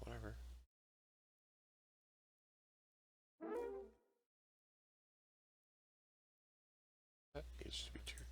Whatever. That needs to be turned.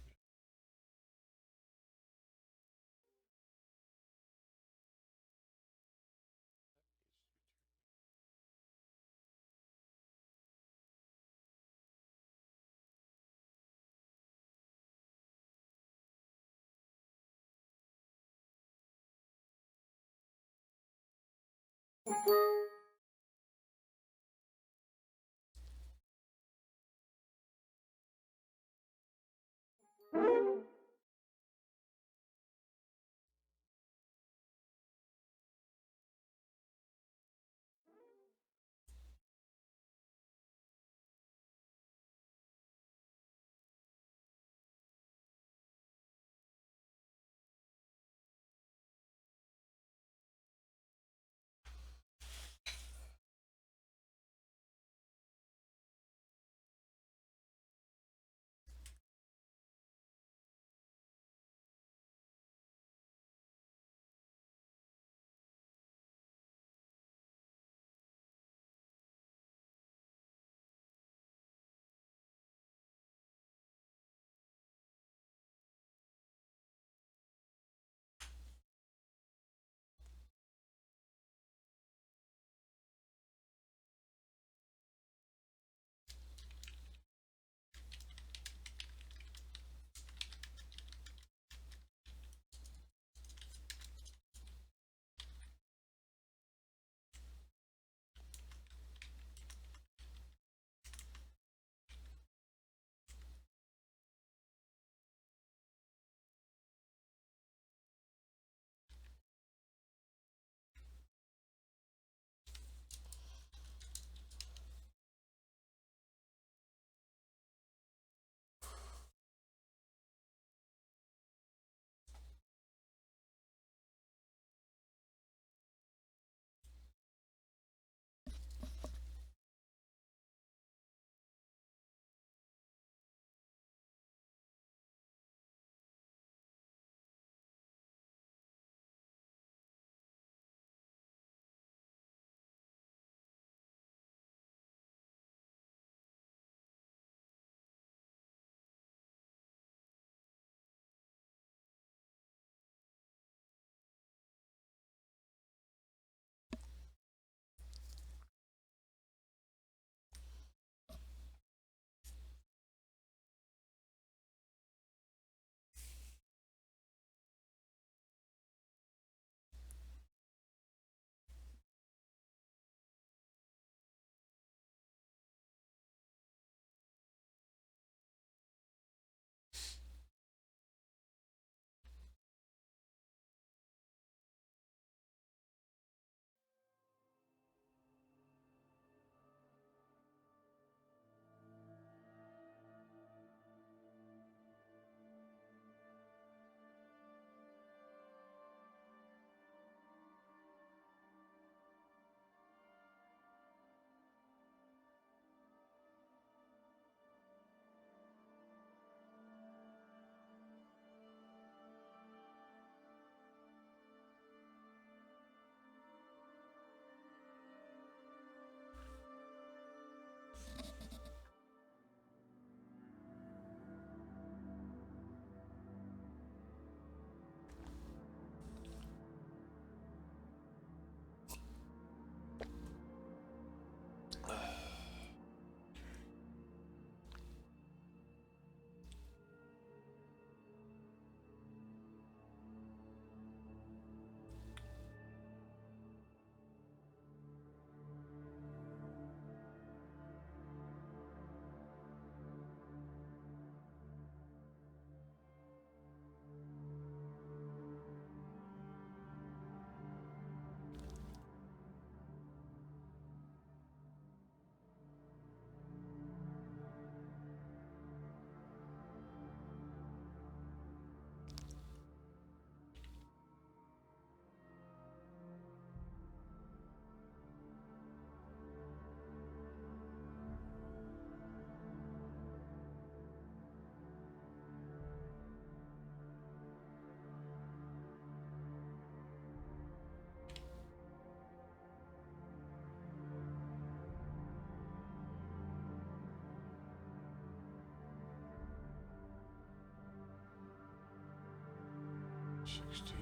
60.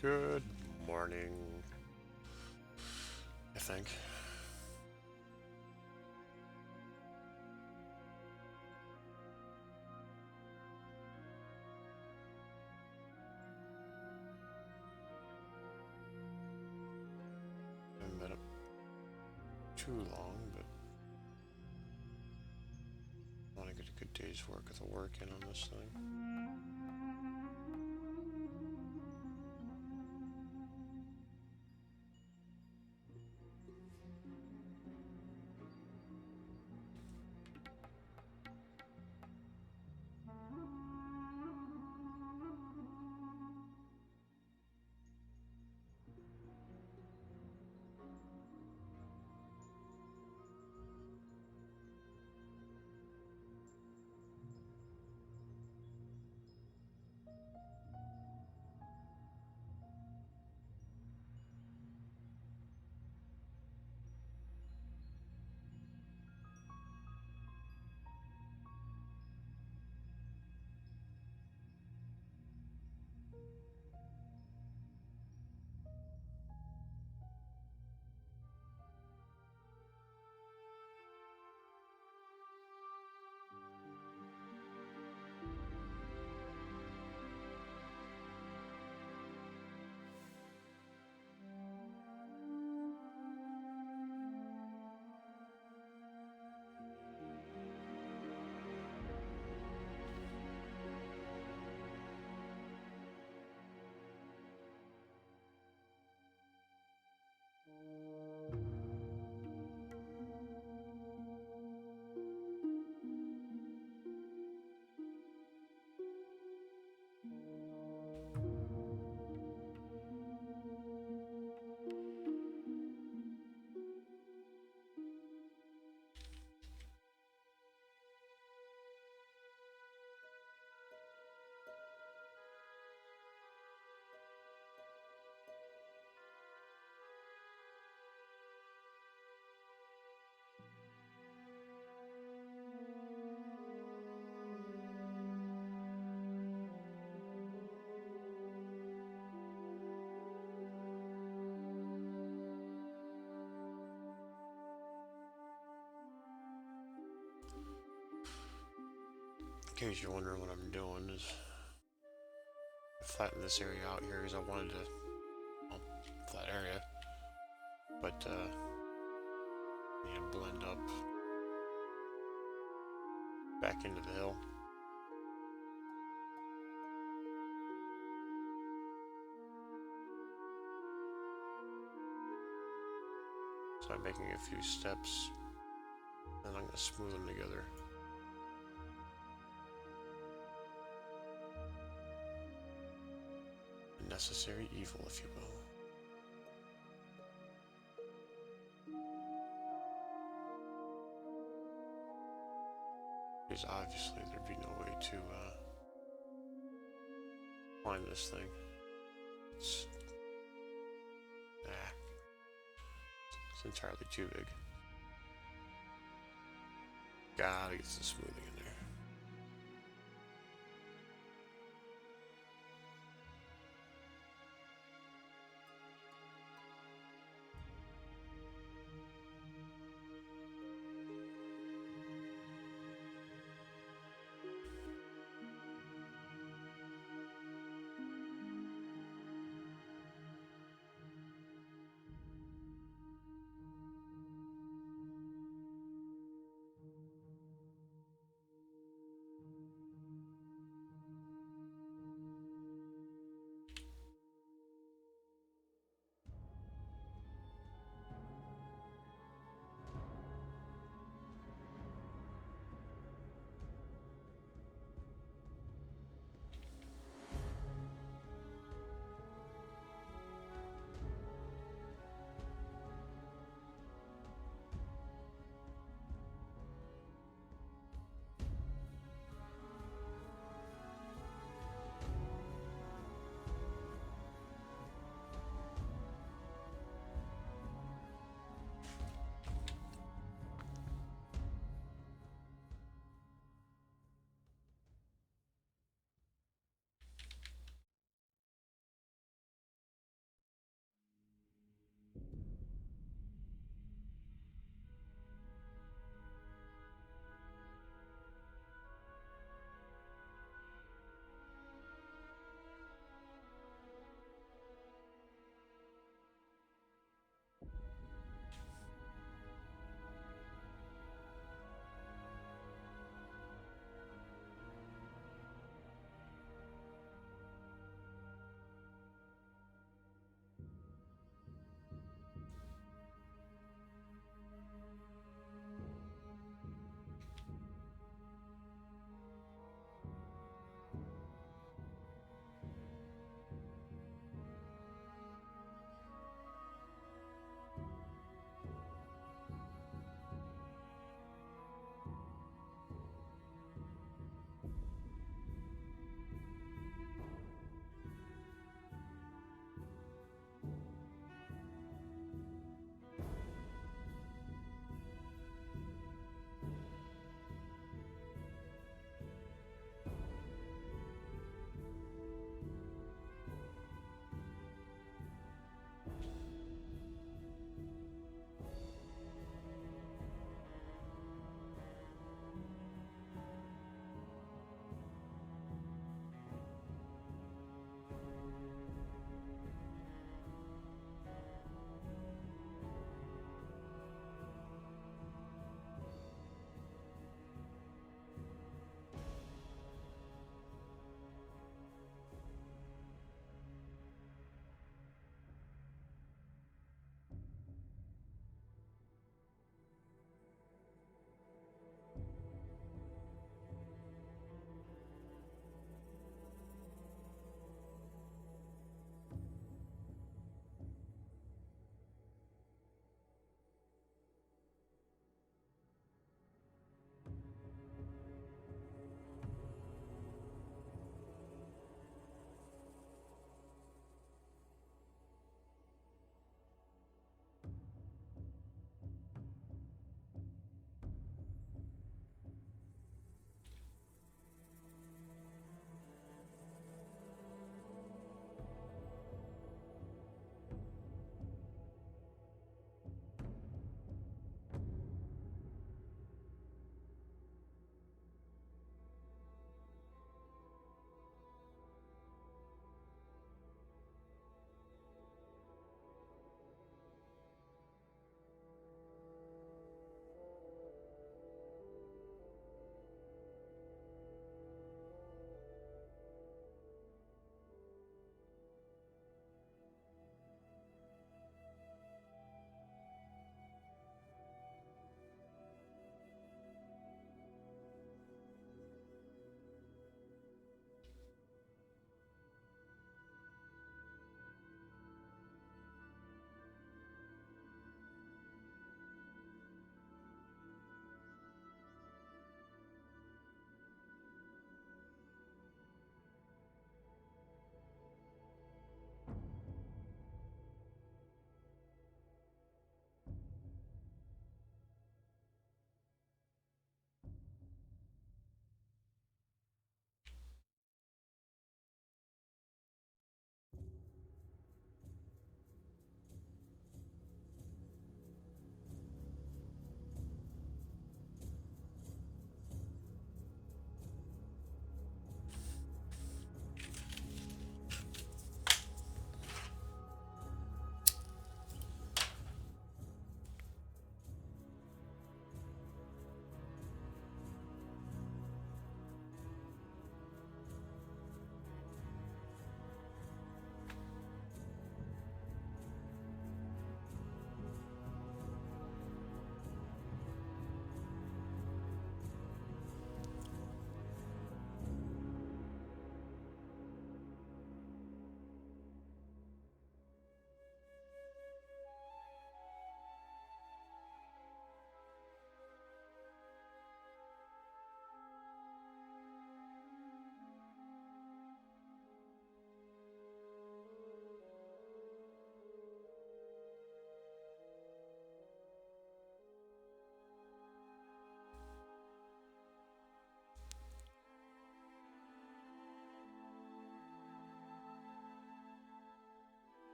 Good morning, I think. Haven't been up too long, but I want to get a good day's work of the work in on this thing. In case you're wondering what I'm doing, is flatten this area out here because I wanted to, well, flat area, but need to blend up back into the hill. So I'm making a few steps, and I'm going to smooth them together. A necessary evil, if you will. Because obviously there'd be no way to find this thing. It's It's entirely too big. Gotta get some smoothing in there.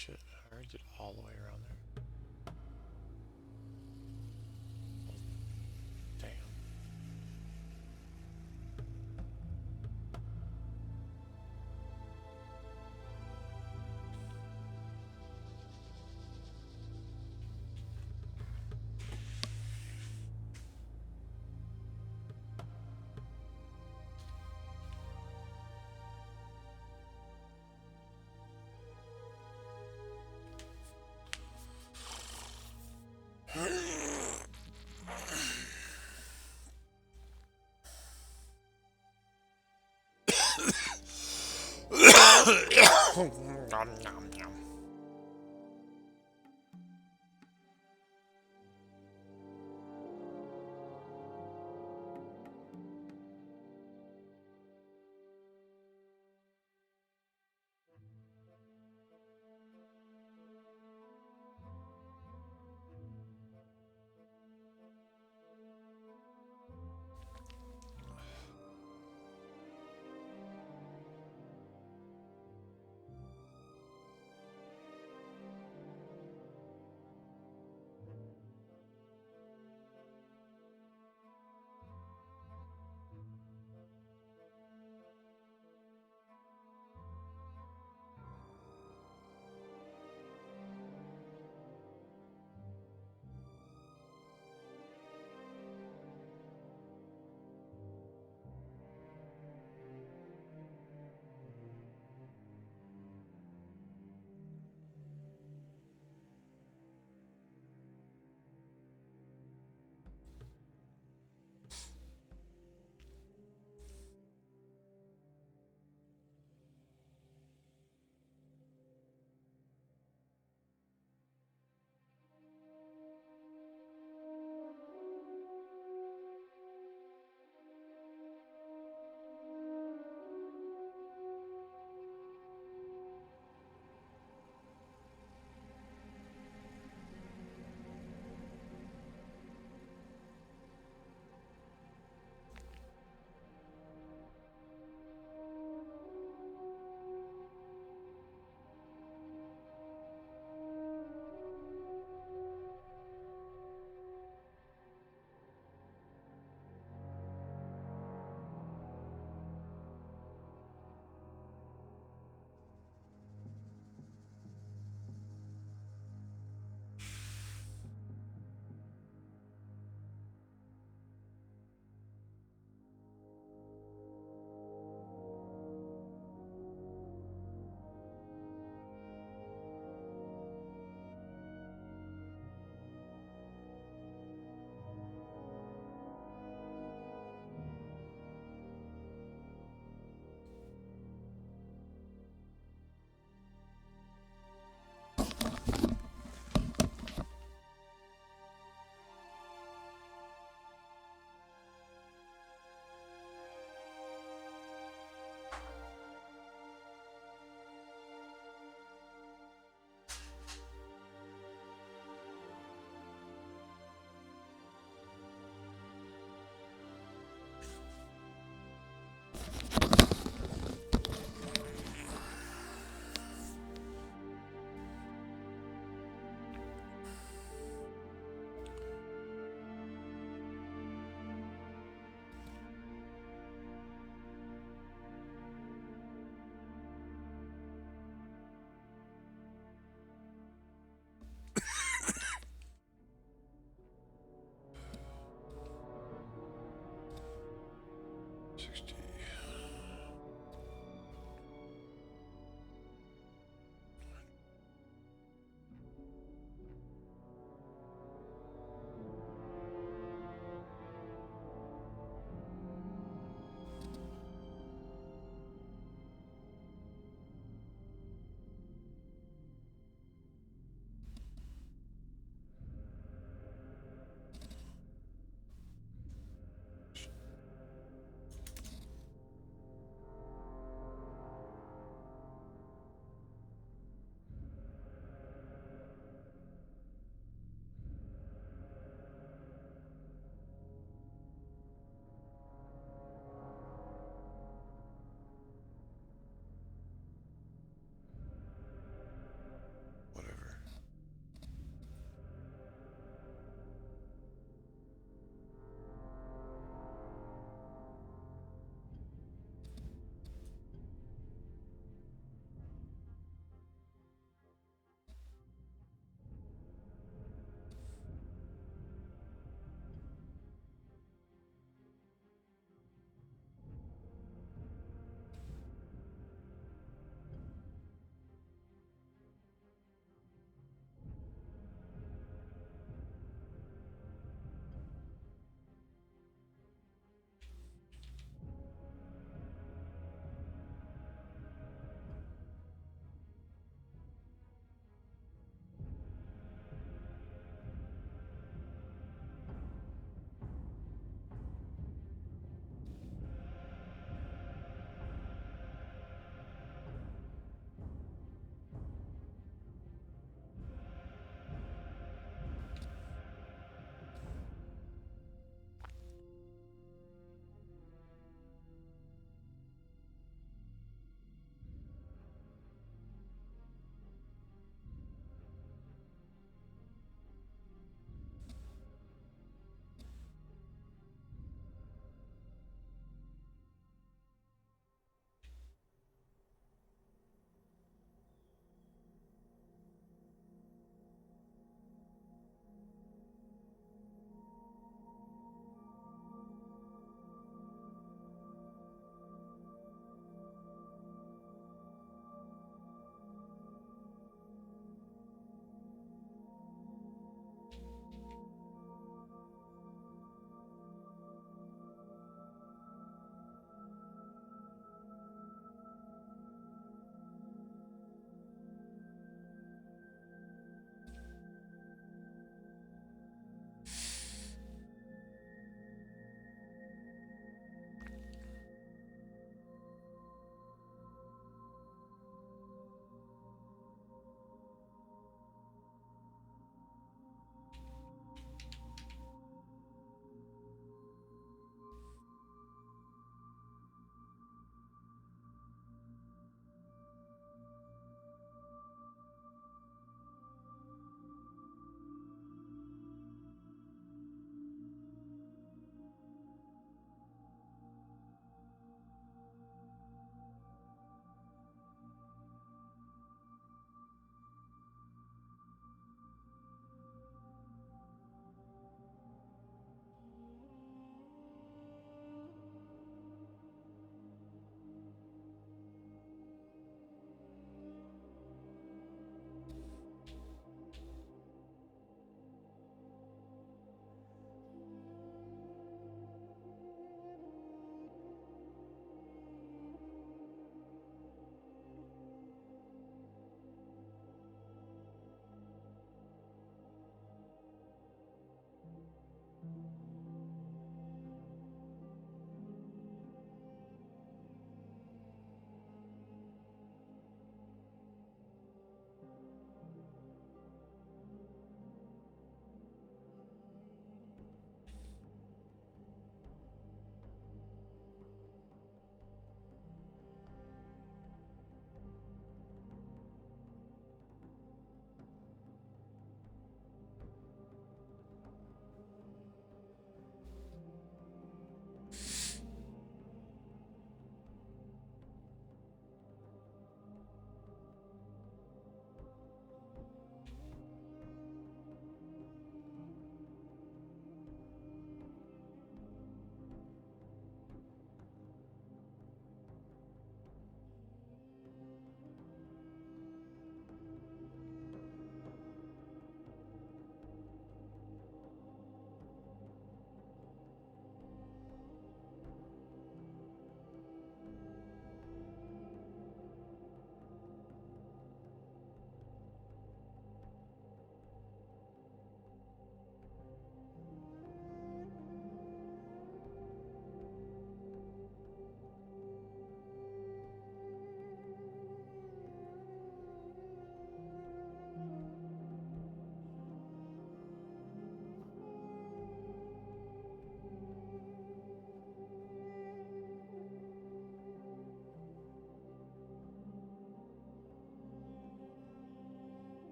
shit. I already did all the way around there. Damn. Nom, nom, nom.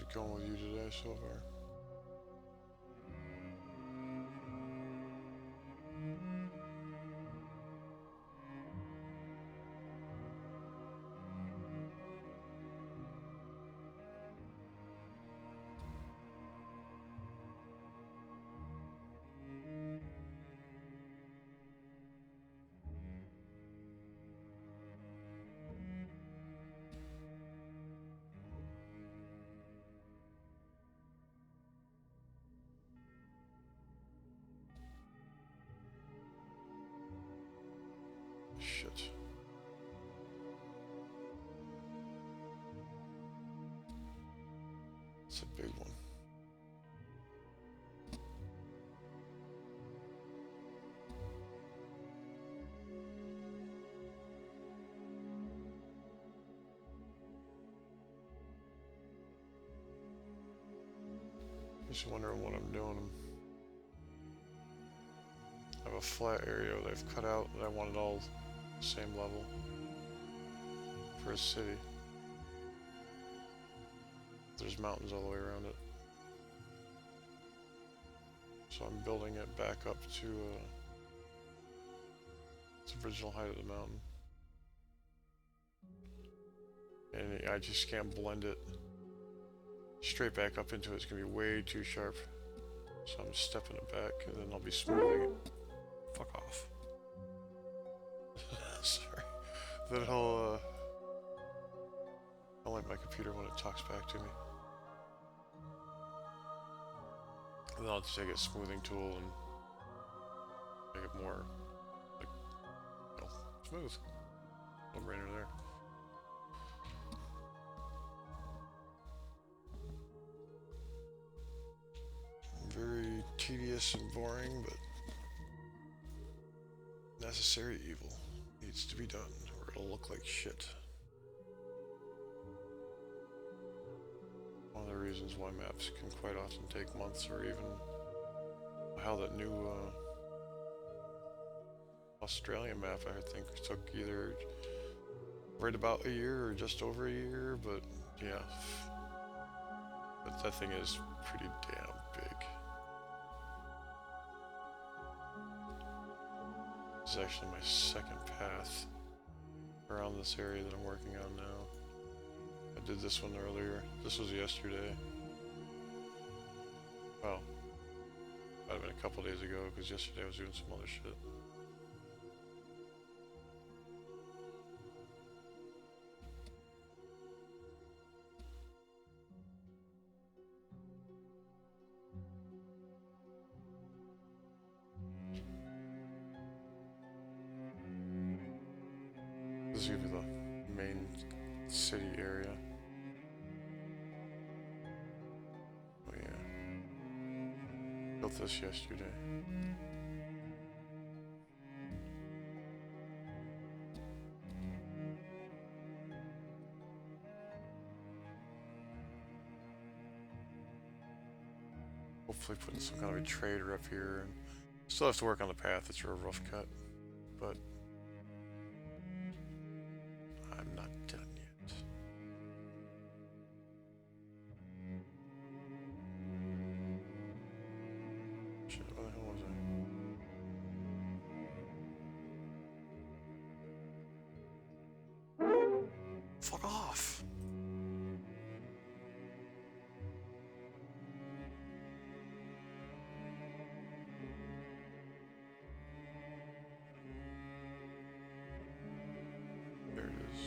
it going with you today so far? Shit. It's a big one. Just wondering what I'm doing. I have a flat area they've cut out that I wanted all the same level for a city. There's mountains all the way around it. So I'm building it back up to its original height of the mountain. And I just can't blend it straight back up into it. It's gonna be way too sharp. So I'm stepping it back and then I'll be smoothing it. Fuck off. Sorry. Then I don't like my computer when it talks back to me. And then I'll just take a smoothing tool and make it more, like, you know, smooth. No brainer there. Very tedious and boring, but necessary evil. Needs to be done, or it'll look like shit. One of the reasons why maps can quite often take months, or even how that new Australian map, I think, took either right about a year or just over a year, but yeah. But that thing is pretty damn big. This is actually my second path around this area that I'm working on now. I did this one earlier. This was yesterday. Well, might have been a couple days ago because yesterday I was doing some other shit. This is gonna be the main city area. Oh yeah. Built this yesterday. Hopefully putting some kind of a trader up here. And still have to work on the path. It's a real rough cut, but I'm not done yet. Shit, where the hell was I? Fuck off! There it is.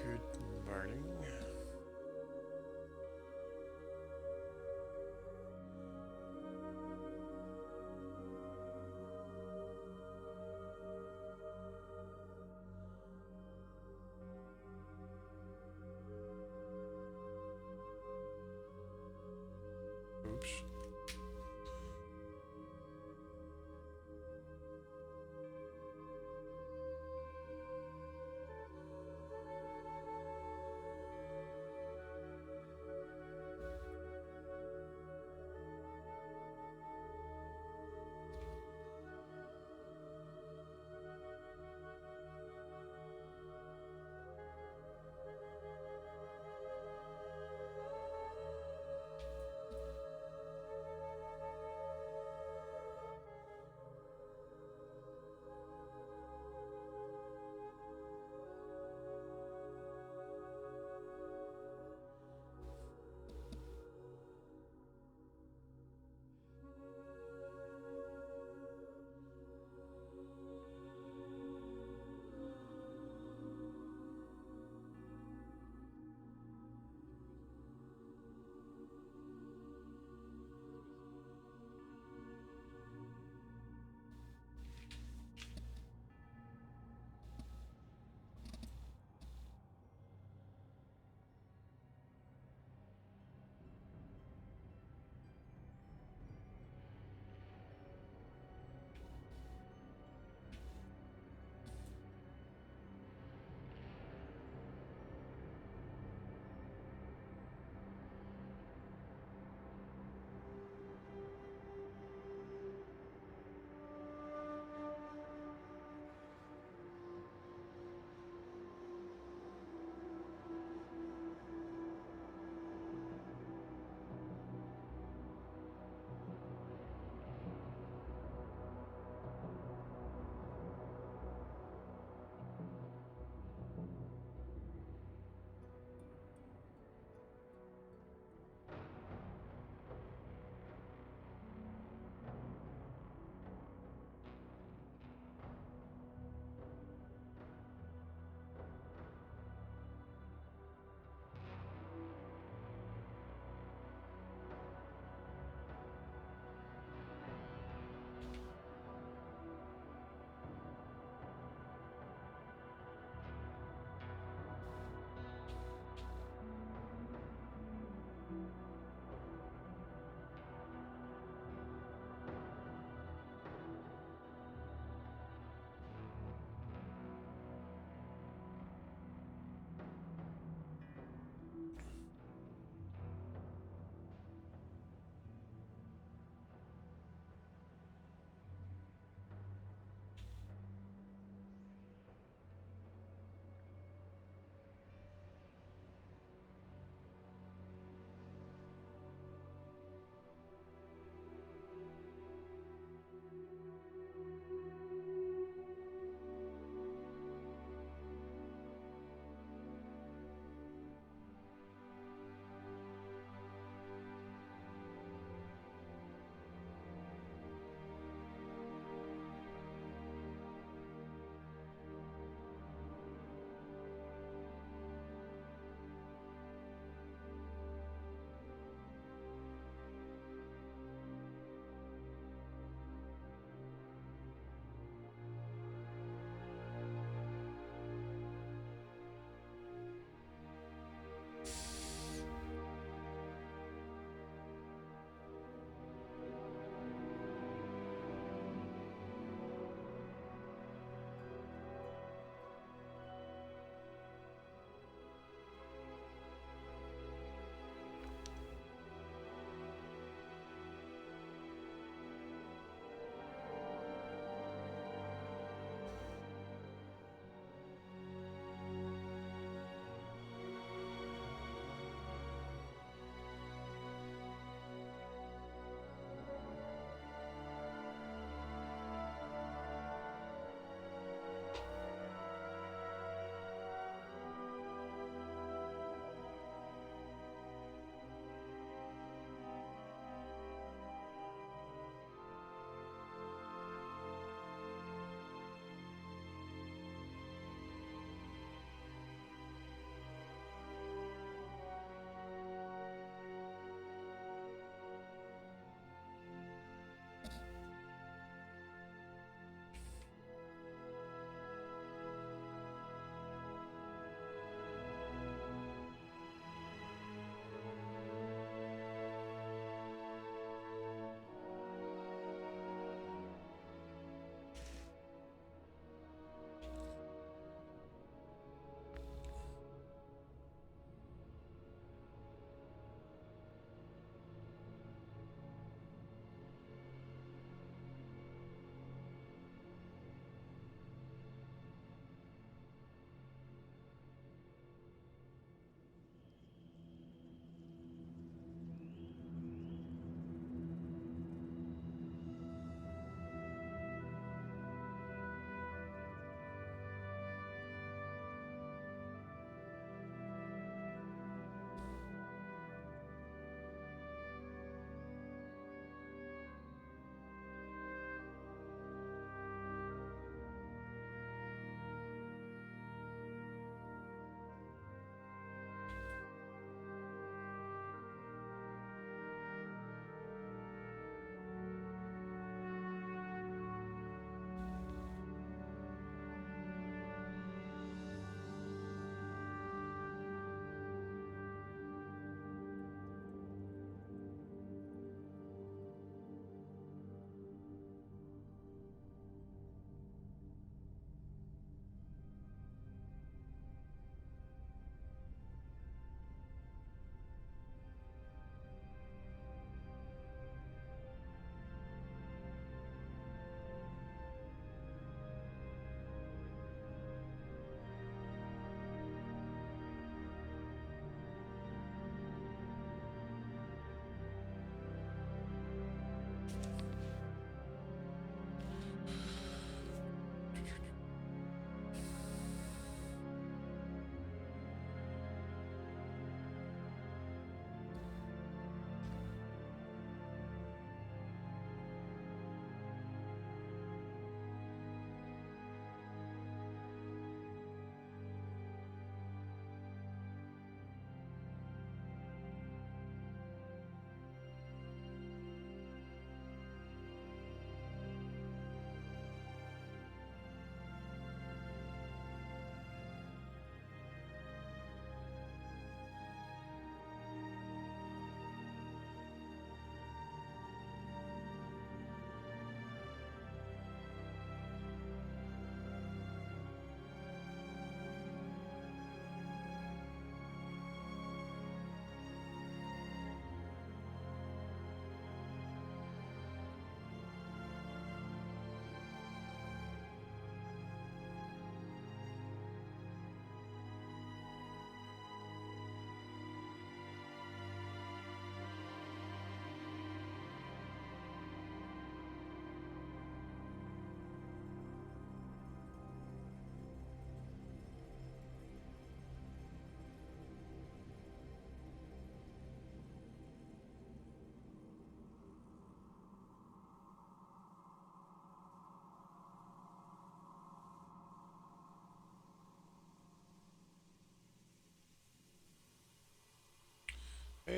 Good morning. Oops.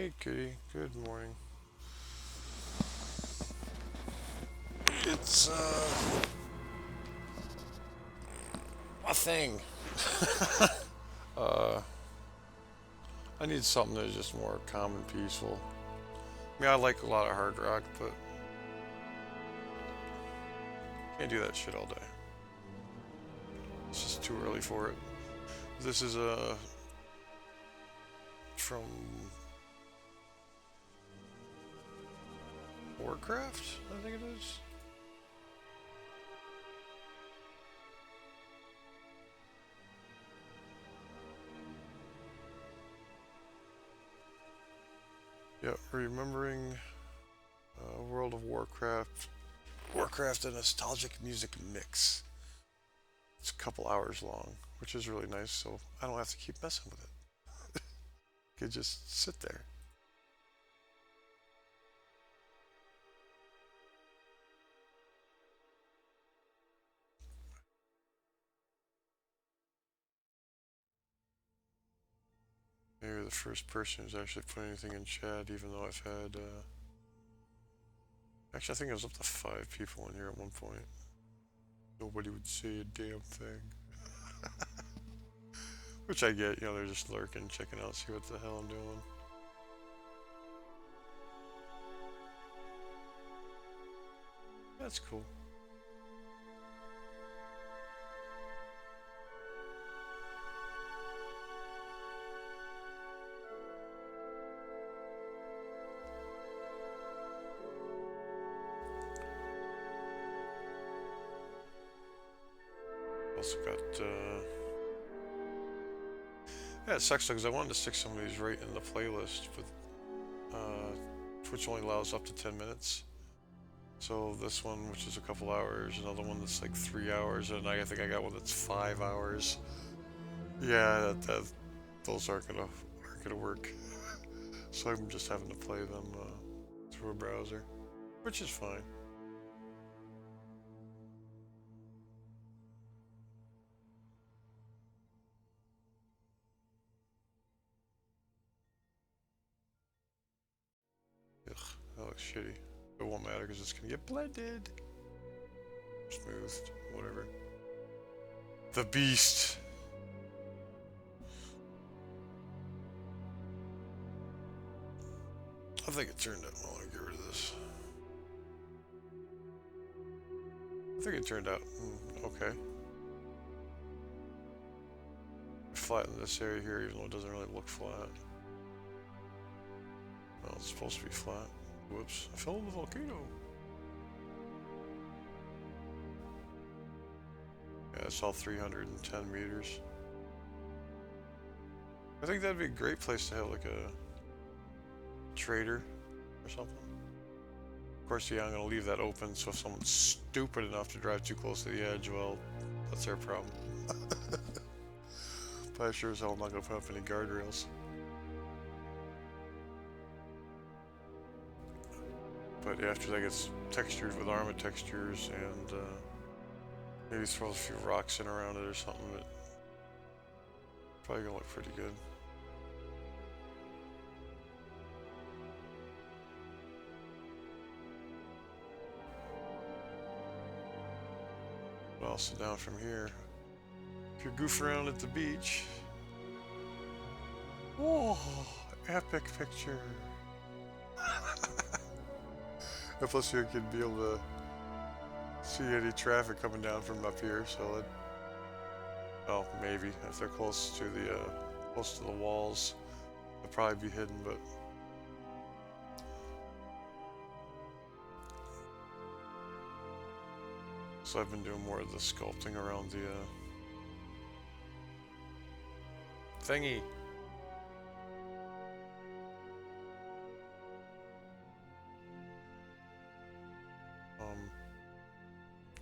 Hey, Kitty. Good morning. It's, a thing. Uh, I need something that's just more calm and peaceful. I mean, I like a lot of hard rock, but can't do that shit all day. It's just too early for it. This is, from Warcraft, I think it is. Yeah, remembering World of Warcraft. Warcraft, a nostalgic music mix. It's a couple hours long, which is really nice, so I don't have to keep messing with it. I could just sit there. Maybe the first person who's actually put anything in chat, even though I've had, actually I think it was up to 5 people in here at one point. Nobody would say a damn thing. Which I get, you know, they're just lurking, checking out, see what the hell I'm doing. That's cool. Also got, yeah, it sucks because I wanted to stick some of these right in the playlist, but Twitch only allows up to 10 minutes. So this one, which is a couple hours, another one that's like 3 hours, and I think I got one that's 5 hours. Yeah, those aren't gonna work. So I'm just having to play them through a browser, which is fine. Ugh, that looks shitty. It won't matter because it's gonna get blended, smoothed, whatever. The Beast. I think it turned out. Well, let me get rid of this. I think it turned out okay. Flatten this area here, even though it doesn't really look flat. Well, it's supposed to be flat. Whoops! I fell in the volcano. Yeah, it's all 310 meters. I think that'd be a great place to have like a trader or something. Of course, yeah, I'm gonna leave that open, so if someone's stupid enough to drive too close to the edge, well, that's their problem. But I sure as hell am not gonna put up any guardrails. But yeah, after that gets textured with Arma textures and maybe throw a few rocks in around it or something, but probably gonna look pretty good. But also down from here, if you goof around at the beach, whoa, epic picture. And plus you could be able to see any traffic coming down from up here, so it, well, maybe if they're close to the walls, they'll probably be hidden, but so I've been doing more of the sculpting around the thingy.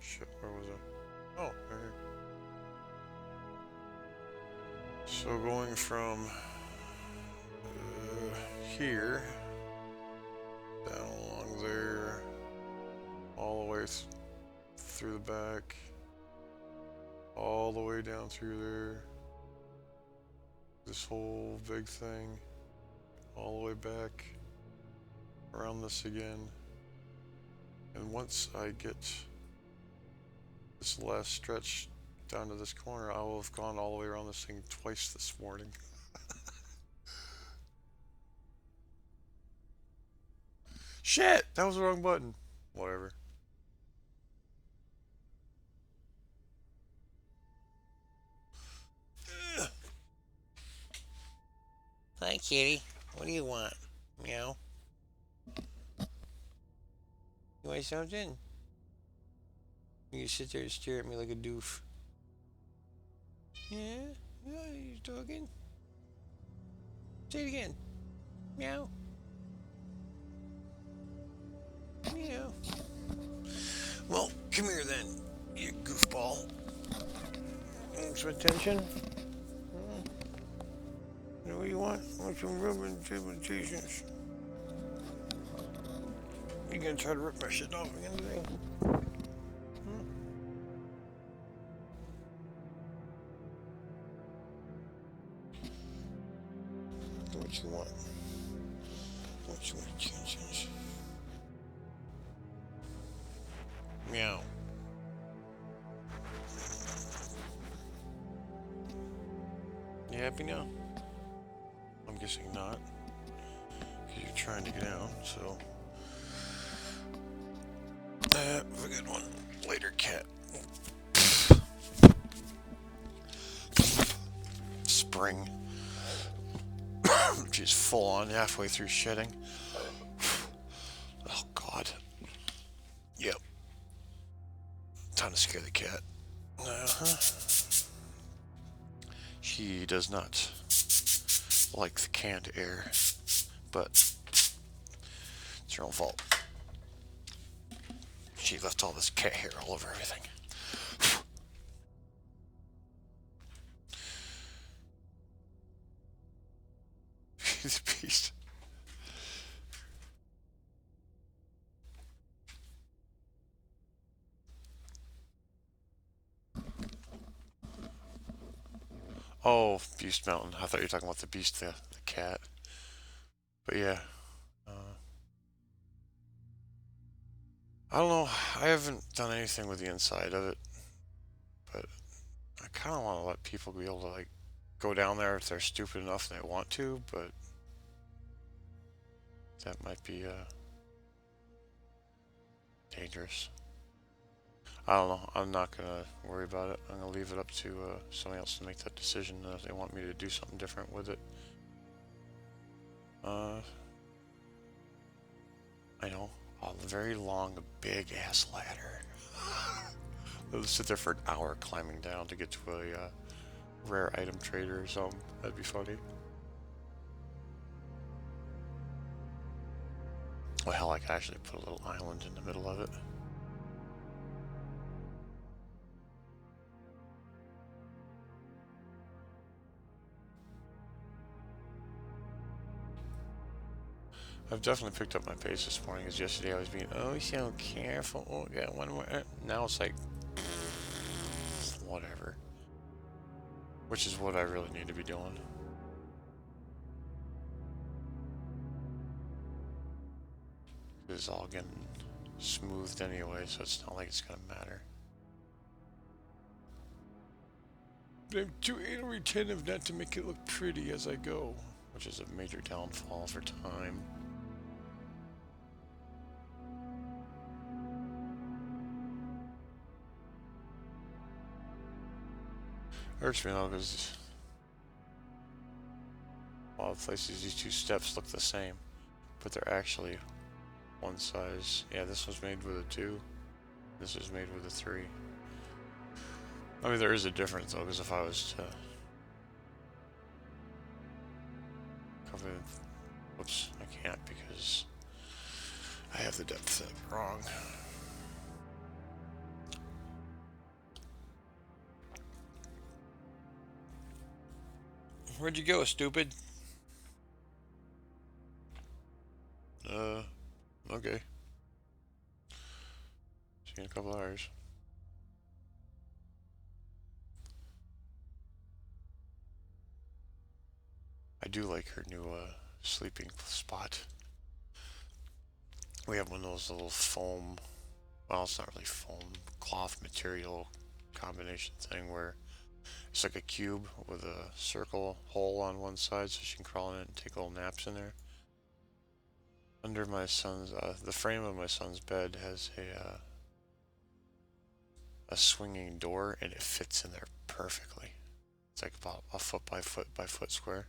Shit, where was I? Oh, right here. So going from here down along there, all the way through the back, all the way down through there, this whole big thing, all the way back around this again. And once I get this last stretch down to this corner, I will have gone all the way around this thing twice this morning. Shit! That was the wrong button. Whatever. Hi, kitty. What do you want? Meow. You want something? You sit there and stare at me like a doof. Yeah? Yeah, you talking? Say it again. Meow. Meow. Well, come here then, you goofball. Want some attention? You know what you want? Want some rubbing civilizations? You gonna try to rip my shit off again today? What you want? What you want attentions? Meow. You happy now? I'm guessing not. Because you're trying to get out, so. Have a good one. Later, cat. Spring. She's full on halfway through shedding. Oh, God. Yep. Time to scare the cat. Uh-huh. She does not like the canned air, but it's her own fault. She left all this cat hair all over everything. She's a beast. Oh, Beast Mountain. I thought you were talking about the beast, the cat. But yeah. I don't know. I haven't done anything with the inside of it. But I kind of want to let people be able to, like, go down there if they're stupid enough and they want to. But that might be dangerous. I don't know. I'm not going to worry about it. I'm going to leave it up to somebody else to make that decision if they want me to do something different with it. I know. A very long, big-ass ladder. I'll sit there for an hour climbing down to get to a rare item trader or something. That'd be funny. Well, hell, I could actually put a little island in the middle of it. I've definitely picked up my pace this morning, because yesterday I was being, oh, so careful. Oh, yeah, one more. Now it's like, whatever. Which is what I really need to be doing. It's all getting smoothed anyway, so it's not like it's gonna matter. But I'm too anal retentive not to make it look pretty as I go, which is a major downfall for time. Irks me though, because a lot of places these two steps look the same, but they're actually one size. Yeah, this was made with a 2. This was made with a 3. I mean, there is a difference though, because if I was to cover, whoops, I can't because I have the depth set wrong. Where'd you go, stupid? Okay. See you in a couple hours. I do like her new sleeping spot. We have one of those little foam, well, it's not really foam, cloth material combination thing where it's like a cube with a circle hole on one side so she can crawl in it and take little naps in there. Under my son's, the frame of my son's bed has a swinging door and it fits in there perfectly. It's like about a foot by foot by foot square.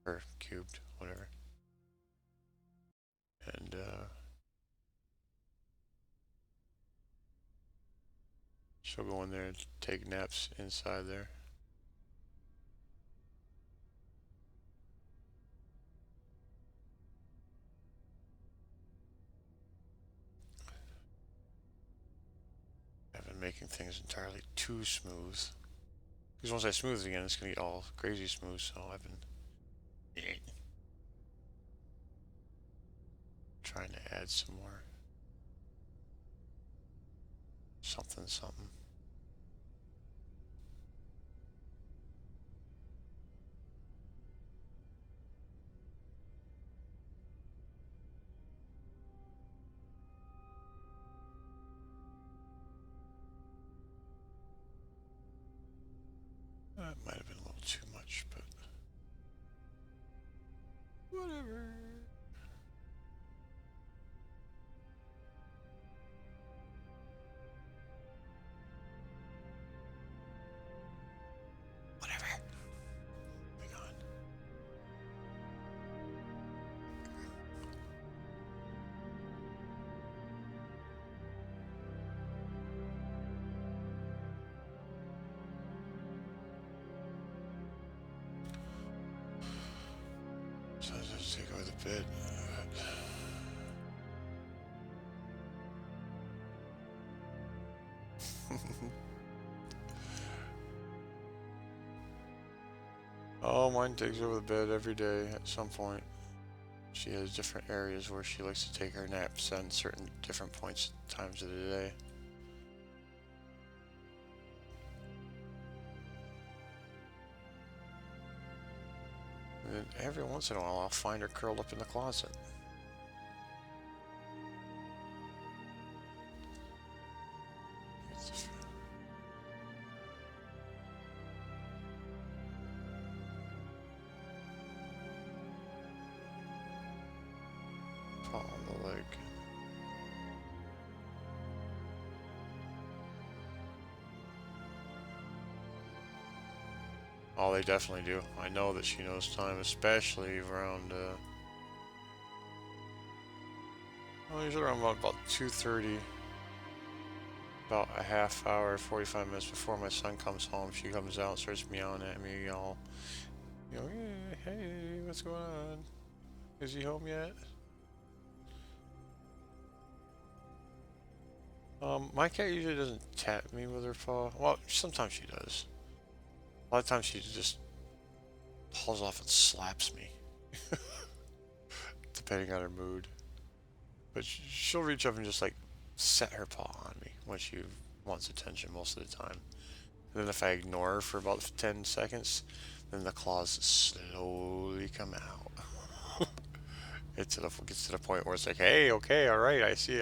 Or cubed, whatever. And she'll go in there and take naps inside there. I've been making things entirely too smooth. Because once I smooth it again, it's going to get all crazy smooth, so I've been trying to add some more something something. That might have been a little too much, but whatever. Whatever. Hang on. So I just take away the bed. Oh, mine takes over the bed every day at some point. She has different areas where she likes to take her naps on certain different points, times of the day. And then every once in a while, I'll find her curled up in the closet. Paw on the leg. Oh, they definitely do. I know that she knows time, especially around, well, usually around about 2:30. About a half hour, 45 minutes before my son comes home, she comes out and starts meowing at me, all, you know, yeah, hey, what's going on? Is he home yet? My cat usually doesn't tap me with her paw. Well, sometimes she does. A lot of times she just hauls off and slaps me, depending on her mood. But she'll reach up and just like set her paw on me when she wants attention most of the time. And then if I ignore her for about 10 seconds, then the claws slowly come out. It gets to the point where it's like, hey, okay, all right, I see,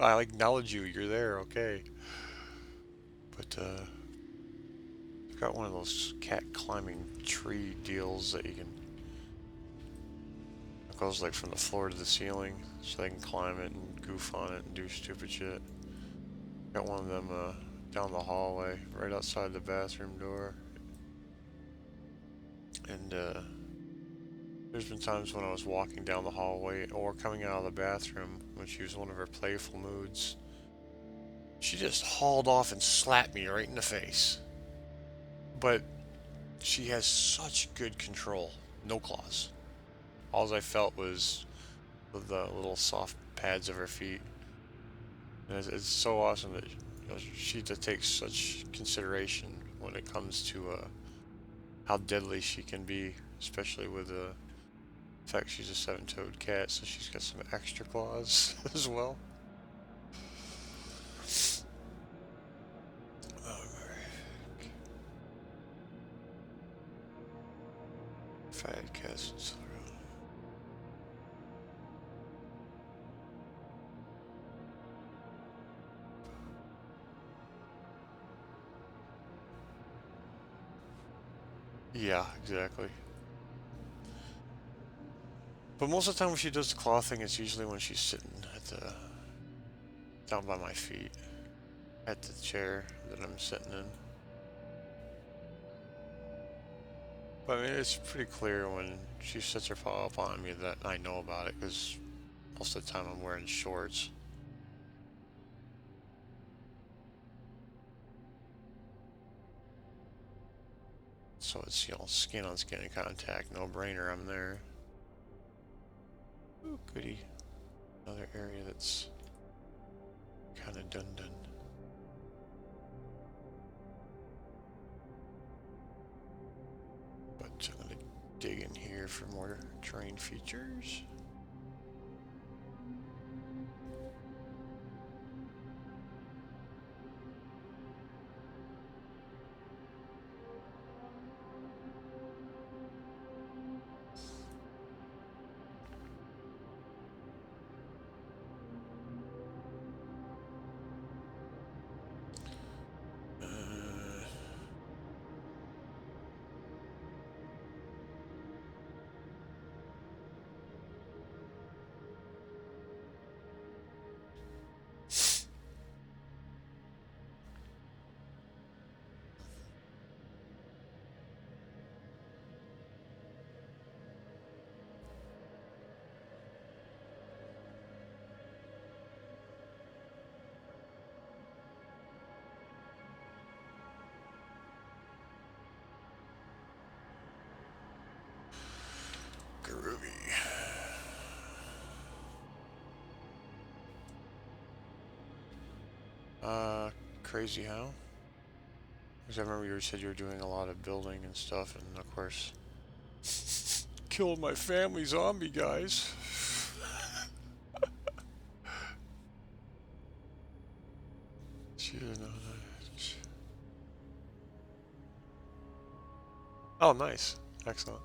I'll acknowledge you, you're there, okay. But I've got one of those cat climbing tree deals that you can, it goes like from the floor to the ceiling, so they can climb it and goof on it and do stupid shit. Got one of them down the hallway, right outside the bathroom door. And there's been times when I was walking down the hallway or coming out of the bathroom when she was in one of her playful moods. She just hauled off and slapped me right in the face. But she has such good control. No claws. All I felt was the little soft pads of her feet. And it's so awesome that she takes such consideration when it comes to how deadly she can be, especially with the fact she's a seven-toed cat, so she's got some extra claws as well. Fat cats. Yeah, exactly. But most of the time when she does the claw thing, it's usually when she's sitting at the down by my feet at the chair that I'm sitting in. But I mean, it's pretty clear when she sits her paw up on me that I know about it because most of the time I'm wearing shorts. So it's, you know, skin on skin contact, no brainer, I'm there. Ooh, goody. Another area that's kind of done. But I'm gonna dig in here for more terrain features. Groovy. Crazy how? Because I remember you said you were doing a lot of building and stuff, and of course, killed my family zombie guys. Oh, nice. Excellent.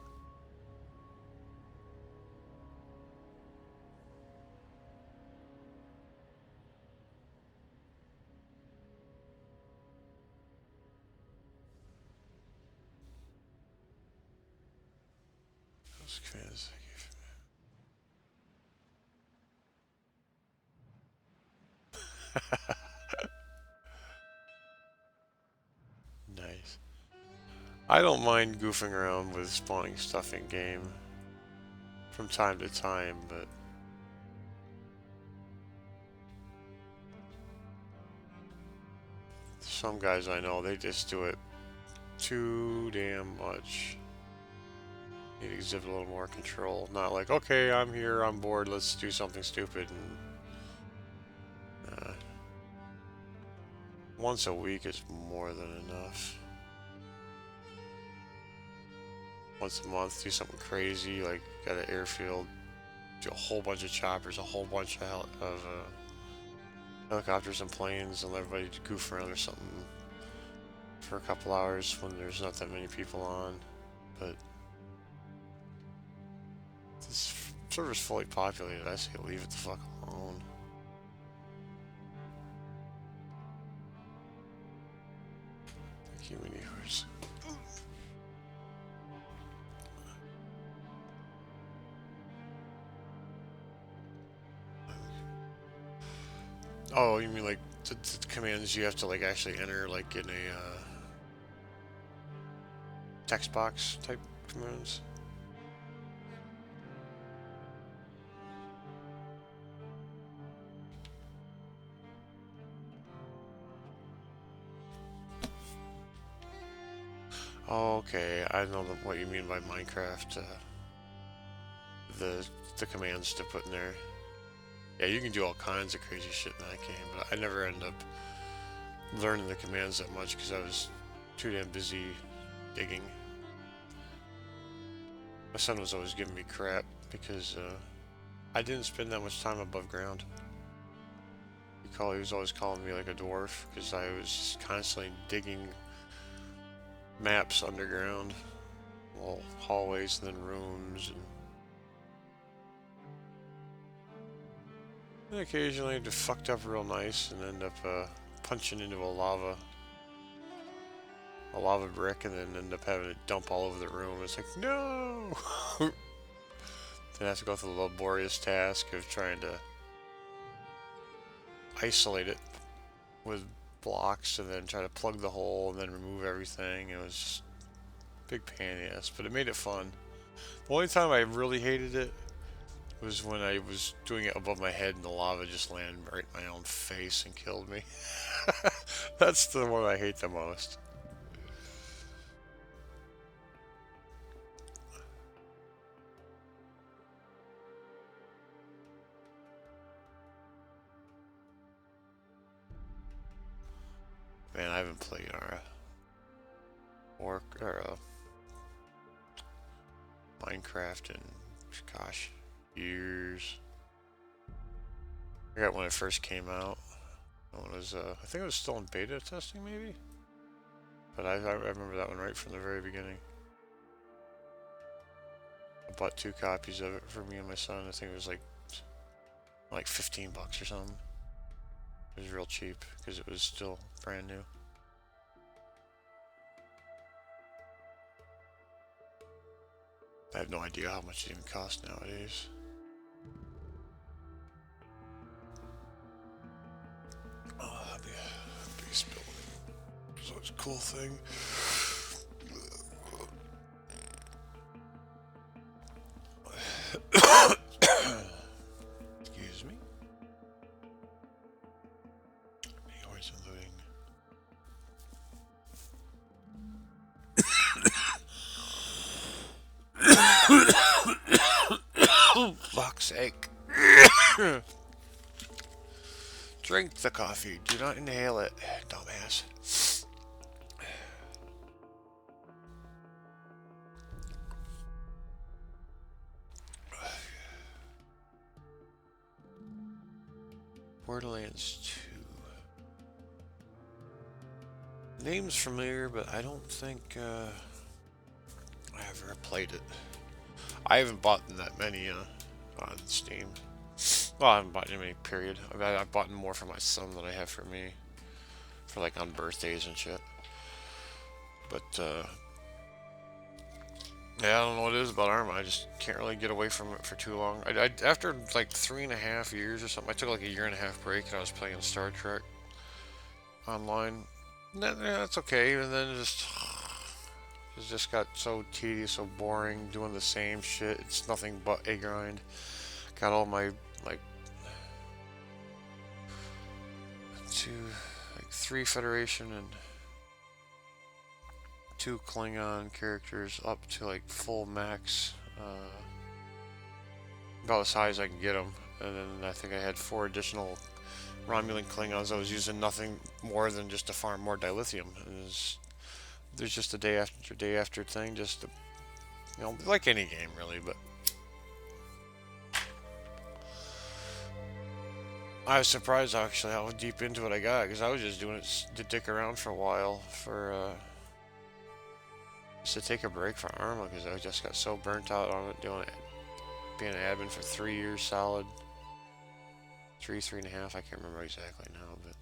Those commands I gave. Nice. I don't mind goofing around with spawning stuff in game from time to time, but some guys I know, they just do it too damn much. Need to exhibit a little more control. Not like, okay, I'm here, I'm bored, let's do something stupid. And once a week is more than enough. Once a month, do something crazy, like at an airfield, do a whole bunch of choppers, a whole bunch of helicopters and planes, and let everybody goof around or something for a couple hours when there's not that many people on. But this server's fully populated. I say leave it the fuck alone. Human viewers. Oh, you mean like the commands you have to like actually enter like in a text box type commands? Oh, okay, I know what you mean by Minecraft. The commands to put in there. Yeah, you can do all kinds of crazy shit in that game, but I never ended up learning the commands that much because I was too damn busy digging. My son was always giving me crap because I didn't spend that much time above ground. He was always calling me like a dwarf because I was constantly digging maps underground little hallways and then rooms, and occasionally just fucked up real nice and end up punching into a lava brick, and then end up having it dump all over the room. It's like, no! Then I have to go through the laborious task of trying to isolate it with blocks and then try to plug the hole and then remove everything. It was just a big pain in the ass, but it made it fun. The only time I really hated it was when I was doing it above my head and the lava just landed right in my own face and killed me. That's the one I hate the most. Man, I haven't played Minecraft in, gosh, years. I got when it first came out. It was, I think it was still in beta testing, maybe? But I remember that one right from the very beginning. I bought 2 copies of it for me and my son. I think it was like 15 bucks or something. It was real cheap because it was still brand new. I have no idea how much it even costs nowadays. Oh, the base building. So it's a cool thing. Excuse me. Always unloading. Fuck's sake. Drink the coffee. Do not inhale it, dumbass. Borderlands 2. Name's familiar, but I don't think I ever played it. I haven't bought that many on Steam. Well, I haven't bought any, period. I've bought more for my son than I have for me. For like on birthdays and shit. But yeah, I don't know what it is about Arma. I just can't really get away from it for too long. After like 3.5 years or something, I took like a 1.5 year break and I was playing Star Trek online. That's okay, and then it just got so tedious, so boring, doing the same shit. It's nothing but a grind. Got all my like 3 Federation and 2 Klingon characters up to like full max, about as high as I can get them, and then I think I had 4 additional Romulan Klingons. I was using nothing more than just to farm more dilithium. And there's just a day after thing, just to, like any game really, but I was surprised actually how deep into it I got, because I was just doing it to dick around for a while, just to take a break from Arma, because I just got so burnt out on it, being an admin for 3 years solid. 3.5, I can't remember exactly now, but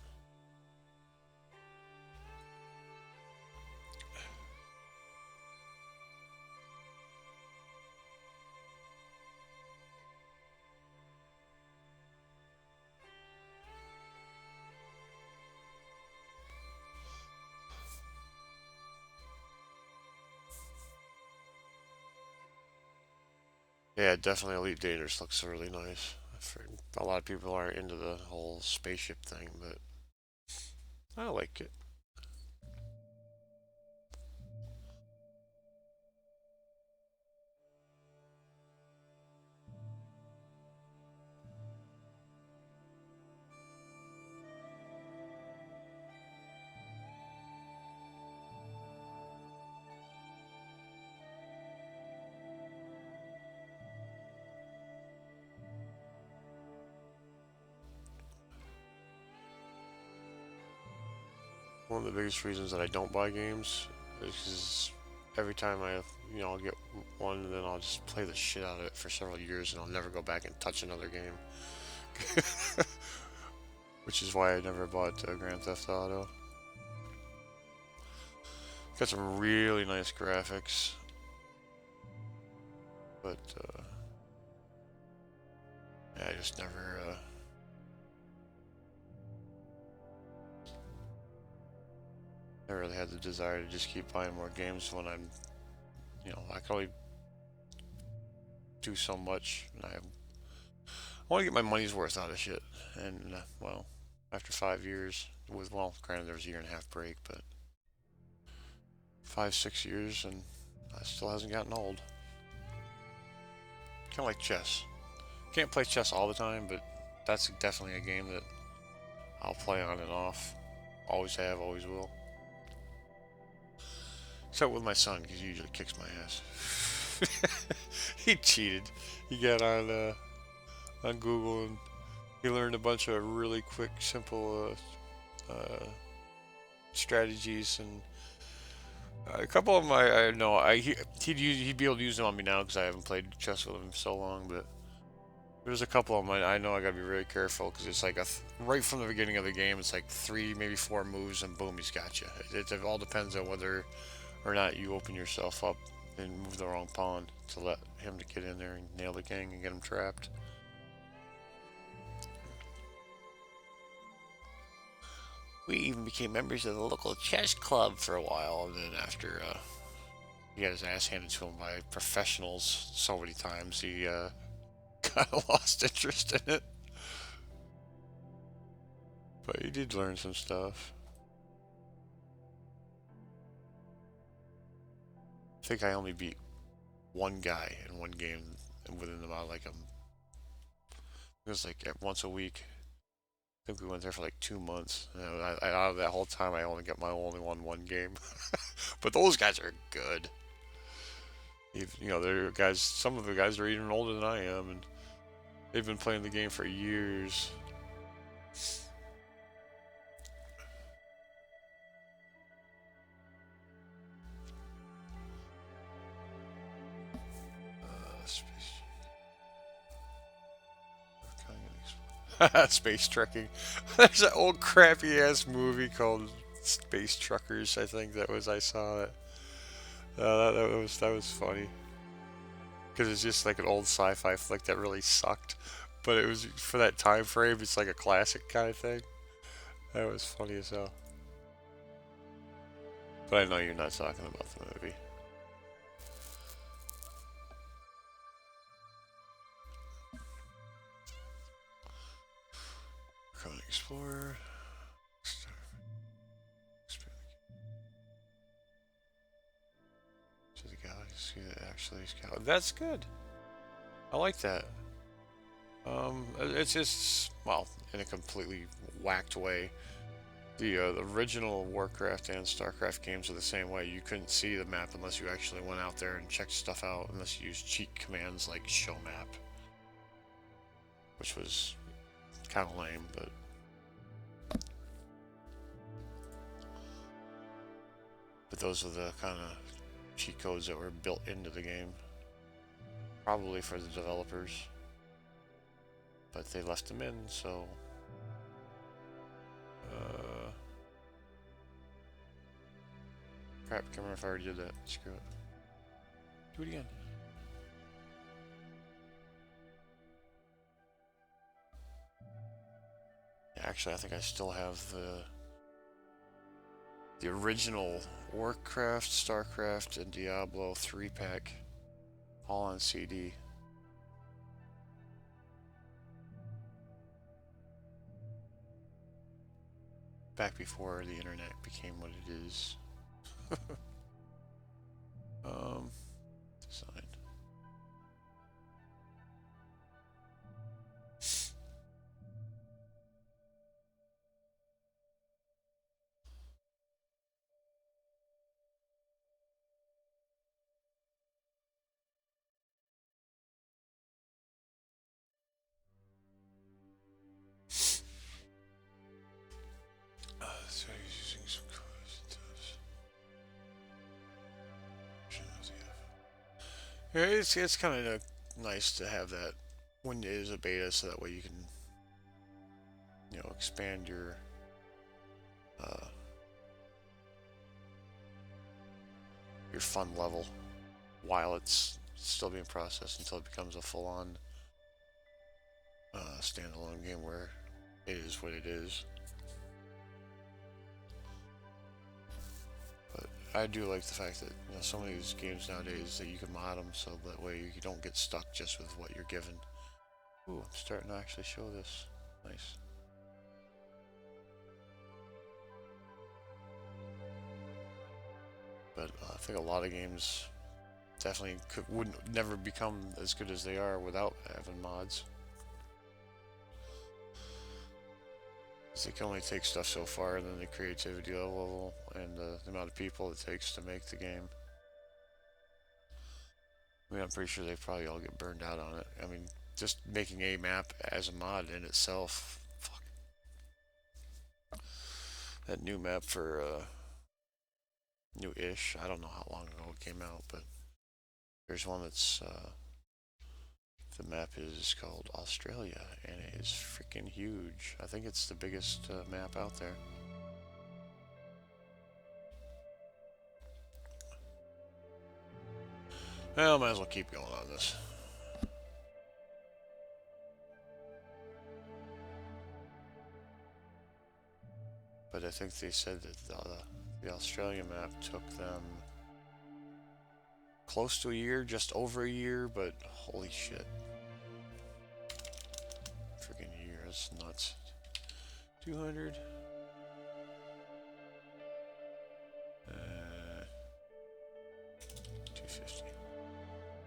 yeah, definitely Elite Dangerous looks really nice. A lot of people aren't into the whole spaceship thing, but I like it. One of the biggest reasons that I don't buy games is every time I, I'll get one, and then I'll just play the shit out of it for several years, and I'll never go back and touch another game. Which is why I never bought Grand Theft Auto. Got some really nice graphics, but yeah, I just never really had the desire to just keep buying more games when I can only do so much, and I want to get my money's worth out of shit. And well, after 5 years, granted there was a year and a half break, but 5, 6 years, and it still hasn't gotten old. Kind of like chess. Can't play chess all the time, but that's definitely a game that I'll play on and off. Always have, always will. Except with my son, because he usually kicks my ass. He cheated. He got on Google and he learned a bunch of really quick, simple strategies, and a couple of them I know he'd be able to use them on me now because I haven't played chess with him so long. But there's a couple of them I know I gotta be really careful because it's like right from the beginning of the game, it's like 3, maybe 4 moves, and boom, he's got you. It all depends on whether or not you open yourself up and move the wrong pawn to let him to get in there and nail the king and get him trapped. We even became members of the local chess club for a while, and then after he got his ass handed to him by professionals so many times, he kind of lost interest in it. But he did learn some stuff. I think I only beat one guy in one game within about like it was like once a week. I think we went there for like 2 months. Out of that whole time, I only won one game. But those guys are good. They're guys. Some of the guys are even older than I am, and they've been playing the game for years. Space trekking. There's an old crappy ass movie called Space Truckers. I think I saw it. That was funny because it's just like an old sci-fi flick that really sucked, but it was for that time frame. It's like a classic kind of thing. That was funny as hell. But I know you're not talking about the movie. Chronic Explorer. To the galaxy that actually is. That's good. I like that. It's just in a completely whacked way. The original Warcraft and Starcraft games are the same way. You couldn't see the map unless you actually went out there and checked stuff out, unless you used cheat commands like show map, which was kind of lame, but those are the kind of cheat codes that were built into the game, probably for the developers, but they left them in, so crap, can't remember if I already did that. Screw it. Do it again. Yeah, actually, I think I still have the original Warcraft, Starcraft, and Diablo 3-pack all on CD. Back before the internet became what it is. Design. So he's using some code stuff. version does he have? Yeah, it's kind of nice to have that when it is a beta, so that way you can, expand uh, your fun level while it's still being processed until it becomes a full-on standalone game where it is what it is. But I do like the fact that some of these games nowadays that you can mod them so that way you don't get stuck just with what you're given. Ooh, I'm starting to actually show this. Nice. But I think a lot of games definitely wouldn't never become as good as they are without having mods. They can only take stuff so far, and then the creativity level and the amount of people it takes to make the game. I mean, I'm pretty sure they probably all get burned out on it. I mean, just making a map as a mod in itself. Fuck. That new map for new-ish. I don't know how long ago it came out, but there's one that's the map is called Australia, and it is freaking huge. I think it's the biggest map out there. Well, might as well keep going on this. But I think they said that the Australian map took them close to a year, just over a year, but holy shit. Freaking year, that's nuts. 200. 250.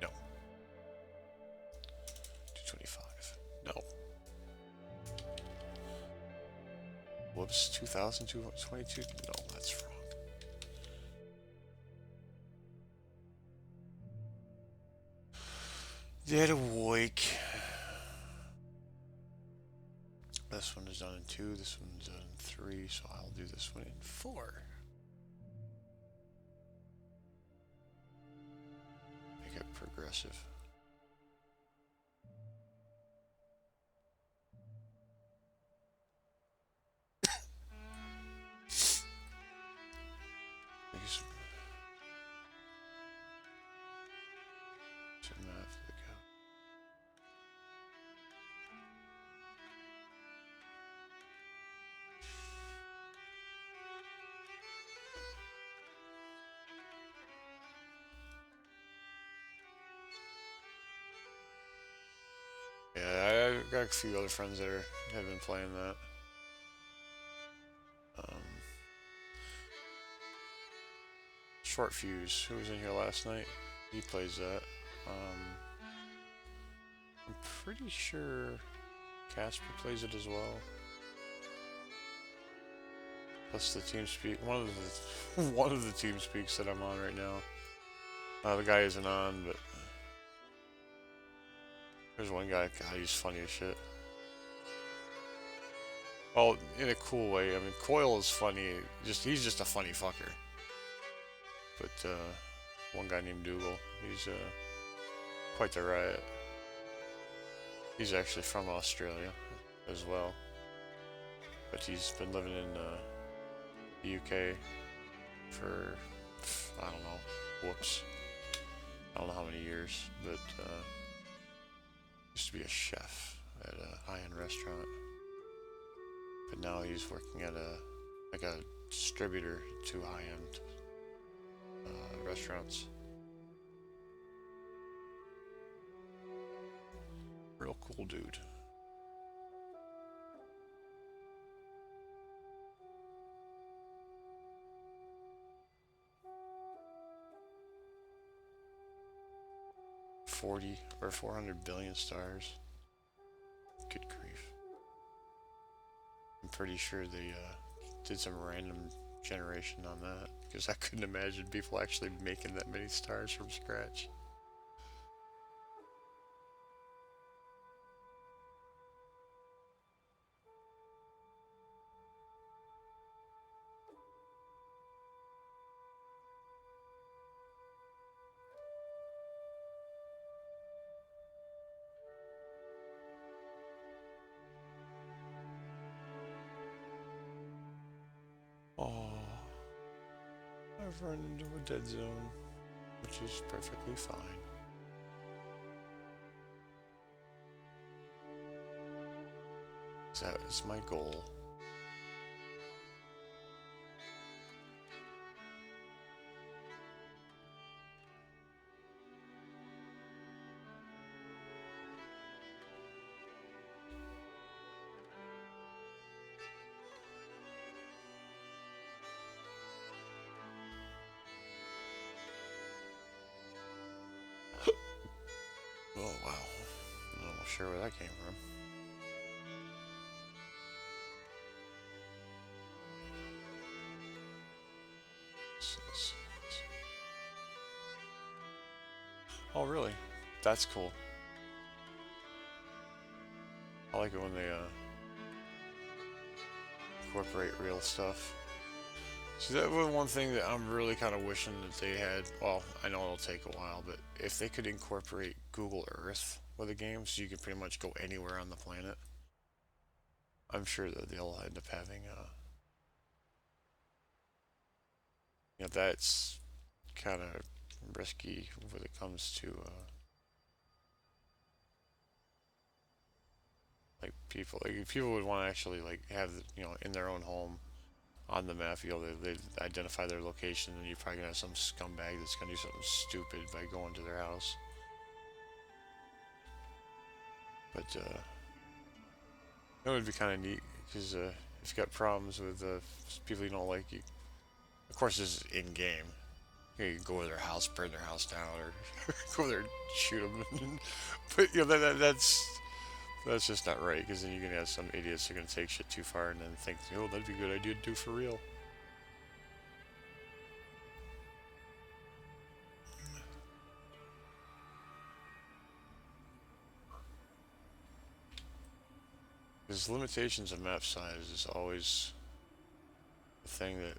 No. 225. No. Whoops, 2,222? No, that's wrong. Dead awake. This one is done in 2, this one's done in 3, so I'll do this one in 4. Make it progressive. Yeah, I've got a few other friends that have been playing that. Short Fuse, who was in here last night, he plays that. I'm pretty sure Casper plays it as well. Plus the TeamSpeak, one of the TeamSpeaks that I'm on right now. The guy isn't on, but there's one guy. God, he's funny as shit. Well, in a cool way. I mean, Coil is funny. He's just a funny fucker. But one guy named Dougal, he's quite the riot. He's actually from Australia as well, but he's been living in the UK for, I don't know, I don't know how many years, but used to be a chef at a high-end restaurant, but now he's working at a distributor to high-end restaurants. Real cool dude. Or 400 billion stars. Good grief. I'm pretty sure they did some random generation on that, because I couldn't imagine people actually making that many stars from scratch. run into a dead zone, which is perfectly fine. That is my goal. Oh wow. I'm not sure where that came from. Oh really? That's cool. I like it when they incorporate real stuff. See, that was one thing that I'm really kind of wishing that they had. Well, I know it'll take a while, but if they could incorporate Google Earth with a game, so you can pretty much go anywhere on the planet, I'm sure that they'll end up having. That's kind of risky when it comes to like people. Like if people would want to actually like have in their own home on the map, they identify their location, and you're probably gonna have some scumbag that's gonna do something stupid by going to their house. But it would be kind of neat because if you got problems with people you don't like, of course this is in game. You can go to their house, burn their house down, or go there and shoot them. But that's just not right because then you're gonna have some idiots who are gonna take shit too far and then think, oh, that'd be a good idea to do for real. Because limitations of map size is always the thing that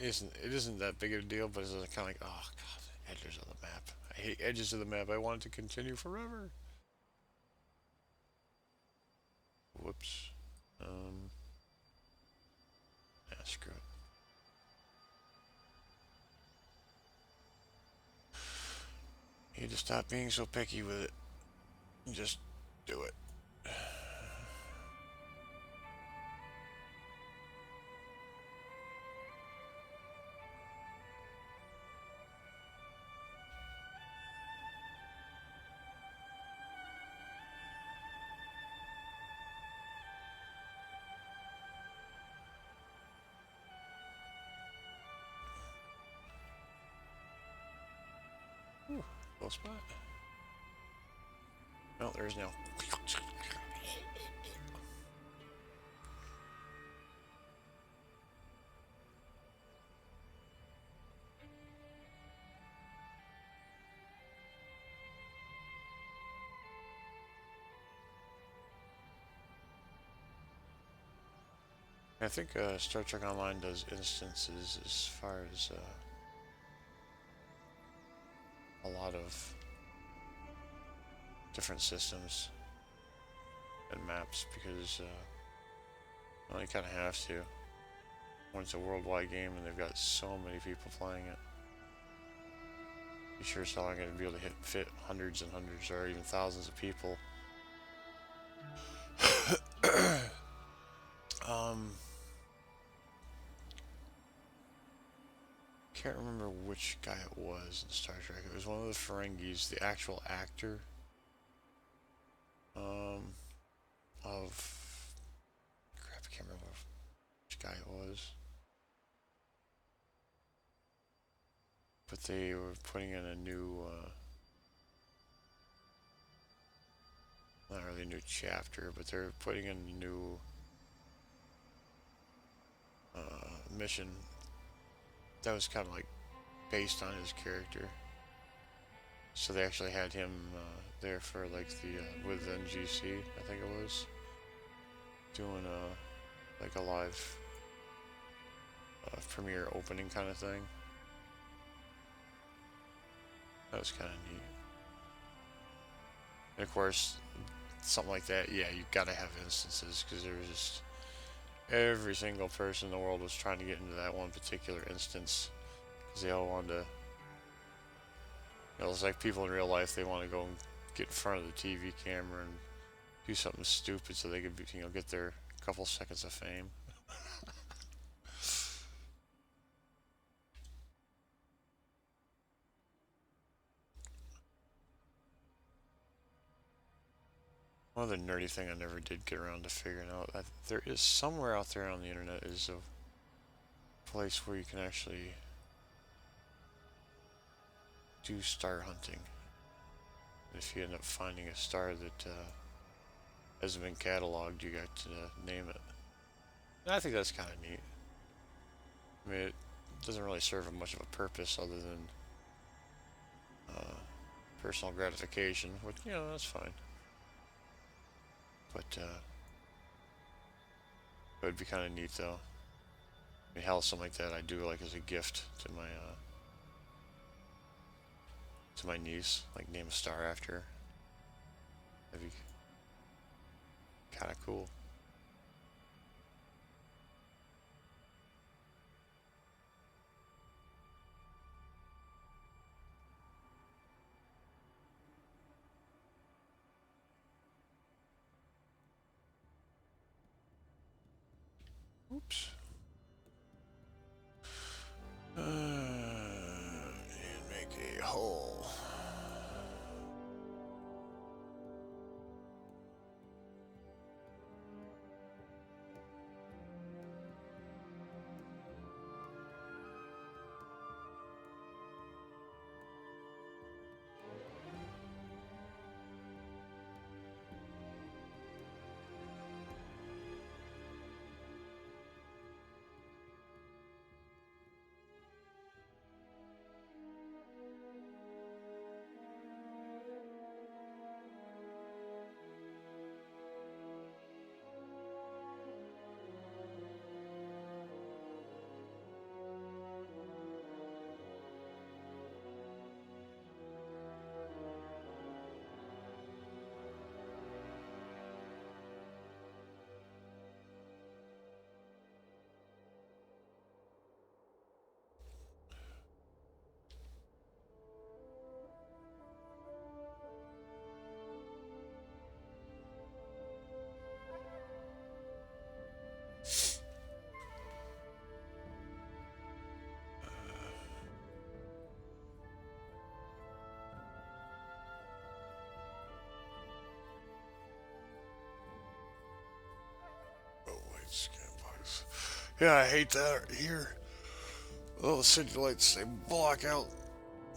isn't that big of a deal, but it's kind of like, oh god, edges of the map. I hate edges of the map. I want it to continue forever. Whoops. Screw it. You need to stop being so picky with it. Just do it. Ooh, close spot. Oh, there's no. I think Star Trek Online does instances as far as a lot of different systems and maps because well, you kind of have to when it's a worldwide game and they've got so many people playing it. You sure as hell aren't going to be able to fit hundreds and hundreds or even thousands of people. Can't remember which guy it was in Star Trek. It was one of the Ferengis, the actual actor of crap. I can't remember which guy it was, but they were putting in a new, not really a new chapter, but they're putting in a new mission that was kind of like based on his character. So they actually had him there for like the with NGC, I think it was, doing like a live premiere opening kind of thing. That was kind of neat. And of course, something like that, yeah, you gotta have instances because there was just every single person in the world was trying to get into that one particular instance because they all wanted to. It's like people in real life. They want to go and get in front of the TV camera and do something stupid so they could, get their couple seconds of fame. One other nerdy thing I never did get around to figuring out that there is somewhere out there on the internet is a place where you can actually do star hunting. If you end up finding a star that hasn't been cataloged, you got to name it. And I think that's kind of neat. I mean, it doesn't really serve much of a purpose other than uh, personal gratification, which, that's fine. But it would be kind of neat, though. I mean, hell, something like that I do like as a gift to my niece, like name a star after her. That'd be kind of cool. Oops. And make a hole. Oh, wait, scan box. Yeah, I hate that here. Oh, the city lights, they block out.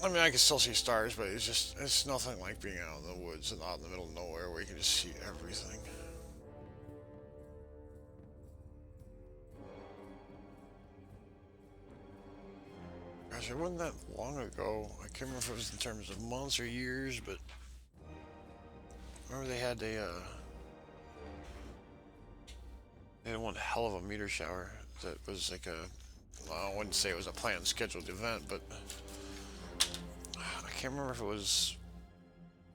I mean, I can still see stars, but it's nothing like being out in the woods and out in the middle of nowhere where you can just see everything. Gosh, it wasn't that long ago. I can't remember if it was in terms of months or years, but I remember they had one hell of a meteor shower that was like well, I wouldn't say it was a planned, scheduled event, but I can't remember if it was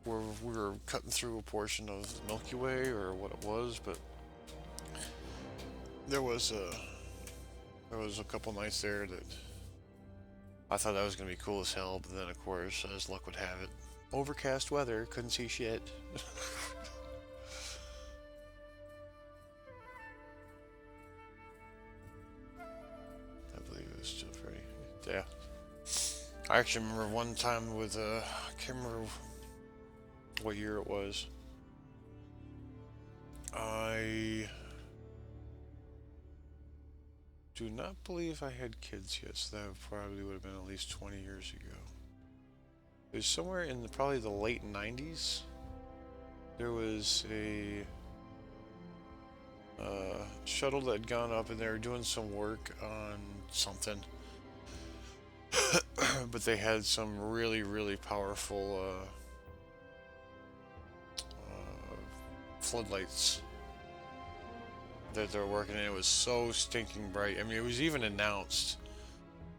where we were cutting through a portion of the Milky Way or what it was, but there was a couple nights there that I thought that was gonna be cool as hell, but then of course, as luck would have it, overcast weather, couldn't see shit. I believe it was still pretty. Yeah. I actually remember one time with I can't remember what year it was. I do not believe I had kids yet, so that probably would have been at least 20 years ago. It was somewhere in probably the late 90s. There was a shuttle that had gone up and they were doing some work on something. But they had some really, really powerful floodlights that they're working in. It was so stinking bright. I mean, it was even announced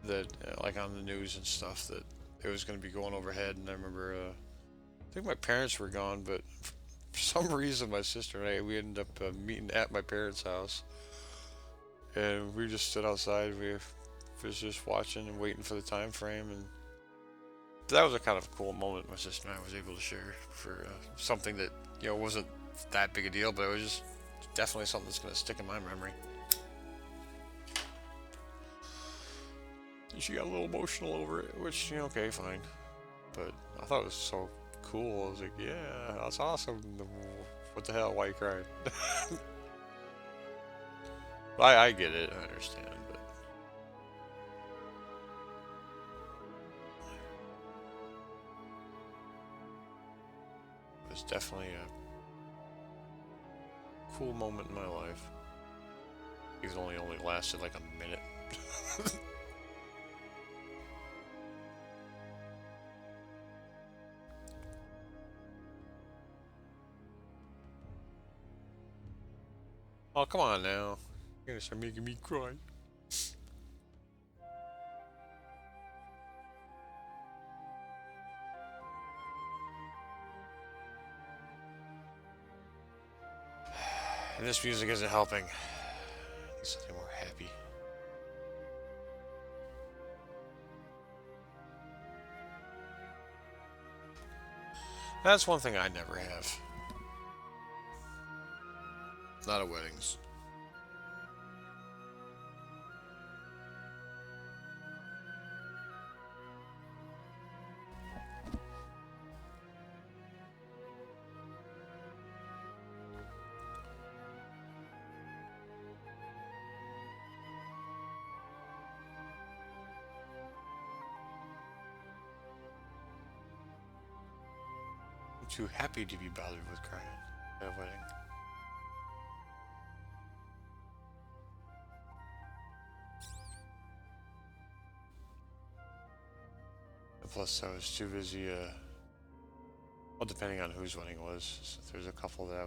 that, like on the news and stuff, that it was going to be going overhead. And I remember, I think my parents were gone, but for some reason, my sister and I, we ended up meeting at my parents' house. and we just stood outside. We was just watching and waiting for the time frame, and that was a kind of cool moment my sister and I was able to share for something that wasn't that big a deal, but it was just definitely something that's gonna stick in my memory. She got a little emotional over it, which okay, fine. But I thought it was so cool. I was like, yeah, that's awesome. What the hell? Why are you crying? I get it. I understand, but it was definitely a cool moment in my life. Even though it only lasted like a minute. Oh, come on now. You're gonna start making me cry. And this music isn't helping. I need something more happy. That's one thing I never have. Not at weddings. I'm too happy to be bothered with crying at a wedding. And plus, I was too busy, well, depending on whose wedding it was. So there's a couple that I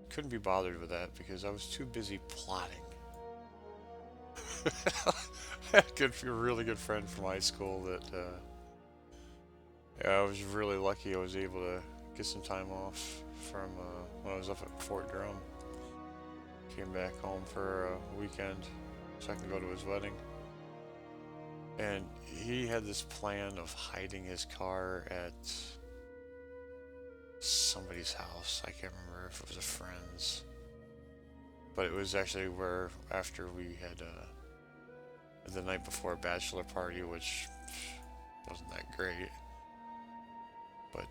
couldn't be bothered with that because I was too busy plotting. I had a really good friend from high school that yeah, I was really lucky I was able to get some time off from when I was up at Fort Drum. Came back home for a weekend so I can go to his wedding. And he had this plan of hiding his car at somebody's house. I can't remember if it was a friend's. But it was actually where, after we had the night before a bachelor party, which wasn't that great. But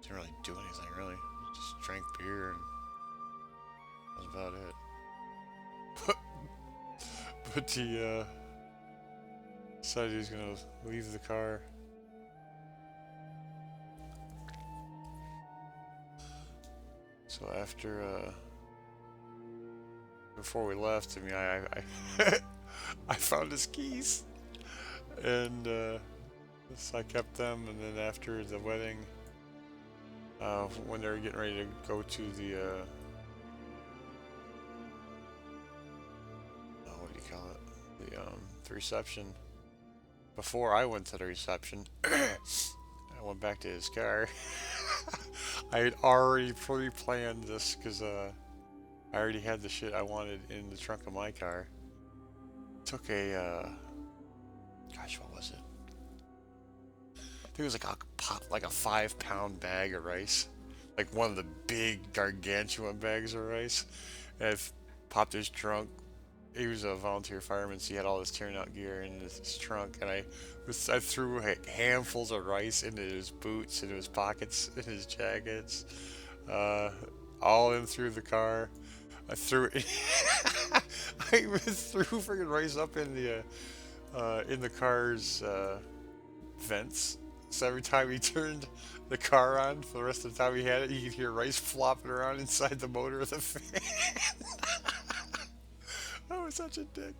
didn't really do anything, really. Just drank beer and that was about it. But he decided he was going to leave the car. So after, before we left, I mean, I found his keys, and so I kept them. And then after the wedding, when they were getting ready to go to the, what do you call it? The reception. Before I went to the reception, I went back to his car. I had already pre-planned this because I already had the shit I wanted in the trunk of my car. Took a, gosh, what was it? I think it was like a 5-pound bag of rice, like one of the big gargantuan bags of rice. And I popped his trunk. He was a volunteer fireman, so he had all his turnout gear in his trunk, and I threw handfuls of rice into his boots, into his pockets, in his jackets, uh, all in through the car. I threw it. I threw freaking rice up in the car's vents. So every time he turned the car on, for the rest of the time he had it, you could hear rice flopping around inside the motor of the fan. I was such a dick.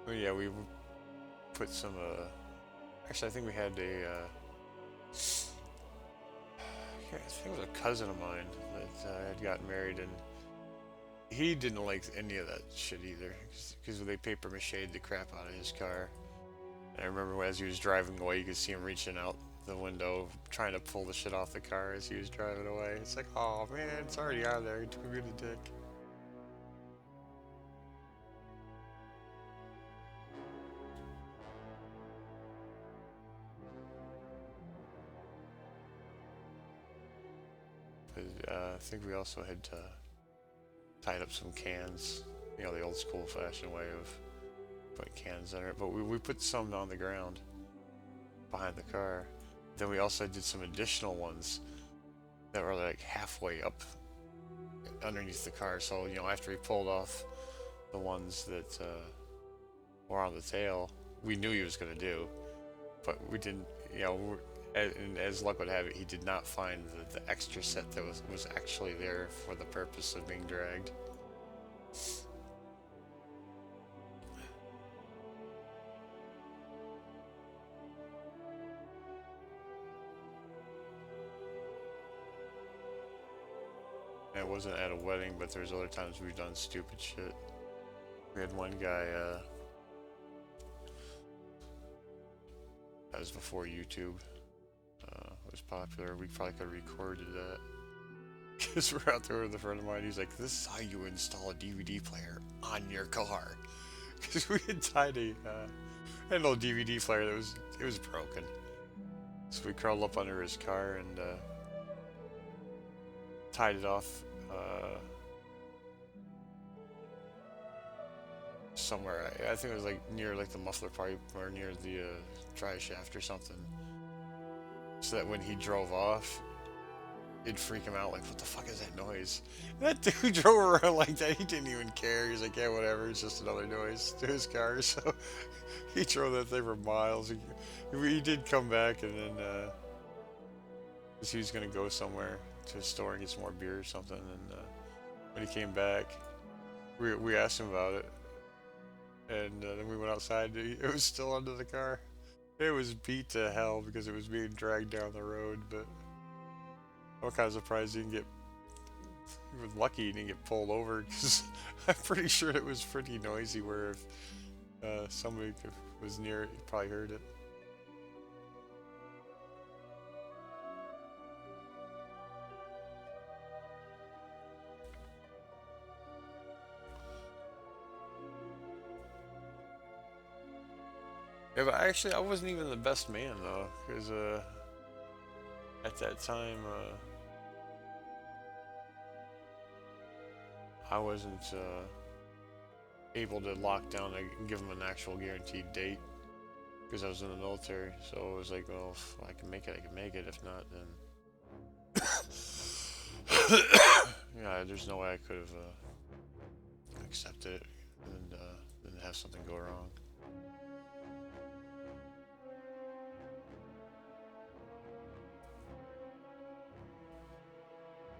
Well, yeah, we put some, actually I think we had I think it was a cousin of mine that had gotten married, and he didn't like any of that shit either, because they paper mache'd the crap out of his car. And I remember as he was driving away, you could see him reaching out the window, trying to pull the shit off the car as he was driving away. It's like, oh man, it's already out of there. He took me to dick. But I think we also had tied up some cans, the old school fashioned way of putting cans in it. But we put some on the ground behind the car. Then we also did some additional ones that were like halfway up underneath the car. So, after he pulled off the ones that were on the tail, we knew he was going to do, but we didn't, and as luck would have it, he did not find the extra set that was actually there for the purpose of being dragged. And it wasn't at a wedding, but there's other times we've done stupid shit. We had one guy, that was before YouTube was popular. We probably could have recorded that. Because we're out there with a friend of mine. He's like, this is how you install a DVD player on your car. Because we had tied an old DVD player that was broken. So we crawled up under his car and tied it off somewhere. I think it was like near like the muffler pipe or near the dry shaft or something. So that when he drove off, it'd freak him out, like, what the fuck is that noise? And that dude drove around like that. He didn't even care. He's like, yeah, whatever. It's just another noise to his car. So he drove that thing for miles. He did come back, and then because he was going to go somewhere to a store and get some more beer or something. And when he came back, we asked him about it. And then we went outside. It was still under the car. It was beat to hell because it was being dragged down the road, but I'm kind of surprised he was lucky he didn't get pulled over, because I'm pretty sure it was pretty noisy where if somebody was near it, he probably heard it. Yeah, but actually I wasn't even the best man though, because at that time I wasn't able to lock down and give him an actual guaranteed date because I was in the military. So it was like, well, if I can make it, I can make it. If not, then yeah, there's no way I could have accepted it and then have something go wrong.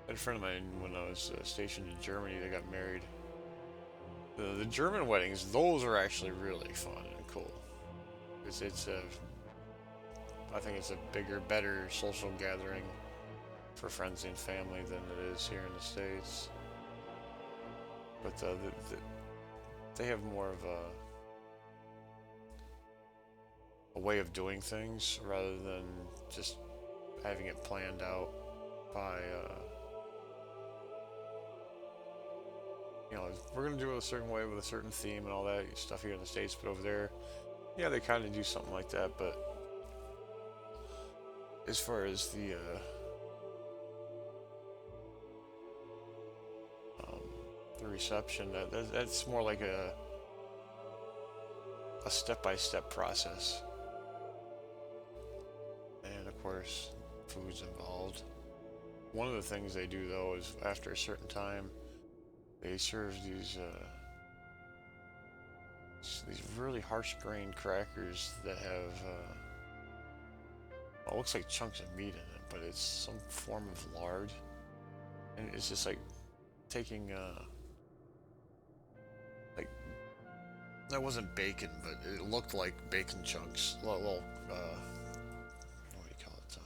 I had a friend of mine when I was stationed in Germany. They got married. The German weddings, those are actually really fun and cool. It's a, I think it's a bigger, better social gathering for friends and family than it is here in the States. But they have more of a way of doing things rather than just having it planned out by we're gonna do it a certain way with a certain theme and all that stuff here in the States. But over there, yeah, they kind of do something like that. But as far as the reception, that's more like a step-by-step process. And of course, food's involved. One of the things they do though is after a certain time, they serve these really harsh-grained crackers that have well, it looks like chunks of meat in it, but it's some form of lard, and it's just like taking like, that wasn't bacon, but it looked like bacon chunks, little what do you call it,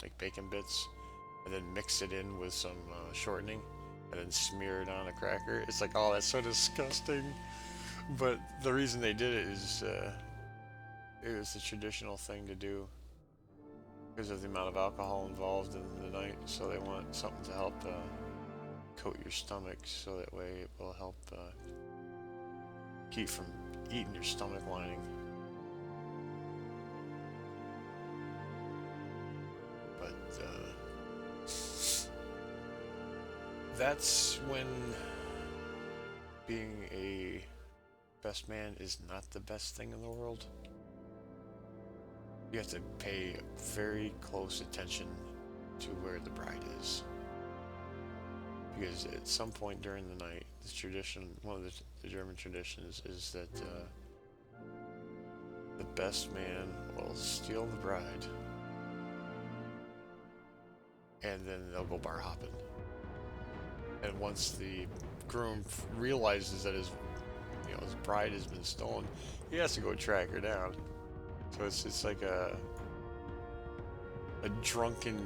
like bacon bits, and then mix it in with some shortening, and then smear it on a cracker. It's like, oh, that's so disgusting. But the reason they did it is it was the traditional thing to do because of the amount of alcohol involved in the night. So they want something to help coat your stomach, so that way it will help keep from eating your stomach lining. But that's when being a best man is not the best thing in the world. You have to pay very close attention to where the bride is. Because at some point during the night, this tradition, one of the German traditions, is that the best man will steal the bride, and then they'll go bar hopping. And once the groom realizes that his bride has been stolen, he has to go track her down. So it's like a drunken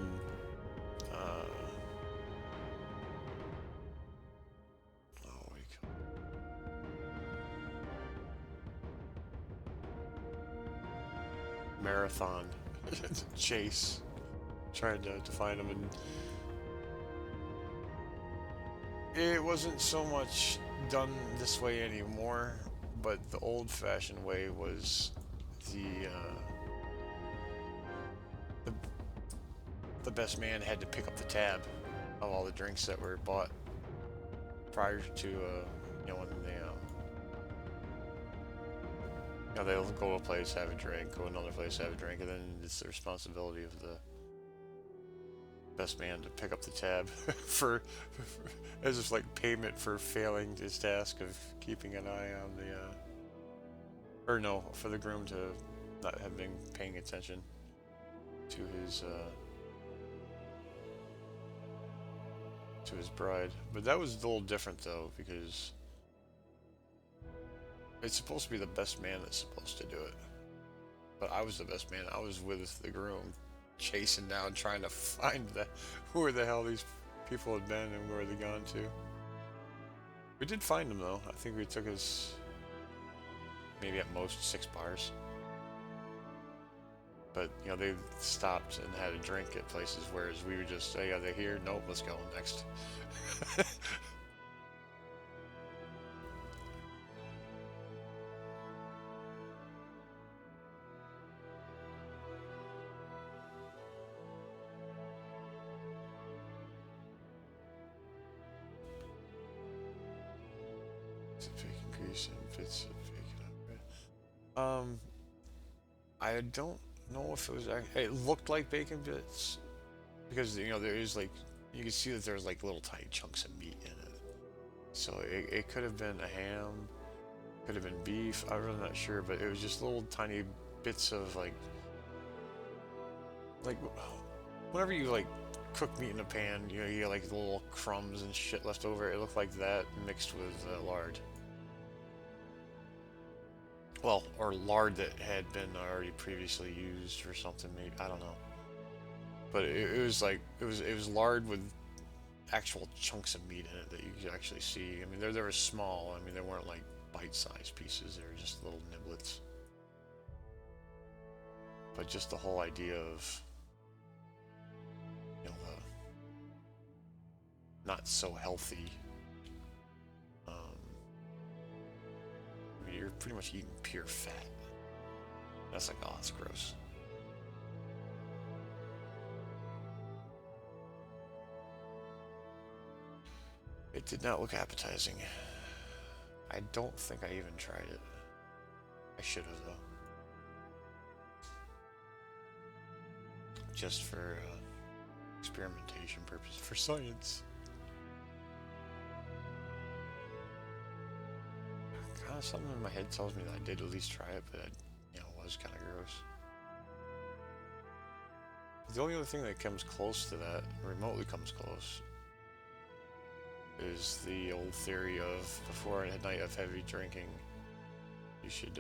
what do you call it? Marathon chase, trying to find him. And it wasn't so much done this way anymore, but the old-fashioned way was the best man had to pick up the tab of all the drinks that were bought prior to when they'll go to a place, have a drink, go to another place, have a drink, and then it's the responsibility of the best man to pick up the tab for as if like payment for failing his task of keeping an eye on for the groom to not have been paying attention to his bride. But that was a little different though, because it's supposed to be the best man that's supposed to do it. But I was the best man. I was with the groom, chasing down, trying to find where the hell these people had been and where they gone to. We did find them though. I think we took us maybe at most 6 bars. But they stopped and had a drink at places, whereas we were just, hey, are they here? Nope, let's go next. It's a fake grease and bits of bacon. I don't know if it was. It looked like bacon bits because there is like you can see that there's like little tiny chunks of meat in it. So it could have been a ham, could have been beef. I'm really not sure, but it was just little tiny bits of like whenever you like cook meat in a pan, you get like little crumbs and shit left over. It looked like that mixed with lard. Well, or lard that had been already previously used or something, maybe, I don't know. But it was like, it was lard with actual chunks of meat in it that you could actually see. I mean, they were small. I mean, they weren't like bite-sized pieces. They were just little niblets. But just the whole idea of, the not so healthy, you're pretty much eating pure fat. That's like, oh, that's gross. It did not look appetizing. I don't think I even tried it. I should have though. Just for experimentation purposes, for science. Something in my head tells me that I did at least try it, but it was kind of gross. The only other thing that comes close to that, remotely comes close, is the old theory of before a night of heavy drinking, you should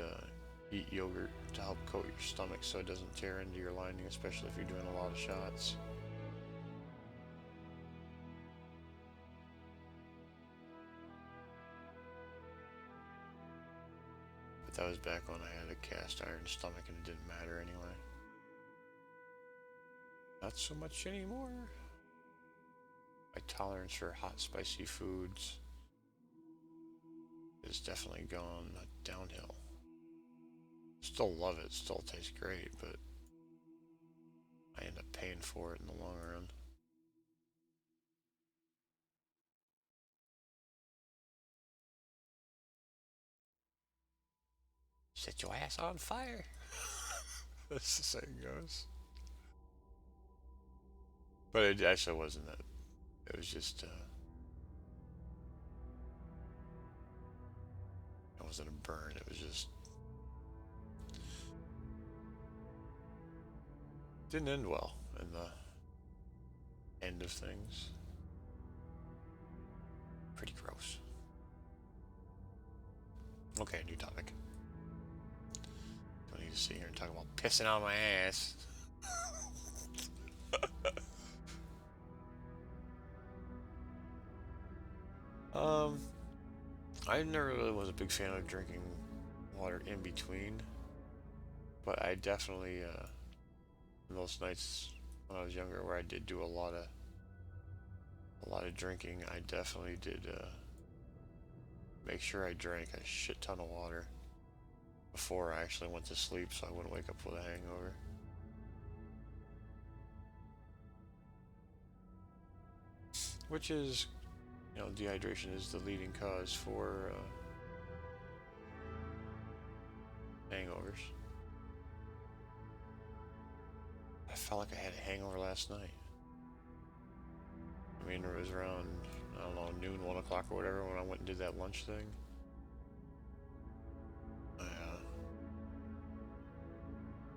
eat yogurt to help coat your stomach so it doesn't tear into your lining, especially if you're doing a lot of shots. that was back when I had a cast iron stomach and it didn't matter anyway. Not so much anymore. My tolerance for hot, spicy foods has definitely gone downhill. Still love it, still tastes great, but I end up paying for it in the long run. Set your ass on fire. That's the saying goes. But it actually wasn't that. It was just, it wasn't a burn. It was just, didn't end well in the end of things. Pretty gross. Okay, new topic. Don't need to sit here and talk about pissing on my ass. I never really was a big fan of drinking water in between, but I definitely, those nights when I was younger where I did do a lot of drinking, I definitely did make sure I drank a shit ton of water before I actually went to sleep so I wouldn't wake up with a hangover. Which is, dehydration is the leading cause for hangovers. I felt like I had a hangover last night. I mean, it was around, I don't know, noon, 1 o'clock or whatever when I went and did that lunch thing. I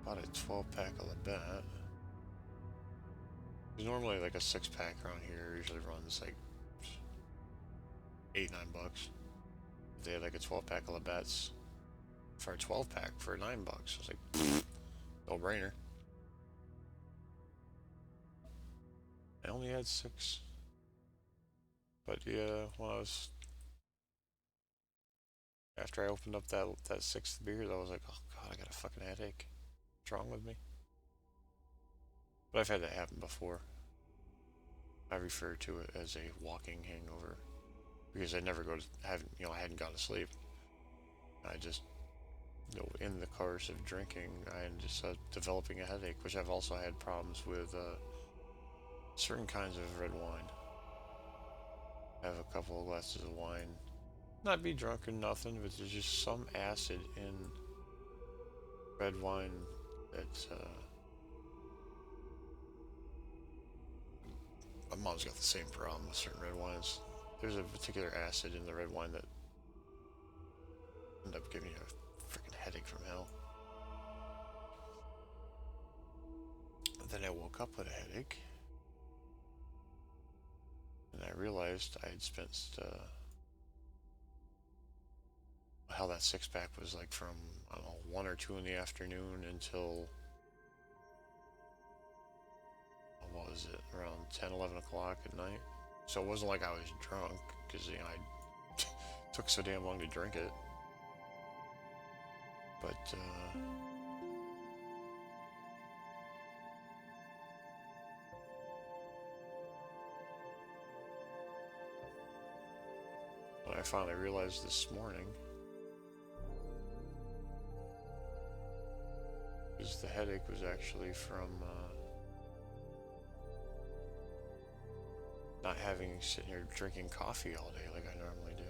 bought a 12-pack of Labatt. Because normally like a 6-pack around here usually runs like $8-9. They had like a 12-pack of Labatt's for a 12-pack for $9. I was like, no brainer. I only had 6. But yeah, after I opened up that 6th beer, I was like, oh god, I got a fucking headache. What's wrong with me? But I've had that happen before. I refer to it as a walking hangover because I never I hadn't gone to sleep. I just, in the course of drinking, I ended up developing a headache, which I've also had problems with certain kinds of red wine. I have a couple of glasses of wine, not be drunk or nothing, but there's just some acid in red wine that my mom's got the same problem with certain red wines. There's a particular acid in the red wine that end up giving you a freaking headache from hell. Then I woke up with a headache, and I realized I had spent how that 6-pack was like from, I don't know, 1 or 2 in the afternoon until, what was it, around 10, 11 o'clock at night. So it wasn't like I was drunk, because, I took so damn long to drink it. But, what I finally realized this morning is the headache was actually from not having sitting here drinking coffee all day like I normally do.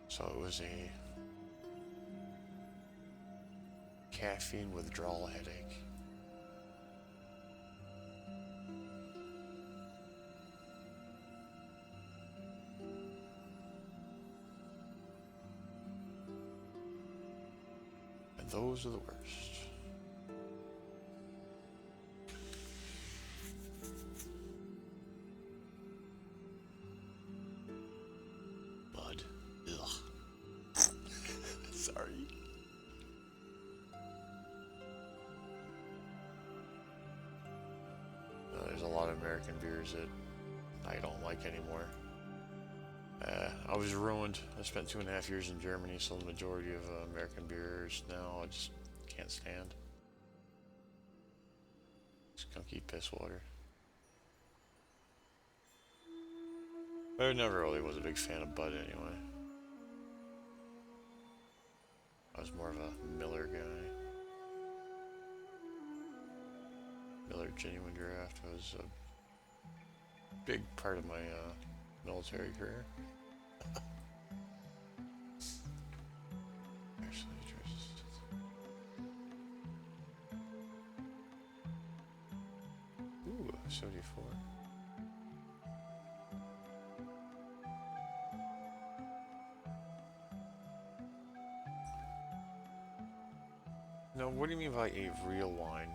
So it was a caffeine withdrawal headache. And those are the worst. Blood. Ugh. Sorry. there's a lot of American beers that I don't like anymore. I was ruined. I spent 2.5 years in Germany, so the majority of American beers now I just can't stand. Skunky piss water. I never really was a big fan of Bud anyway. I was more of a Miller guy. Miller Genuine Draft was a big part of my military career. Ooh, 74. Now, what do you mean by a real wine?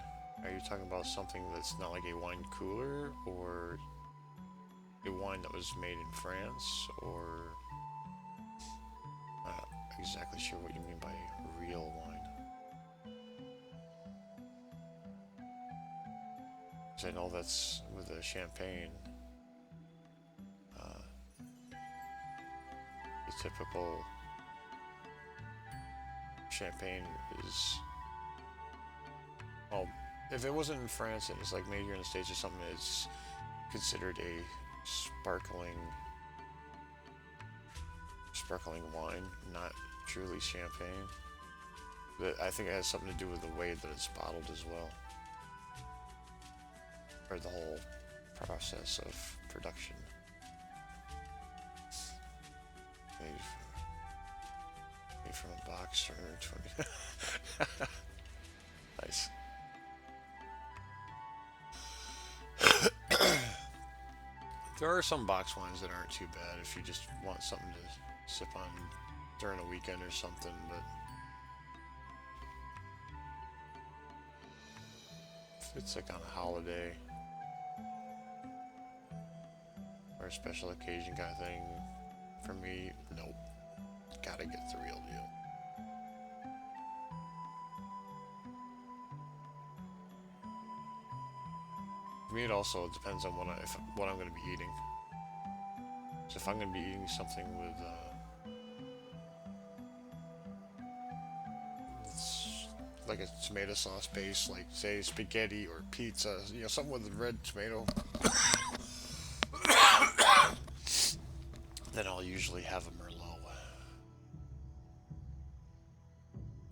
Are you talking about something that's not like a wine cooler, or a wine that was made in France, or I'm not exactly sure what you mean by real wine. Because I know that's with the champagne. The typical champagne is, well, if it wasn't in France and it's like made here in the States or something, it's considered a sparkling wine, not truly champagne. But I think it has something to do with the way that it's bottled as well, or the whole process of production. Made from a box for 20. Nice. There are some box wines that aren't too bad if you just want something to sip on during a weekend or something, but if it's like on a holiday or a special occasion kind of thing, for me, nope. Gotta get the real deal. For me, it also depends on what I'm going to be eating. So if I'm going to be eating something with like a tomato sauce base, like say spaghetti or pizza, something with a red tomato, then I'll usually have a Merlot.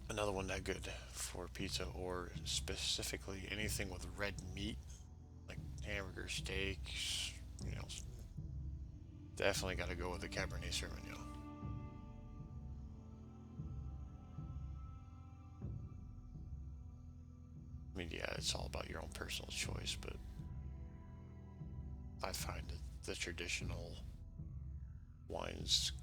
Another one that good for pizza, or specifically anything with red meat, like hamburger, steaks, definitely got to go with the Cabernet Sauvignon. I mean, yeah, it's all about your own personal choice, but I find that the traditional wines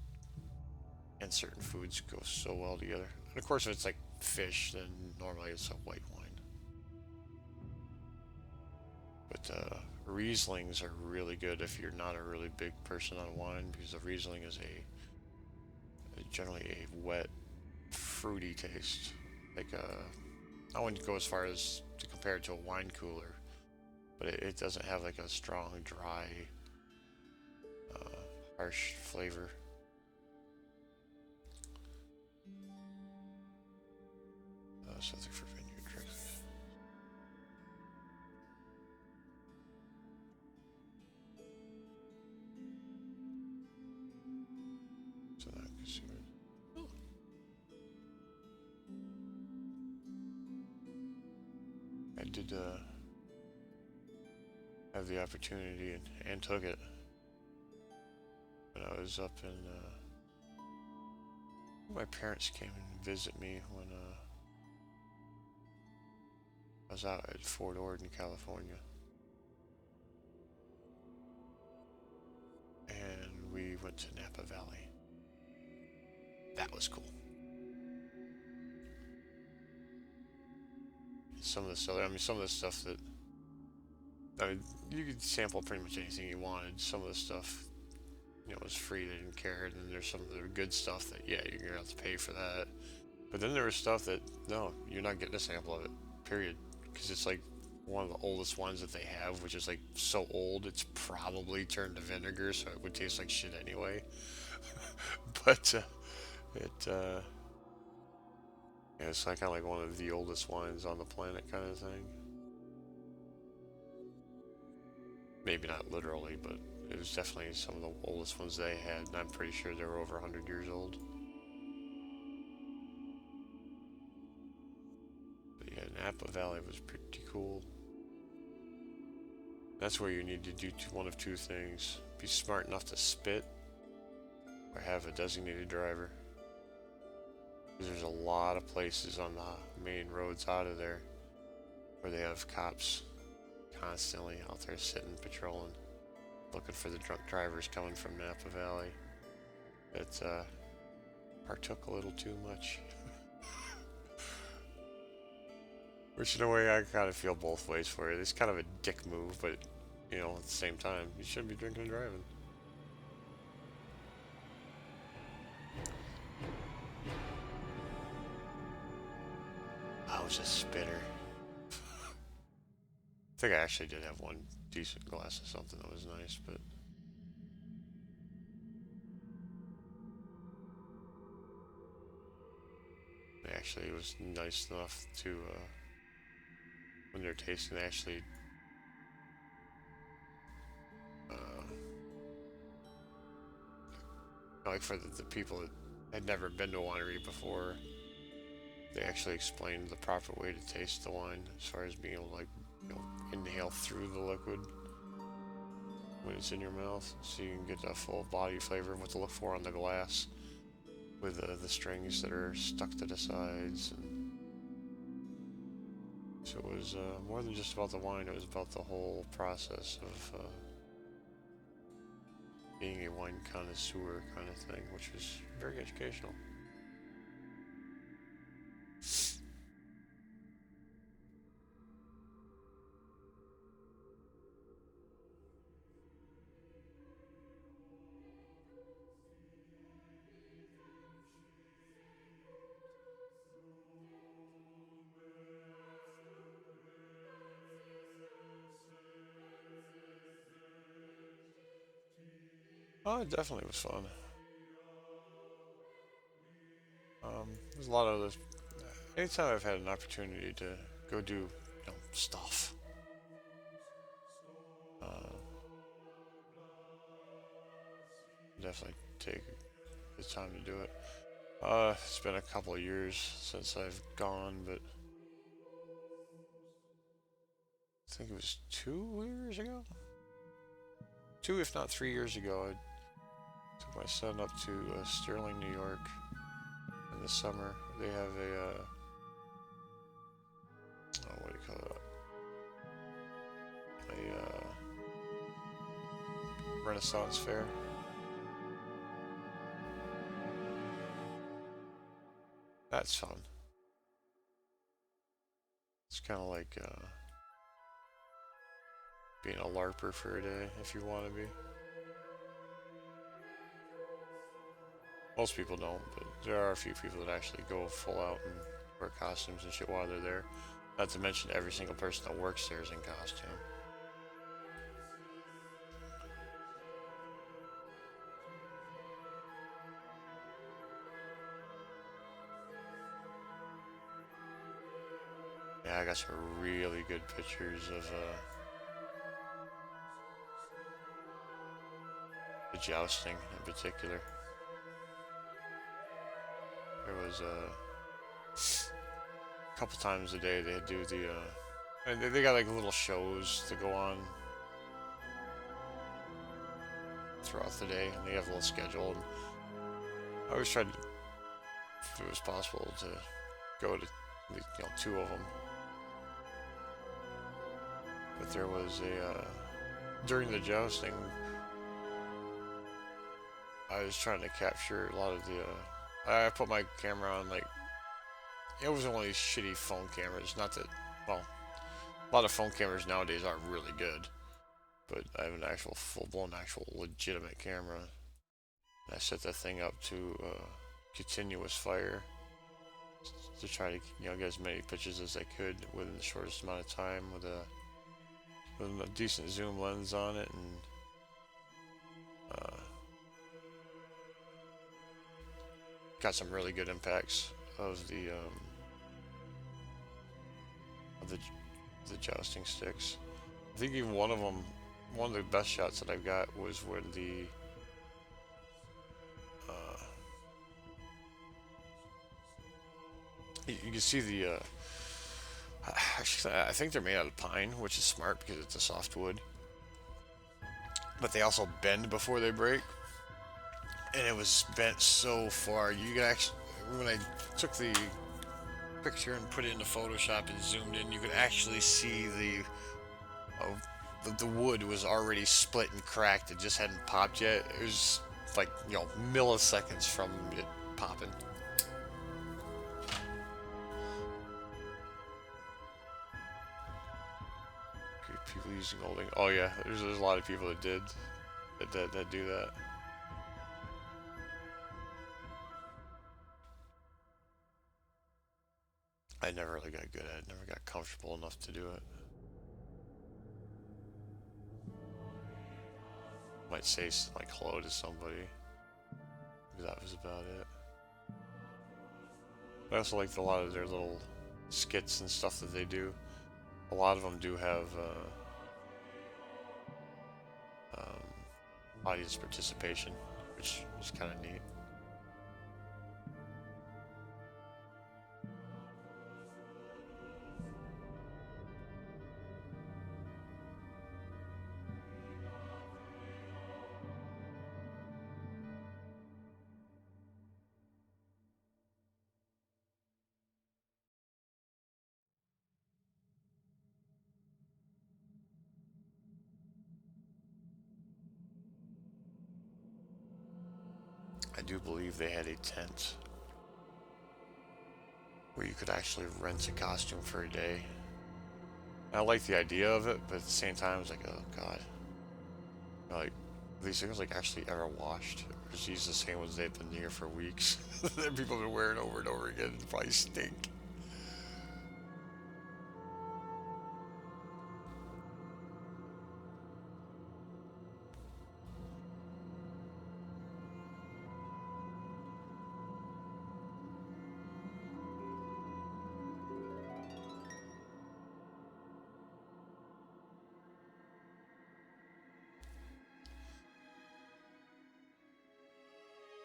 and certain foods go so well together. And of course, if it's like fish, then normally it's a white wine. But Rieslings are really good if you're not a really big person on wine, because a Riesling is generally a wet, fruity taste. Like I wouldn't go as far as to compare it to a wine cooler, but it doesn't have like a strong, dry, harsh flavor. Something for vineyard drinks. So that consumer. Oh. I did have the opportunity and took it when I was up in. My parents came and visit me when I was out at Fort Ord in California. And we went to Napa Valley. That was cool. Some of the stuff that, you could sample pretty much anything you wanted. Some of the stuff, was free. They didn't care. And then there's some of the good stuff that, yeah, you're gonna have to pay for that. But then there was stuff that, no, you're not getting a sample of it. Period. Because it's like one of the oldest ones that they have, which is like so old it's probably turned to vinegar, so it would taste like shit anyway. But it yeah, it's like kind of like one of the oldest wines on the planet, kind of thing. Maybe not literally, but it was definitely some of the oldest ones they had, and I'm pretty sure they were over 100 years old. But yeah, Napa Valley was pretty cool. That's where you need to do one of two things: be smart enough to spit, or have a designated driver. Because there's a lot of places on the main roads out of there where they have cops constantly out there sitting patrolling, looking for the drunk drivers coming from Napa Valley that partook a little too much. Which, in a way, I kind of feel both ways for it. It's kind of a dick move, but, you know, at the same time, you shouldn't be drinking and driving. I was a spitter. I think I actually did have one decent glass of something that was nice, but it was nice enough to, when they're tasting, they actually, uh, like for the people that had never been to a winery before, they actually explained the proper way to taste the wine as far as being able to, like, you know, inhale through the liquid when it's in your mouth, so you can get that full body flavor and what to look for on the glass with the strings that are stuck to the sides. And so it was more than just about the wine, it was about the whole process of being a wine connoisseur kind of thing, which was very educational. Oh, it definitely was fun. There's a lot of those. Anytime I've had an opportunity to go do, you know, stuff, uh, definitely take the time to do it. It's been a couple of years since I've gone, but I think it was 2 years ago? 2, if not 3 years ago, I took my son up to Sterling, New York in the summer. They have a, oh, what do you call it? A Renaissance fair. That's fun. It's kind of like being a LARPer for a day, if you want to be. Most people don't, but there are a few people that actually go full out and wear costumes and shit while they're there. Not to mention every single person that works there is in costume. Yeah, I got some really good pictures of the jousting in particular. There was a couple times a day they do the, and they got like little shows to go on throughout the day, and they have a little schedule. And I always tried, if it was possible, to go to, you know, 2 of them. But there was a during the jousting, I was trying to capture a lot of the. I put my camera on, like, it was one of these shitty phone cameras. Not that, well, a lot of phone cameras nowadays aren't really good, but I have an actual full-blown, actual legitimate camera. And I set that thing up to continuous fire to try to, you know, get as many pictures as I could within the shortest amount of time with a with a decent zoom lens on it, and got some really good impacts of the jousting sticks. I think even one of them, one of the best shots that I've got was when you can see the actually, I think they're made out of pine, which is smart because it's a soft wood. But they also bend before they break, and it was bent so far. You could actually, when I took the picture and put it into Photoshop and zoomed in, you could actually see the wood was already split and cracked. It just hadn't popped yet. It was like, milliseconds from it popping. People using old ink. Oh yeah, there's a lot of people that did that do that. I never really got good at it. Never got comfortable enough to do it. Might say like hello to somebody. That was about it. I also liked a lot of their little skits and stuff that they do. A lot of them do have audience participation, which is kind of neat. I do believe they had a tent where you could actually rent a costume for a day. I like the idea of it, but at the same time, it's like, oh god, like these things like actually ever washed, or just use the same ones they've been here for weeks that people have been wearing over and over again. It probably stink.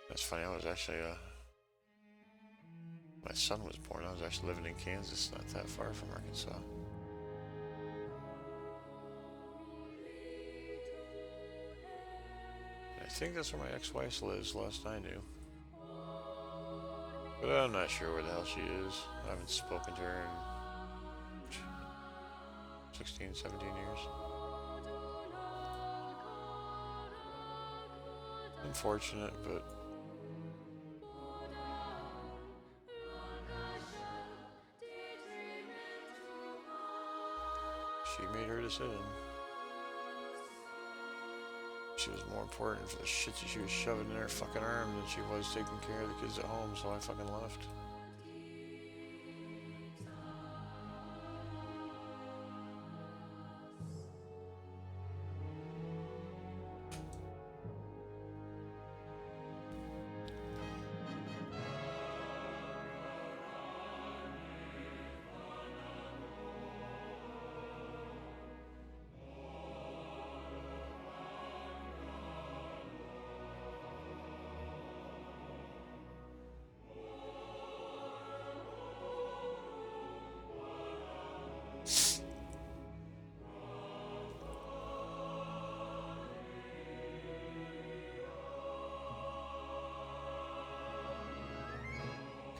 That's funny. I was actually my son was born. I was actually living in Kansas, not that far from Arkansas. I think that's where my ex-wife lives, last I knew. But I'm not sure where the hell she is. I haven't spoken to her in 16, 17 years. Unfortunate, but she made her decision. She was more important for the shit that she was shoving in her fucking arm than she was taking care of the kids at home, so I fucking left.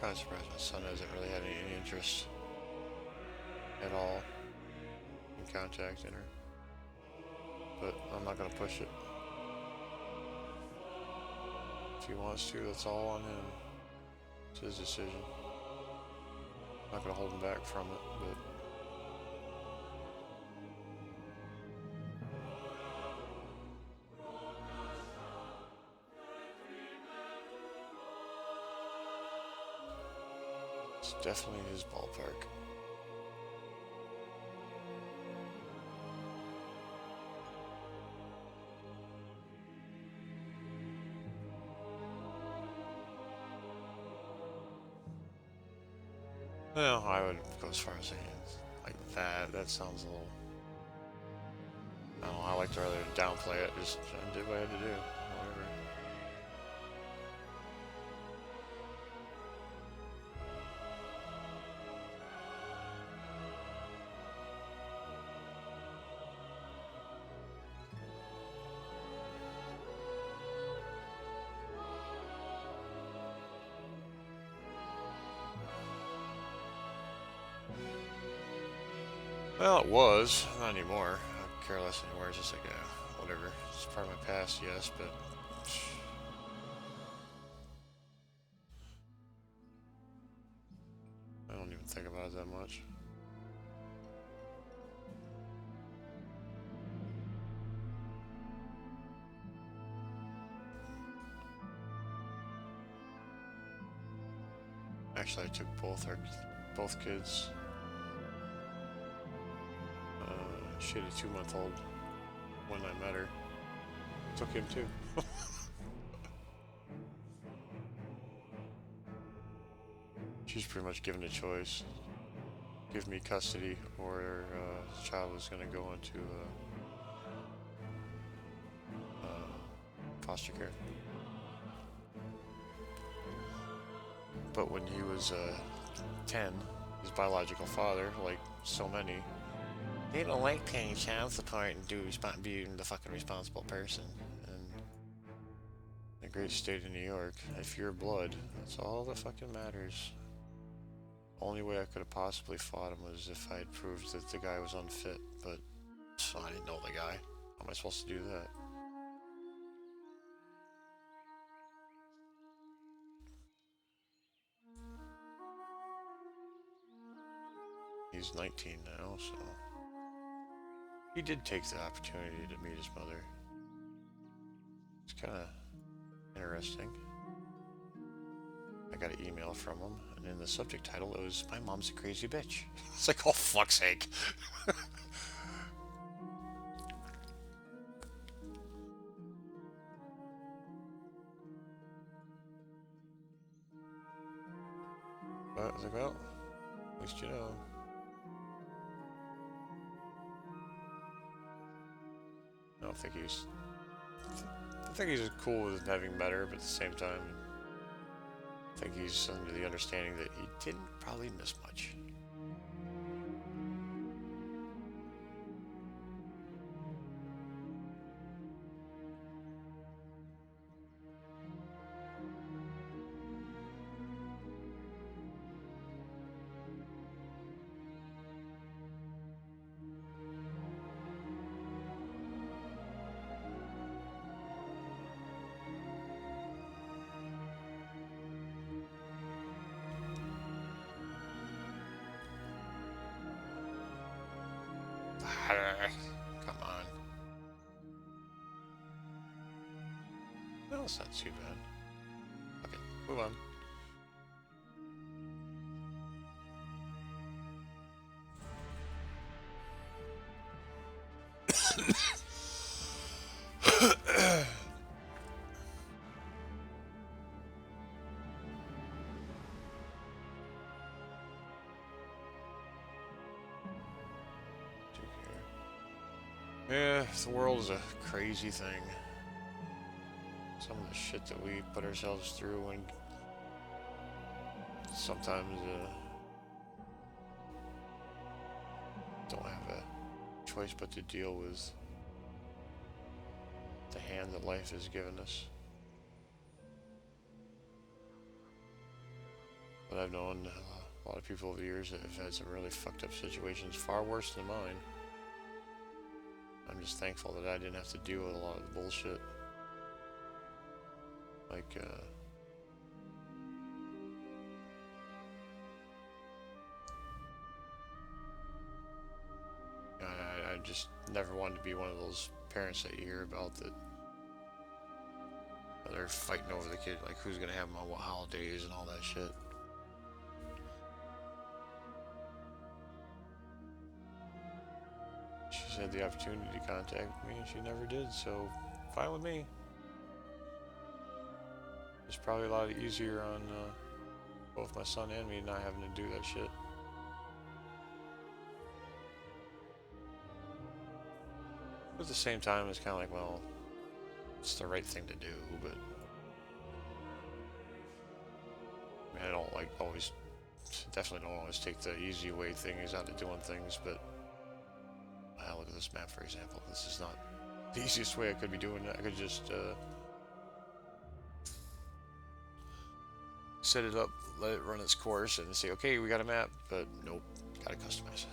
Kind of surprised my son hasn't really had any interest at all in contacting her. But I'm not gonna push it. If he wants to, that's all on him. It's his decision. I'm not gonna hold him back from it, but it's definitely his ballpark. Well, I would go as far as saying like that. That sounds a little. I don't know. I like to rather downplay it. Just I did what I had to do. Whatever. Well, it was. Not anymore. I care less anymore. It's just like, whatever. It's part of my past, yes, but I don't even think about it that much. Actually, I took both kids. She had a 2-month-old when I met her. Took him too. She's pretty much given a choice: give me custody, or the child was going to go into foster care. But when he was 10, his biological father, like so many, they don't like paying child support and being the fucking responsible person. And the great state of New York, if you're blood, that's all that fucking matters. Only way I could have possibly fought him was if I had proved that the guy was unfit, but so I didn't know the guy. How am I supposed to do that? He's 19 now, so he did take the opportunity to meet his mother. It's kind of interesting. I got an email from him, and in the subject title it was, "My mom's a crazy bitch." It's like, oh fuck's sake. But I was like, well, at least you know. I don't think he's. I think he's cool with having met her, but at the same time, I think he's under the understanding that he didn't probably miss much. Come on. Well, it's not too bad. Okay, move on. Yeah, the world is a crazy thing. Some of the shit that we put ourselves through, and sometimes don't have a choice but to deal with the hand that life has given us. But I've known a lot of people over the years that have had some really fucked up situations, far worse than mine. I'm just thankful that I didn't have to deal with a lot of the bullshit. Like, I just never wanted to be one of those parents that you hear about that they're fighting over the kid, like who's gonna have them on what holidays and all that shit. She's had the opportunity to contact me and she never did, so fine with me. It's probably a lot easier on both my son and me not having to do that shit. But at the same time, it's kind of like, well, it's the right thing to do, but I mean, I don't like always, definitely don't always take the easy way things out of doing things, but look at this map, for example. This is not the easiest way I could be doing it. I could just set it up, let it run its course, and say, okay, we got a map, but nope, gotta customize.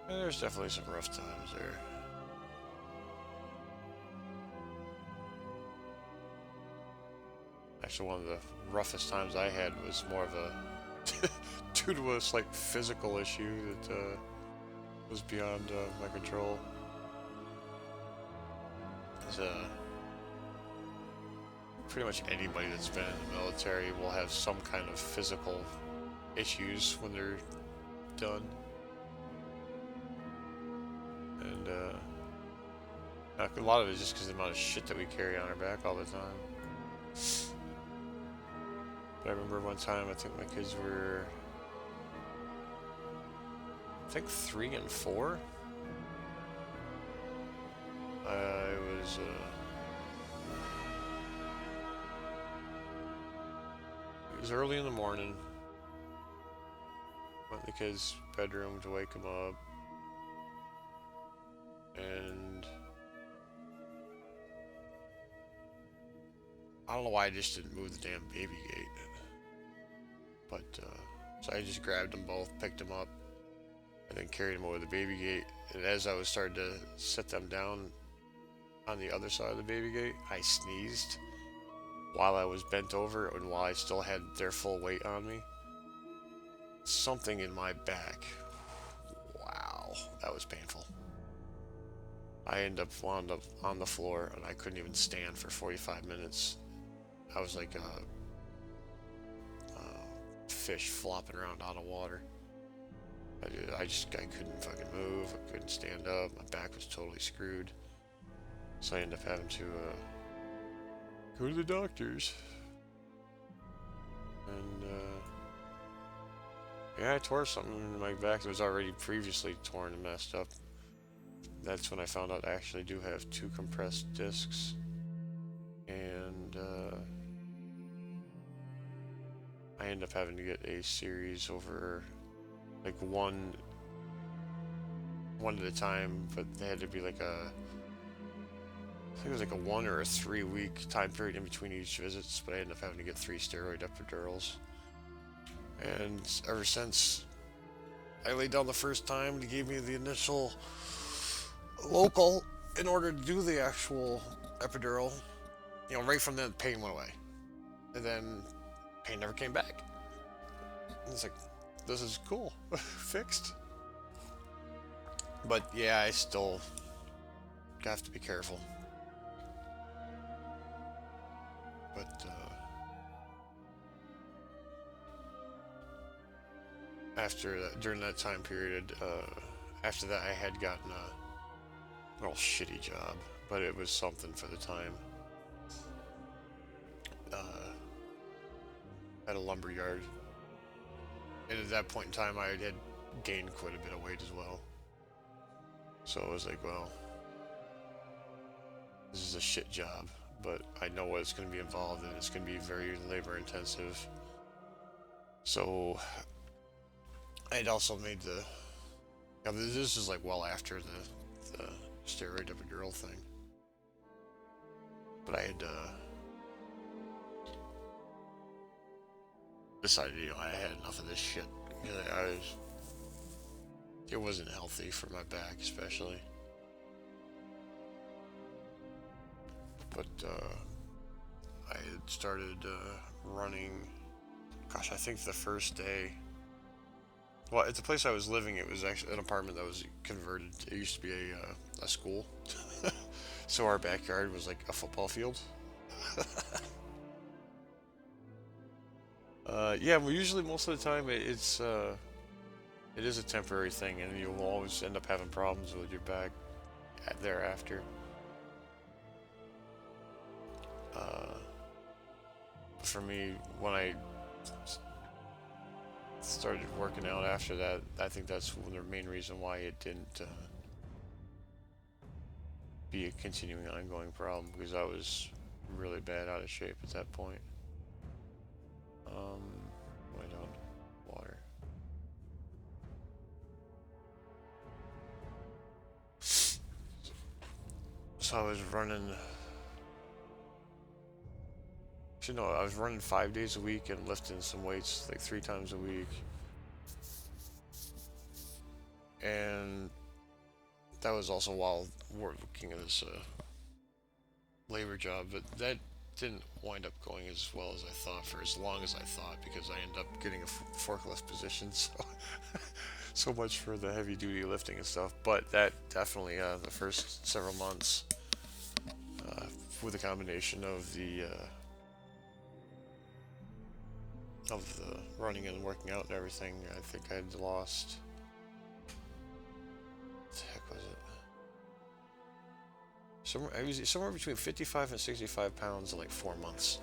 And there's definitely some rough times there. Actually, one of the roughest times I had was more of a due to a like physical issue that was beyond my control. Pretty much anybody that's been in the military will have some kind of physical issues when they're done, and a lot of it is just because of the amount of shit that we carry on our back all the time. But I remember one time, I think my kids were, I think 3 and 4. It was early in the morning. Went in the kids' bedroom to wake them up, and I don't know why I just didn't move the damn baby gate. But so I just grabbed them both, picked them up, and then carried them over the baby gate. And as I was starting to set them down on the other side of the baby gate, I sneezed while I was bent over and while I still had their full weight on me. Something in my back. Wow, that was painful. I wound up on the floor, and I couldn't even stand for 45 minutes. I was like a fish flopping around out of water. I couldn't fucking move. I couldn't stand up. My back was totally screwed. So I ended up having to go to the doctors. And yeah, I tore something in my back that was already previously torn and messed up. That's when I found out I actually do have 2 compressed discs. And I ended up having to get a series over, like one at a time, but they had to be like I think it was like a 1 or a 3 week time period in between each visits, but I ended up having to get 3 steroid epidurals. And ever since I laid down the first time, they gave me the initial local in order to do the actual epidural. You know, right from then, the pain went away. And then pain never came back. And it's like, this is cool. Fixed. But yeah, I still have to be careful. But during that time period, after that, I had gotten a real shitty job, but it was something for the time. At a lumber yard, and at that point in time, I had gained quite a bit of weight as well. So I was like, well, this is a shit job, but I know what it's going to be involved in. It's going to be very labor intensive. So I'd also made this is like well after the steroid epidural thing, but I had decided, I had enough of this shit. It wasn't healthy for my back, especially. But I had started running. Gosh, I think the first day. Well, at the place I was living, it was actually an apartment that was converted. It used to be a school, so our backyard was like a football field. Yeah, well, usually most of the time it is a temporary thing, and you'll always end up having problems with your back thereafter. for me when I started working out after that. I think that's the main reason why it didn't be a continuing ongoing problem, because I was really bad out of shape at that point. Wait on water. So I was running. Actually, no, I was running 5 days a week and lifting some weights like 3 times a week. And that was also while working at this labor job, but that didn't wind up going as well as I thought for as long as I thought, because I ended up getting a forklift position. So, so much for the heavy duty lifting and stuff. But that definitely, the first several months, with a combination of the running and working out and everything, I think I had lost. What the heck was it? I was somewhere between 55 and 65 pounds in like 4 months.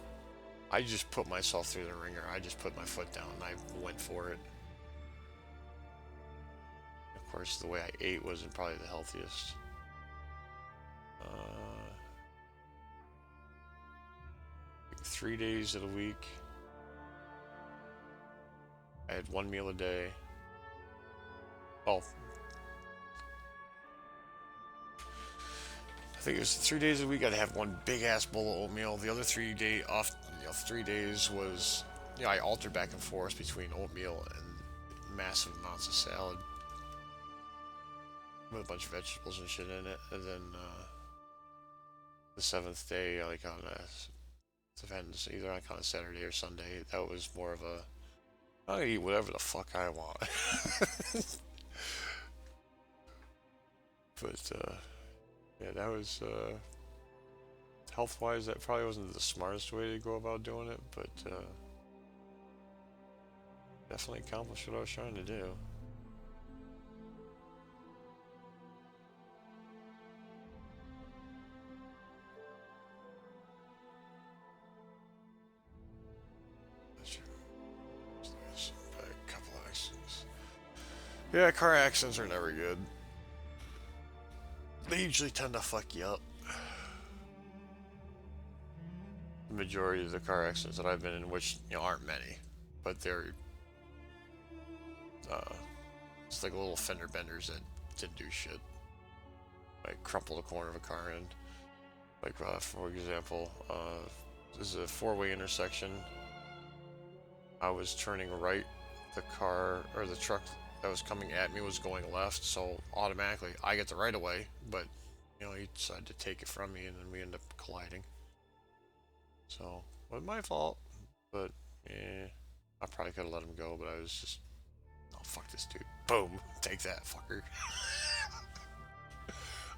I just put myself through the ringer. I just put my foot down and I went for it. Of course, the way I ate wasn't probably the healthiest. 3 days of the week, I had 1 meal a day. Well, I think it was 3 days a week. I'd have one big ass bowl of oatmeal. The other 3 days was, I altered back and forth between oatmeal and massive amounts of salad with a bunch of vegetables and shit in it. And then the 7th day, like on depends, either like on a Saturday or Sunday, that was more of a, I'm gonna eat whatever the fuck I want. But yeah, that was health-wise, that probably wasn't the smartest way to go about doing it, but definitely accomplished what I was trying to do. A couple of accidents. Yeah, car accidents are never good. They usually tend to fuck you up. The majority of the car accidents that I've been in, which aren't many, but they're it's like little fender benders that didn't do shit. Like crumple the corner of a car end. Like for example, this is a 4-way intersection. I was turning right. The car or the truck that was coming at me was going left, so automatically I get the right of way, but he decided to take it from me, and then we end up colliding. So it wasn't my fault, but I probably could have let him go, but I was just, oh fuck this dude, boom, take that fucker.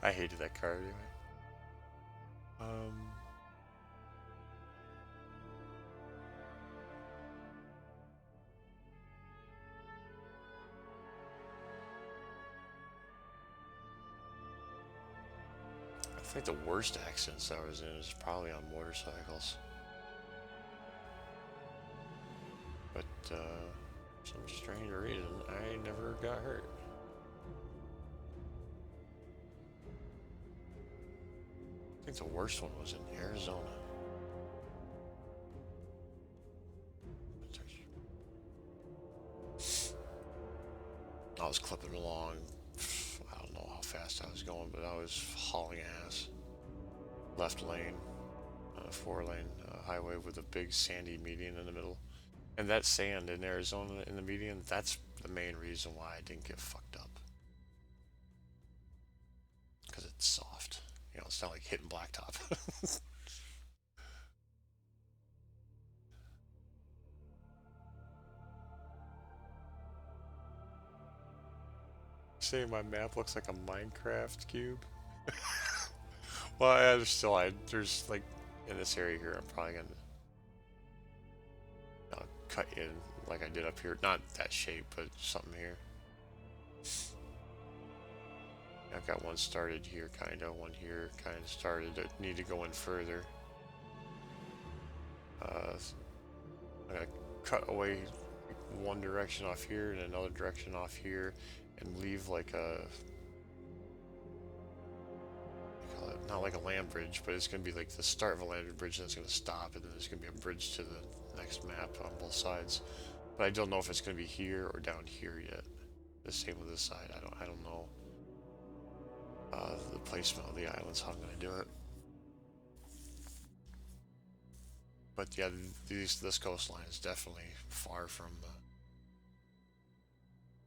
I hated that car anyway. I think the worst accidents I was in is probably on motorcycles. But for some strange reason, I never got hurt. I think the worst one was in Arizona. I was clipping along. I don't know how fast I was going, but I was hauling ass. Left lane, 4-lane highway with a big sandy median in the middle. And that sand in Arizona in the median, that's the main reason why I didn't get fucked up. Because it's soft. It's not like hitting blacktop. Saying my map looks like a Minecraft cube. Well, there's like in this area here, I'm probably gonna cut in like I did up here. Not that shape, but something here. I've got one started here, kinda. One here, kinda started. I need to go in further. I'm gonna cut away one direction off here and another direction off here, and leave like a, call it, not like a land bridge, but it's gonna be like the start of a land bridge, and it's gonna stop, and then there's gonna be a bridge to the next map on both sides. But I don't know if it's gonna be here or down here yet. The same with this side. I don't know the placement of the islands, how I'm gonna do it. But yeah, this coastline is definitely far from.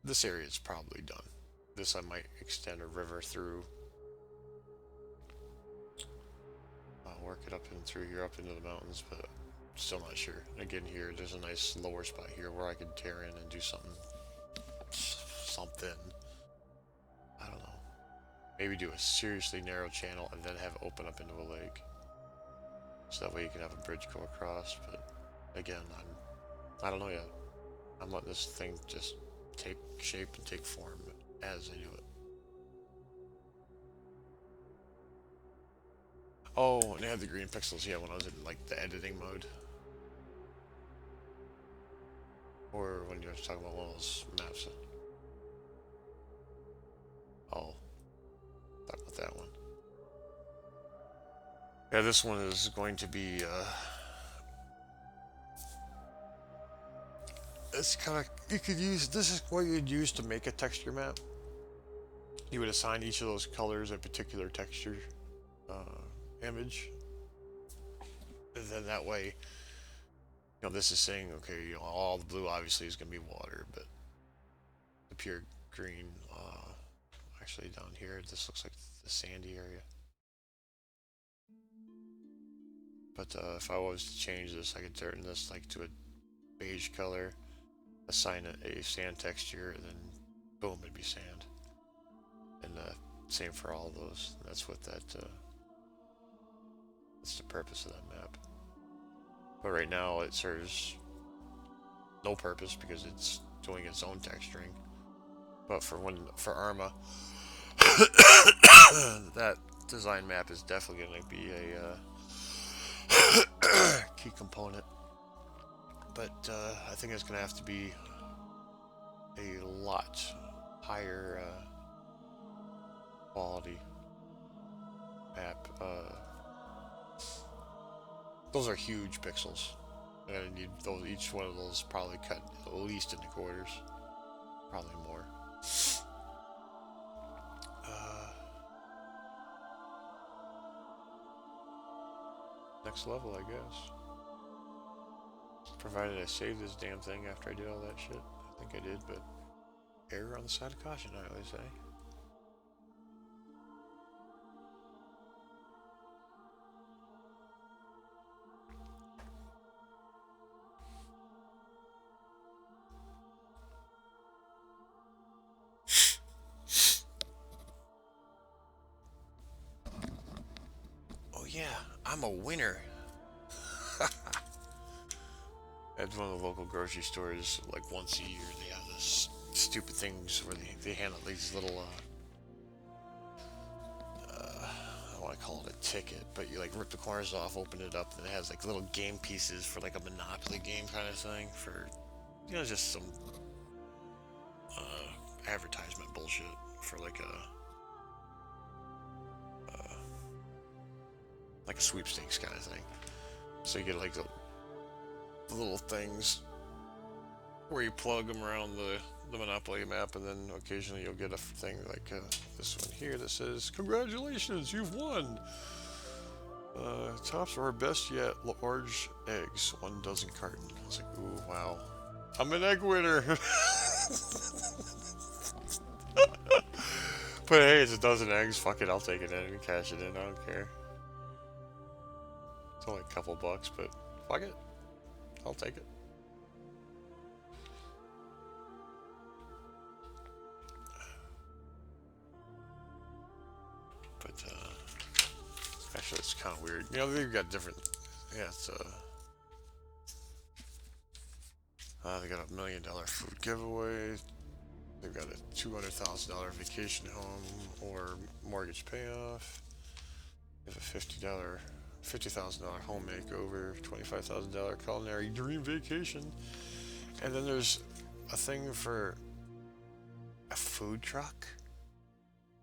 This area is probably done. This I might extend a river through. I'll work it up and through here, up into the mountains, but still not sure. Again, here there's a nice lower spot here where I could tear in and do something. I don't know. Maybe do a seriously narrow channel and then have it open up into a lake. So that way you can have a bridge go across. But again, I don't know yet. I'm letting this thing just take shape and take form as I do it. Oh, and I had the green pixels, yeah, when I was in like the editing mode. Or when you were talking about one of those maps. Oh, talk about that one. Yeah, this one is going to be it's kind of, you could use, this is what you'd use to make a texture map. You would assign each of those colors a particular texture image, and then that way, you know, this is saying, okay, you know, all the blue obviously is going to be water, but the pure green, actually down here, this looks like the sandy area. But if I was to change this, I could turn this like to a beige color, assign it a sand texture, and then boom, it'd be sand. And same for all of those. That's what that's the purpose of that map. But right now it serves no purpose because it's doing its own texturing. But for Arma, that design map is definitely going to be a key component. But I think it's going to have to be a lot higher quality map. Those are huge pixels. And I need those, each one of those probably cut at least into quarters, probably more. Next level, I guess. Provided I saved this damn thing after I did all that shit. I think I did, but error on the side of caution, I always say. Oh yeah, I'm a winner. At one of the local grocery stores, like once a year, they have this stupid things where they hand out these little, I don't want to call it a ticket, but you like rip the corners off, open it up, and it has like little game pieces for like a Monopoly game kind of thing for, you know, just some advertisement bullshit for like a sweepstakes kind of thing. So you get like the little things where you plug them around the Monopoly map, and then occasionally you'll get a thing like this one here that says, "Congratulations, you've won! Tops are best yet, large eggs, 1 dozen carton." I was like, ooh, wow. I'm an egg winner! But hey, it's a dozen eggs, fuck it, I'll take it in and cash it in, I don't care. It's only a couple bucks, but fuck it. I'll take it. But, actually, it's kind of weird. You know, they've got different, yeah, it's, they got $1 million food giveaway. They've got a $200,000 vacation home or mortgage payoff. They have a $50 $50,000 home makeover, $25,000 culinary dream vacation, and then there's a thing for a food truck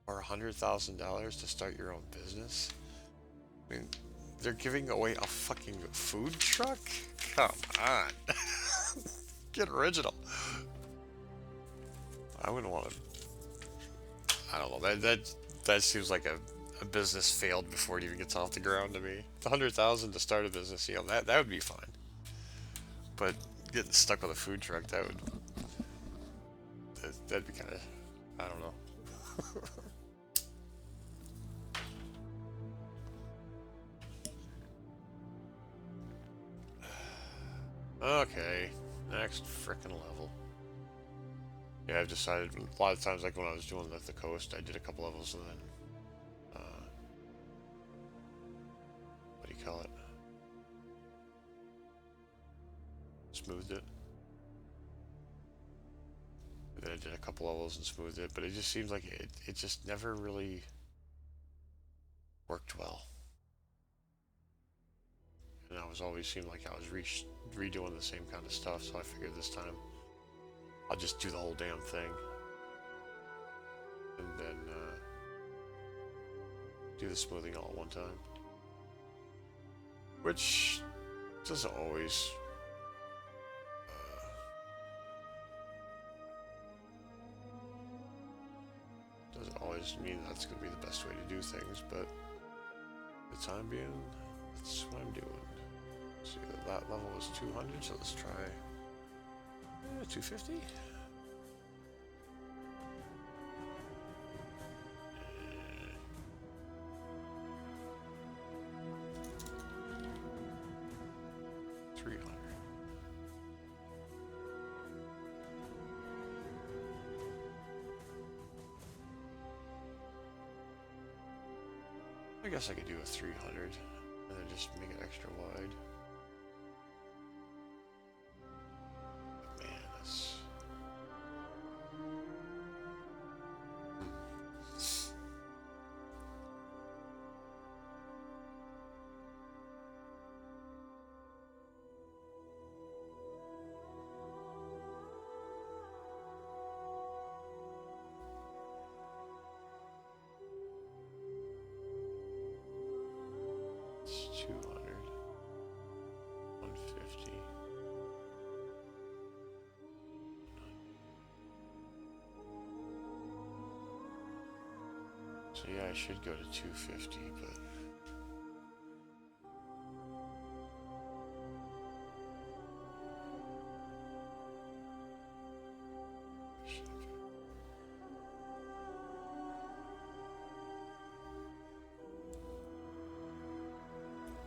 or $100,000 to start your own business. I mean, they're giving away a fucking food truck? Come on. Get original. I wouldn't want to. I don't know. That seems like a business failed before it even gets off the ground to me. The 100,000 to start a business, that would be fine. But getting stuck with a food truck, that'd be kind of, I don't know. Okay, next frickin' level. Yeah, I've decided a lot of times, like when I was doing the coast, I did a couple levels and then, what do you call it? Smoothed it. And then I did a couple levels and smoothed it, but it just seems like it just never really worked well. And I was always seemed like I was redoing the same kind of stuff, so I figured this time I'll just do the whole damn thing. And then do the smoothing all at one time. Which doesn't always mean that's going to be the best way to do things, but for the time being, that's what I'm doing. See, that level was 200, so let's try 250. 300. I guess I could do a 300 and then just make it extra wide. But man, that's... It's 200, 150. So yeah, I should go to 250, but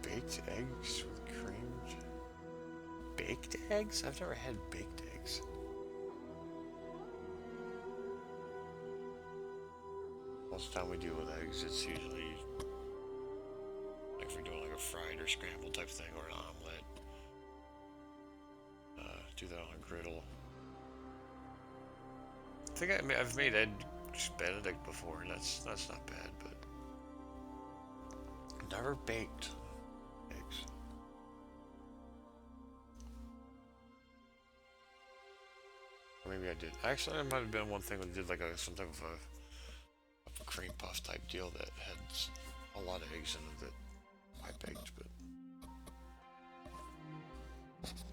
baked eggs with cream. Baked eggs? I've never had baked eggs. Most of the time we deal with eggs, it's usually like if we're doing like a fried or scrambled type thing or an omelet. Do that on a griddle. I think I've made eggs Benedict before, and that's not bad, but never baked eggs. Or maybe I did. Actually, it might have been one thing when I did like some type of a cream puff type deal that had a lot of eggs in it that I baked, but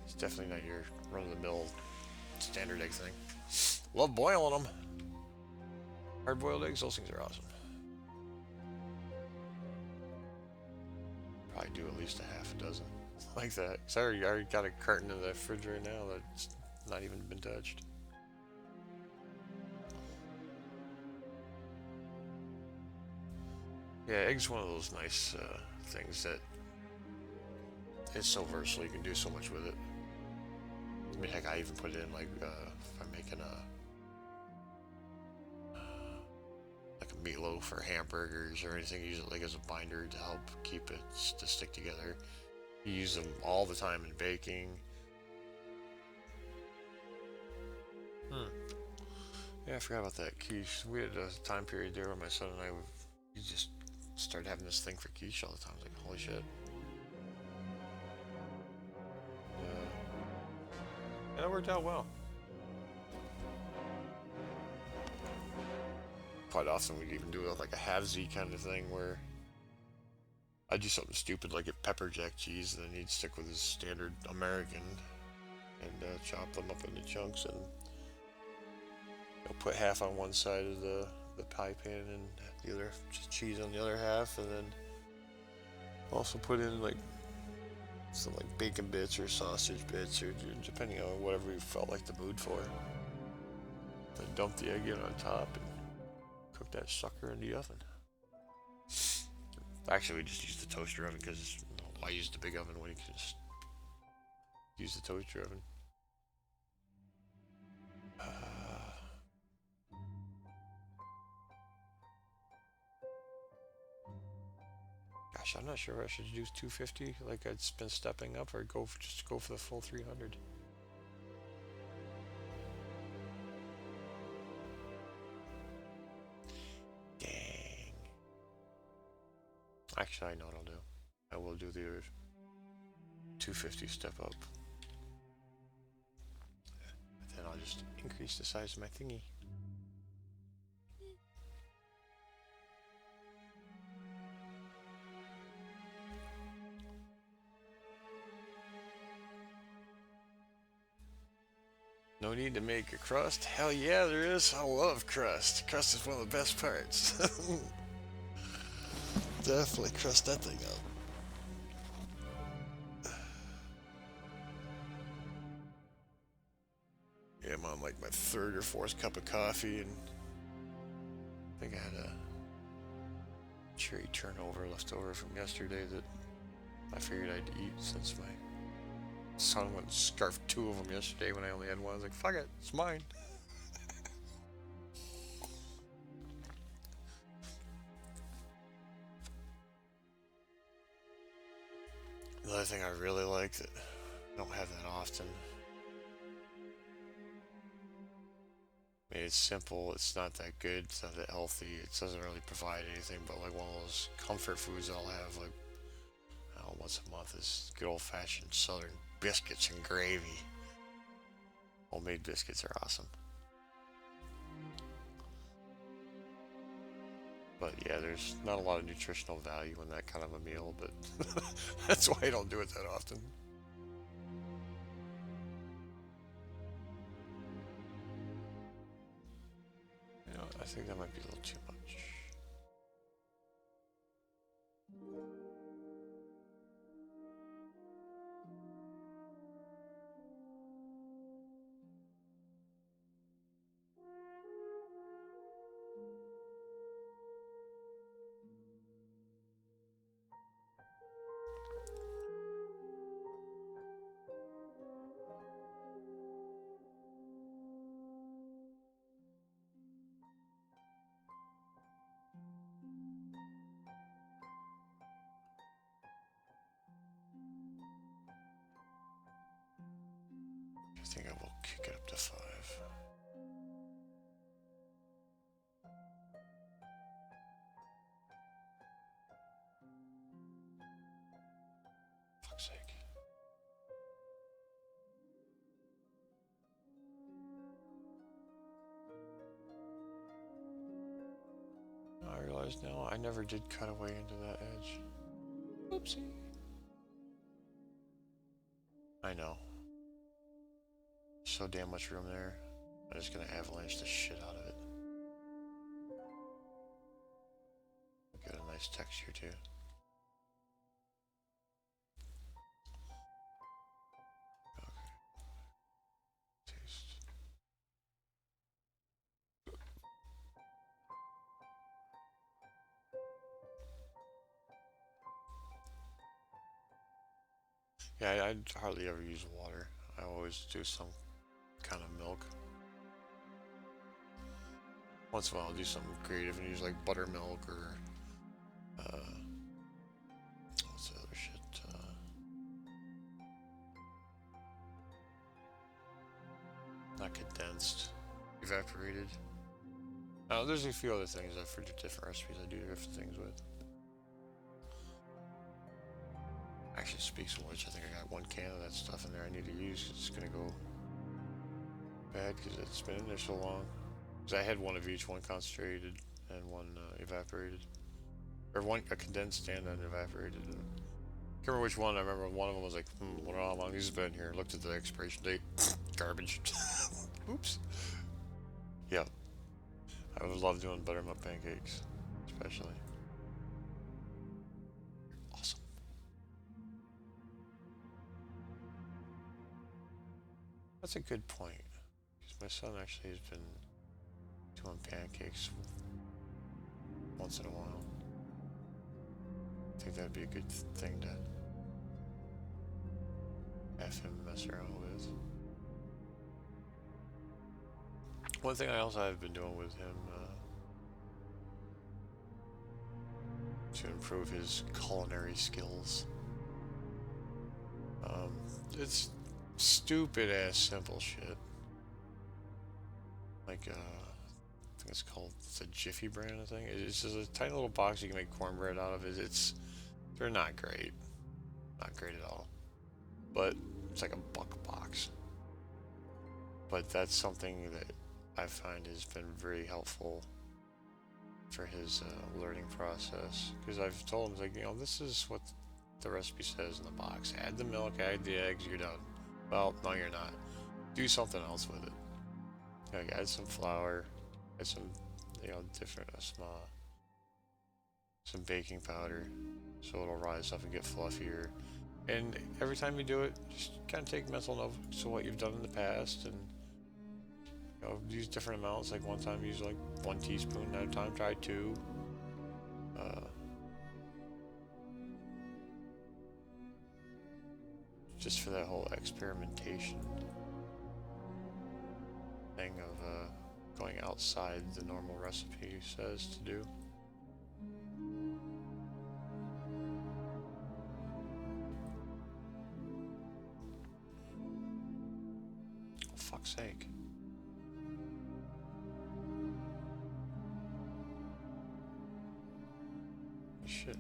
it's definitely not your run-of-the-mill standard egg thing. Love boiling them. Hard-boiled eggs, those things are awesome. Probably do at least a half a dozen like that. Cause I already got a carton in the fridge right now that's not even been touched. Yeah, eggs one of those nice things that it's so versatile. You can do so much with it. I mean, heck, I even put it in like if I'm making like a meatloaf or hamburgers or anything. Use it like as a binder to help keep it to stick together. You use them all the time in baking. Yeah, I forgot about that quiche. We had a time period there where my son and I we just started having this thing for quiche all the time. I was like, holy shit. that worked out well. Quite often we'd even do like a halvesy kind of thing where I'd do something stupid like get pepper jack cheese, and then he'd stick with his standard American and chop them up into chunks and put half on one side of the pie pan and the other just cheese on the other half, and then also put in like some like bacon bits or sausage bits or depending on whatever you felt like the mood for. Then dump the egg in on top and cook that sucker in the oven. Actually, we just use the toaster oven because why use the big oven when you can just use the toaster oven? Gosh, I'm not sure I should do 250 like I'd been stepping up, or just go for the full 300. Dang. Actually, I know what I'll do. I will do the 250 step up. Then I'll just increase the size of my thingy. No need to make a crust? Hell yeah, there is. I love crust. Crust is one of the best parts. Definitely crust that thing up. Yeah, I'm on like my third or fourth cup of coffee, and I think I had a cherry turnover left over from yesterday that I figured I'd eat since my son went and scarfed 2 of them yesterday when I only had one. I was like, fuck it, it's mine. The other thing I really like that I don't have that often, I mean, it's simple, it's not that good, it's not that healthy, it doesn't really provide anything, but like one of those comfort foods I'll have like, I don't know, once a month is good old-fashioned southern biscuits and gravy. Homemade biscuits are awesome. But yeah, there's not a lot of nutritional value in that kind of a meal, but that's why I don't do it that often. You know, I think that might be a little too much. I think I will kick it up to 5. Fuck's sake. I realize now I never did cut away into that edge. Oopsie. I know. So damn much room there. I'm just gonna avalanche the shit out of it. Get a nice texture too. Okay. Taste. Yeah, I hardly ever use water. I always do some kind of milk. Once in a while I'll do something creative and use like buttermilk or what's the other shit? Not condensed, evaporated. There's a few other things for different recipes I do different things with. Actually, speaks of which, I think I got 1 can of that stuff in there I need to use. It's gonna go bad because it's been in there so long. Because I had one of each, one concentrated and one evaporated. Or one a condensed and an evaporated. And I can't remember which one. I remember one of them was like, wonder how long these have been here. Looked at the expiration date. Garbage. Oops. Yeah. I would love doing buttermilk pancakes, especially. Awesome. That's a good point. Because my son actually has been doing pancakes once in a while. I think that'd be a good thing to have him mess around with. One thing I also have been doing with him to improve his culinary skills. It's stupid ass simple shit. Like I think it's called a Jiffy brand. I think it's just a tiny little box you can make cornbread out of. They're not great, not great at all. But it's like a buck box. But that's something that I find has been very helpful for his learning process. Because I've told him, like, this is what the recipe says in the box. Add the milk, add the eggs, you're done. Well, no, you're not. Do something else with it. Like, add some flour, add some, different, some baking powder, so it'll rise up and get fluffier. And every time you do it, just kind of take mental notes of what you've done in the past, and use different amounts. Like one time, use like 1 teaspoon. Another time, try 2. Just for that whole experimentation thing of going outside the normal recipe says to do. Oh, fuck's sake. Shit.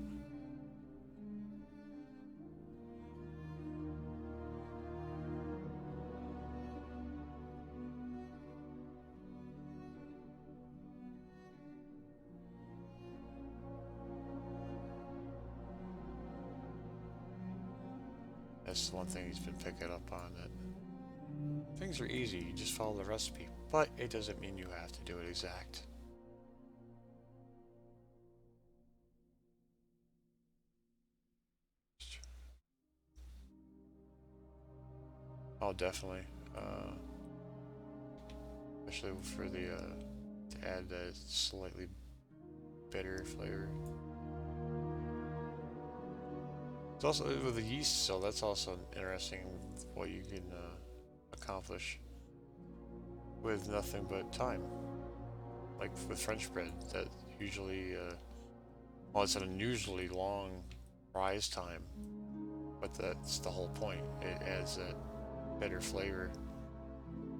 That's the one thing he's been picking up on, that things are easy, you just follow the recipe, but it doesn't mean you have to do it exact. Oh, definitely. Especially for the to add that slightly bitter flavor. It's also with the yeast cell. That's also interesting. What you can accomplish with nothing but time. Like with French bread, that usually, well, it's an unusually long rise time, but that's the whole point. It adds that bitter flavor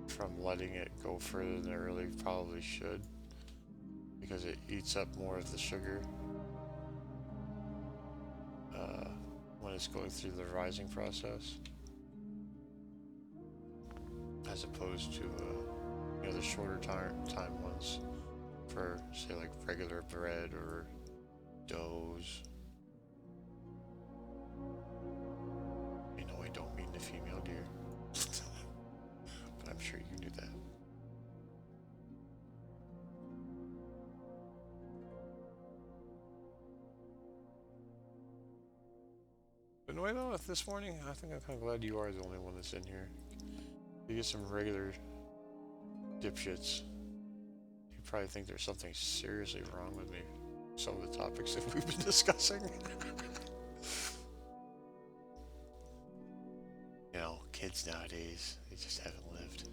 from letting it go further than it really probably should, because it eats up more of the sugar when it's going through the rising process, as opposed to the shorter time ones for, say, like regular bread or doughs. I don't mean the female deer, but I'm sure you knew that. But no, though, this morning, I think I'm kind of glad you are the only one that's in here. You get some regular dipshits. You probably think there's something seriously wrong with me. Some of the topics that we've been discussing. Kids nowadays, they just haven't lived.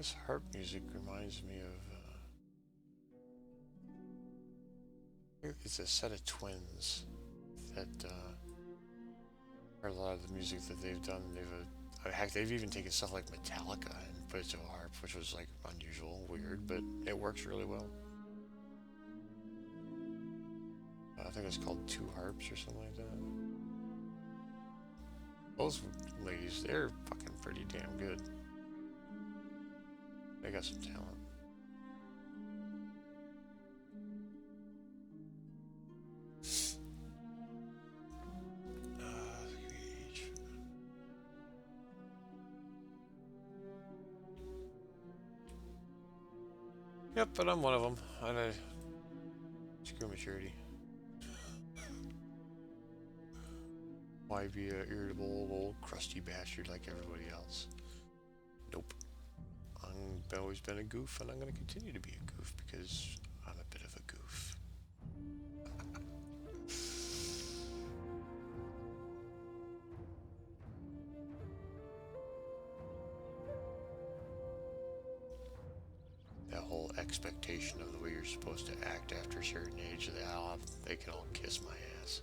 This harp music reminds me of it's a set of twins that are a lot of the music that they've done. Heck, they've even taken stuff like Metallica and put it to a harp, which was like unusual, weird, but it works really well. I think it's called Two Harps or something like that. Those ladies, they're fucking pretty damn good. They got some talent. Yep, but I'm one of them. Screw maturity. Why be an irritable old crusty bastard like everybody else? Nope. I've always been a goof, and I'm going to continue to be a goof because I'm a bit of a goof. That whole expectation of the way you're supposed to act after a certain age, they can all kiss my ass.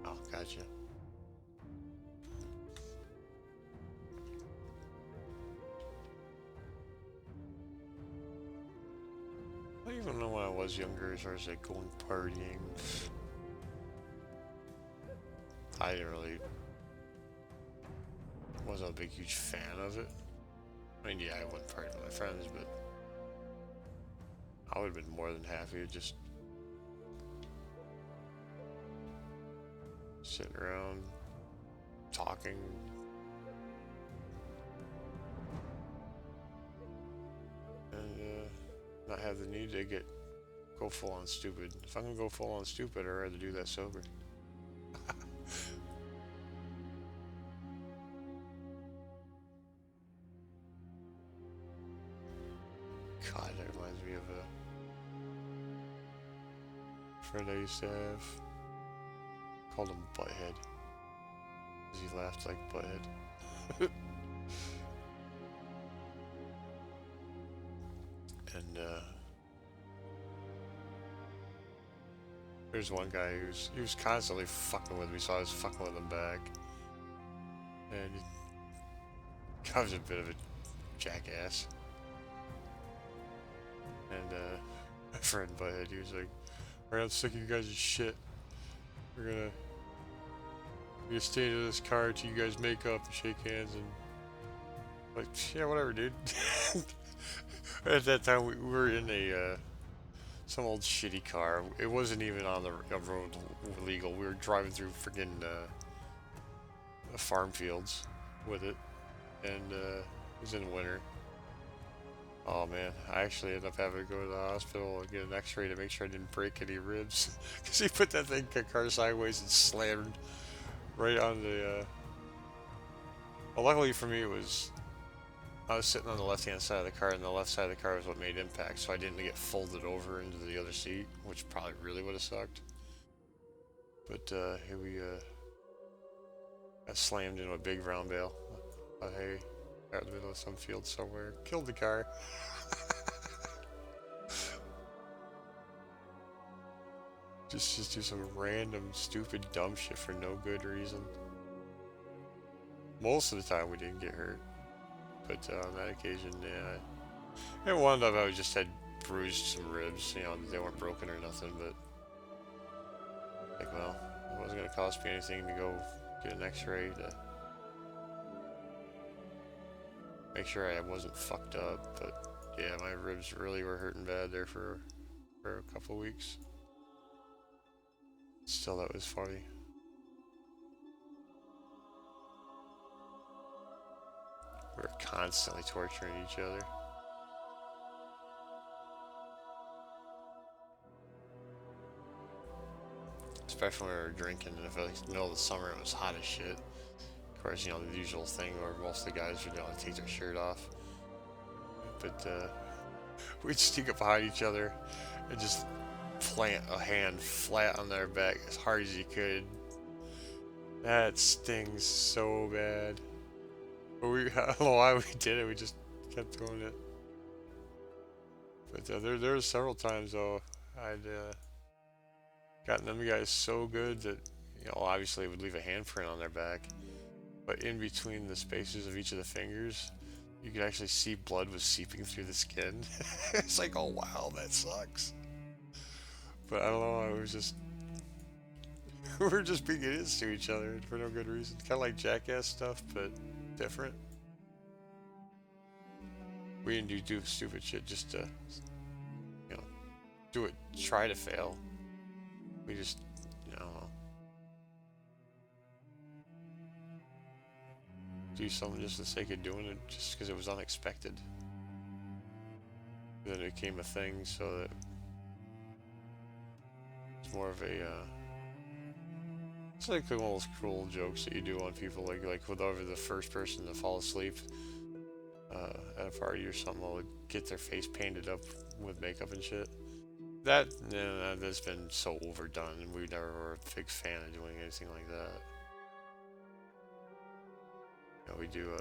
Oh, gotcha. I don't even know when I was younger as far as like going partying. I didn't really wasn't a big huge fan of it. I mean, yeah, I wouldn't party with my friends, but I would have been more than happy to just sitting around talking. And not have the need to go full on stupid. If I'm gonna go full on stupid, I'd rather do that sober. God, that reminds me of a friend I used to have. Called him Butthead. Because he laughed like Butthead. And there's one guy he was constantly fucking with me, so I was fucking with him back. And I was a bit of a jackass. And my friend Butthead, he was like, "Alright, I'm sick of you guys' shit. We're gonna stay in this car till you guys make up and shake hands," and like, yeah, whatever, dude. At that time, we were in some old shitty car. It wasn't even on the road legal. We were driving through freaking farm fields with it, and it was in winter. Oh man, I actually ended up having to go to the hospital and get an x-ray to make sure I didn't break any ribs. Because he put that car sideways and slammed right on the... Well, luckily for me, I was sitting on the left-hand side of the car, and the left side of the car was what made impact, so I didn't get folded over into the other seat, which probably really would have sucked. But here we got slammed into a big round bale of hay out in the middle of some field somewhere. Killed the car. Just do some random, stupid, dumb shit for no good reason. Most of the time we didn't get hurt. But on that occasion, yeah. And one of them I just had bruised some ribs, you know, they weren't broken or nothing, but like, well, it wasn't going to cost me anything to go get an x-ray to make sure I wasn't fucked up. But yeah, my ribs really were hurting bad there for a couple weeks. Still, that was funny. We were constantly torturing each other. Especially when we were drinking, and if it was the middle of the summer, it was hot as shit. Of course, you know, the usual thing where most of the guys would, you know, take their shirt off. But we'd sneak up behind each other and just plant a hand flat on their back as hard as you could, That stings so bad. But I don't know why we did it. We just kept doing it. But there were several times though I'd gotten them guys so good that obviously it would leave a handprint on their back, but in between the spaces of each of the fingers, you could actually see blood was seeping through the skin. It's like, oh wow, that sucks. But I don't know. It was just we were just being idiots to each other for no good reason. Kind of like jackass stuff, but different. We didn't do stupid shit just to you know do it, try to fail. We just I don't know, do something just for the sake of doing it, just because it was unexpected. Then it became a thing, so that it's more of a it's like one of those cruel jokes that you do on people, like whoever the first person to fall asleep at a party or something will get their face painted up with makeup and shit. That that's been so overdone, and we never were a big fan of doing anything like that. We do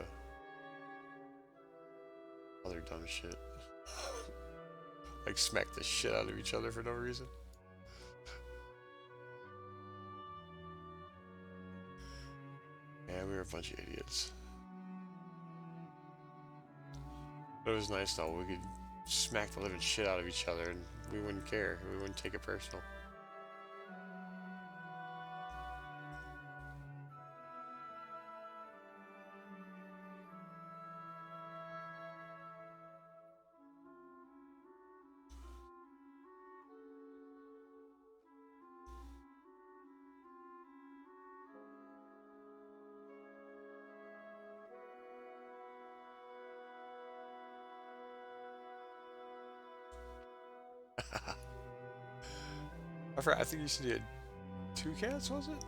other dumb shit, like smack the shit out of each other for no reason. Yeah, we were a bunch of idiots. But it was nice though. We could smack the living shit out of each other, and we wouldn't care. We wouldn't take it personal. I think you said you had two cats, was it?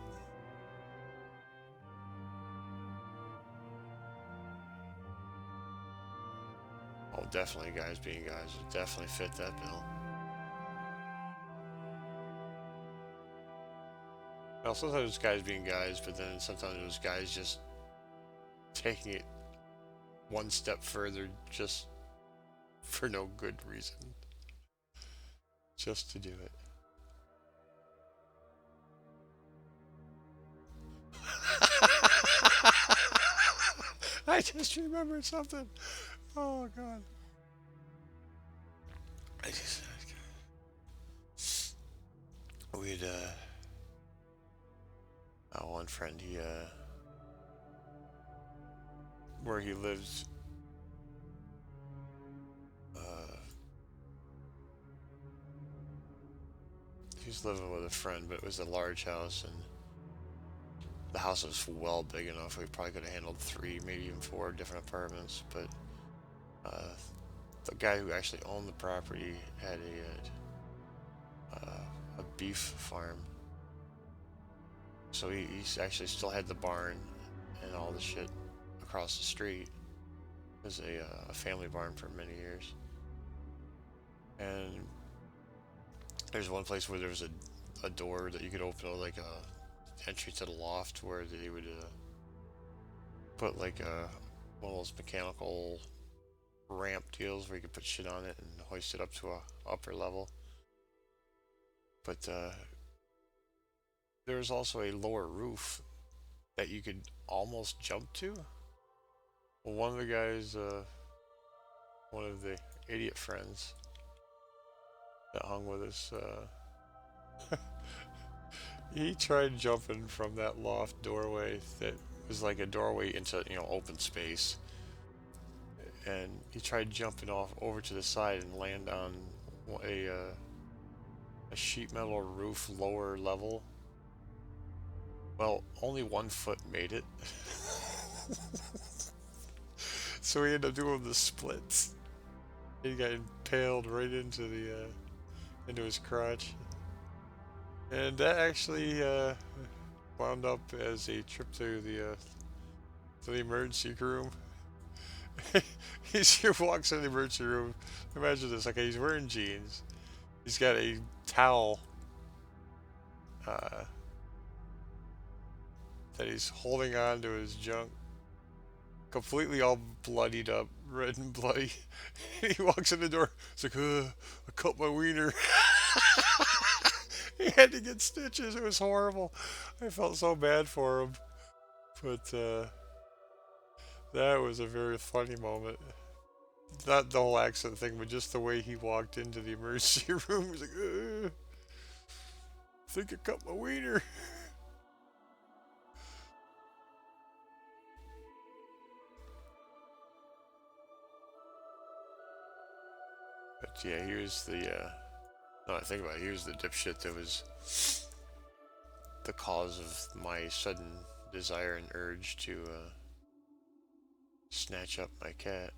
Oh, definitely guys being guys would definitely fit that bill. Well, sometimes it's guys being guys, but then sometimes it was guys just taking it one step further just for no good reason. Just to do it. I just remembered something. Oh god. I just we had one friend, he where he lives, he was living with a friend, but it was a large house, and the house was well big enough. We probably could have handled 3, maybe even 4 different apartments. But the guy who actually owned the property had a beef farm, so he actually still had the barn and all the shit across the street. It was a family barn for many years, and there's one place where there was a door that you could open, like a entry to the loft, where they would put like one of those mechanical ramp deals where you could put shit on it and hoist it up to a upper level. But there was also a lower roof that you could almost jump to. Well, one of the guys, one of the idiot friends that hung with us, he tried jumping from that loft doorway that was like a doorway into open space, and he tried jumping off over to the side and land on a sheet metal roof lower level. Well, only 1 foot made it. So he ended up doing the splits. He got impaled right into into his crotch. And that actually wound up as a trip to the emergency room. He walks in the emergency room. Imagine this. Okay, he's wearing jeans. He's got a towel and he's holding on to his junk, completely all bloodied up, red and bloody. He walks in the door. It's like, I cut my wiener. He had to get stitches. It was horrible. I felt so bad for him. But that was a very funny moment. Not the whole accident thing, but just the way he walked into the emergency room. He was like, I think I cut my wiener. But yeah, he was the, no, I think about it, he was the dipshit that was the cause of my sudden desire and urge to snatch up my cat.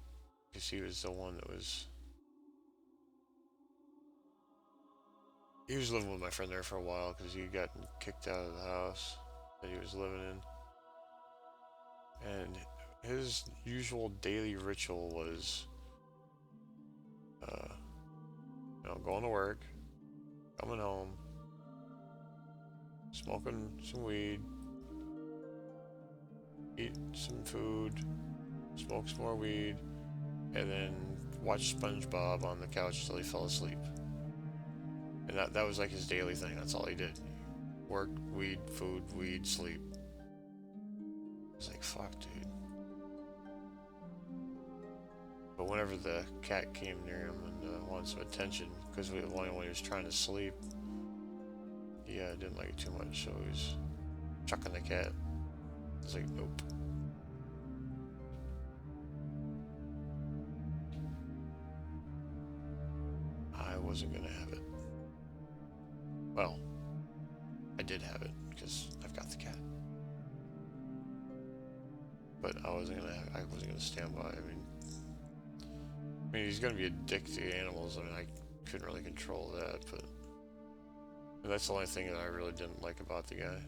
Because he was the one that was... He was living with my friend there for a while because he got kicked out of the house that he was living in. And his usual daily ritual was, going to work, coming home, smoking some weed, eat some food, smoke some more weed, and then watch SpongeBob on the couch till he fell asleep. And that was like his daily thing. That's all he did. Work, weed, food, weed, sleep. It's like, fuck, dude. But whenever the cat came near him and wanted some attention, because when he was trying to sleep, he didn't like it too much, so he was chucking the cat. I was like, nope. I wasn't gonna have it. Well, I did have it, because I've got the cat. But I wasn't gonna stand by. I mean, he's gonna be a dick to animals. I mean, I couldn't really control that, but that's the only thing that I really didn't like about the guy.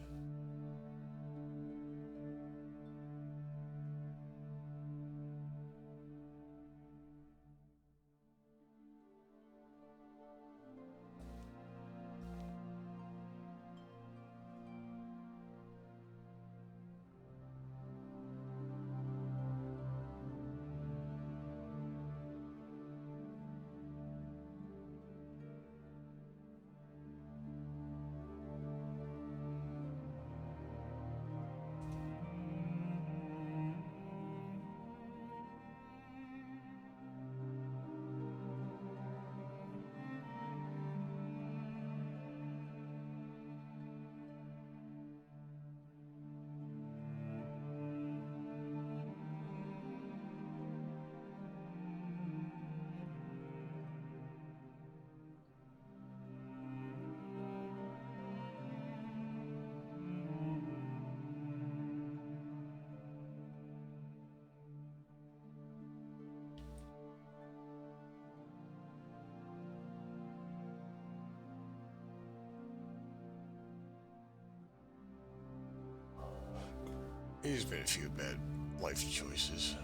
He's made a few bad life choices.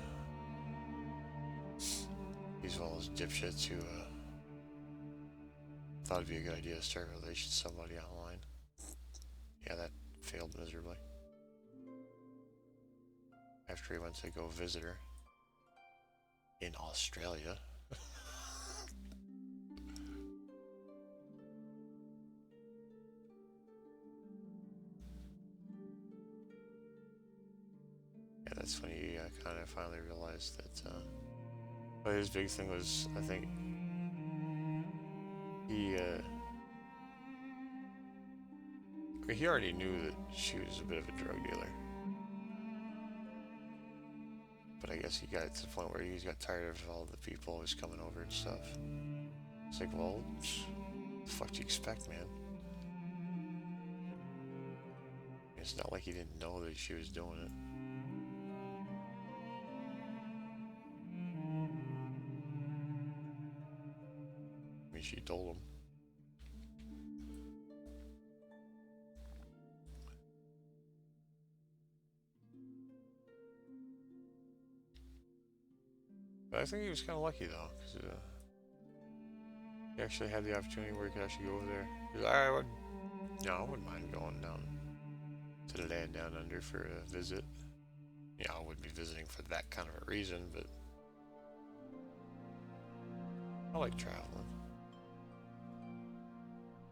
He's one of those dipshits who thought it'd be a good idea to start a relationship with somebody online. Yeah, that failed miserably. After he went to go visit her in Australia. Yeah, that's when he kind of finally realized that. But his big thing was, I think, he already knew that she was a bit of a drug dealer. But I guess he got to the point where he got tired of all the people always coming over and stuff. It's like, well, what the fuck do you expect, man? It's not like he didn't know that she was doing it. I mean, she told him. But I think he was kind of lucky though, because he actually had the opportunity where he could actually go over there. I wouldn't mind going down to the land down under for a visit. Yeah, I wouldn't be visiting for that kind of a reason, but I like traveling.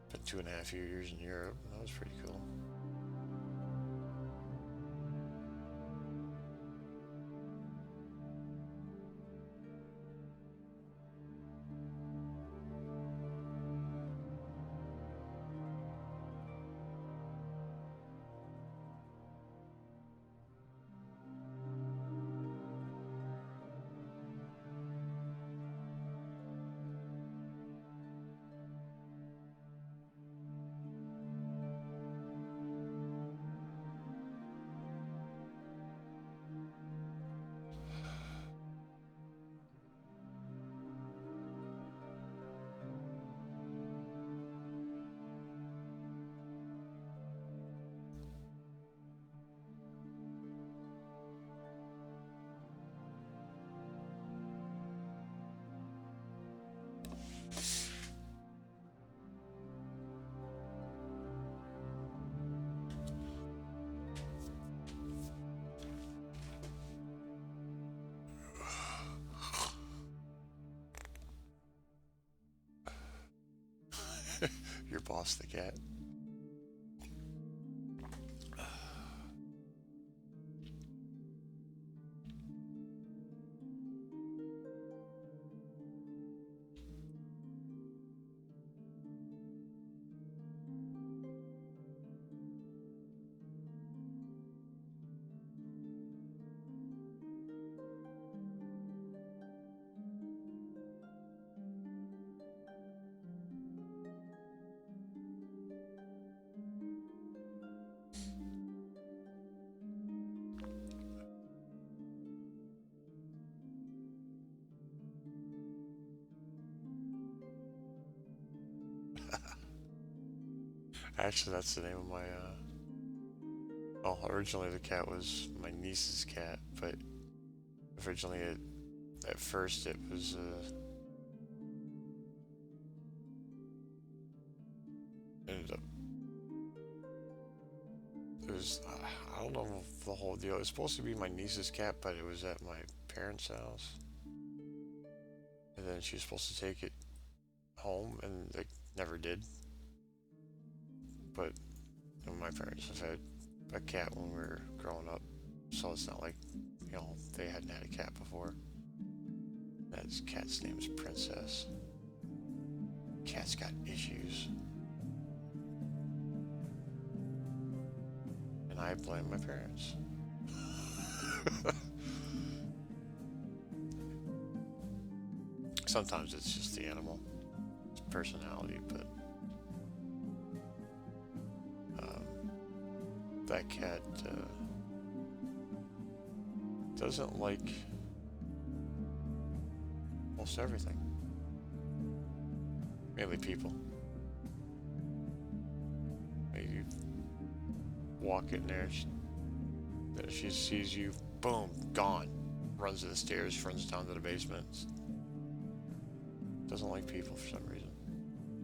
Spent 2.5 years in Europe. That was pretty cool. Your boss, the cat. Actually, that's the name of my, well, originally the cat was my niece's cat, but originally at first it was, ended up, it was, I don't know the whole deal. It was supposed to be my niece's cat, but it was at my parents' house. And then she was supposed to take it home, and they never did. But my parents have had a cat when we were growing up, so it's not like, they hadn't had a cat before. That cat's name is Princess. Cat's got issues. And I blame my parents. Sometimes it's just the animal, it's personality, but that cat doesn't like most everything. Mainly people. You walk in there, she sees you, boom, gone. Runs to the stairs, runs down to the basement. Doesn't like people for some reason.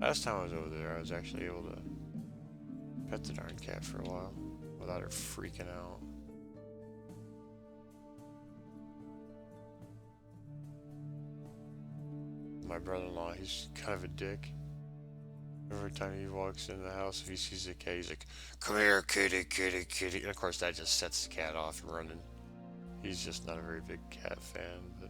Last time I was over there, I was actually able to pet the darn cat for a while without her freaking out. My brother-in-law, he's kind of a dick. Every time he walks in the house, if he sees a cat, he's like, "Come here, kitty, kitty, kitty." And of course, that just sets the cat off running. He's just not a very big cat fan, but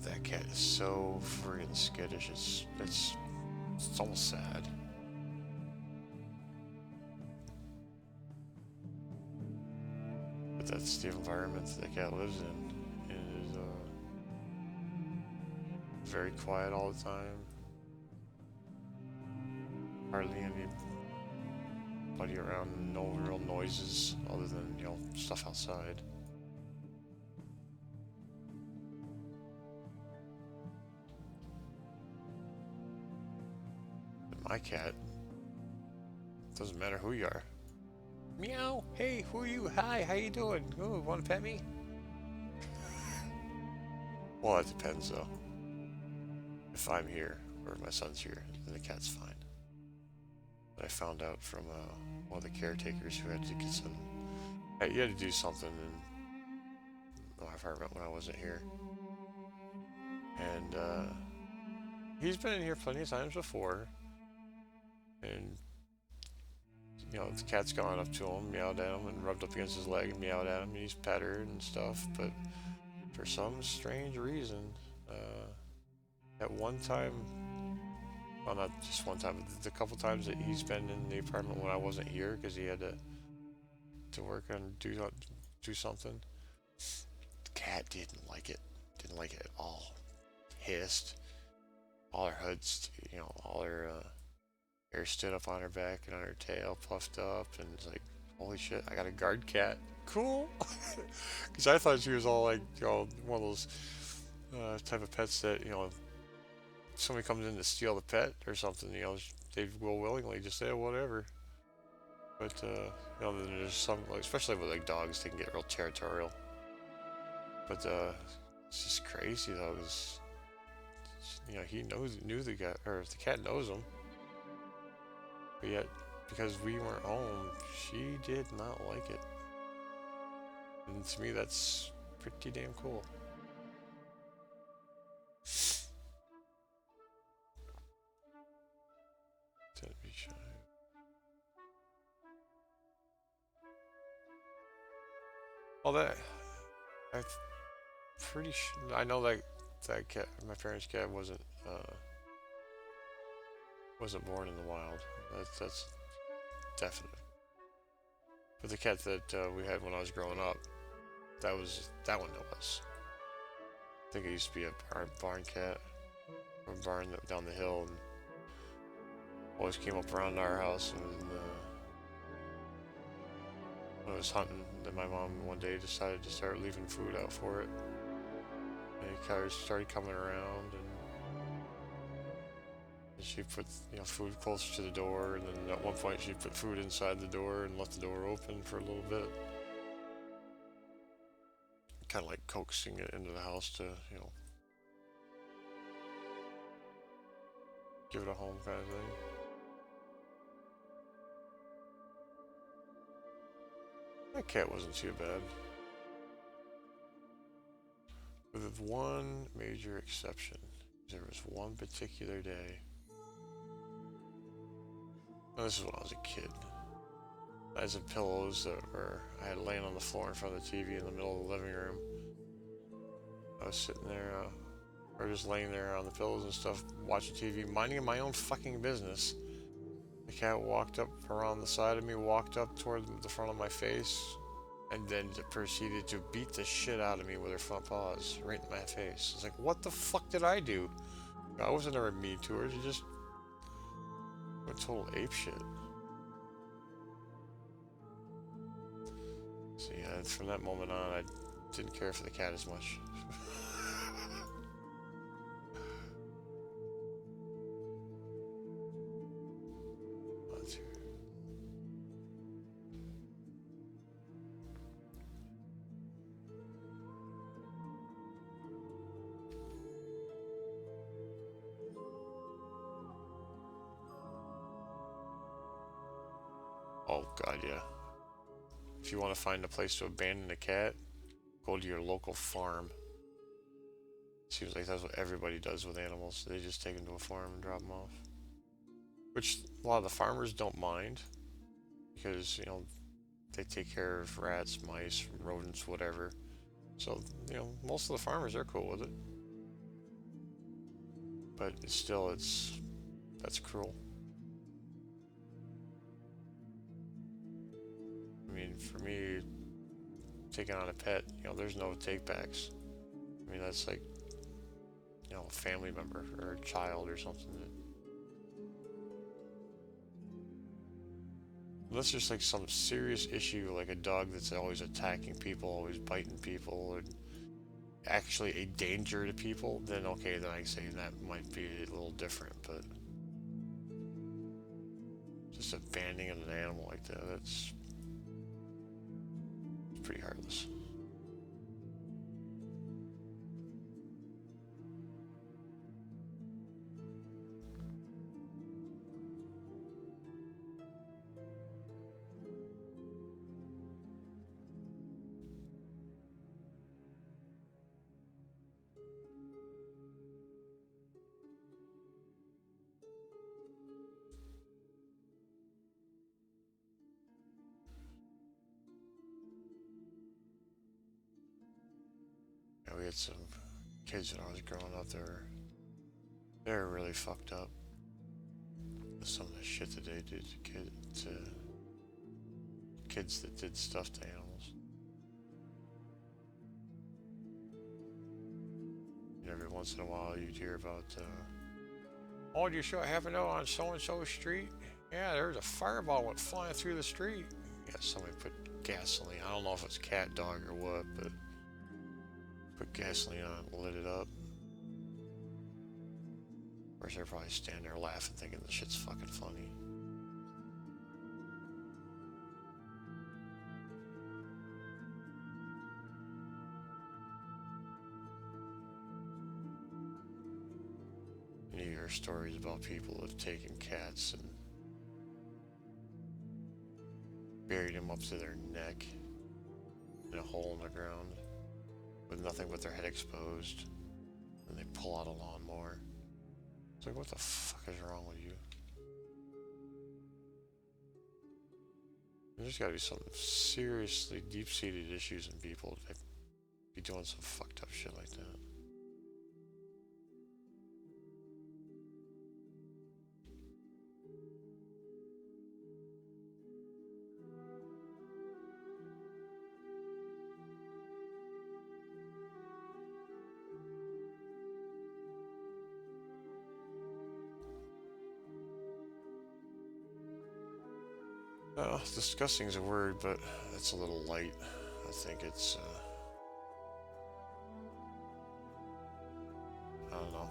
that cat is so freaking skittish. It's almost sad. But that's the environment that the cat lives in. It is very quiet all the time. Hardly anybody around. No real noises other than stuff outside. my cat. Doesn't matter who you are. Meow. Hey, who are you? Hi, how you doing? Oh, want to pet me? Well, that depends though. If I'm here or if my son's here, then the cat's fine. But I found out from one of the caretakers who had to get some. You had to do something in my apartment when I wasn't here, and he's been in here plenty of times before, and the cat's gone up to him, meowed at him, and rubbed up against his leg and meowed at him, and he's pet her and stuff. But for some strange reason, at one time, well, not just one time, but the couple times that he's been in the apartment when I wasn't here because he had to work and do something, the cat didn't like it. Didn't like it at all. Hissed. All her hoods, all her hair stood up on her back and on her tail, puffed up, and it's like, holy shit, I got a guard cat. Cool. Because I thought she was all like, one of those type of pets that, somebody comes in to steal the pet or something, they will willingly just say, whatever. But, then there's some, like, especially with like dogs, they can get real territorial. But, it's just crazy though, because, he knew the guy, or the cat knows him. But yet, because we weren't home, she did not like it. And to me, that's pretty damn cool. Don't be shy. Well, I'm pretty sure, I know that cat, my parents' cat wasn't born in the wild. That's definite. But the cat that we had when I was growing up, that one was. I think it used to be a barn cat, or a barn down the hill, and always came up around our house. And when I was hunting, then my mom one day decided to start leaving food out for it, and it kind of started coming around, and she put food closer to the door, and then at one point she put food inside the door and left the door open for a little bit, kind of like coaxing it into the house to give it a home kind of thing. That cat wasn't too bad, with one major exception. There was one particular day. This is when I was a kid. I had some pillows that I had laying on the floor in front of the TV in the middle of the living room. I was sitting there, or just laying there on the pillows and stuff, watching TV, minding my own fucking business. The cat walked up around the side of me, walked up toward the front of my face, and then proceeded to beat the shit out of me with her front paws, right in my face. It's like, what the fuck did I do? I wasn't ever mean to her. She just went total ape shit. So yeah, from that moment on, I didn't care for the cat as much. Oh god, yeah. If you want to find a place to abandon a cat, go to your local farm. Seems like that's what everybody does with animals. They just take them to a farm and drop them off. Which a lot of the farmers don't mind, because, they take care of rats, mice, rodents, whatever. So, most of the farmers are cool with it. But that's cruel. I mean, for me, taking on a pet, there's no take-backs. I mean, that's like, a family member or a child or something. Unless there's like some serious issue, like a dog that's always attacking people, always biting people, or actually a danger to people, then okay, then I can say that might be a little different, but Just abandoning an animal like that, that's pretty heartless. Yeah, we had some kids when I was growing up. They were really fucked up with some of the shit that they did to kids that did stuff to animals. And every once in a while, you'd hear about, oh, do you sure happen to know on so and so street? Yeah, there's a fireball went flying through the street. Yeah, somebody put gasoline. I don't know if it's cat, dog, or what, but put gasoline on it, lit it up. Of course, they're probably standing there laughing, thinking this shit's fucking funny. And you hear stories about people that have taken cats and buried them up to their neck in a hole in the ground with nothing but their head exposed. And they pull out a lawnmower. It's like, what the fuck is wrong with you? There's gotta be some seriously deep-seated issues in people that be doing some fucked up shit like that. Disgusting is a word, but that's a little light. I think it's, I don't know.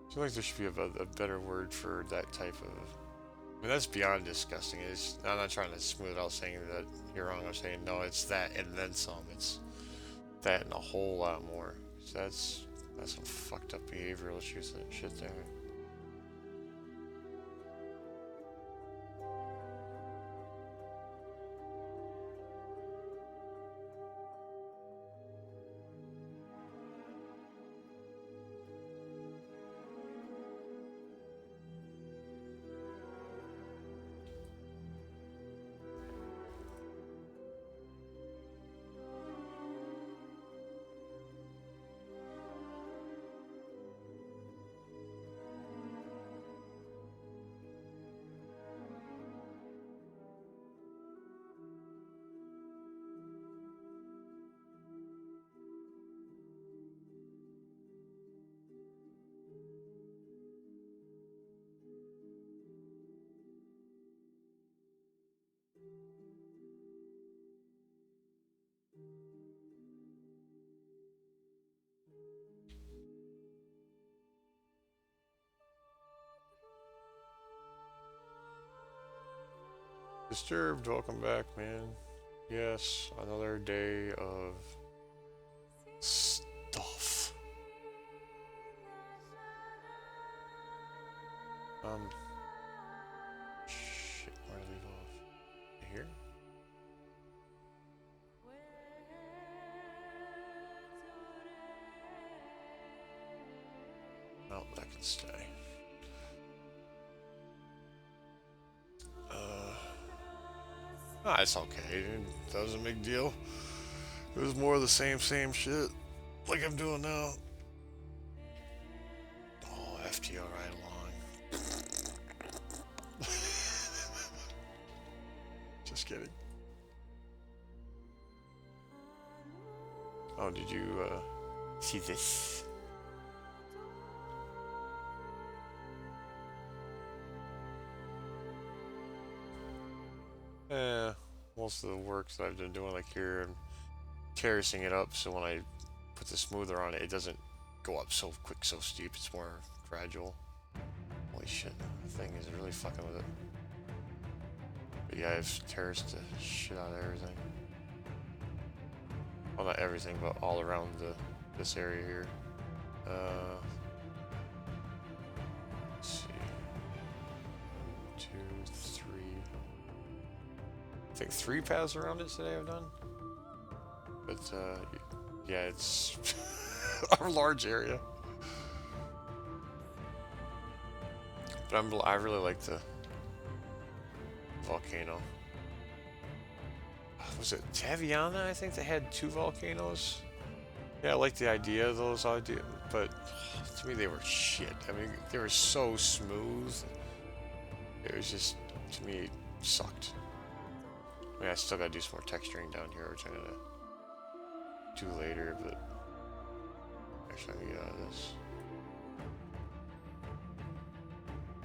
I feel like there should be a better word for that type of... I mean, that's beyond disgusting. I'm not trying to smooth it out saying that you're wrong. I'm saying, no, it's that and then some. It's that and a whole lot more. That's some fucked up behavioral issues and shit there. Disturbed, welcome back, man. Yes, another day of stuff. Shit, where did I leave off? Here? No, that can stay. It's okay. That was a big deal. It was more of the same shit, like I'm doing now. Oh, FTO right along. Just kidding. Oh, did you see this? Most of the work that I've been doing, like here, I'm terracing it up, so when I put the smoother on it, it doesn't go up so quick, so steep. It's more gradual. Holy shit, the thing is really fucking with it. But yeah, I've terraced the shit out of everything. Well, not everything, but all around this area here. Let's see. 1, 2, 3. I think 3 paths around it today I've done. But yeah, it's a large area. But I really like the volcano. Was it Taviana? I think they had 2 volcanoes. Yeah, I like the idea of those ideas, but to me they were shit. I mean, they were so smooth. It was just, to me, it sucked. I mean, I still gotta do some more texturing down here, which I'm gonna do later, but actually I'm gonna get out of this.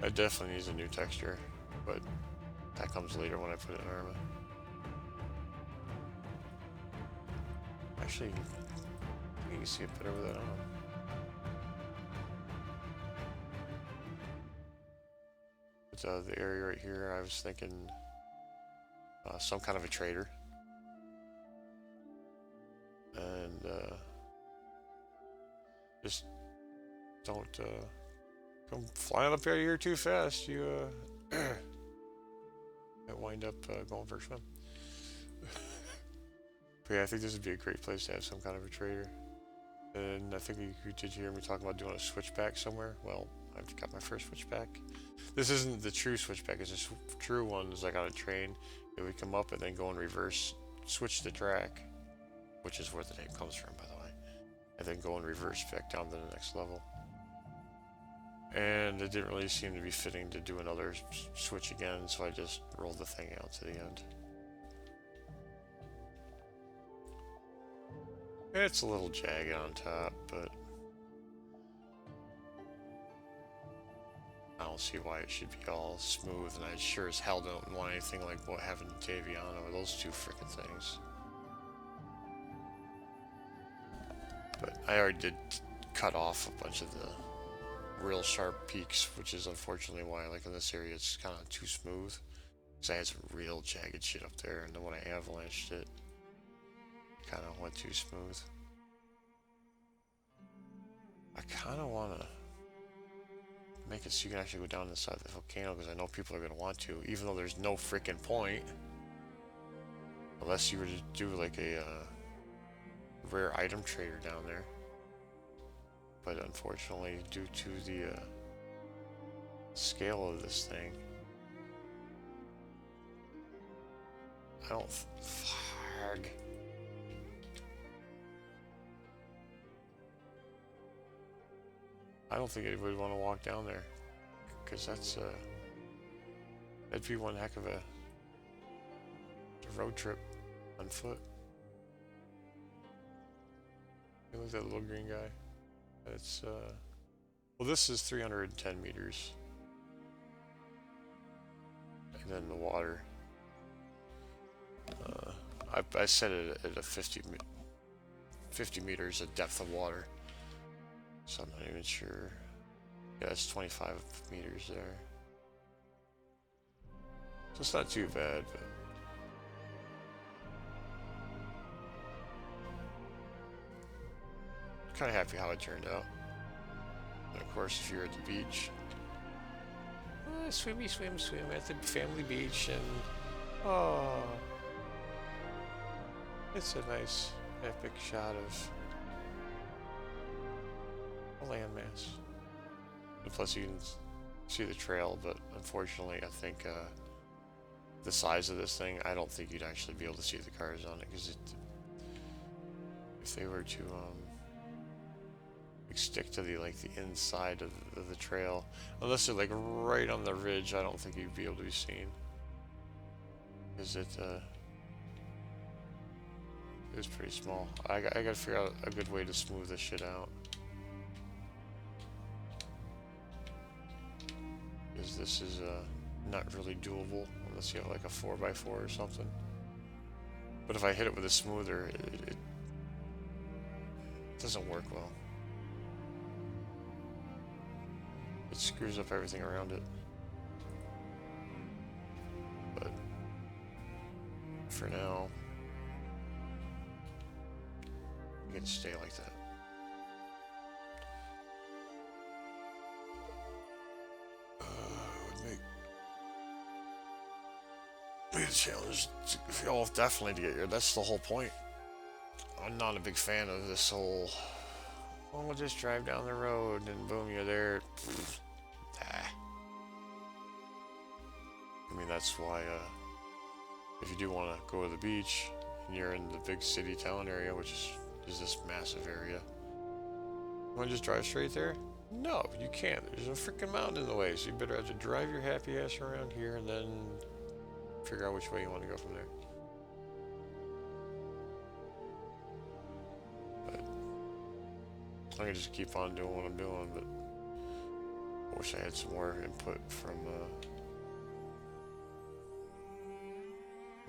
It definitely needs a new texture, but that comes later when I put it in Arma. Actually, you can see it better with that on. But the area right here, I was thinking some kind of a trader. And just don't come flying up out of here too fast. You might wind up going for a swim. But yeah, I think this would be a great place to have some kind of a trader. And I think you did hear me talking about doing a switchback somewhere. Well, I've got my first switchback. This isn't the true switchback. It's a true one. It's like on a train. It would come up and then go in reverse, switch the track, which is where the name comes from, by the way, and then go in reverse back down to the next level. And it didn't really seem to be fitting to do another switch again, so I just rolled the thing out to the end. It's a little jagged on top, but I don't see why it should be all smooth, and I sure as hell don't want anything like what happened in Taviana with those 2 freaking things. But I already did cut off a bunch of the real sharp peaks, which is unfortunately why, like in this area, it's kind of too smooth. Because I had some real jagged shit up there, and then when I avalanched it, kind of went too smooth. I kind of want to make it so you can actually go down inside the volcano, because I know people are going to want to, even though there's no freaking point. Unless you were to do like a rare item trader down there. But unfortunately, due to the scale of this thing, I don't... Farg. I don't think anybody would want to walk down there, because that'd be one heck of a road trip on foot. Look at that little green guy. It's well, this is 310 meters, and then the water. I set it at a 50 meters of depth of water. So I'm not even sure. Yeah, it's 25 meters there. So it's not too bad, but I'm kind of happy how it turned out. And of course, if you're at the beach, swim at the family beach, and oh, it's a nice epic shot of a landmass. And plus you can see the trail, but unfortunately I think the size of this thing, I don't think you'd actually be able to see the cars on it, because if they were to stick to the inside of the trail, unless they're like right on the ridge, I don't think you'd be able to be seen, because it was pretty small. I gotta figure out a good way to smooth this shit out. Because this is not really doable unless you have like a 4x4 or something. But if I hit it with a smoother, it doesn't work well. it screws up everything around it. But for now, I'm gonna stay like that. Would make a challenge. Y'all definitely to get here. That's the whole point. I'm not a big fan of this whole. Oh, we'll just drive down the road and boom, you're there. Ah. I mean, that's why. If you do want to go to the beach and you're in the big city town area, which is this massive area, you want to just drive straight there? No, you can't. There's a freaking mountain in the way, so you better have to drive your happy ass around here and then figure out which way you want to go from there. But I can just keep on doing what I'm doing, but I wish I had some more input from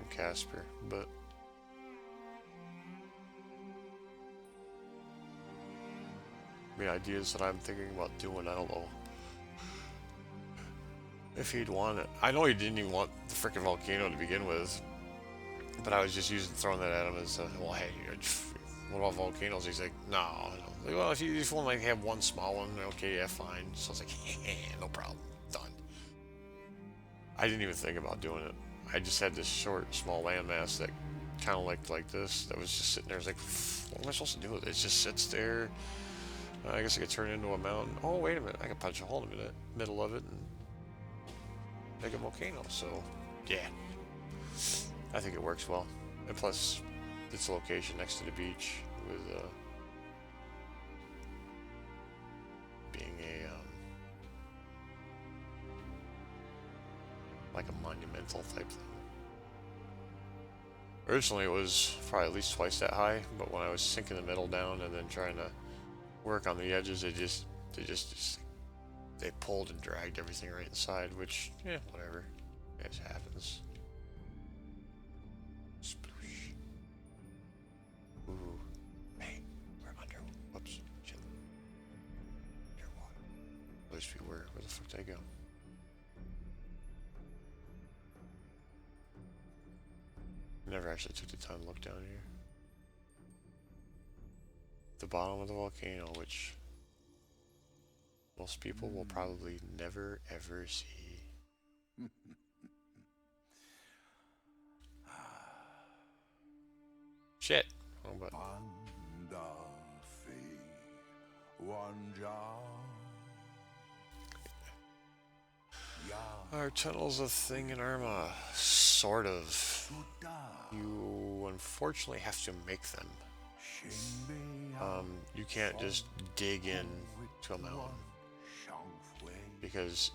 Casper, but I mean, ideas that I'm thinking about doing, I don't know if he'd want it. I know he didn't even want the freaking volcano to begin with, but I was just throwing that at him as, well, hey, what about volcanoes? He's like, no. Like, well, if you just want to like have one small one, okay, yeah, fine. So I was like, no problem, done. I didn't even think about doing it. I just had this short, small landmass that kind of looked like this. That was just sitting there. I was like, what am I supposed to do with it? It just sits there. I guess I could turn it into a mountain. Oh, wait a minute. I could punch a hole in the middle of it and make a volcano. So, yeah. I think it works well. And plus, its location next to the beach with being a like a monumental type thing. Originally, it was probably at least twice that high, but when I was sinking the middle down and then trying to work on the edges, they pulled and dragged everything right inside, which, yeah, whatever. It just happens. Sploosh. Ooh. Hey, we're under. Whoops. Shit. Underwater. At least we were. Where the fuck did I go? Never actually took the time to look down here. The bottom of the volcano, which most people will probably never ever see. Shit. Oh, but our tunnel's a thing in Irma. Sort of. You unfortunately have to make them. You can't just dig in to a mountain because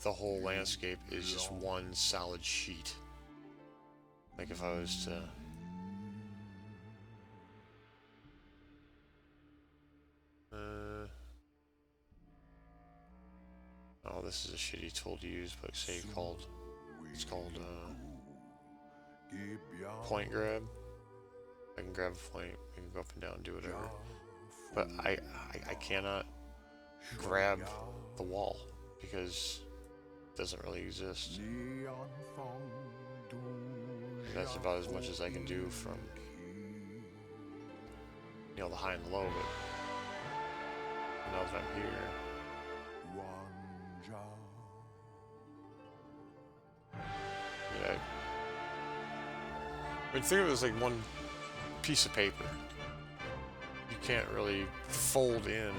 the whole landscape is just one solid sheet. Like if I was to oh, this is a shitty tool to use, but say it's called point grab. I can grab a point, I can go up and down and do whatever. But I cannot grab the wall because it doesn't really exist. That's about as much as I can do from, you know, the high and the low, but now that I'm here. Yeah. I mean, think of it as like one piece of paper. You can't really fold in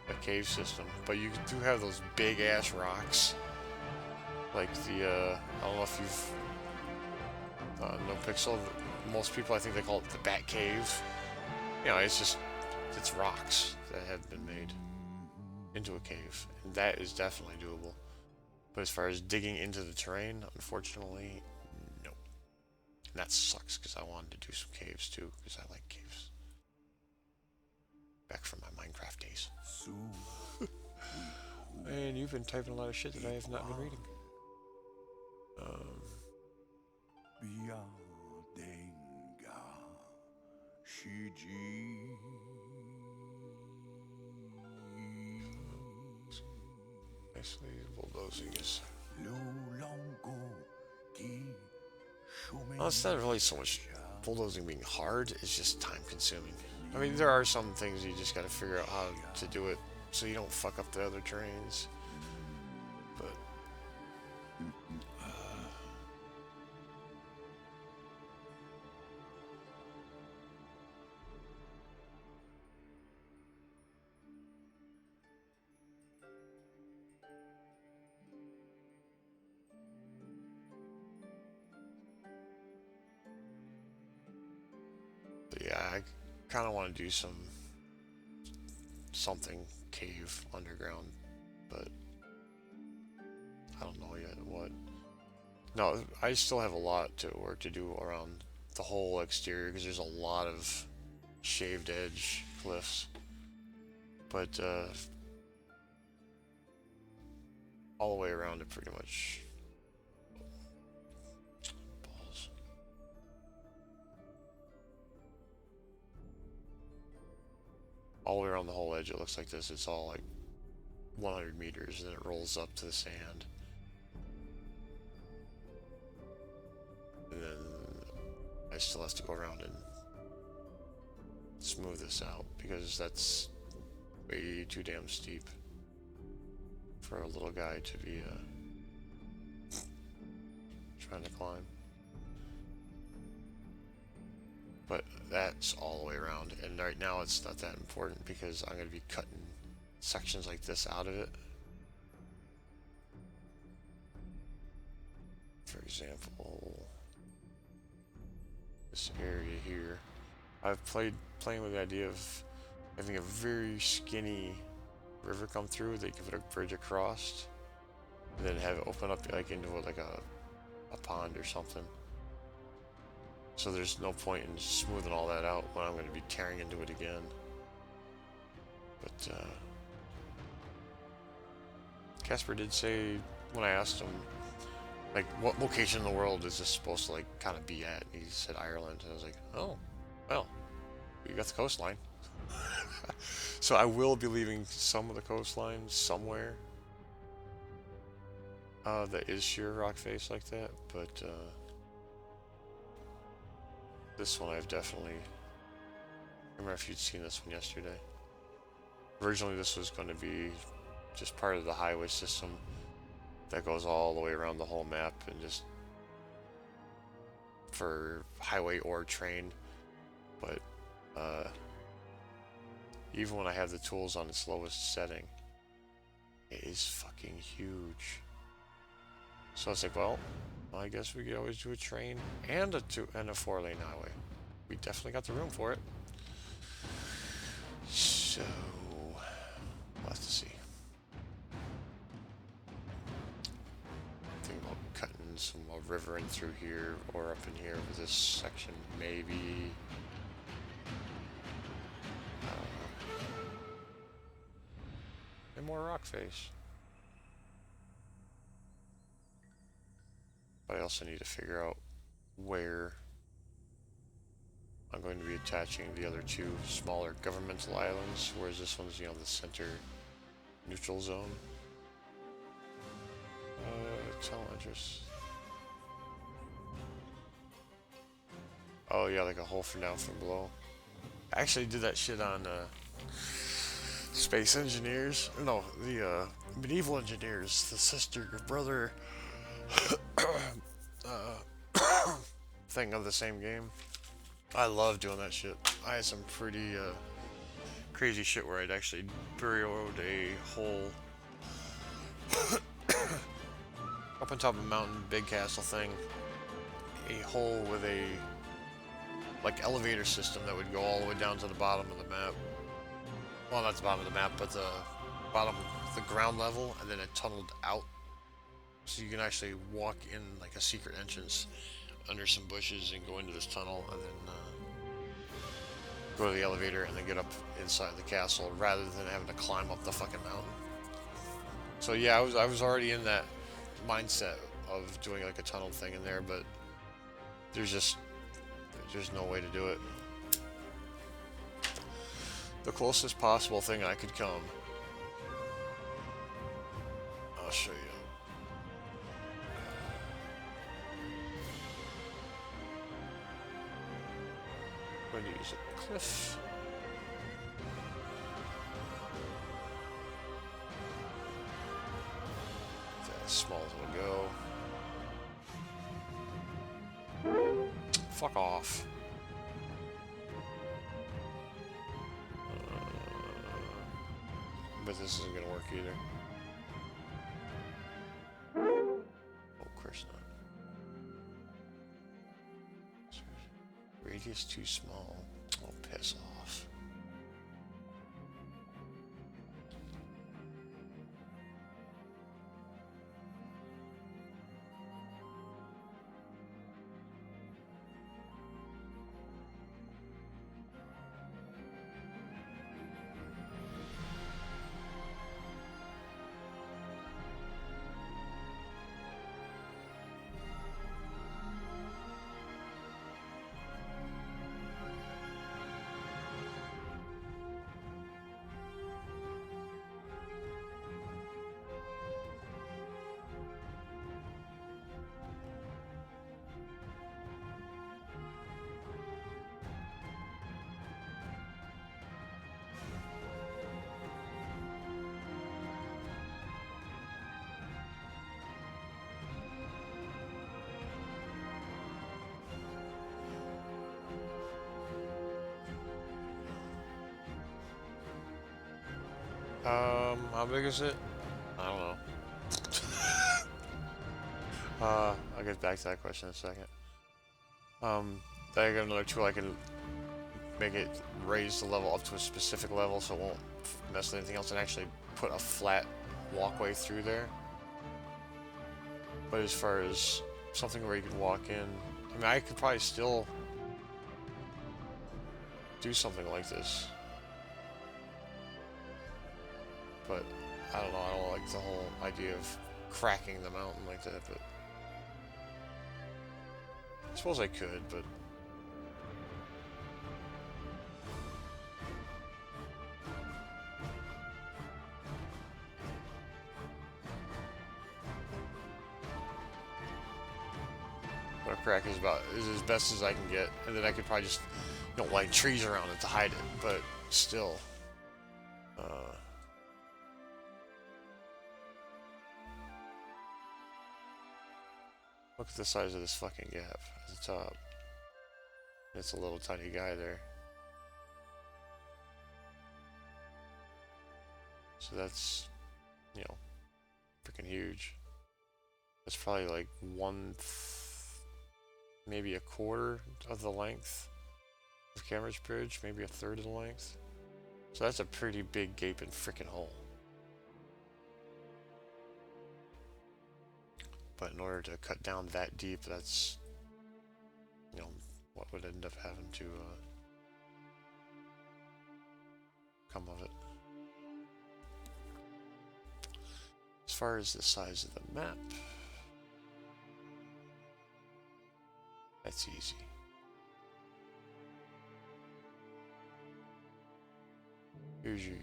a cave system, but you do have those big ass rocks. Like the, I don't know if you've, No Pixel, most people I think they call it the Bat Cave. You know, it's rocks that have been made into a cave, and that is definitely doable. But as far as digging into the terrain, unfortunately, no. And that sucks, because I wanted to do some caves too, because I like caves. Back from my Minecraft days. And you've been typing a lot of shit that I have not been reading. Basically, bulldozing is. Well, it's not really so much bulldozing being hard, it's just time consuming. I mean, there are some things you just gotta figure out how to do it so you don't fuck up the other trains. But yeah, I kind of want to do something cave underground, but I don't know yet what. No, I still have a lot to work to do around the whole exterior because there's a lot of shaved edge cliffs, but all the way around it pretty much. Balls. All the way around the whole edge, it looks like this. It's all like 100 meters, and then it rolls up to the sand. And then I still have to go around and smooth this out because that's way too damn steep for a little guy to be trying to climb. But that's all the way around, and right now it's not that important because I'm going to be cutting sections like this out of it. For example, this area here. I've playing with the idea of having a very skinny river come through. They can put a bridge across, and then have it open up like into like a pond or something. So there's no point in smoothing all that out when I'm going to be tearing into it again. But Casper did say when I asked him, like, what location in the world is this supposed to like kind of be at? He said Ireland, and I was like, oh, well, you got the coastline. So I will be leaving some of the coastline somewhere that is sheer rock face like that, but this one I've definitely. I remember if you'd seen this one yesterday. Originally, this was going to be just part of the highway system that goes all the way around the whole map and just for highway or train. But even when I have the tools on its lowest setting, it is fucking huge. So I was like, well, I guess we could always do a train and a 4-lane highway. We definitely got the room for it. So we'll have to see. Think about cutting some river in through here or up in here with this section, maybe. And more rock face. But I also need to figure out where I'm going to be attaching the other two smaller governmental islands, whereas this one's, the center neutral zone. Tunnel entrance. Oh yeah, like a hole for down from below. I actually did that shit on Space Engineers. No, the Medieval Engineers. The sister or brother thing of the same game. I love doing that shit. I had some pretty crazy shit where I'd actually burrowed a hole up on top of a mountain, big castle thing. A hole with a like elevator system that would go all the way down to the bottom of the map. Well, not the bottom of the map, but the bottom of the ground level, and then it tunneled out. So you can actually walk in like a secret entrance under some bushes and go into this tunnel, and then go to the elevator and then get up inside the castle rather than having to climb up the fucking mountain. So yeah, I was already in that mindset of doing like a tunnel thing in there, but there's no way to do it. The closest possible thing I could come I'll show you. I'm going to use a cliff. That's as small as it'll go. Fuck off. But this isn't going to work either. Oh, of course not. Radius too small. Oh, piss off. How big is it? I don't know. I'll get back to that question in a second. Then I got another tool. I can make it raise the level up to a specific level so it won't mess with anything else, and actually put a flat walkway through there. But as far as something where you could walk in, I mean, I could probably still do something like this. But I don't know, I don't like the whole idea of cracking the mountain like that, but I suppose I could, but what a crack is as best as I can get, and then I could probably just, you know, light trees around it to hide it, but still. Look at the size of this fucking gap at the top. It's a little tiny guy there. So that's, you know, freaking huge. That's probably like maybe a quarter of the length of Cameron's Bridge, maybe a third of the length. So that's a pretty big gaping freaking hole. But in order to cut down that deep, that's, you know, what would end up having to come of it. As far as the size of the map, that's easy. Here's your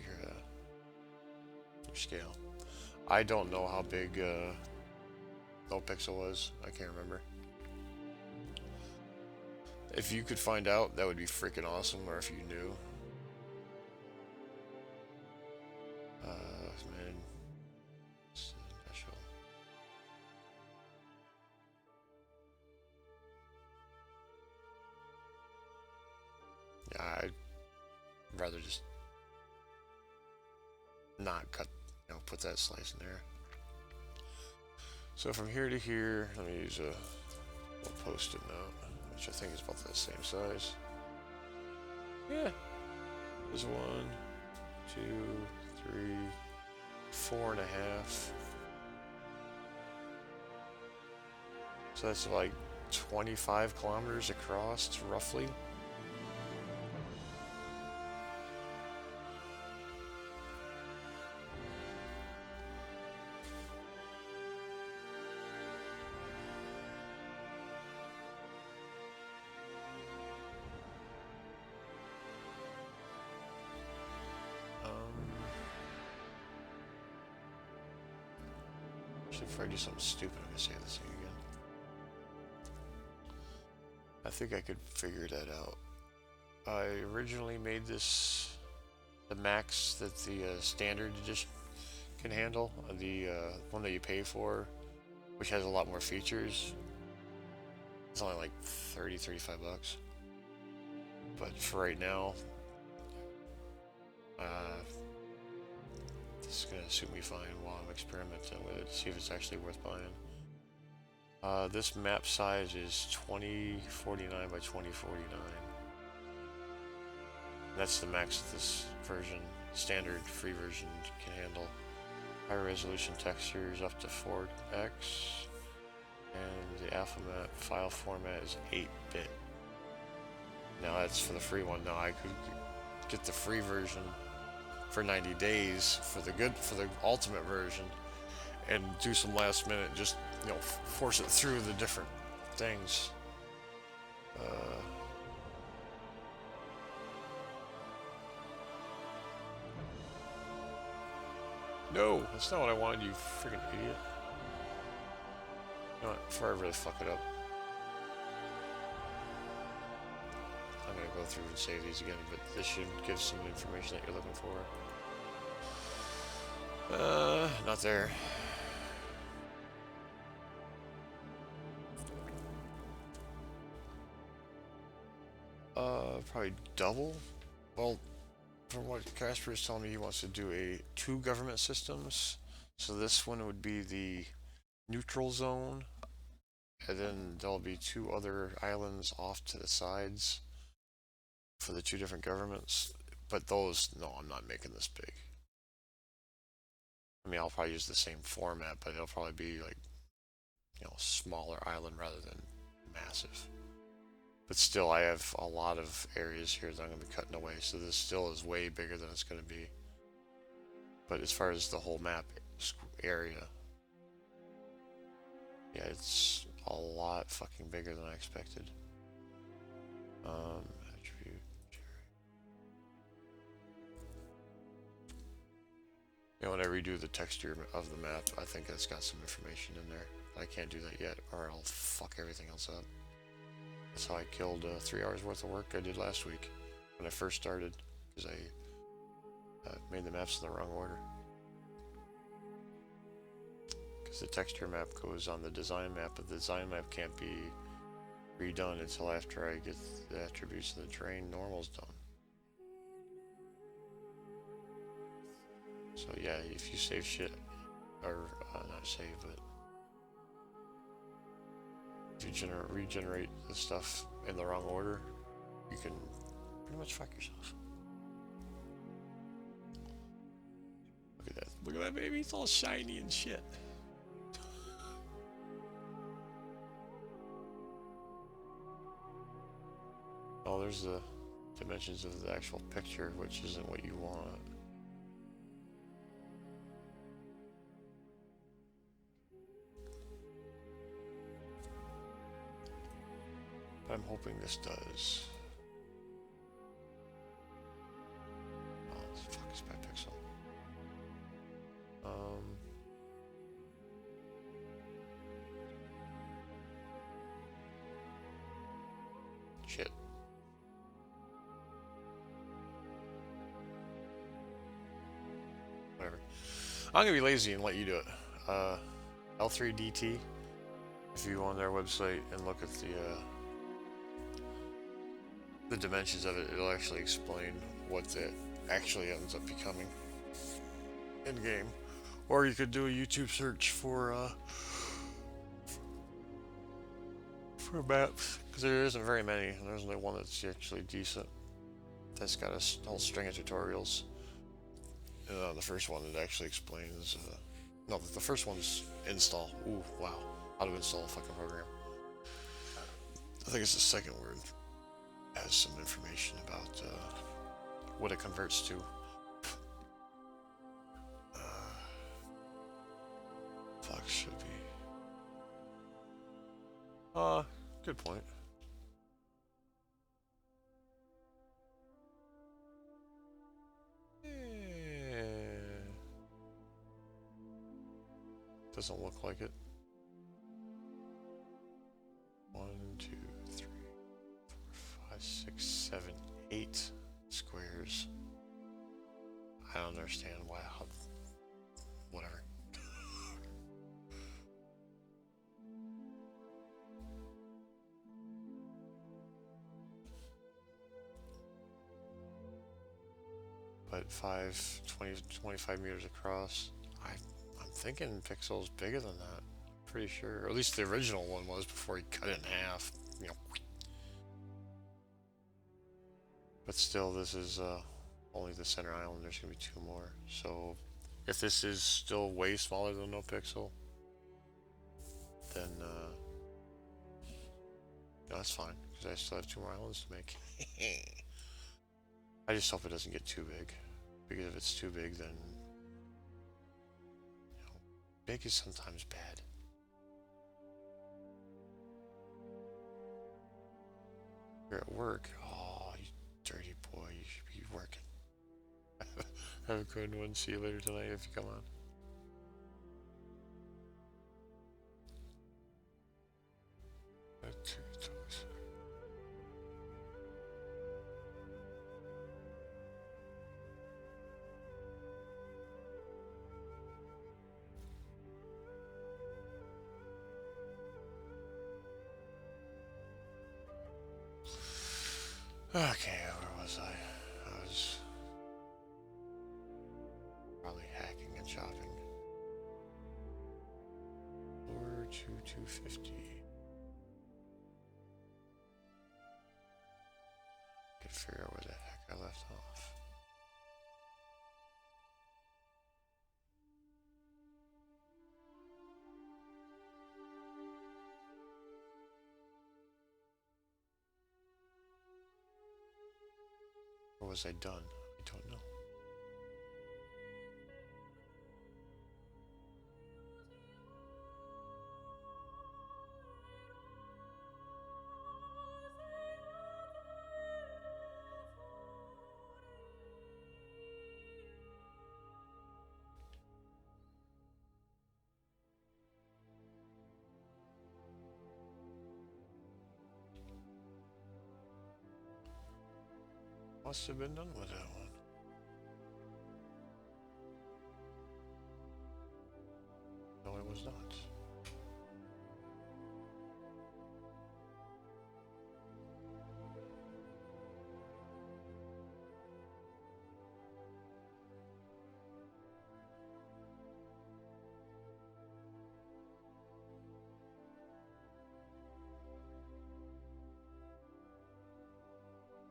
scale. I don't know how big NoPixel was. I can't remember. If you could find out, that would be freaking awesome, or if you knew. Man. Yeah, I'd rather just not cut, you know, put that slice in there. So from here to here, let me use a little post-it note, which I think is about the same size. Yeah. There's 1, 2, 3, 4.5. So that's like 25 kilometers across, roughly. Actually, before I do something stupid, I'm gonna save this thing again. I think I could figure that out. I originally made this the max that the standard edition can handle. The one that you pay for, which has a lot more features. It's only like 35 bucks. But for right now, this is gonna suit me fine while I'm experimenting with it to see if it's actually worth buying. This map size is 2049 by 2049. That's the max that this version, standard free version, can handle. High resolution textures up to 4x, and the alpha map file format is 8-bit. Now that's for the free one. Now I could get the free version for 90 days for the ultimate version, and do some last minute, just force it through the different things. No, that's not what I wanted, you freaking idiot. You know what, before I really fuck it up, I'm gonna go through and save these again, but this should give some information that you're looking for. Not there. Probably double? Well, from what Casper is telling me, he wants to do 2 government systems. So this one would be the neutral zone, and then there'll be 2 other islands off to the sides for the 2 different governments. But those, no, I'm not making this big. I mean, I'll probably use the same format, but it'll probably be like, smaller island rather than massive. But still, I have a lot of areas here that I'm going to be cutting away, so this still is way bigger than it's going to be. But as far as the whole map area, yeah, it's a lot fucking bigger than I expected. Attribute. When I redo the texture of the map, I think that's got some information in there. I can't do that yet, or I'll fuck everything else up. That's how I killed 3 hours worth of work I did last week when I first started, because I made the maps in the wrong order. Because the texture map goes on the design map, but the design map can't be redone until after I get the attributes of the terrain normals done. So yeah, if you save shit, or not save, but if you regenerate the stuff in the wrong order, you can pretty much fuck yourself. Look at that. Look at that, baby. It's all shiny and shit. Oh, there's the dimensions of the actual picture, which isn't what you want. I'm hoping this does. Oh, fuck is by pixel. Shit. Whatever. I'm gonna be lazy and let you do it. L3DT. If you go on their website and look at the dimensions of it, it'll actually explain what it actually ends up becoming in game. Or you could do a YouTube search for maps, because there isn't very many, and there's only one that's actually decent. That's got a whole string of tutorials. The first one it actually explains. No, the first one's install. Ooh, wow, how to install a fucking program. I think it's the second word. Has some information about what it converts to. Fuck, should be. Good point. Doesn't look like it. 1, 2, 3, 4, 5, 6, 7, 8 squares. I don't understand why. Whatever. But 25 meters across. I'm thinking Pixel's bigger than that. Pretty sure. Or at least the original one was before he cut it in half. You know. But still, this is only the center island. There's gonna be 2 more. So if this is still way smaller than No Pixel, then no, that's fine because I still have 2 more islands to make. I just hope it doesn't get too big, because if it's too big, then big is sometimes bad. You're at work. Oh, you dirty boy! You should be working. Have a good one. See you later tonight if you come on. Okay, where was I? I was probably hacking and shopping. Lower to 250. Could figure out where the heck I left off. Or was I done? I don't know. Must have been done with that one. No, it was not.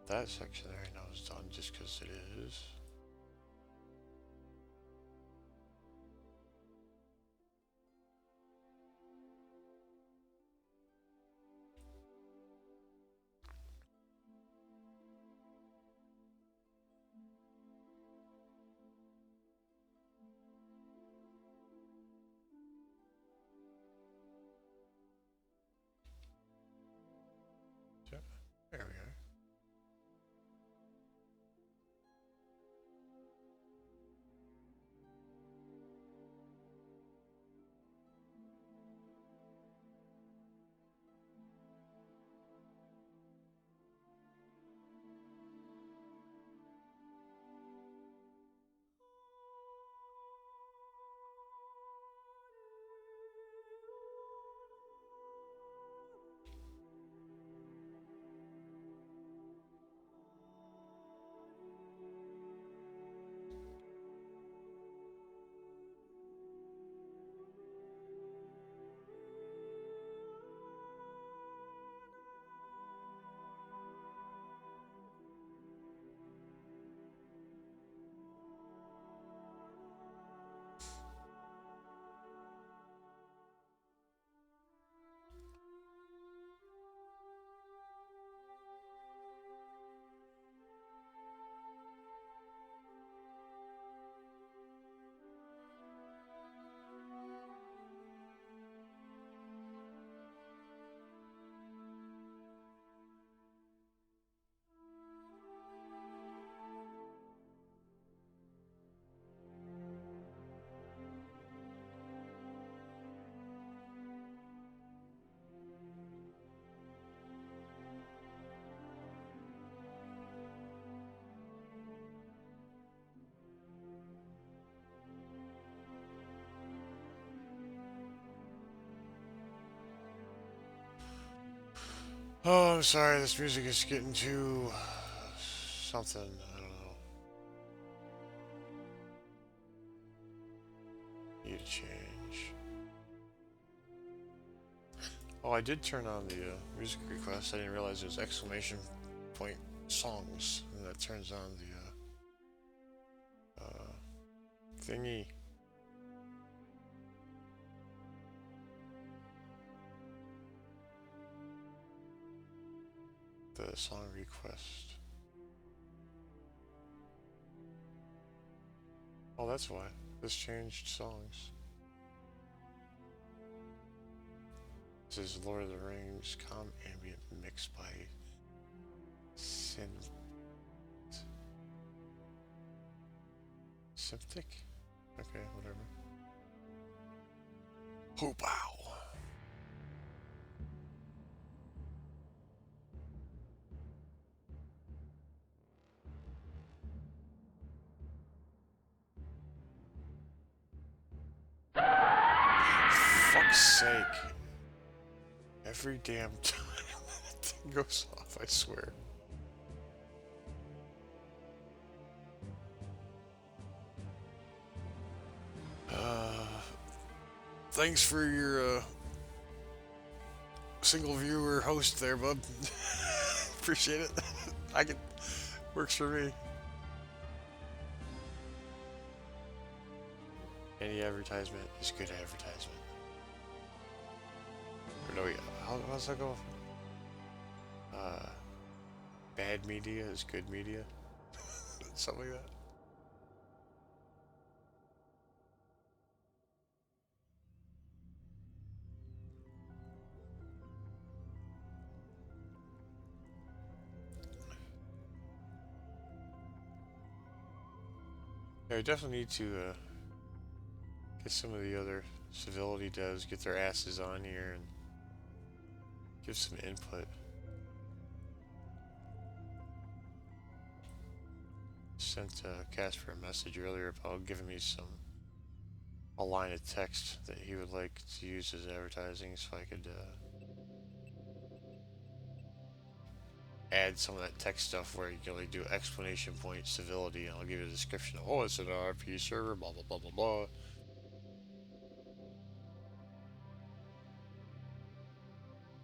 That section there I know is done just because it is. So, there we are. Oh, I'm sorry, this music is getting too something. I don't know. Need to change. Oh, I did turn on the music request. I didn't realize it was exclamation point songs, and that turns on the thingy. The song request. Oh, that's why. This changed songs. This is Lord of the Rings calm ambient mixed by Symptic? Okay, whatever. Hoopow! Fuck's sake. Every damn time that thing goes off, I swear. Thanks for your single viewer host there, bub. Appreciate it. I can works for me. Any advertisement is good advertisement. Or no, how's that go? Bad media is good media. Something like that. Yeah, I definitely need to get some of the other Civility devs, get their asses on here and give some input. Sent Casper a message earlier about giving me a line of text that he would like to use as advertising, so I could add some of that text stuff where you can like do exclamation point civility, and I'll give you a description of, oh, it's an RP server, blah blah blah blah blah.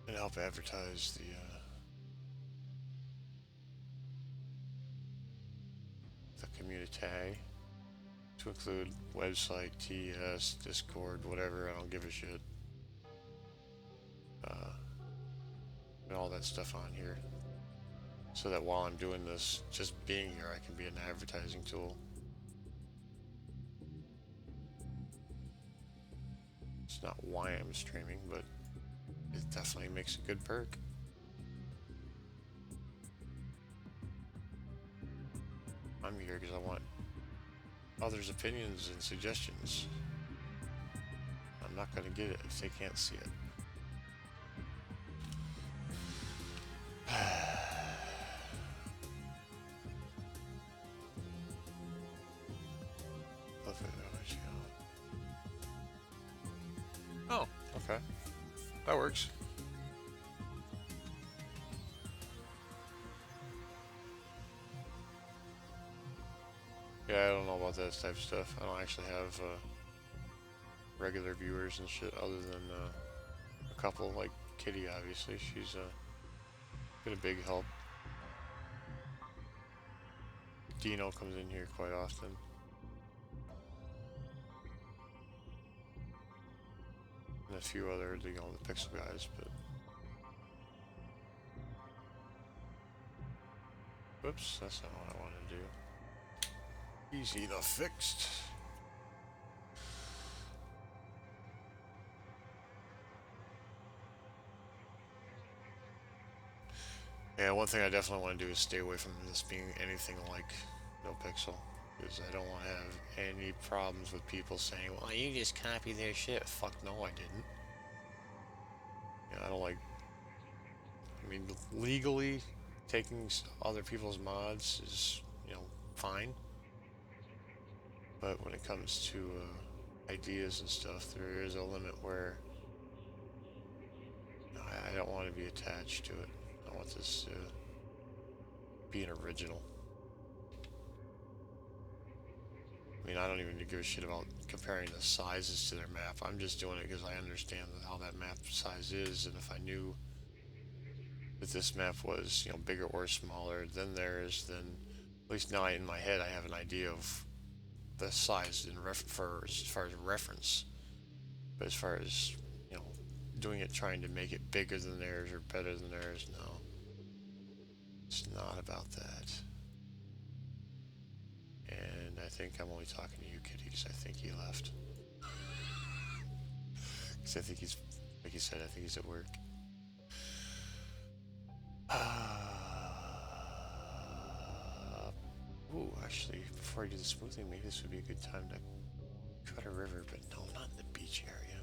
And help advertise the community to include website, TS, Discord, whatever. I don't give a shit. And all that stuff on here, so that while I'm doing this, just being here, I can be an advertising tool. It's not why I'm streaming, but it definitely makes a good perk. I'm here because I want others' opinions and suggestions. I'm not going to get it if they can't see it. Oh, okay. That works. Yeah, I don't know about that type of stuff. I don't actually have regular viewers and shit other than a couple, like Kitty, obviously. She's been a big help. Dino comes in here quite often. And a few other, the Pixel guys, but... Whoops, that's not what I wanted to do. Easy enough fixed. Yeah, one thing I definitely want to do is stay away from this being anything like No Pixel, because I don't want to have any problems with people saying, well, you just copy their shit. Fuck no, I didn't. I don't like... I mean, legally, taking other people's mods is, fine. But when it comes to ideas and stuff, there is a limit where I don't want to be attached to it. I want this to be an original. I mean, I don't even give a shit about comparing the sizes to their map. I'm just doing it because I understand how that map size is, and if I knew that this map was, you know, bigger or smaller than theirs, then at least now in my head I have an idea of the size in for as far as reference. But as far as, you know, doing it, trying to make it bigger than theirs or better than theirs, no. It's not about that. And I think I'm only talking to you, Kitty, because I think he left. Because I think he's, like you said, I think he's at work. Ooh, actually, before I do the smoothing, maybe this would be a good time to cut a river, but no, not in the beach area.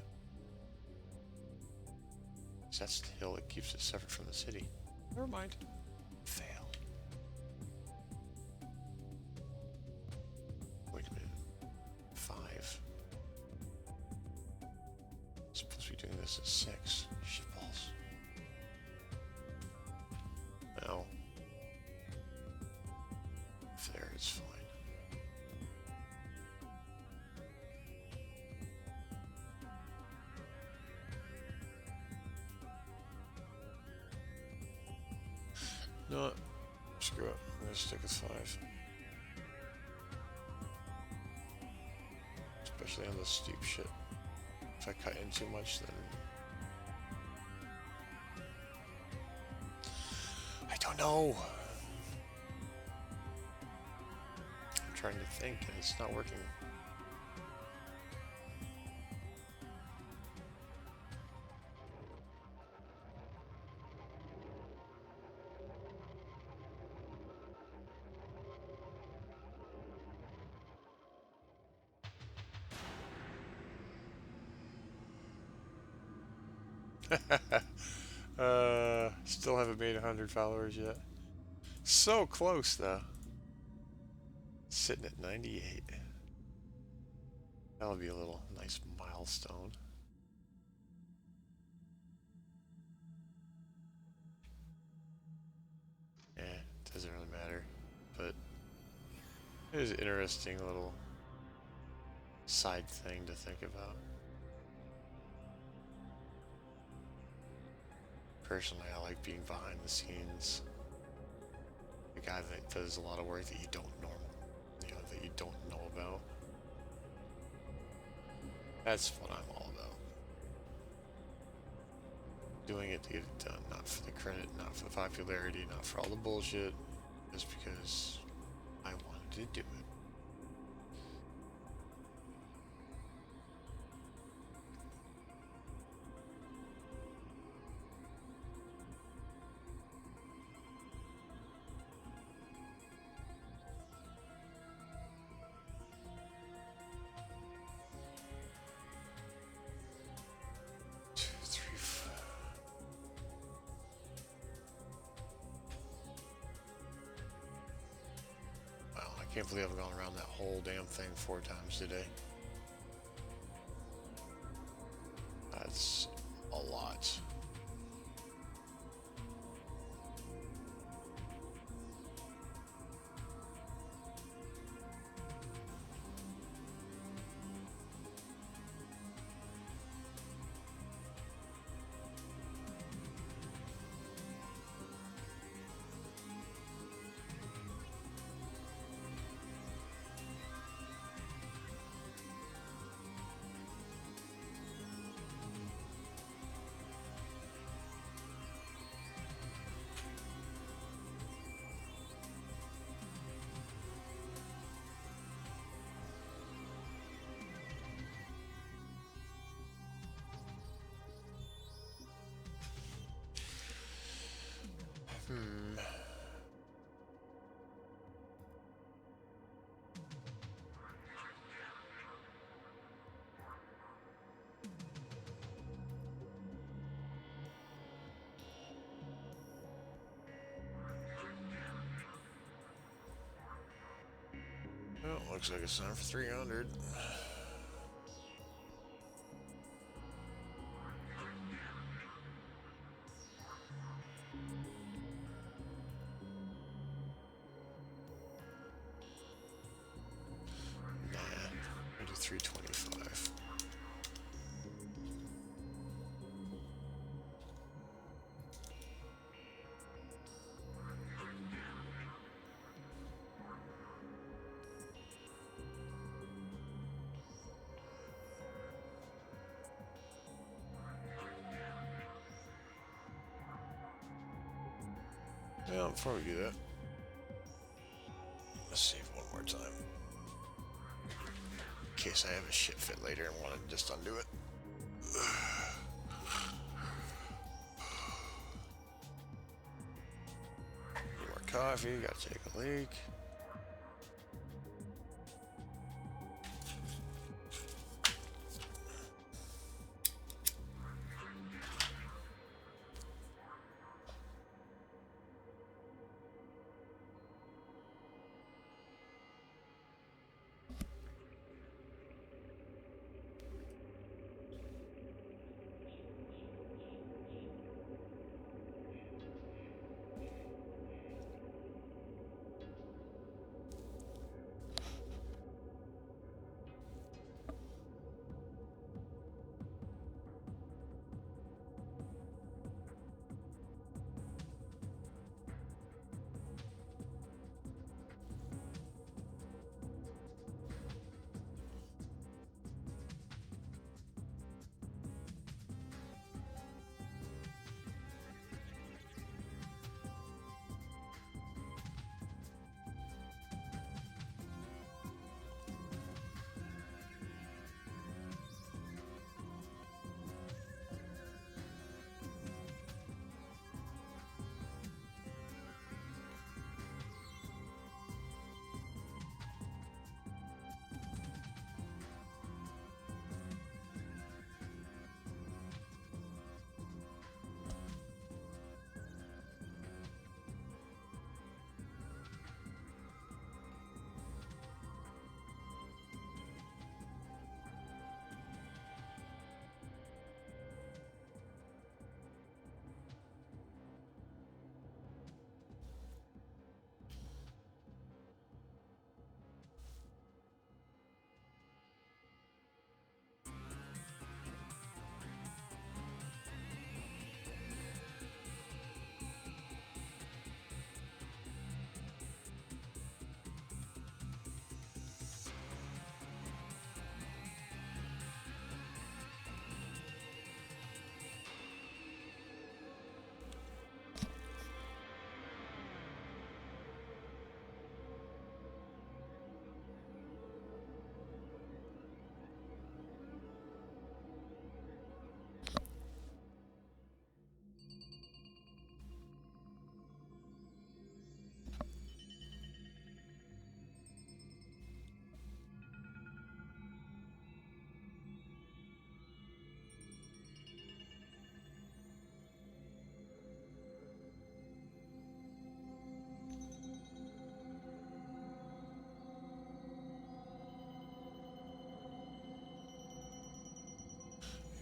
Because that's the hill that keeps it separate from the city. Never mind. Fail. Wait a minute. 5. Supposed to be doing this at 6. Shitballs. No. If there, it's fine. No, screw it. I'm gonna stick with 5. Especially on the steep shit. If I cut in too much, then I don't know. I'm trying to think, and it's not working. Still haven't made 100 followers yet. So close, though. Sitting at 98. That'll be a little nice milestone. Doesn't really matter. But it is an interesting little side thing to think about. Personally, I like being behind the scenes. The guy that does a lot of work that you don't that you don't know about. That's what I'm all about. Doing it to get it done, not for the credit, not for the popularity, not for all the bullshit, just because I wanted to do it. I can't believe I've gone around that whole damn thing 4 times today. That's a lot. Well, looks like it's time for 300. Yeah, before we do that, let's save one more time. In case I have a shit fit later and want to just undo it. Need more coffee, gotta take a leak.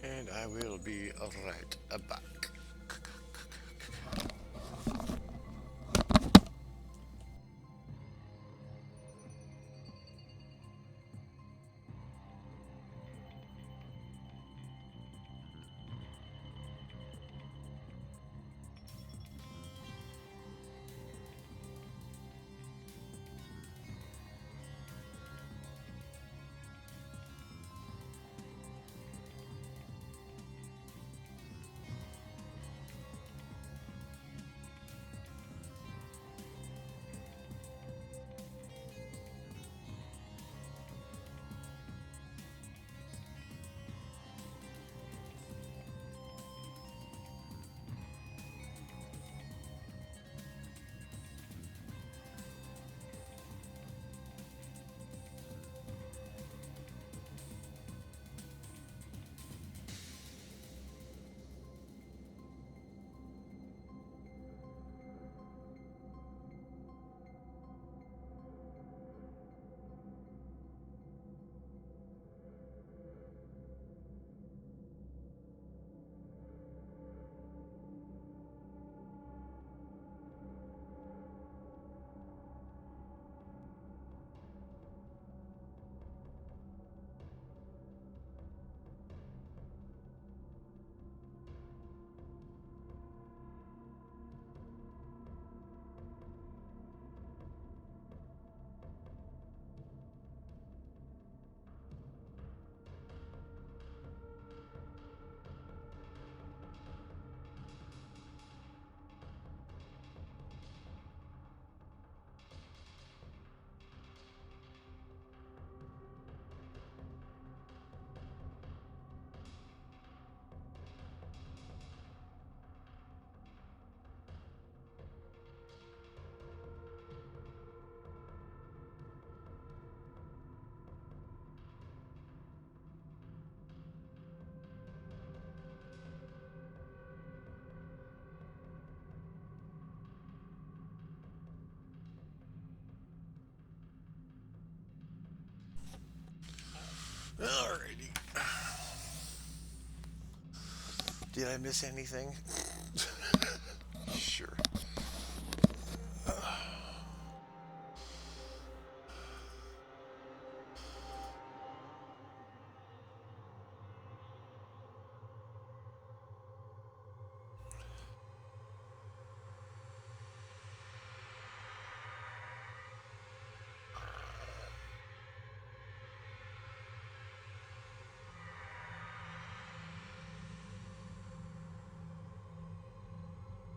And I will be right back. Alrighty. Did I miss anything? Sure.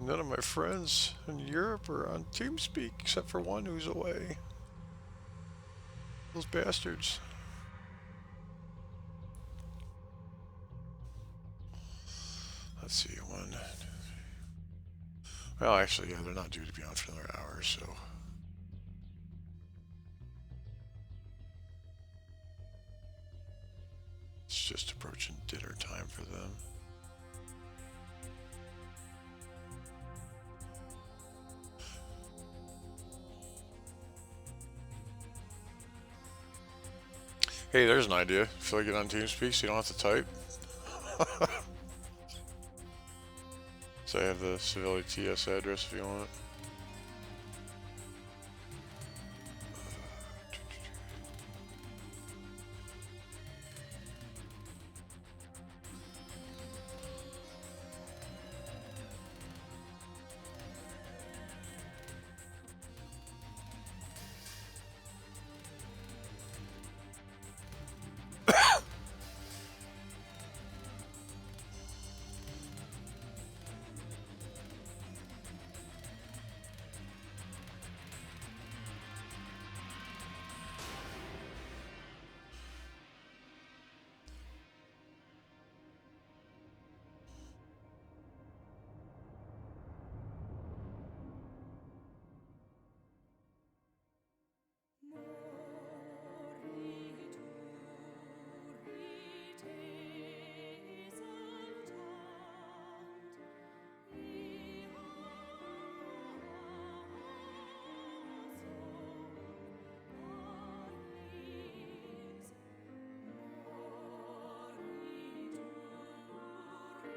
None of my friends in Europe are on TeamSpeak except for one who's away. Those bastards. Let's see, one. Well, actually, yeah, they're not due to be on for another hour, so. It's just approaching dinner time for them. Hey, there's an idea. Feel like get on TeamSpeak so you don't have to type. So I have the Civility TS address if you want it.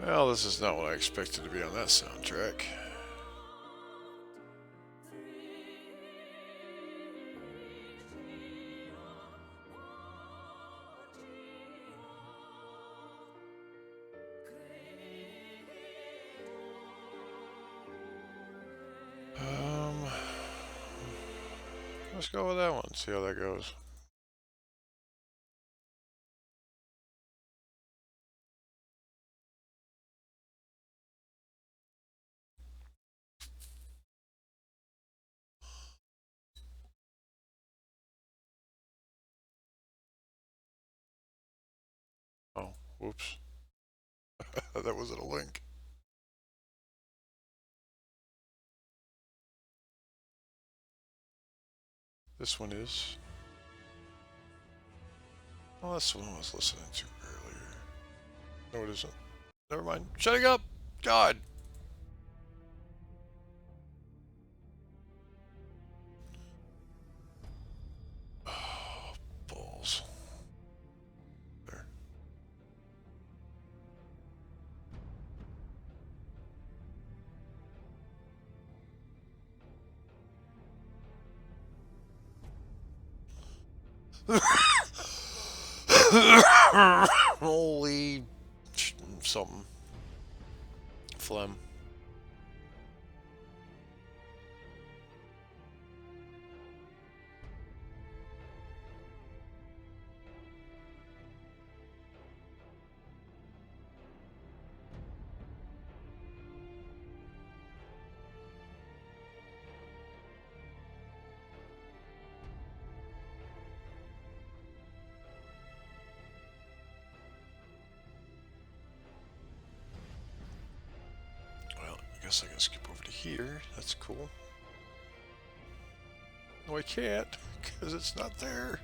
Well, this is not what I expected to be on that soundtrack. Let's go with that one, see how that goes. Oh, whoops. That wasn't a link. This one is. Oh, that's the one I was listening to earlier. No, it isn't. Never mind. Shutting up! God! Oh, balls. There. Holy something. Phlegm. Well, I guess I can skip over to here. That's cool. No, I can't, because it's not there.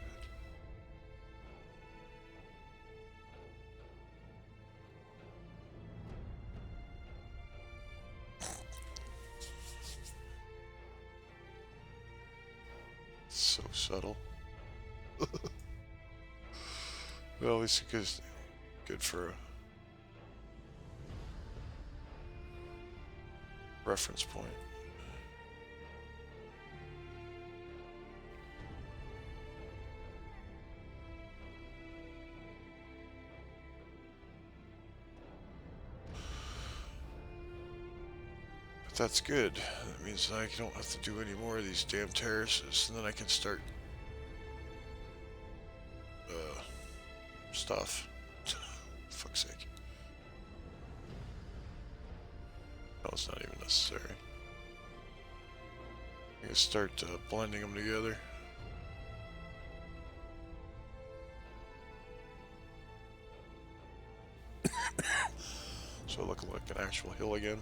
So subtle. Well, at least it gives good for a reference point. But that's good. That means I don't have to do any more of these damn terraces, and then I can start stuff. Fuck's sake. No, it's not even necessary. I can start blending them together. So looking like an actual hill again.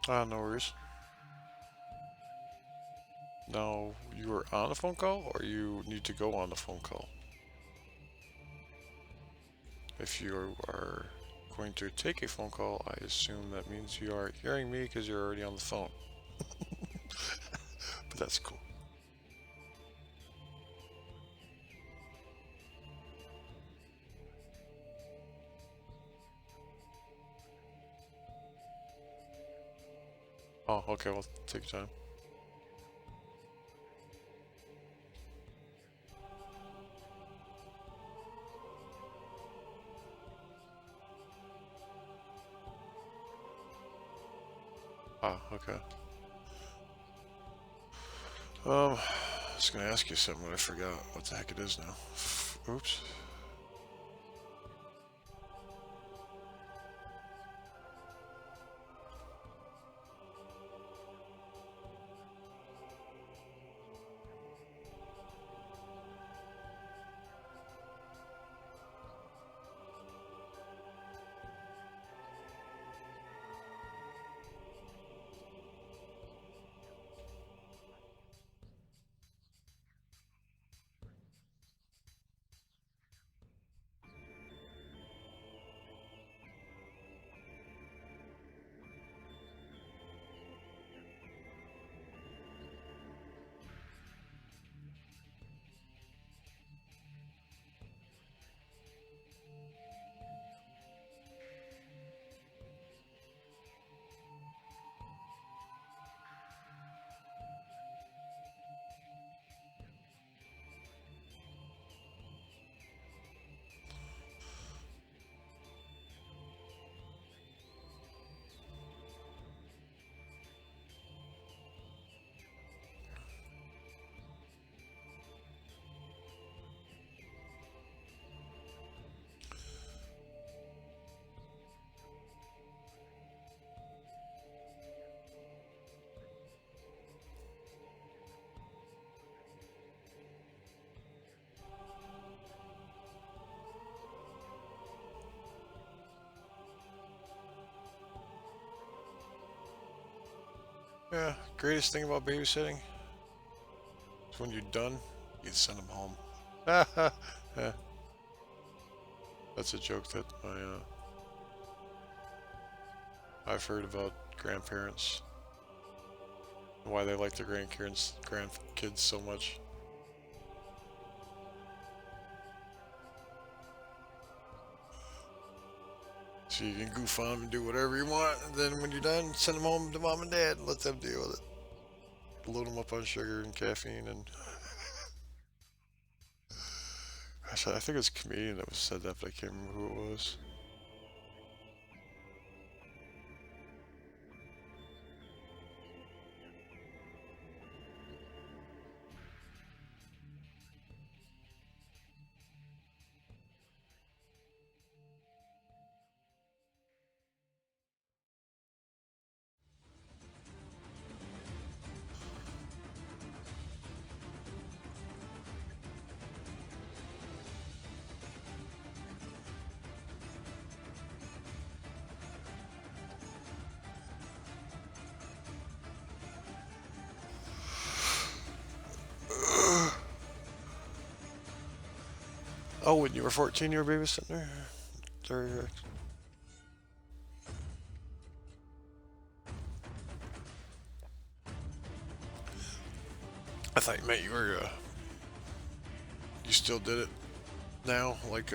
Ah, no worries. Now, you are on a phone call, or you need to go on the phone call? If you are going to take a phone call, I assume that means you are hearing me because you're already on the phone. But that's cool. Oh, okay, well, take your time. Ah, okay. I was gonna ask you something, but I forgot what the heck it is now. Oops. Yeah, greatest thing about babysitting is when you're done, you send them home. Yeah, that's a joke that I've heard about grandparents and why they like their grandkids so much. So you can goof on them and do whatever you want, and then when you're done, send them home to mom and dad and let them deal with it. Load them up on sugar and caffeine, and gosh, I think it was a comedian that was said that, but I can't remember who it was. Oh, when you were 14, you were babysitting her? Or- I thought you meant you were, you still did it now, like,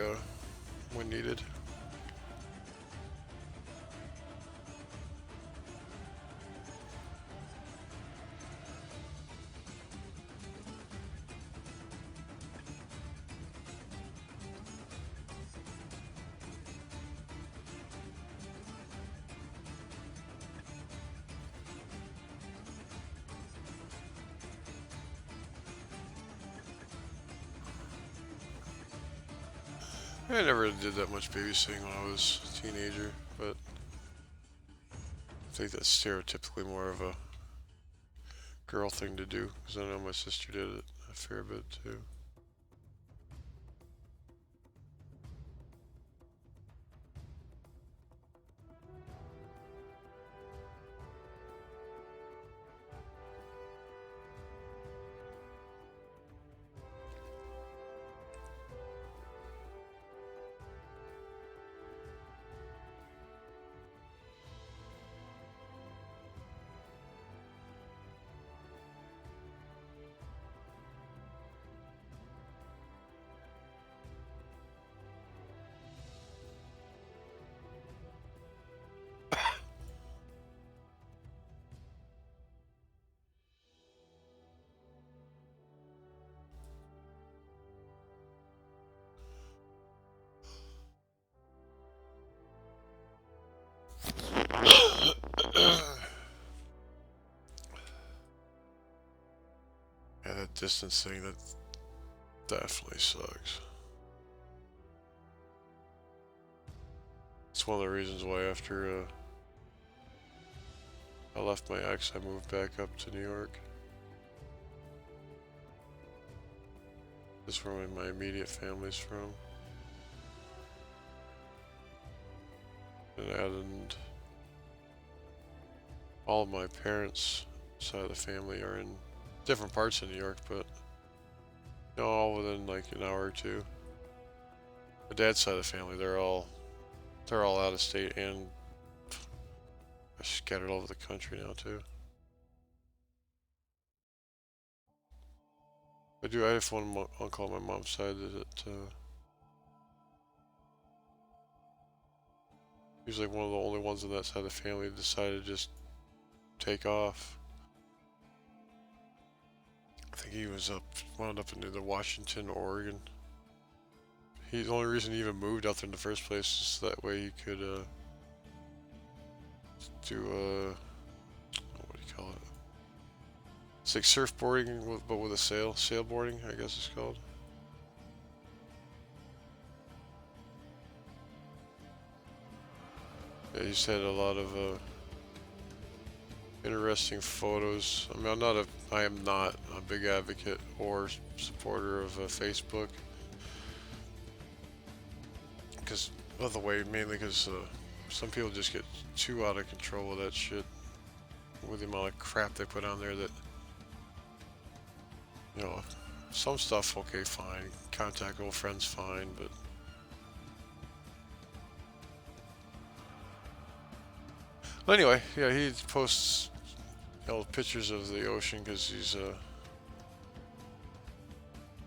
when needed. I never did that much babysitting when I was a teenager, but I think that's stereotypically more of a girl thing to do, because I know my sister did it a fair bit too. Yeah, that distance thing, that definitely sucks. It's one of the reasons why after I left my ex, I moved back up to New York. This is where my immediate family's from. And all of my parents' side of the family are in different parts of New York, but you know, all within like an hour or two. My dad's side of the family, they're all out of state and scattered all over the country now too. I have one uncle on my mom's side that he's like one of the only ones on that side of the family that decided to just take off. I think he wound up in either Washington or Oregon. The only reason he even moved out there in the first place is so that way he could do what do you call it? It's like surfboarding, but with a sailboarding, I guess it's called. Yeah, he's had a lot of interesting photos. I mean, I am not a big advocate or supporter of Facebook, because of the way, mainly because some people just get too out of control with that shit, with the amount of crap they put on there that, you know, some stuff, okay, fine, contact old friends, fine, but anyway, yeah, he posts, you know, pictures of the ocean because he's, you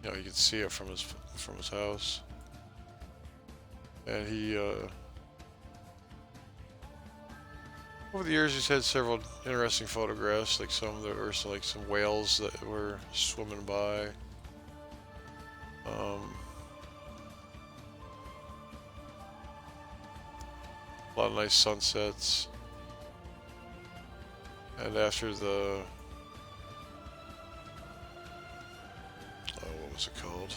know, you can see it from his house, and he, over the years, he's had several interesting photographs, like some that were like some whales that were swimming by. A lot of nice sunsets. And after the, what was it called?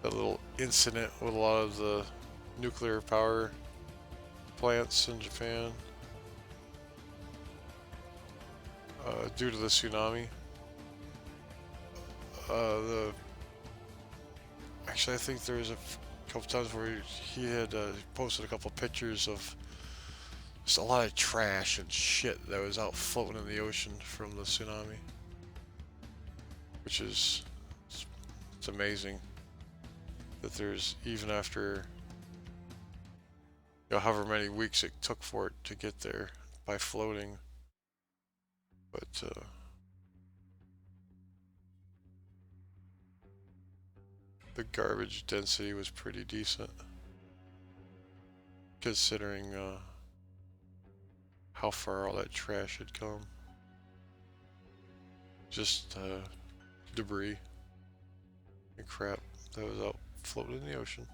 That little incident with a lot of the nuclear power plants in Japan, due to the tsunami. Actually, I think there was a couple times where he had posted a couple pictures of just a lot of trash and shit that was out floating in the ocean from the tsunami, which is, it's amazing that there's, even after, you know, however many weeks it took for it to get there by floating, but the garbage density was pretty decent, considering how far all that trash had come. Just debris and crap that was out floating in the ocean.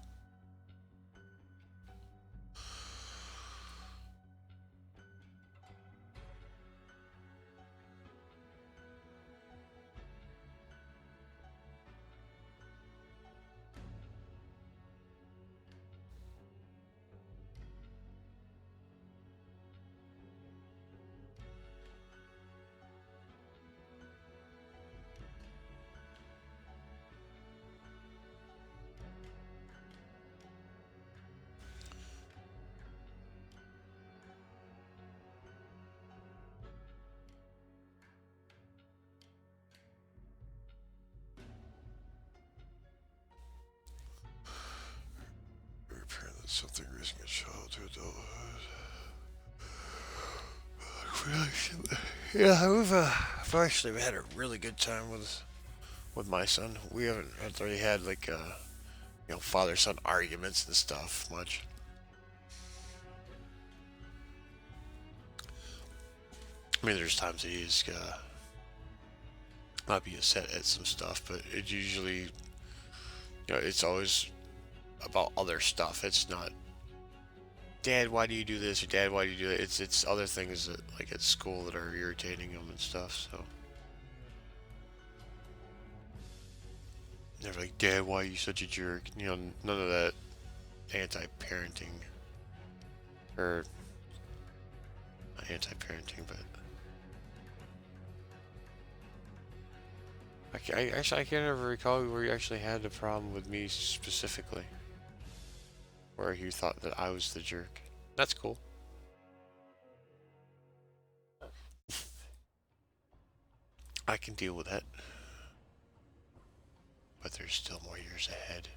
Something raising a child to adulthood. Yeah, I've actually had a really good time with my son. We haven't really had like you know, father-son arguments and stuff much. I mean, there's times that he's might be upset at some stuff, but it usually, you know, it's always about other stuff. It's not Dad, why do you do this? Or Dad, why do you do that? It's other things that like at school that are irritating him and stuff. So never like, Dad, why are you such a jerk? You know, none of that anti-parenting or not anti-parenting, but I can't ever recall where you actually had a problem with me specifically, where you thought that I was the jerk. That's cool. I can deal with that, but there's still more years ahead.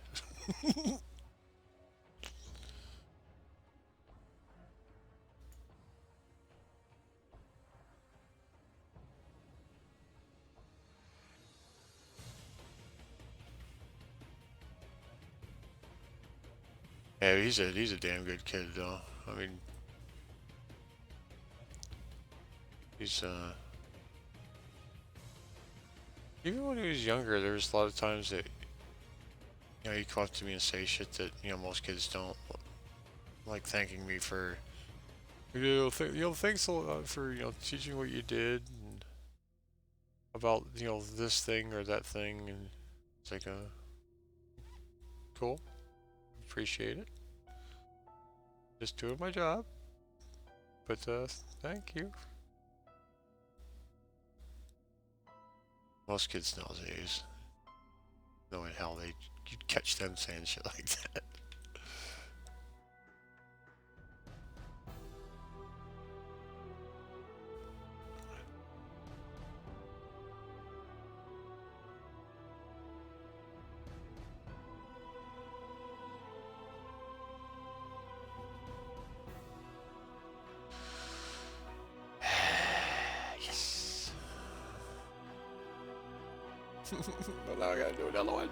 Yeah, he's a damn good kid though. I mean, he's even when he was younger, there was a lot of times that he'd come up to me and say shit that most kids don't, like thanking me for thanks a lot for teaching what you did and about this thing or that thing, and it's like cool, appreciate it, just doing my job, but thank you. Most kids nowadays, no in hell you'd catch them saying shit like that. Yes. But now I gotta do another one.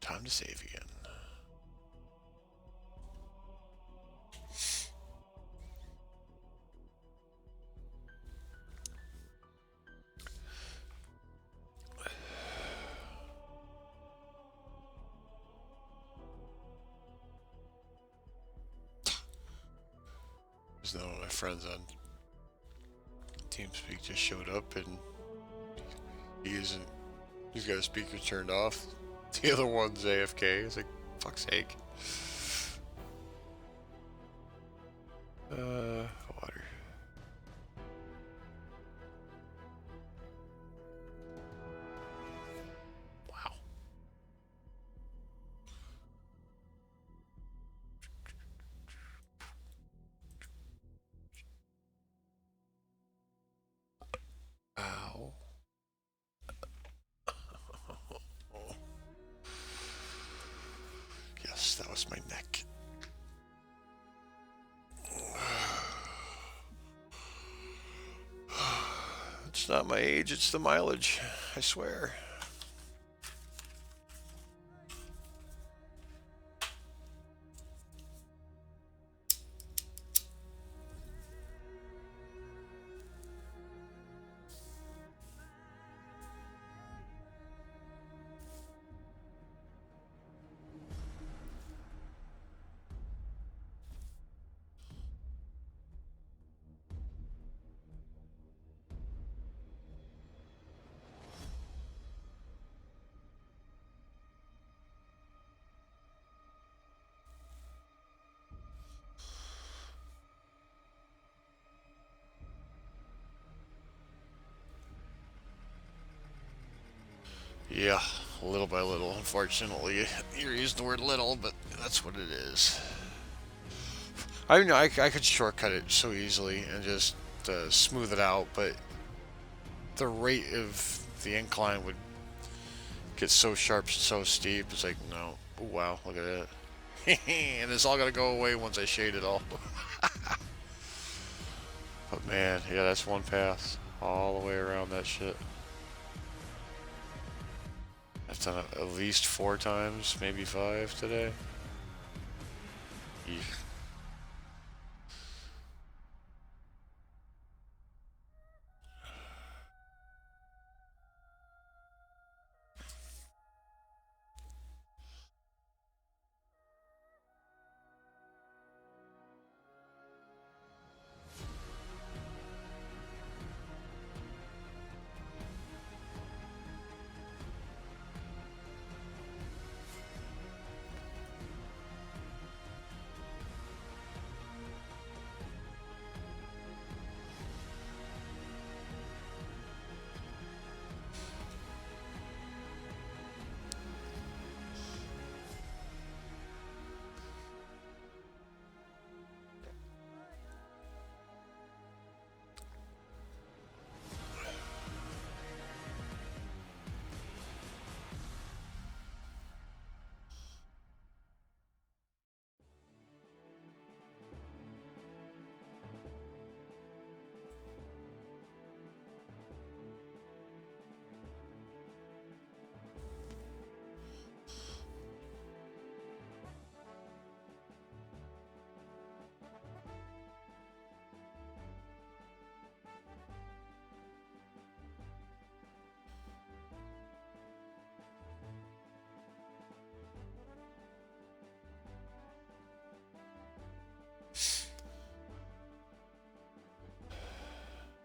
Time to save again. There's one of my friends on TeamSpeak just showed up and he isn't. He's got his speaker turned off. The other one's AFK. It's like, fuck's sake. Water. Wow. Ow. Yes, that was my neck. It's not my age, it's the mileage. I swear. Yeah, little by little, unfortunately. You're using the word little, but that's what it is. I mean, I could shortcut it so easily and just smooth it out, but the rate of the incline would get so sharp, so steep. It's like, no. Ooh, wow, look at that. And it's all gonna go away once I shade it all. But man, yeah, that's one path all the way around that shit. I've done it at least 4 times, maybe 5 today. Eesh.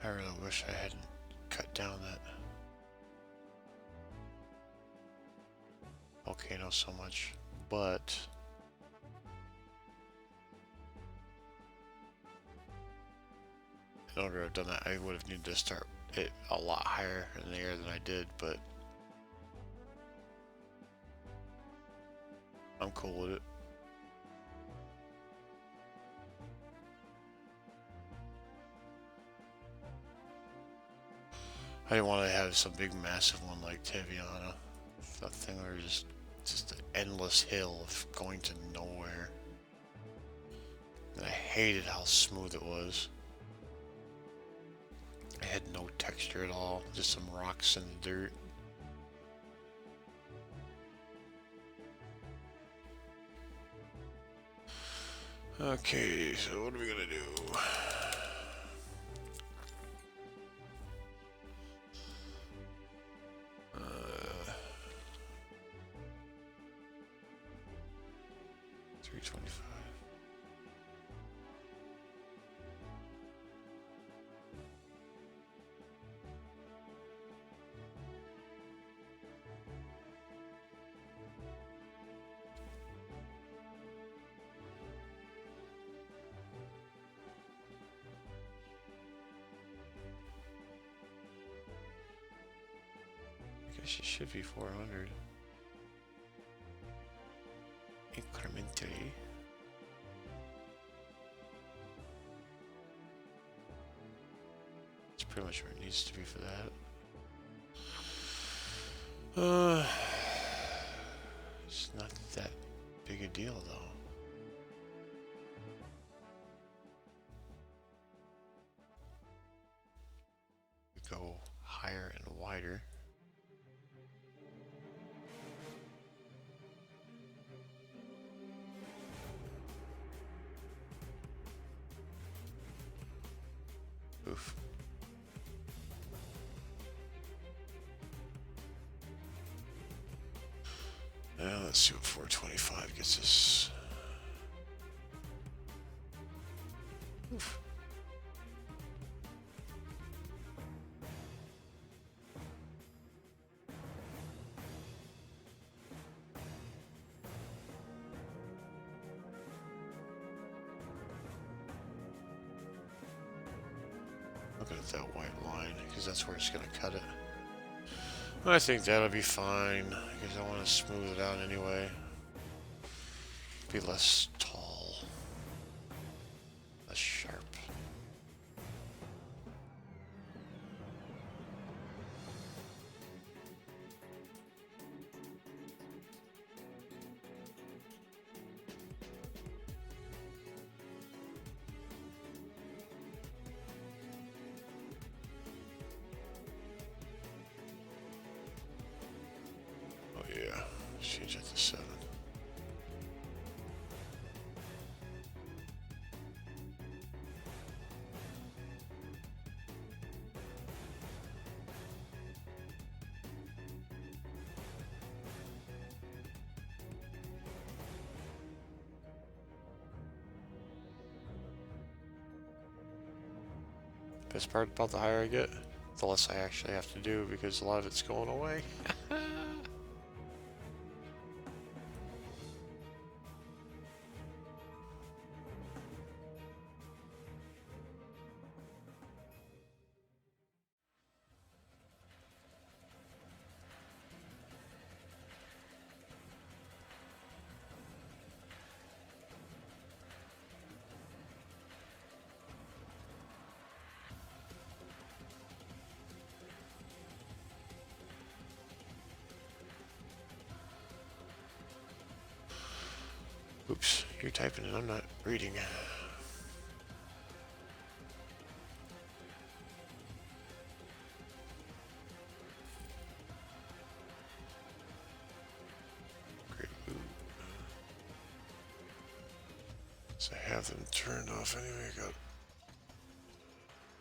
really wish I hadn't cut down that volcano so much, but in order to have done that, I would have needed to start it a lot higher in the air than I did, but I'm cool with it. I didn't want to have some big massive one like Teviana. That thing where just an endless hill of going to nowhere. And I hated how smooth it was. It had no texture at all, just some rocks in the dirt. Okay, so what are we gonna do? 325. I guess it should be 400. Incrementally. It's pretty much where it needs to be for that. It's not that big a deal though. We go higher and wider. Oof. Now let's see what 425 gets us. Oof. Looking at that white line, because that's where it's going to cut it. I think that'll be fine, because I want to smooth it out anyway. Be less tall, less sharp. Oh yeah, let's change that to 7. Best part about the higher I get, the less I actually have to do, because a lot of it's going away. Oops, you're typing and I'm not reading. Great. Ooh. So I have them turned off anyway. I got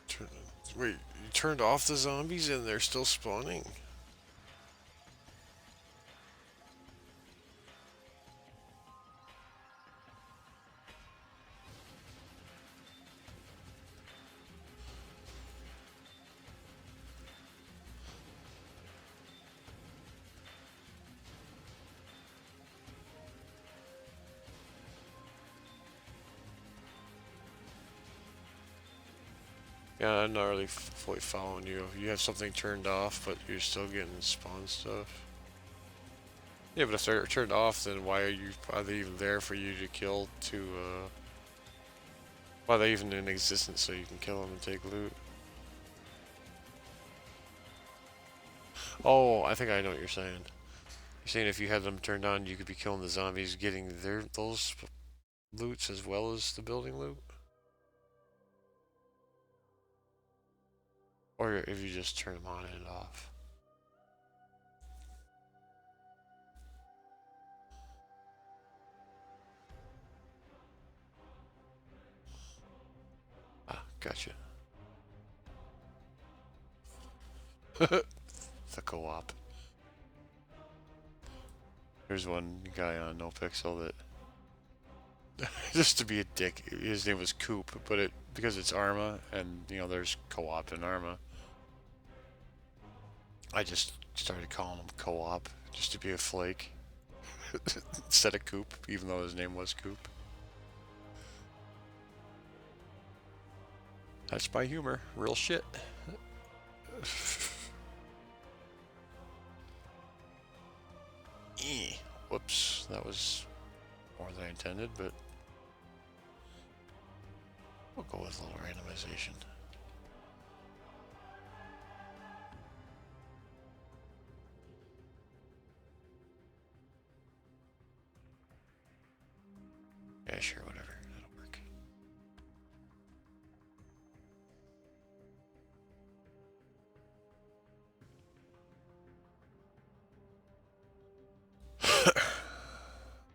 turn. Wait, you turned off the zombies and they're still spawning? Yeah, I'm not really fully following you. You have something turned off, but you're still getting spawn stuff. Yeah, but if they're turned off, then are they even there for you to kill why are they even in existence so you can kill them and take loot? Oh, I think I know what you're saying. You're saying if you had them turned on, you could be killing the zombies, getting those loots as well as the building loot? Or if you just turn them on and off. Ah, gotcha. The co-op. There's one guy on NoPixel that, just to be a dick, his name was Coop, but because it's Arma, and there's co-op in Arma, I just started calling him co-op, just to be a flake, instead of Coop, even though his name was Coop. That's my humor, real shit. Whoops, that was more than I intended, but we'll go with a little randomization. Yeah, sure, whatever. That'll work.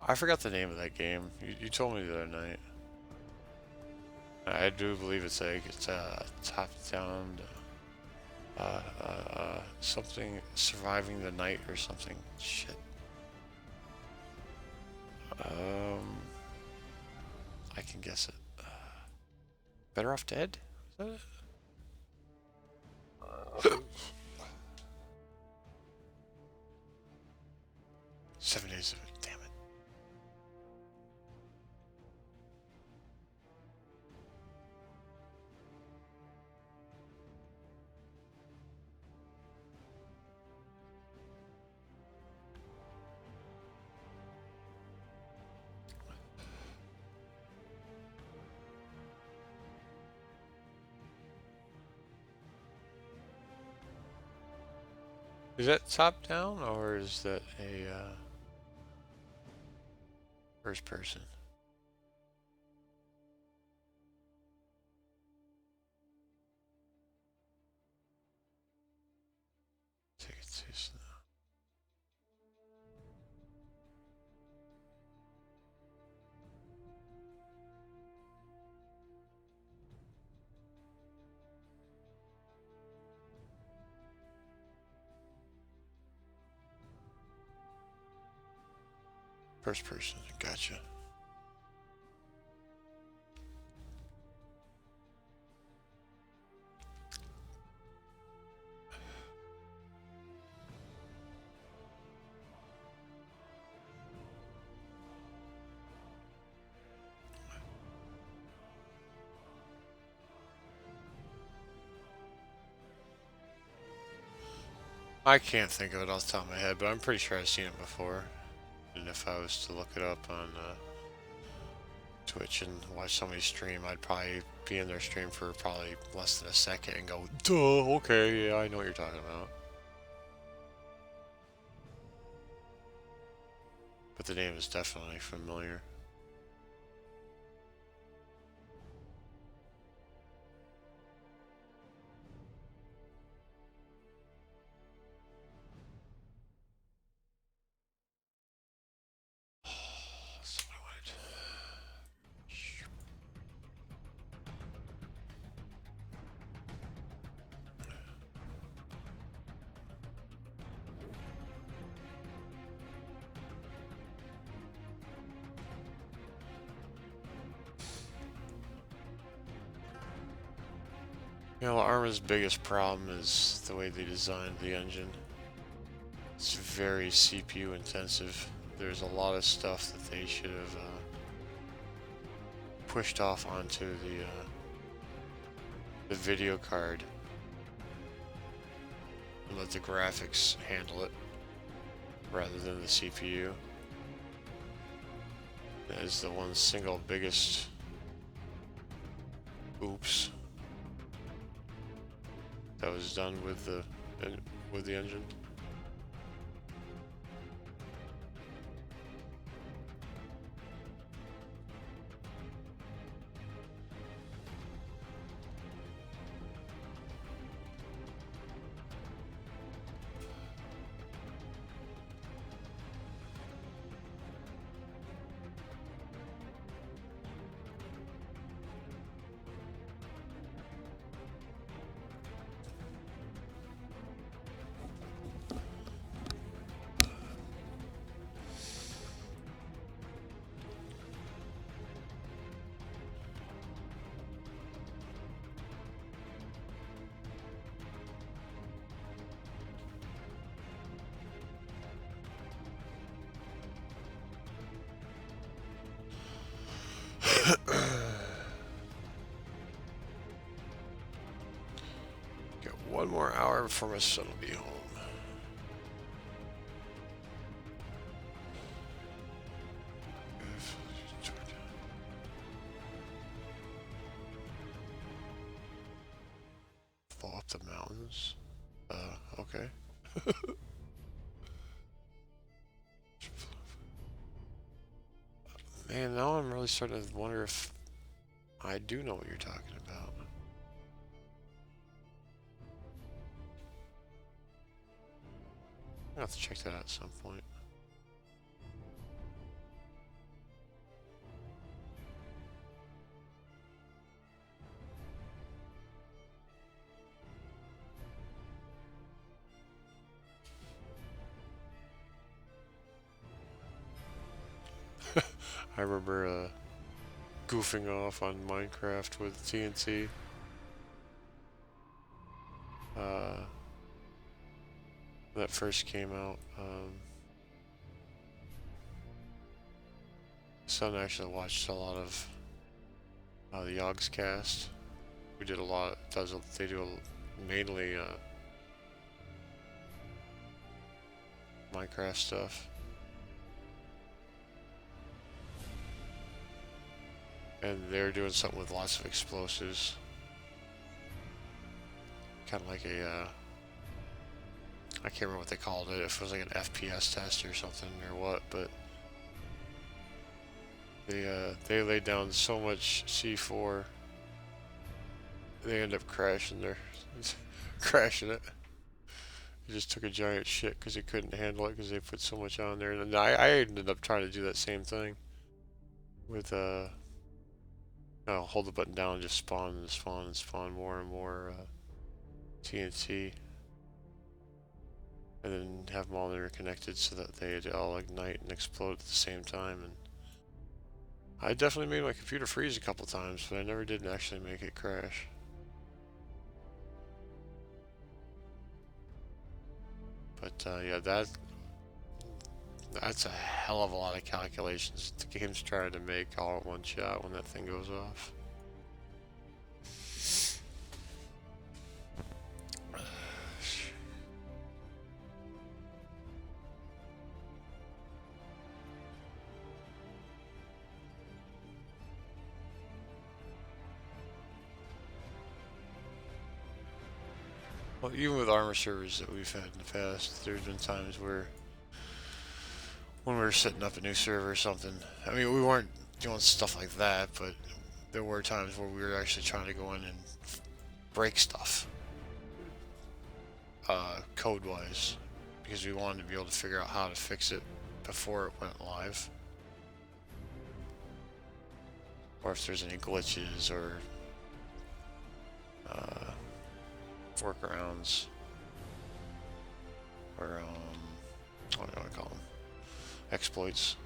I forgot the name of that game. You told me the other night. I do believe it's top-down, something surviving the night or something. Shit. I can guess it. Better Off Dead? Is that it? 7 days of it. Damn it. Is that top down or is that a first person? Take it too slow. First person, gotcha. I can't think of it off the top of my head, but I'm pretty sure I've seen it before. And if I was to look it up on Twitch and watch somebody stream, I'd probably be in their stream for probably less than a second and go, duh, okay, yeah, I know what you're talking about. But the name is definitely familiar. That's what I wanted. Arma's biggest problem is the way they designed the engine. It's very CPU intensive. There's a lot of stuff that they should have pushed off onto the the video card and let the graphics handle it rather than the CPU. That is the one single biggest oops that was done with the engine. Got 1 more hour before my son will be home. Fall up the mountains. Okay. Man, now I'm really starting to wonder if I do know what you're talking about. I'll have to check that out at some point. I remember goofing off on Minecraft with TNT. That first came out. Son actually watched a lot of the Yogg's cast. We did a lot. They do mainly Minecraft stuff. And they're doing something with lots of explosives. Kind of like a, I can't remember what they called it, if it was like an FPS test or something or what, but they laid down so much C4, they end up crashing crashing it. They just took a giant shit because they couldn't handle it because they put so much on there. And I ended up trying to do that same thing with, hold the button down and just spawn and spawn and spawn more and more TNT. And then have them all interconnected so that they'd all ignite and explode at the same time. And I definitely made my computer freeze a couple times, but I never did actually make it crash. But yeah, that's a hell of a lot of calculations the game's trying to make all at one shot when that thing goes off. Well, even with armor servers that we've had in the past, there's been times where when we were setting up a new server or something, I mean, we weren't doing stuff like that, but there were times where we were actually trying to go in and break stuff, code-wise, because we wanted to be able to figure out how to fix it before it went live. Or if there's any glitches or workarounds, or what do I call them? Exploits.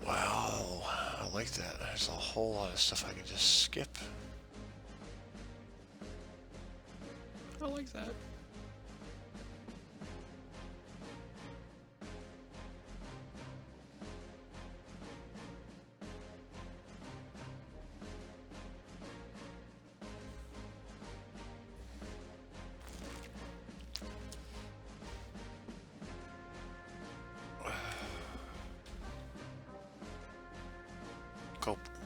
Wow, I like that. There's a whole lot of stuff I can just skip. like that.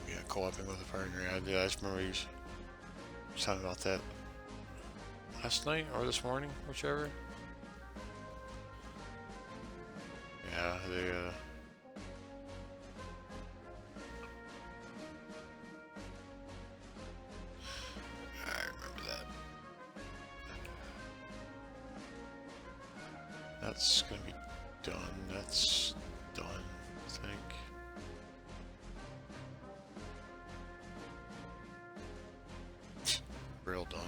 Yeah, co-oping with a partner. Yeah, I just remember you was talking about that last night or this morning, whichever. Yeah, I remember that. That's gonna be done. That's done, I think. Real done.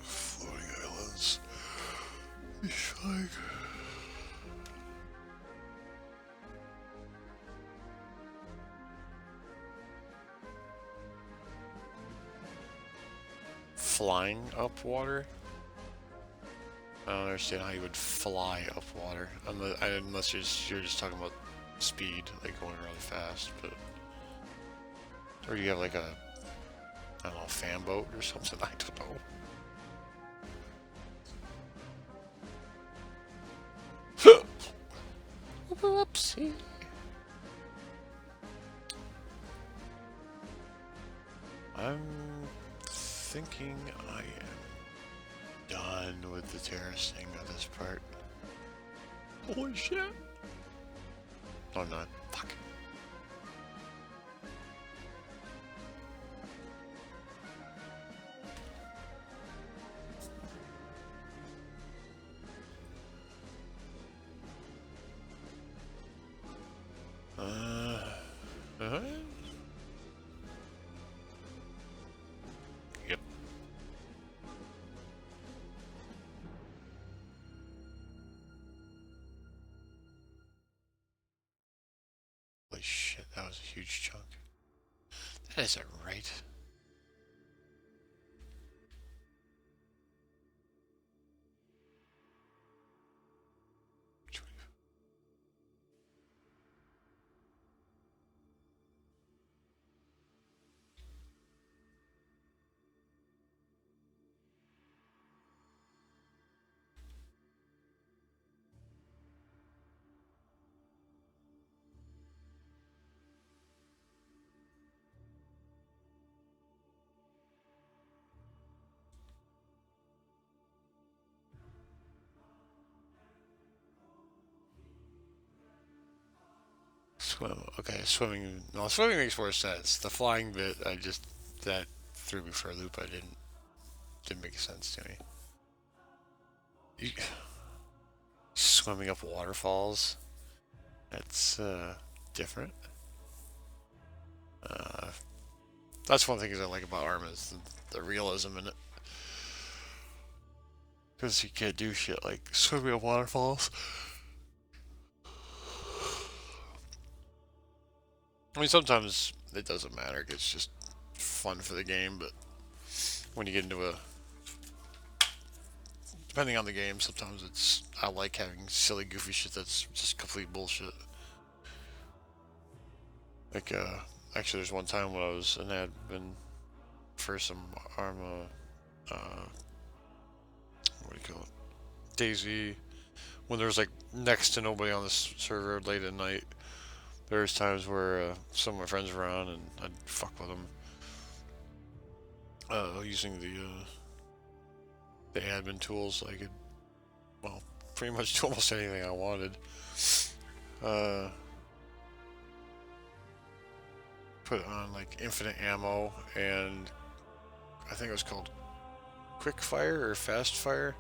Floating islands. It's like flying up water. I don't understand how you would fly up water unless you're just talking about speed, like going really fast, but or you have like a I don't know, fan boat or something. I don't know. Whoopsie. I'm thinking I am done with the terracing of this part. Holy shit. No, I'm not. Fuck. Uh-huh. Yep. Holy shit, that was a huge chunk. That isn't right. Swim. Okay, swimming. No, swimming makes more sense. The flying bit, that threw me for a loop. Didn't make sense to me. You, swimming up waterfalls. That's different. Uh, That's one thing I like about Arma is the realism in it. Because you can't do shit like swimming in waterfalls. I mean, sometimes it doesn't matter. It's just fun for the game, but when you get into a, depending on the game, sometimes I like having silly, goofy shit that's just complete bullshit. Like, actually, there's one time when I was an admin for some Arma, what do you call it? Daisy. When there was like next to nobody on the server late at night, there was times where some of my friends were around and I'd fuck with them using the admin tools. I could, well, pretty much do almost anything I wanted. Uh, put on like infinite ammo, and I think it was called quick fire or fast fire.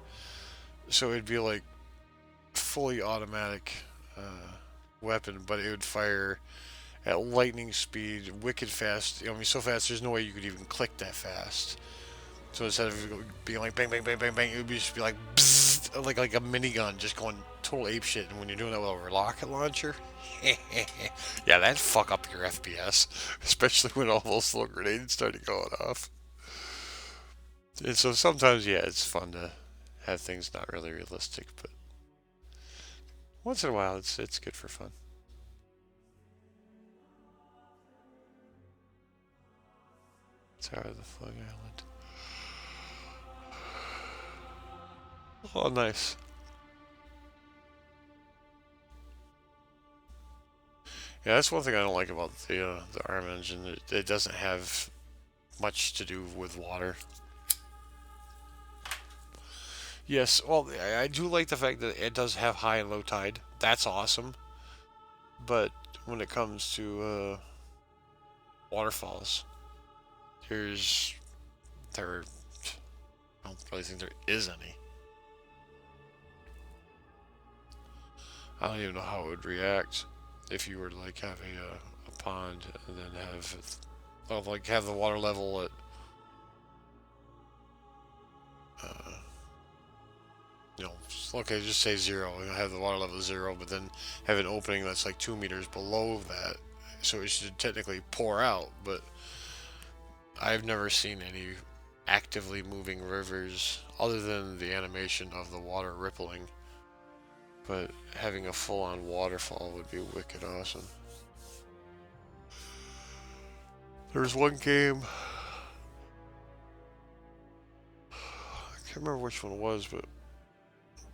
So it'd be like fully automatic weapon, but it would fire at lightning speed, wicked fast. I mean, so fast there's no way you could even click that fast. So instead of being like bang, bang, bang, bang, bang, it would just be like bzzz, like a minigun, just going total ape shit. And when you're doing that with a rocket launcher, yeah, that'd fuck up your FPS, especially when all those little grenades started going off. And so sometimes, yeah, it's fun to have things not really realistic, but once in a while, it's good for fun. Tower of the Flag Island. Oh, nice. Yeah, that's one thing I don't like about the ARM engine. It doesn't have much to do with water. Yes, well, I do like the fact that it does have high and low tide. That's awesome. But when it comes to waterfalls, there's there. I don't really think there is any. I don't even know how it would react if you were to like have a pond and then have the water level at uh, okay, just say zero. Have the water level 0, but then have an opening that's like 2 meters below that, so it should technically pour out. But I've never seen any actively moving rivers other than the animation of the water rippling. But having a full-on waterfall would be wicked awesome. There's one game, I can't remember which one it was, but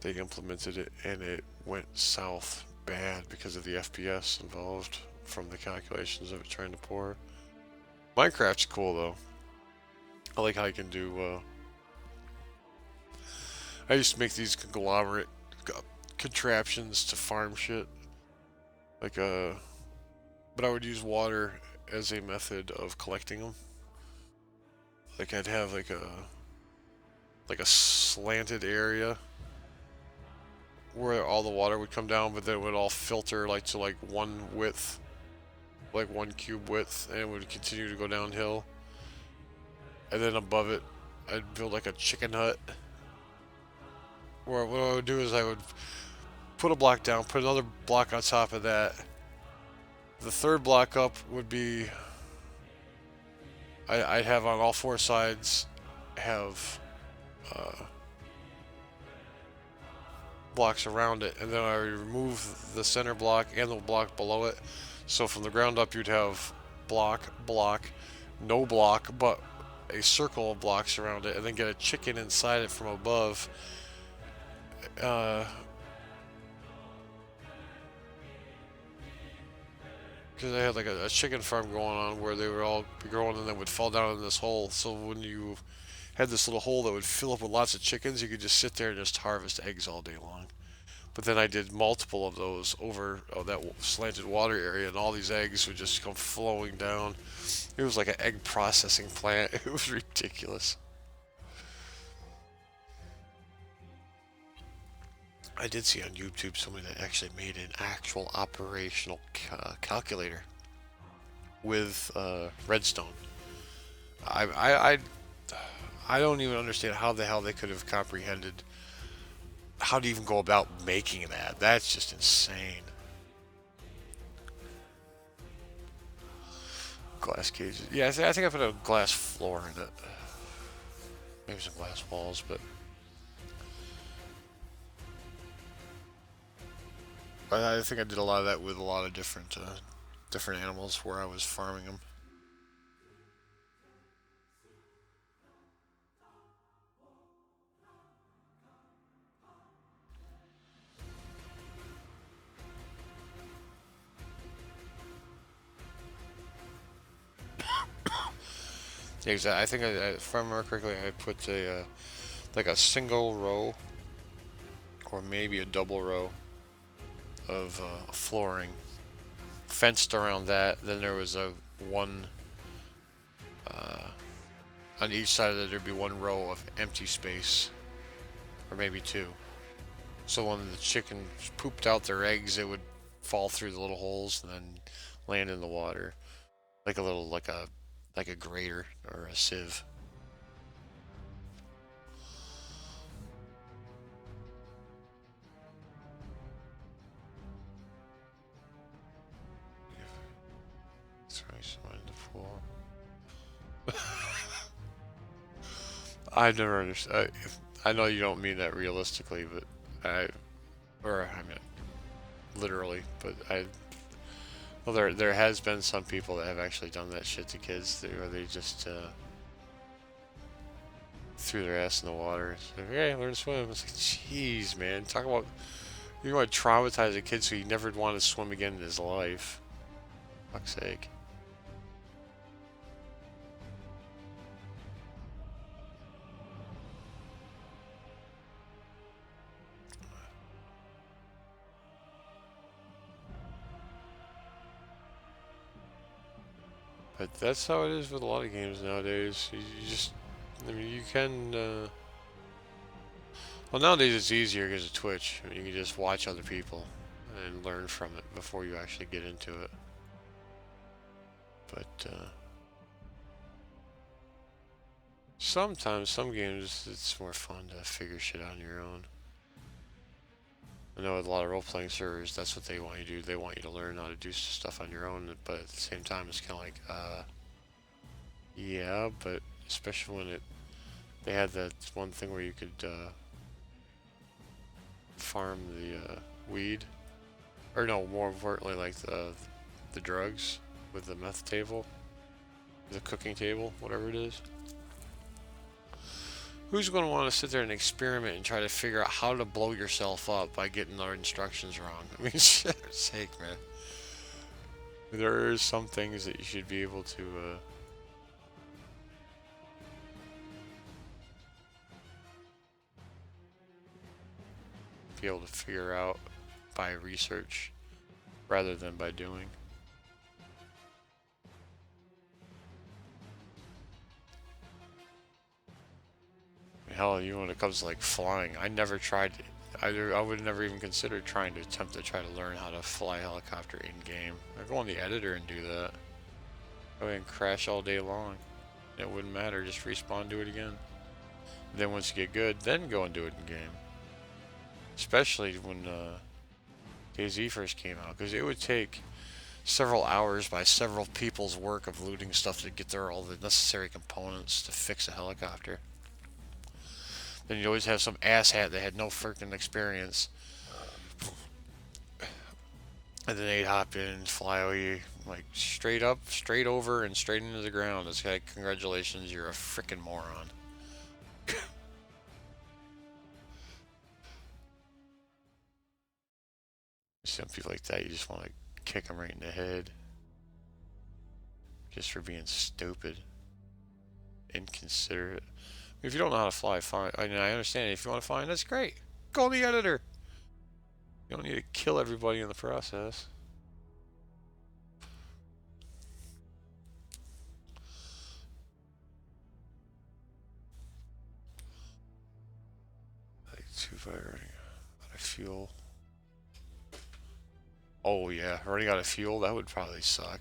they implemented it and it went south bad because of the FPS involved from the calculations of it trying to pour. Minecraft's cool though. I like how I can do. I used to make these conglomerate contraptions to farm shit, like but I would use water as a method of collecting them. Like I'd have like a slanted area where all the water would come down, but then it would all filter like to like one width, like 1 cube width, and it would continue to go downhill. And then above it, I'd build like a chicken hut. Where what I would do is I would put a block down, put another block on top of that. The third block up would be I'd have on all 4 sides have blocks around it, and then I would remove the center block and the block below it. So from the ground up, you'd have block, block, no block, but a circle of blocks around it, and then get a chicken inside it from above. Because I had like a chicken farm going on where they would all be growing and then would fall down in this hole. So when you had this little hole that would fill up with lots of chickens, you could just sit there and just harvest eggs all day long. But then I did multiple of those over that slanted water area, and all these eggs would just come flowing down. It was like an egg processing plant. It was ridiculous. I did see on YouTube somebody that actually made an actual operational calculator with redstone. I, I, I, I don't even understand how the hell they could have comprehended how to even go about making that. That's just insane. Glass cages. Yeah, I think I put a glass floor in it. Maybe some glass walls, but I think I did a lot of that with a lot of different animals where I was farming them. Yeah, exactly. I think if I remember correctly, I put a like a single row or maybe a double row of flooring fenced around that. Then there was a one on each side of it. There'd be one row of empty space, or maybe two. So when the chickens pooped out their eggs, it would fall through the little holes and then land in the water, like a little like a grater or a sieve. Throw some in the pool. I never understood. I know you don't mean that realistically, but I mean literally, but well, there has been some people that have actually done that shit to kids, where they just threw their ass in the water. It's like, okay, learn to swim. It's like, jeez, man, talk about you want to traumatize a kid so he never want to swim again in his life. Fuck's sake. But that's how it is with a lot of games nowadays. You just, I mean, you can. Well, nowadays it's easier because of Twitch. I mean, you can just watch other people and learn from it before you actually get into it. But sometimes, some games, it's more fun to figure shit out on your own. I know with a lot of role-playing servers, that's what they want you to do. They want you to learn how to do stuff on your own, but at the same time, it's kind of like, yeah, but especially when they had that one thing where you could farm the weed, or no, more importantly, like the drugs with the meth table, the cooking table, whatever it is. Who's going to want to sit there and experiment and try to figure out how to blow yourself up by getting our instructions wrong? I mean, shit's sake, man. There are some things that you should be able to figure out by research rather than by doing. Hell, even when it comes to like flying, I never tried. I would never even consider trying to attempt to try to learn how to fly a helicopter in game. I go on the editor and do that. Go ahead and crash all day long. It wouldn't matter. Just respawn, do it again. Then once you get good, then go and do it in game. Especially when DayZ first came out, because it would take several hours by several people's work of looting stuff to get there all the necessary components to fix a helicopter. Then you'd always have some asshat that had no freaking experience. And then they'd hop in, fly away, like straight up, straight over, and straight into the ground. It's like, congratulations, you're a freaking moron. Some people like that, you just want to kick them right in the head. Just for being stupid. Inconsiderate. If you don't know how to fly, fine. I mean, I understand. If you want to fly, that's great. Go on the editor. You don't need to kill everybody in the process. Like 2 by running out of fuel. Oh yeah, running out of fuel, that would probably suck.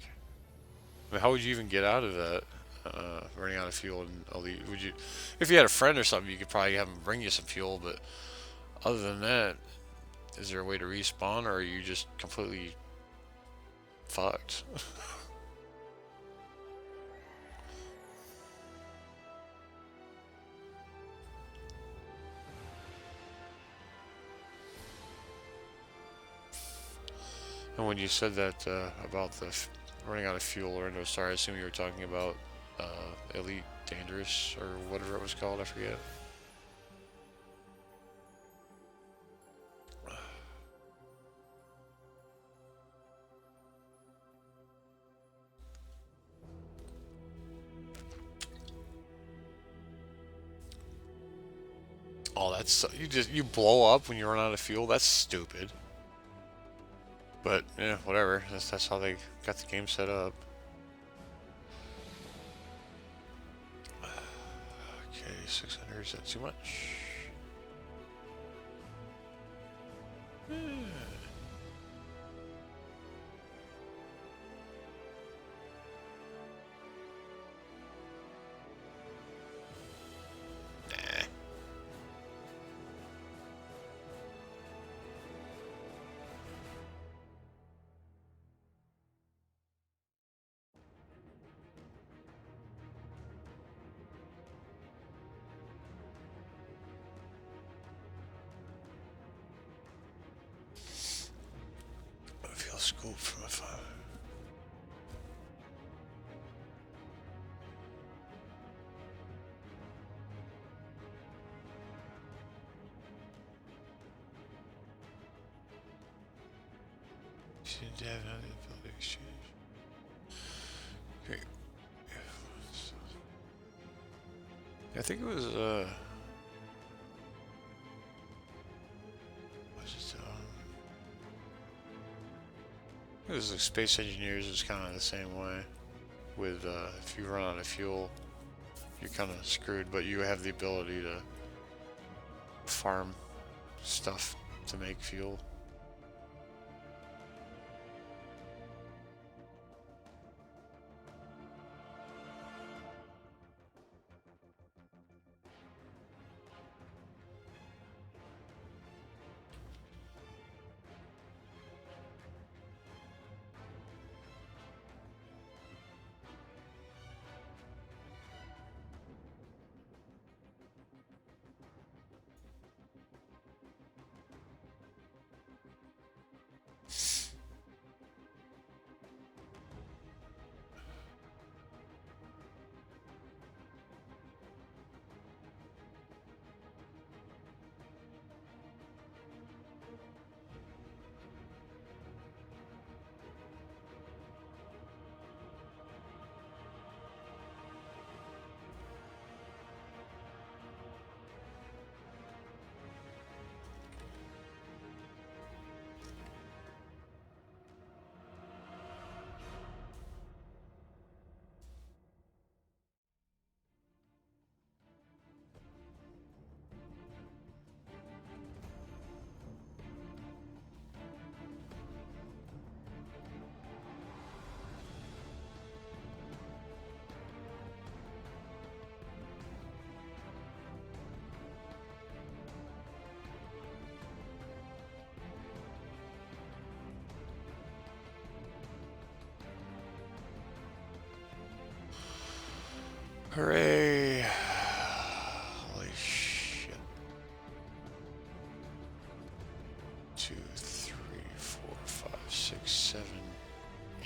I mean, how would you even get out of that? running out of fuel and elite. Would you, if you had a friend or something, you could probably have them bring you some fuel. But other than that, is there a way to respawn, or are you just completely fucked? And when you said that about the running out of fuel, or no, sorry, I assume you were talking about Elite Dangerous or whatever it was called. I forget. Oh, that's you blow up when you run out of fuel. That's stupid. But yeah, whatever. That's how they got the game set up. Okay, 600, is that too much? Nah. I feel scoop from a fire. Seem to have another ability exchange. Okay. I think it was it was like Space Engineers is kind of the same way. With if you run out of fuel, you're kind of screwed. But you have the ability to farm stuff to make fuel. Hooray! Holy shit. 2, 3, 4, 5, 6, 7,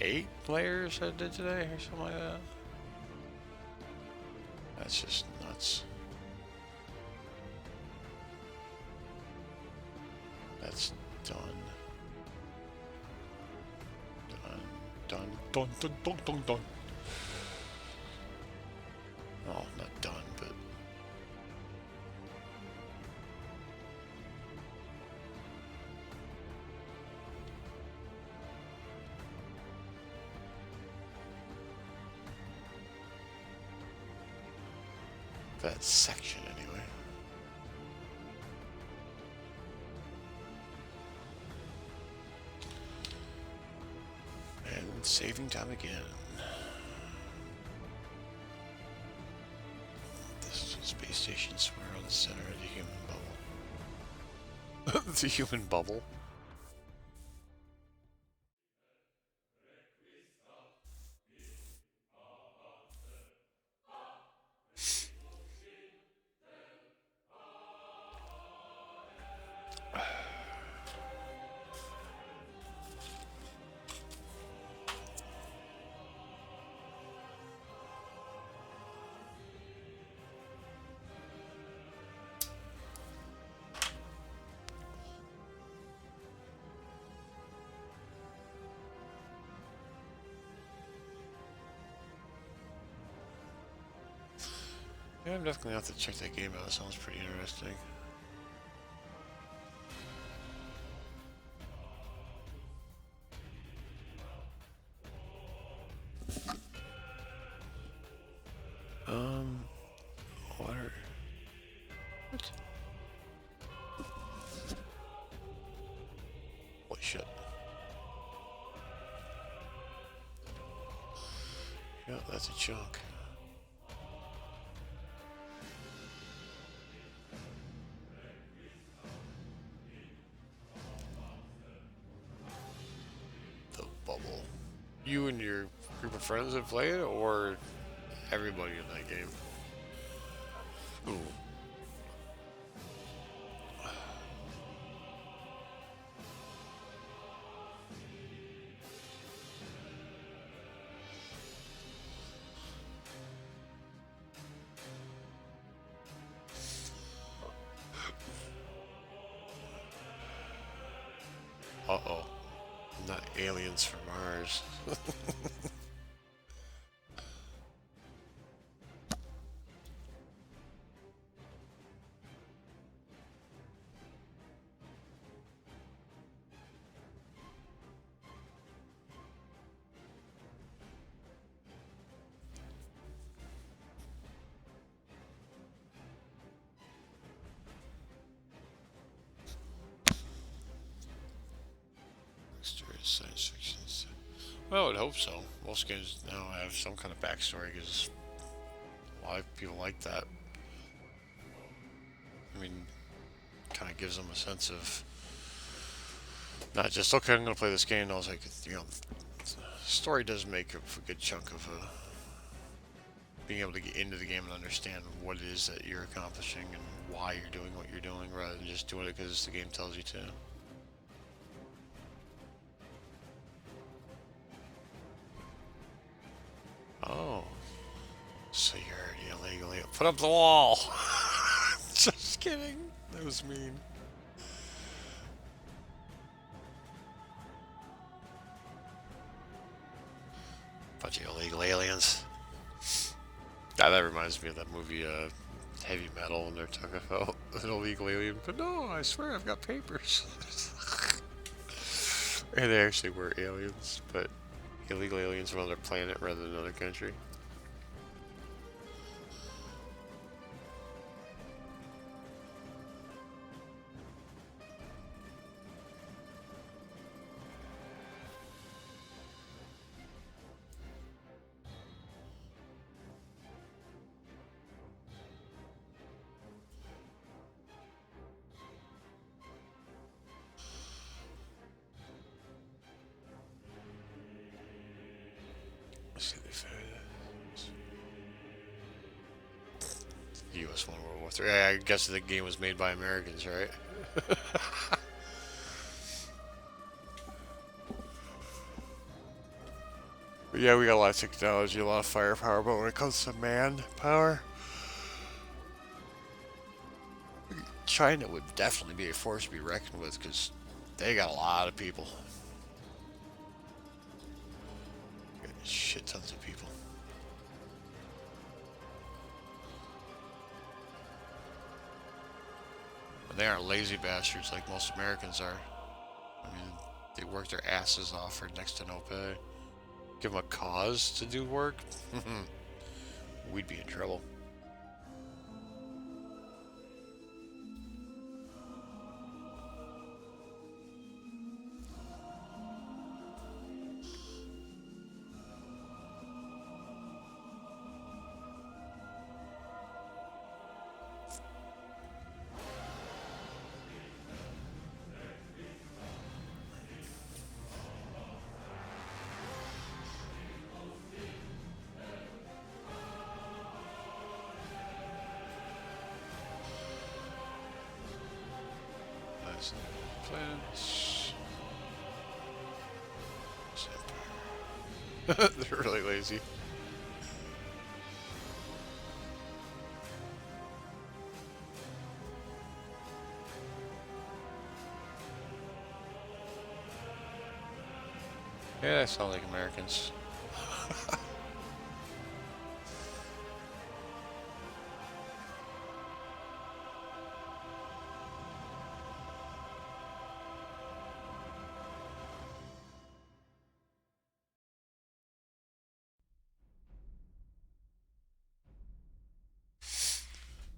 8 layers I did today or something like that. That's just nuts. That's done. Done. Oh, not done, but that section anyway. And saving time again. station somewhere around the center of the human bubble. The human bubble? Yeah, I'm definitely gonna have to check that game out. It sounds pretty interesting. Water. What? Holy shit. Yeah, that's a chunk. The bubble. You and your group of friends have played it, or everybody in that game? Ooh. Uh-oh. Not aliens from Mars. Science fiction. Well, I would hope so. Most games now have some kind of backstory because a lot of people like that. I mean, kind of gives them a sense of not just, okay, I'm going to play this game. I was like, story does make a good chunk of being able to get into the game and understand what it is that you're accomplishing and why you're doing what you're doing rather than just doing it because the game tells you to. Oh, so you're illegally put up the wall. Just kidding. That was mean. Bunch of illegal aliens. That reminds me of that movie, Heavy Metal, when they're talking about an illegal alien. But no, I swear I've got papers. And they actually were aliens, but illegal aliens from another planet rather than another country. U.S. won World War III. I guess the game was made by Americans, right? But yeah, we got a lot of technology, a lot of firepower, but when it comes to manpower, China would definitely be a force to be reckoned with because they got a lot of people. Got shit tons of people. And they aren't lazy bastards like most Americans are. I mean, they work their asses off for next to no pay. Give them a cause to do work, we'd be in trouble. planets. They're really lazy. Yeah, they sound like Americans.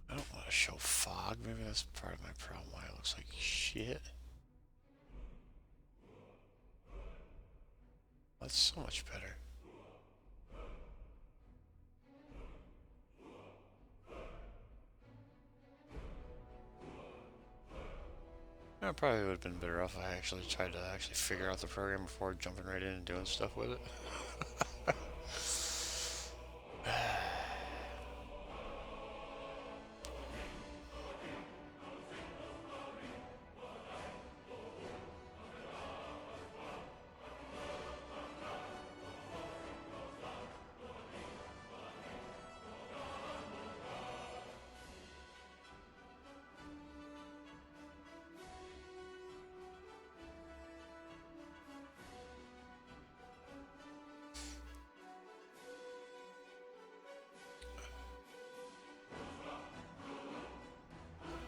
I don't want to show fog. Maybe that's part of my problem. Why it looks like shit. That's so much better. I probably would have been better off if I actually tried to figure out the program before jumping right in and doing stuff with it.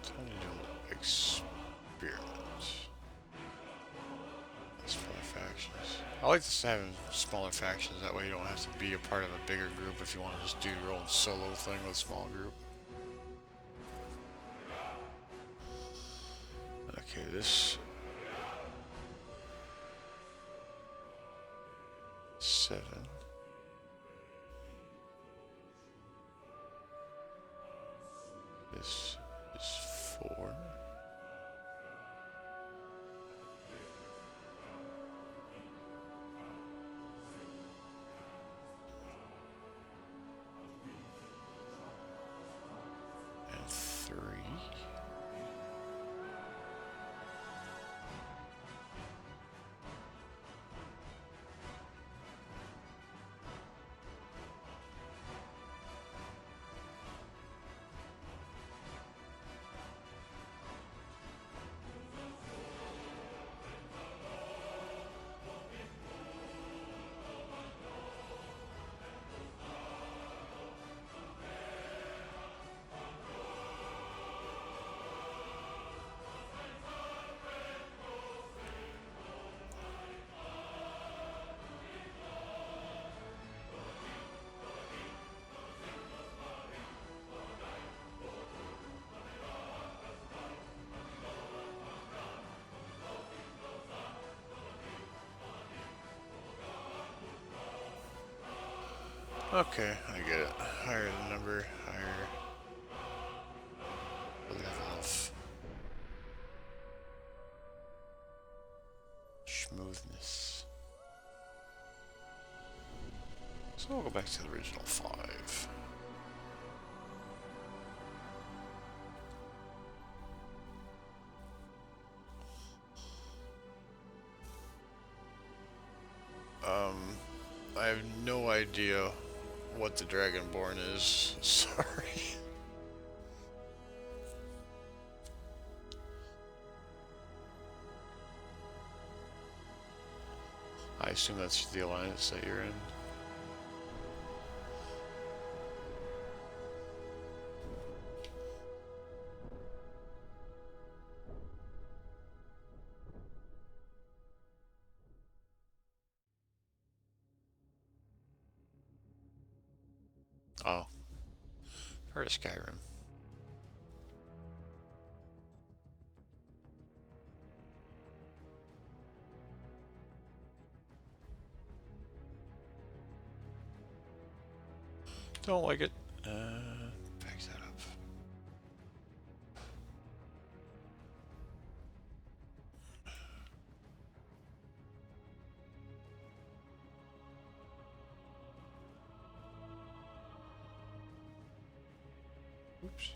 Time to do an experiment. Smaller factions. I like this having smaller factions. That way you don't have to be a part of a bigger group if you want to just do your own solo thing with a small group. Okay, this 7. This is 4. And 3. Okay, I get it. Higher the number, higher the level of smoothness. So we'll go back to the original 5. I have no idea what the Dragonborn is. Sorry. I assume that's the alliance that you're in. Oh, heard of Skyrim. Don't like it. Back that up. Oops.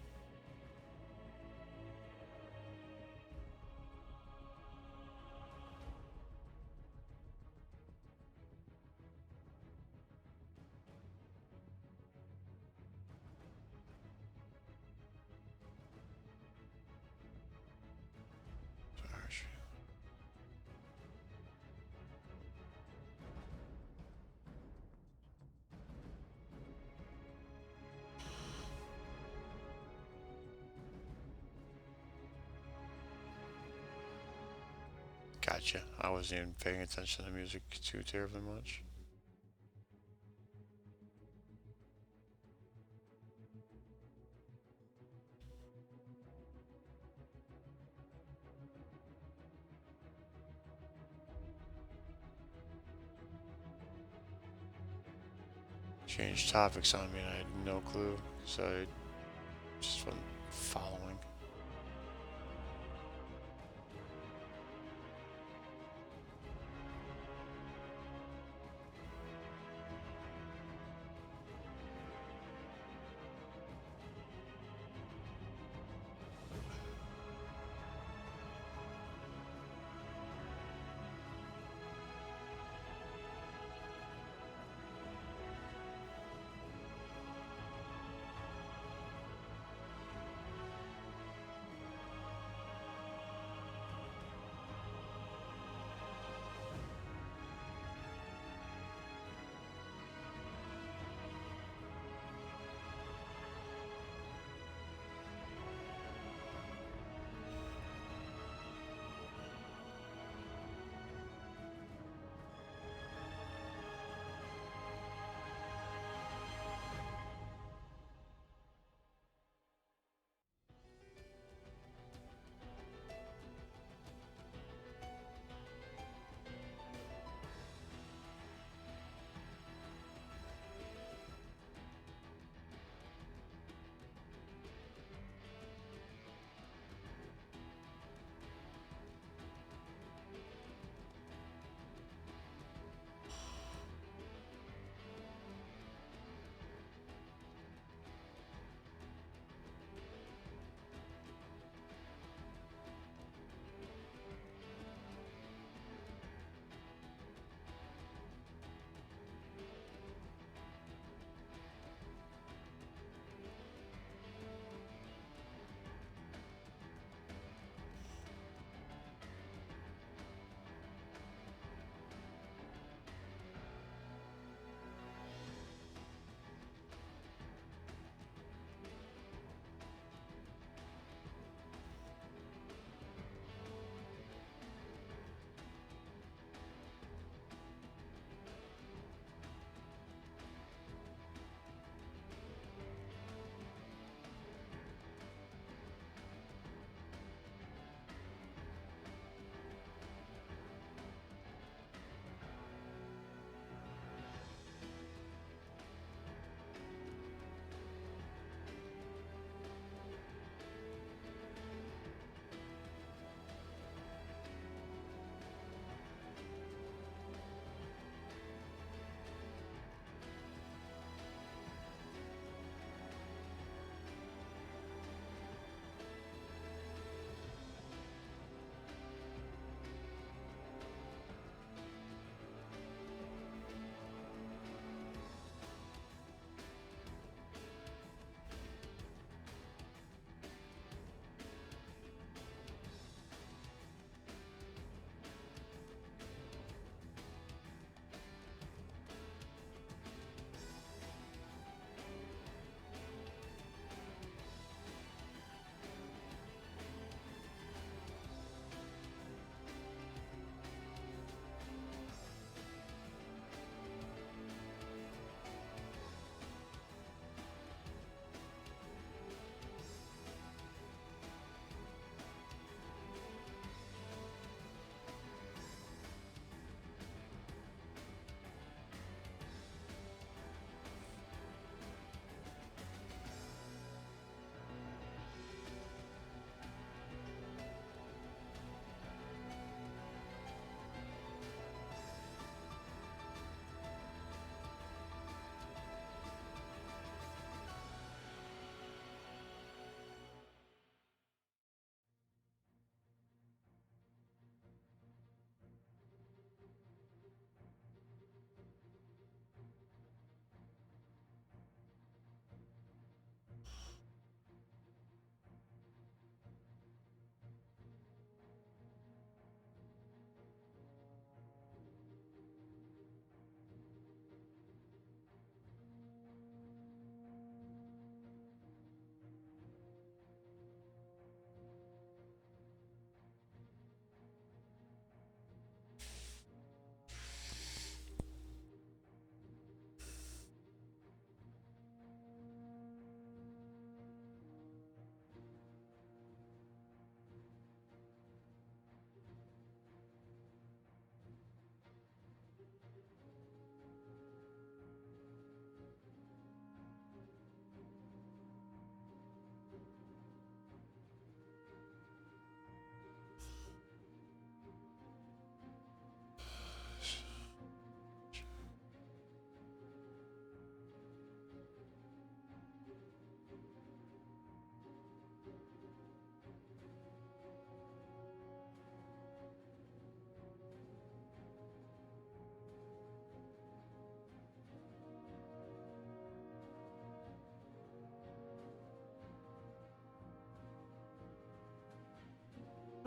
Gotcha. I wasn't even paying attention to music too terribly much. Changed topics on me and I had no clue, so I just wasn't following.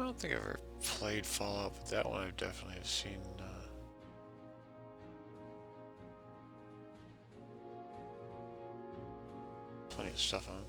I don't think I've ever played Fallout, but that one I definitely have seen plenty of stuff on.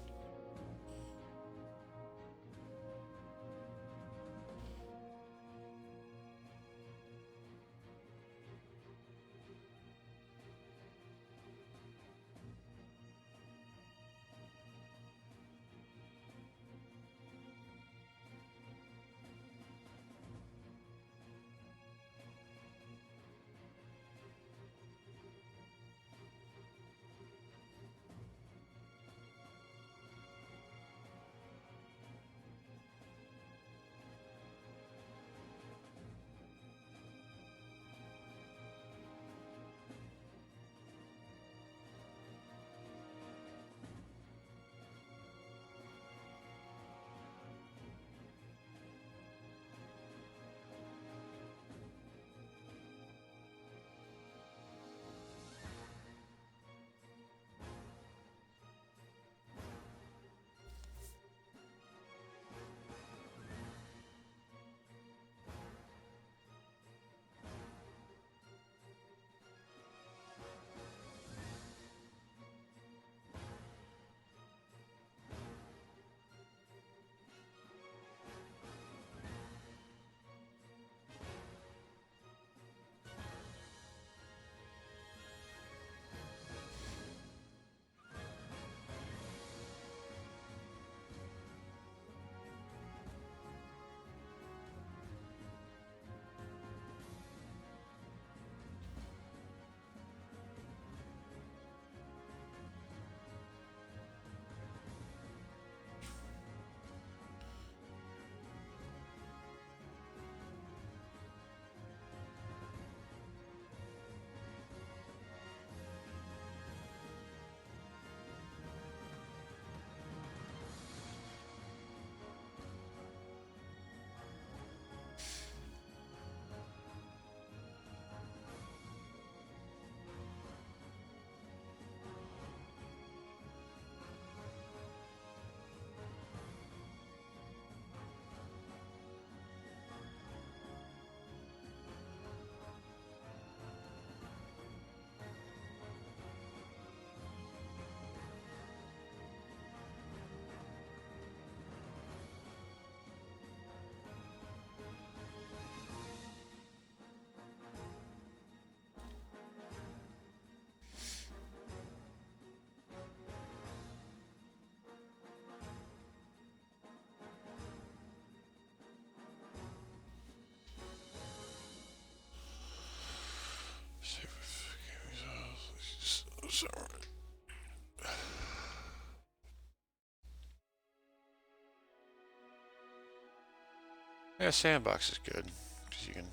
Yeah, sandbox is good because you can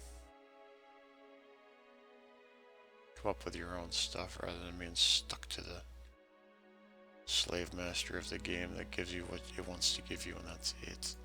come up with your own stuff rather than being stuck to the slave master of the game that gives you what it wants to give you, and that's it.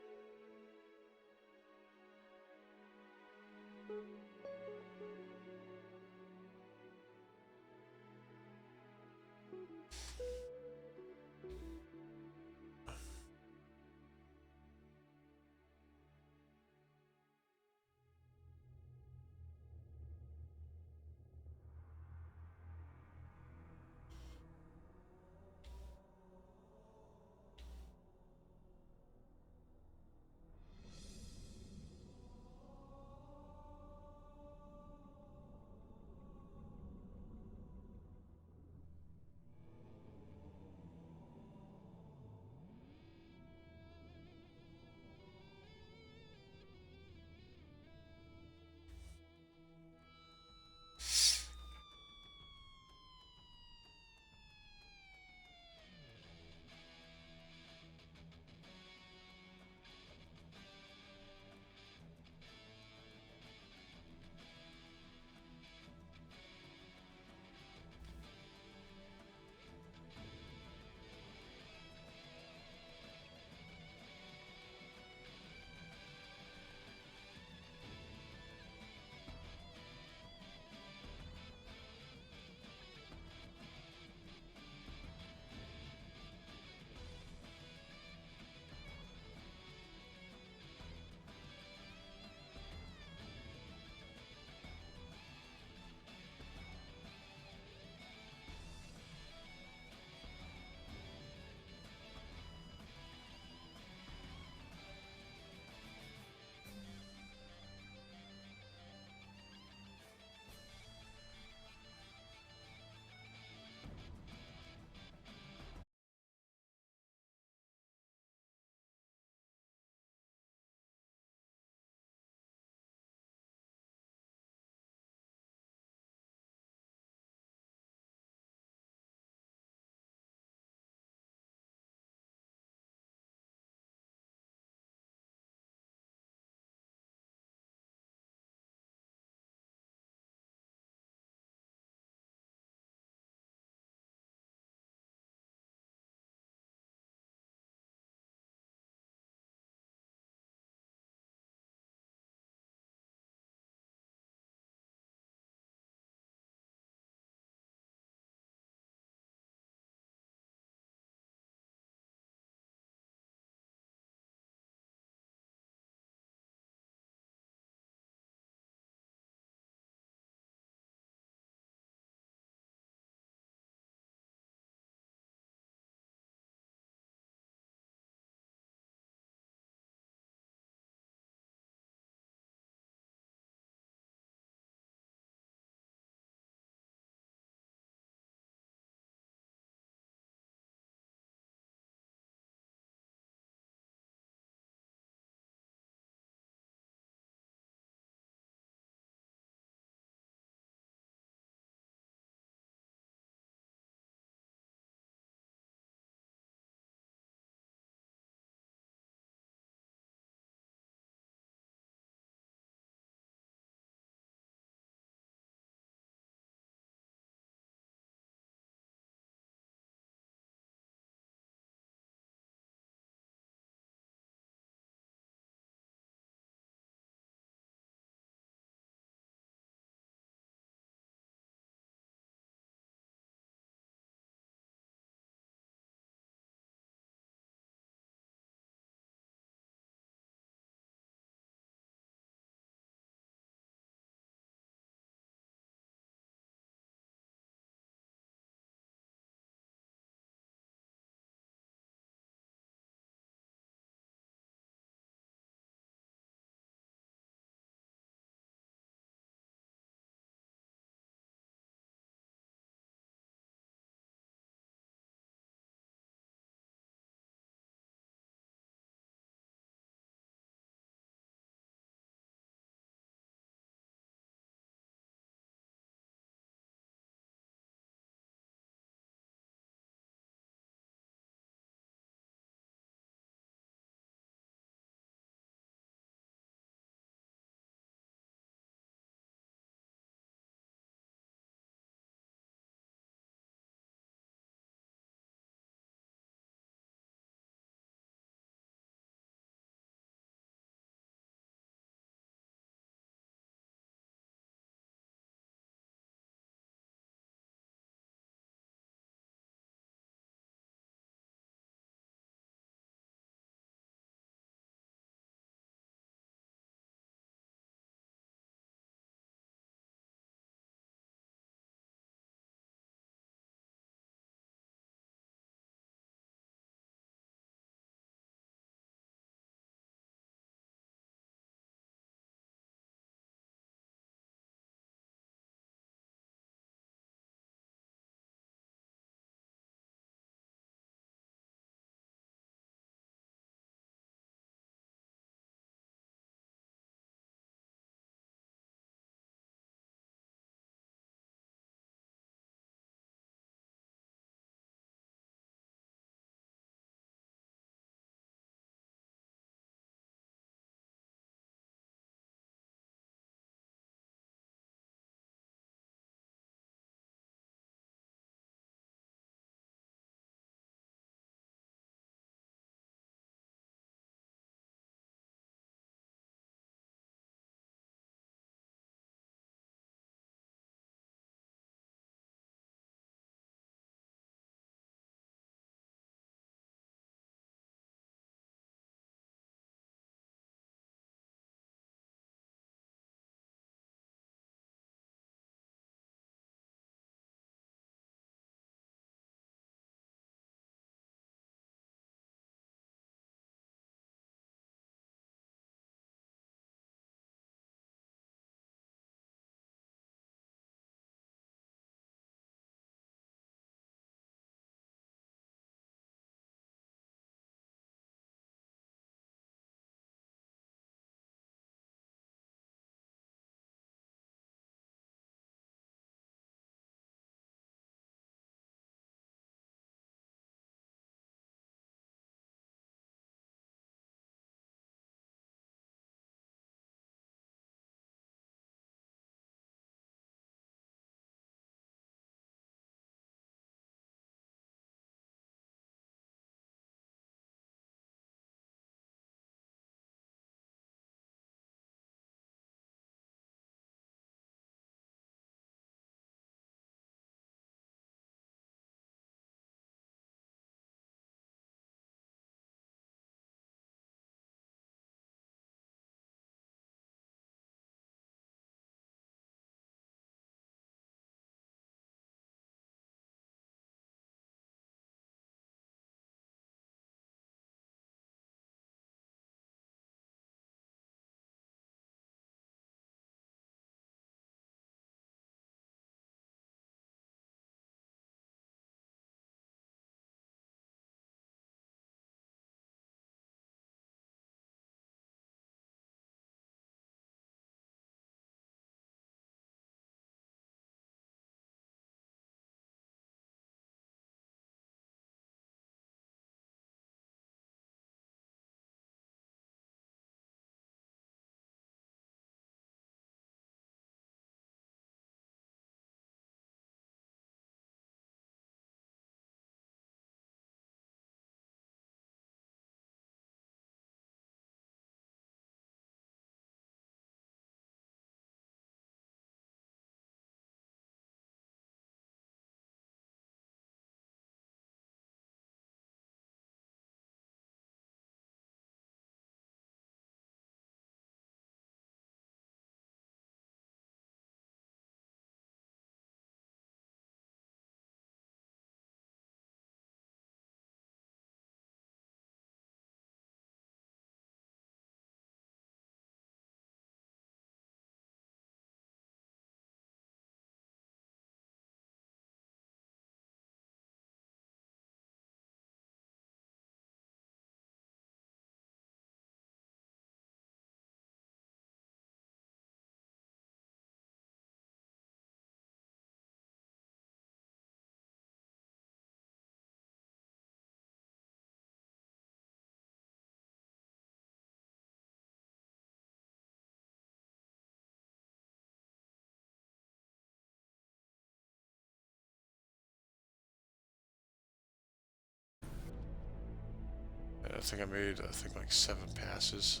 I think I made, like 7 passes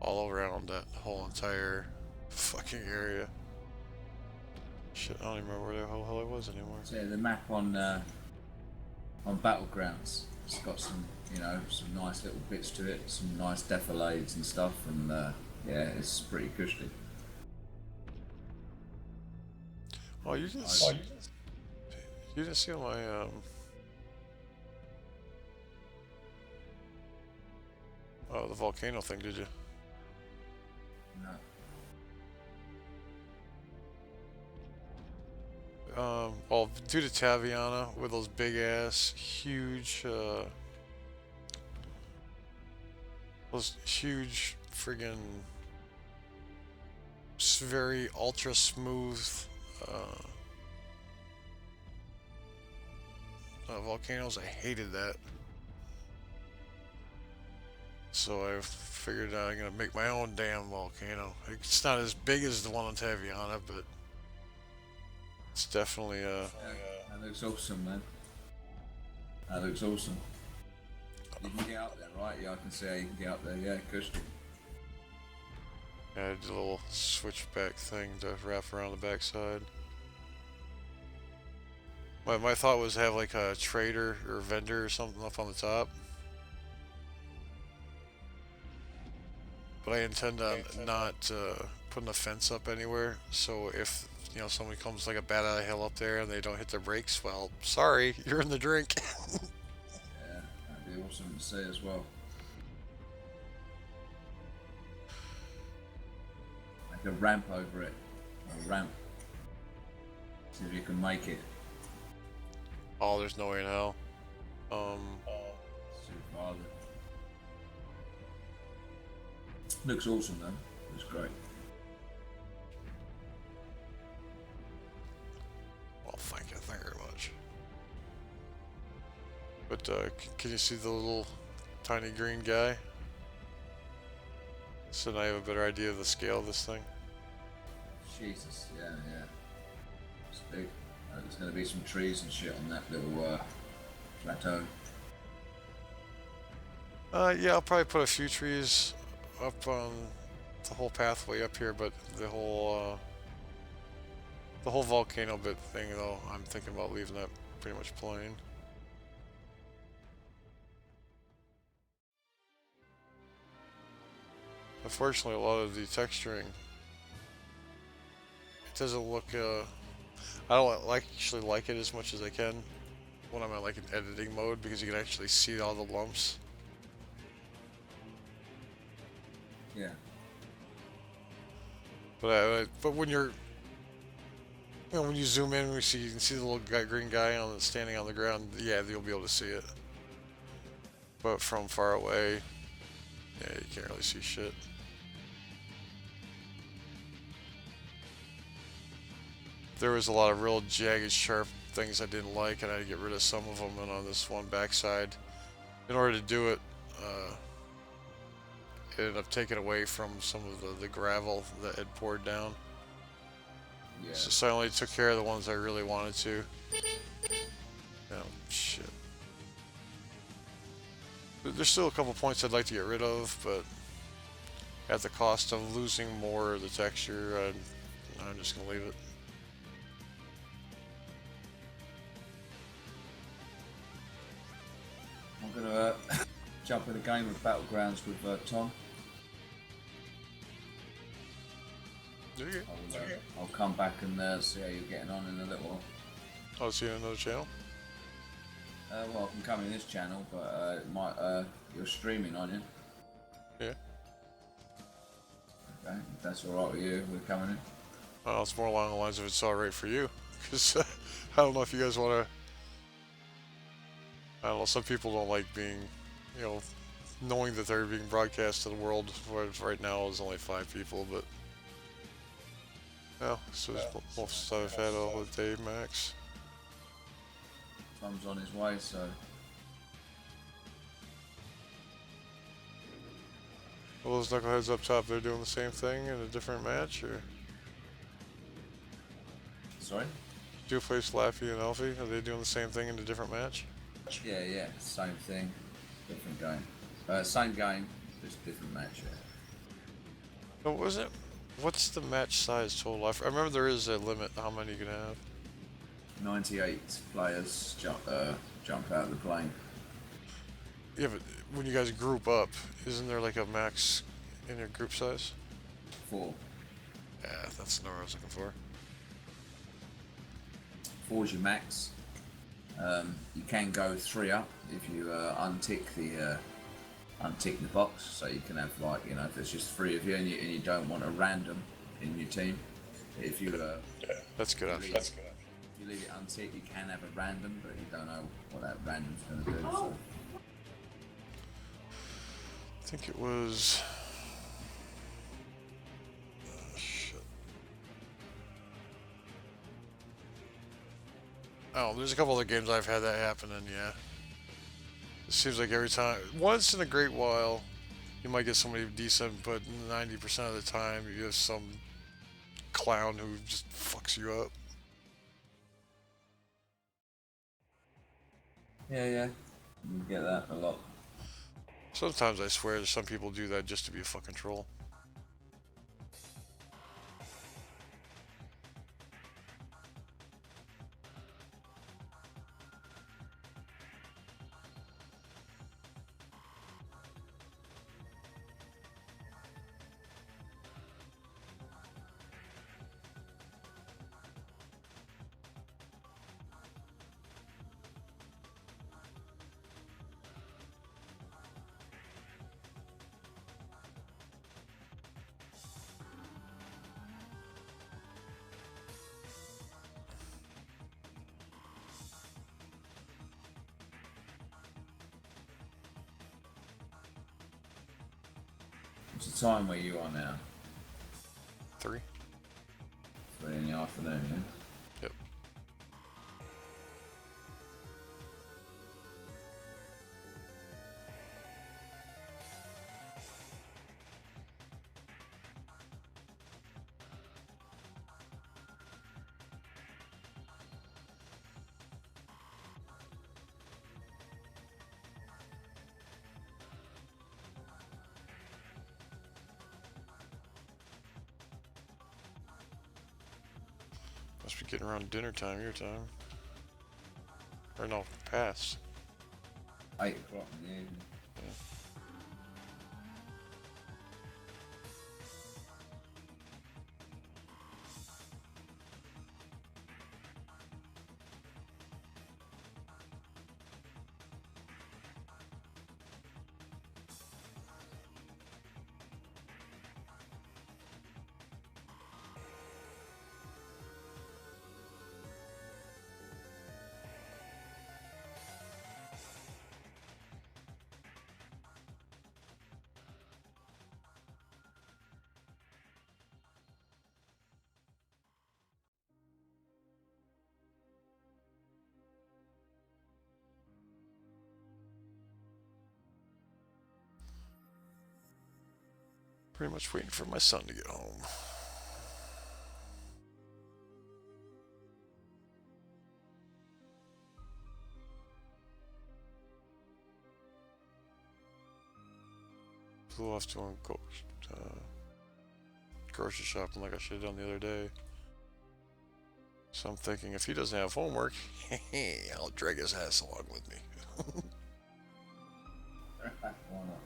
all around that whole entire fucking area. Shit, I don't even remember where the hell I was anymore. So yeah, the map on Battlegrounds, it's got some, you know, some nice little bits to it, some nice defilades and stuff, and yeah, it's pretty cushy. Oh, you didn't see my oh, the volcano thing, did you? No. Well, due to Taviana with those big ass, huge, those huge friggin' very ultra smooth volcanoes. I hated that. So I figured out I'm gonna make my own damn volcano. It's not as big as the one on Taviana, but it's definitely That looks awesome, man. That looks awesome. You can get up there, right? Yeah, I can see how you can get up there. Yeah, cushy. yeah, I did a little switchback thing to wrap around the backside. My thought was to have like a trader or vendor or something up on the top. But I intend on not putting a fence up anywhere, so if, you know, somebody comes like a bat out of hell up there and they don't hit their brakes, well, sorry, you're in the drink. Yeah, that'd be awesome to see as well. Like a ramp over it. A ramp. See if you can make it. Oh, there's no way in hell. Super hard. Looks awesome, though. Looks great. Well, thank you very much. But can you see the little tiny green guy? So now I have a better idea of the scale of this thing. Jesus, yeah, yeah. It's big. There's going to be some trees and shit on that little plateau. Yeah, I'll probably put a few trees up on the whole pathway up here, but the whole volcano bit thing, though, I'm thinking about leaving that pretty much plain. Unfortunately, a lot of the texturing, it doesn't look. I don't actually like it as much as I can when I'm in like an editing mode, because you can actually see all the lumps. Yeah. But when you're, you know, when you zoom in, you can see the little green guy standing on the ground. Yeah, you'll be able to see it. But from far away, yeah, you can't really see shit. There was a lot of real jagged, sharp things I didn't like, and I had to get rid of some of them. And on this one backside, in order to do it, it ended up taking away from some of the gravel that had poured down. Yeah. So I only took care of the ones I really wanted to. Oh, shit. There's still a couple points I'd like to get rid of, but at the cost of losing more of the texture, I'm just gonna leave it. I'm going to jump in a game of Battlegrounds with Tom. I'll come back and see how you're getting on in a little while. Oh, see you on another channel? Well, I can come in this channel, but you're streaming, aren't you? Yeah. Okay, if that's alright with you, we're coming in. Well, it's more along the lines of it's alright for you. Because I don't know if you guys want to... I don't know, some people don't like being, you know, knowing that they're being broadcast to the world. Right now there's only 5 people, but... Yeah, so it's most I've had all the day max. Tom's on his way, so... Well, those knuckleheads up top, they're doing the same thing in a different match, or? Sorry? Do you play Slappy and Elfie? Are they doing the same thing in a different match? Yeah, same thing. Different game. Same game, just different match. Yeah. But was it? What's the match size total? I remember there is a limit how many you can have. 98 players jump out of the plane. Yeah, but when you guys group up, isn't there like a max in your group size? 4. Yeah, that's the number I was looking for. 4 is your max. You can go 3 up if you untick the box, so you can have, like, you know, if there's just 3 of you and you don't want a random in your team. If you That's good option. If you leave it unticked, you can have a random, but you don't know what that random's going to do. So. I think it was. Shit. Oh, there's a couple other games I've had that happen, and yeah. It seems like every time, once in a great while, you might get somebody decent, but 90% of the time, you have some clown who just fucks you up. Yeah. You get that a lot. Sometimes I swear that some people do that just to be a fucking troll. What's the time where you are now? 3. 3 in the afternoon, yeah? Yep. Must be getting around dinner time, your time. Or no, past. 8 o'clock in the evening. Pretty much waiting for my son to get home. Flew off doing grocery shopping like I should have done the other day. So I'm thinking if he doesn't have homework, I'll drag his ass along with me. Why not?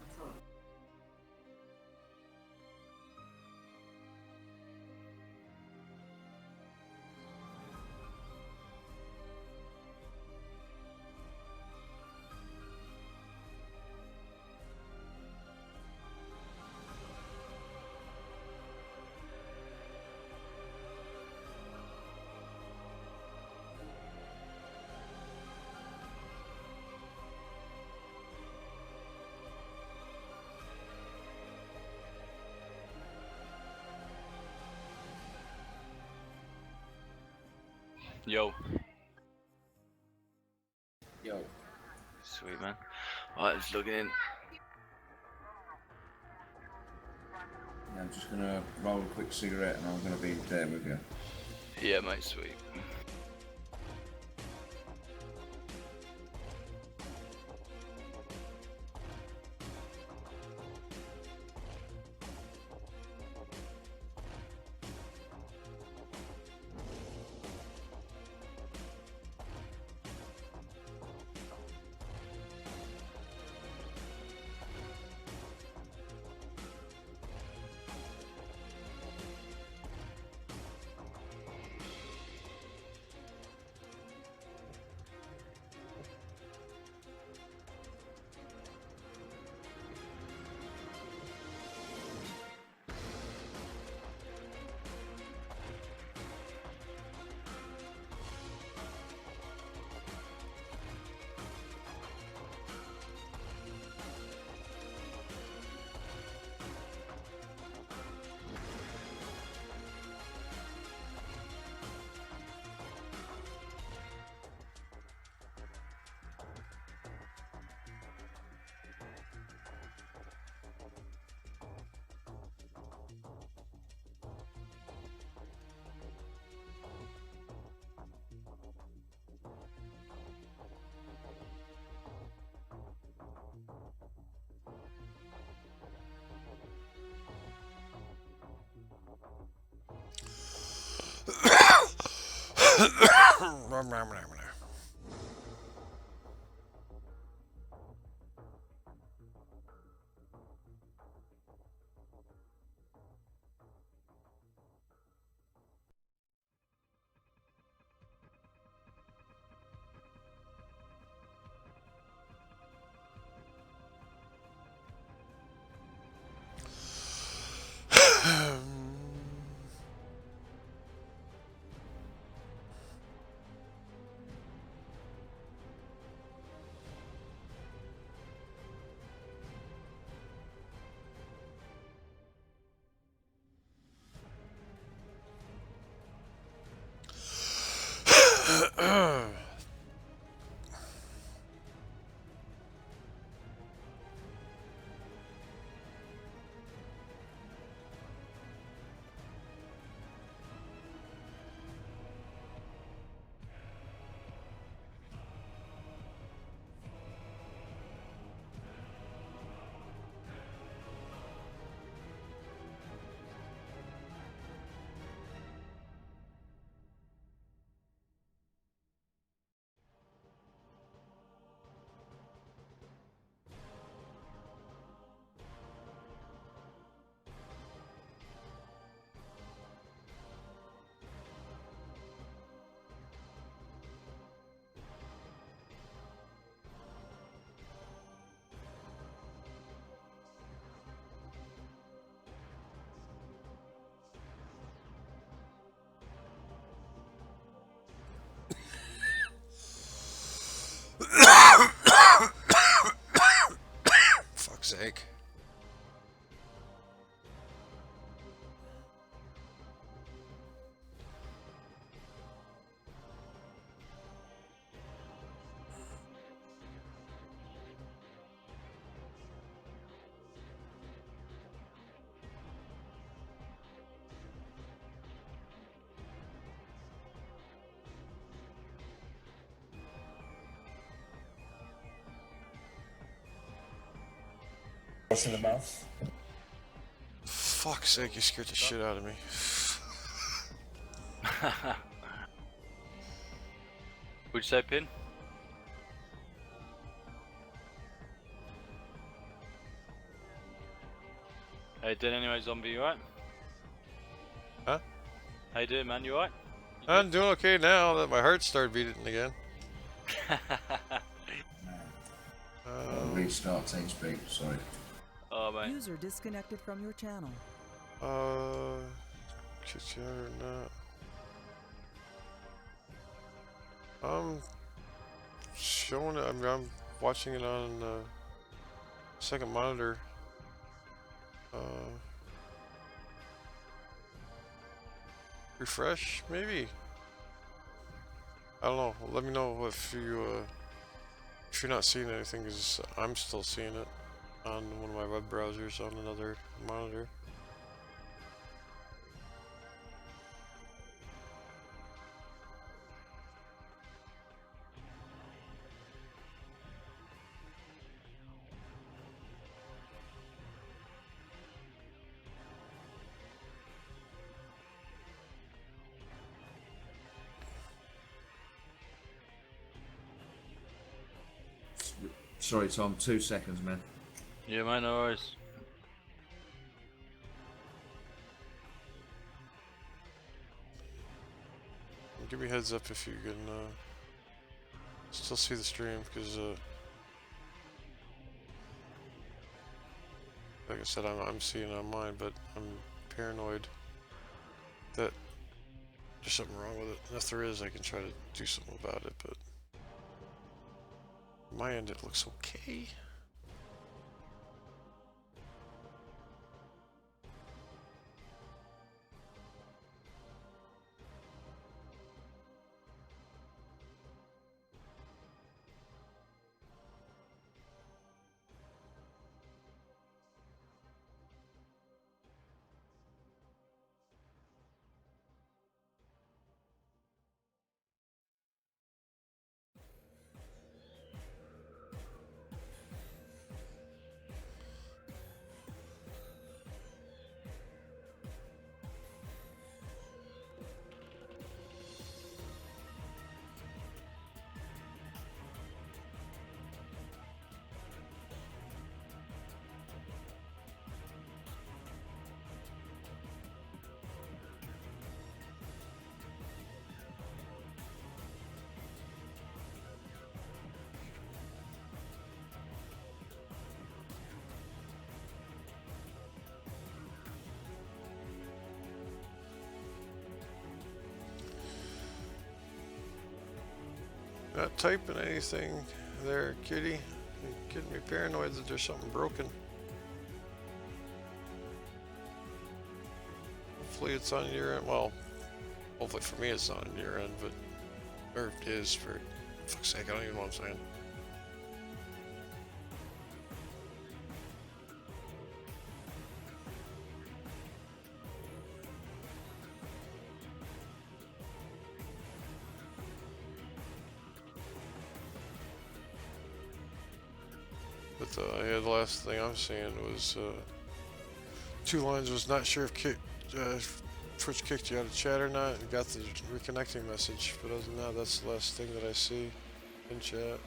Yo. Yo. Sweet, man. Alright, just looking in. Yeah, I'm just gonna roll a quick cigarette and I'm gonna be there with you. Yeah, mate, sweet. Fuck's sake. In the mouth. Fuck's sake, you scared the shit out of me. Would you say, Pin? How you doing anyway, zombie? You alright? Huh? How you doing, man? You alright? I'm doing okay now that my heart started beating again. Restart TeamSpeak, sorry. Oh, mate. User disconnected from your channel. Kick you out or not? I'm showing it. I'm watching it on second monitor. Refresh, maybe. I don't know. Let me know if you're not seeing anything, because I'm still seeing it on one of my web browsers on another monitor. Sorry, Tom. 2 seconds, man. Yeah, mate, no worries. Give me a heads up if you can still see the stream, because like I said, I'm seeing it on mine, but I'm paranoid that there's something wrong with it. And if there is, I can try to do something about it, but on my end it looks okay. Not typing anything there, kitty. You're getting me paranoid that there's something broken. Hopefully it's on your end. Well, hopefully for me it's not on your end, but... Or it is, for fuck's sake, I don't even know what I'm saying. But yeah, the last thing I'm seeing was 2 lines was not sure if Twitch kicked you out of chat or not, and got the reconnecting message. But other than that, that's the last thing that I see in chat.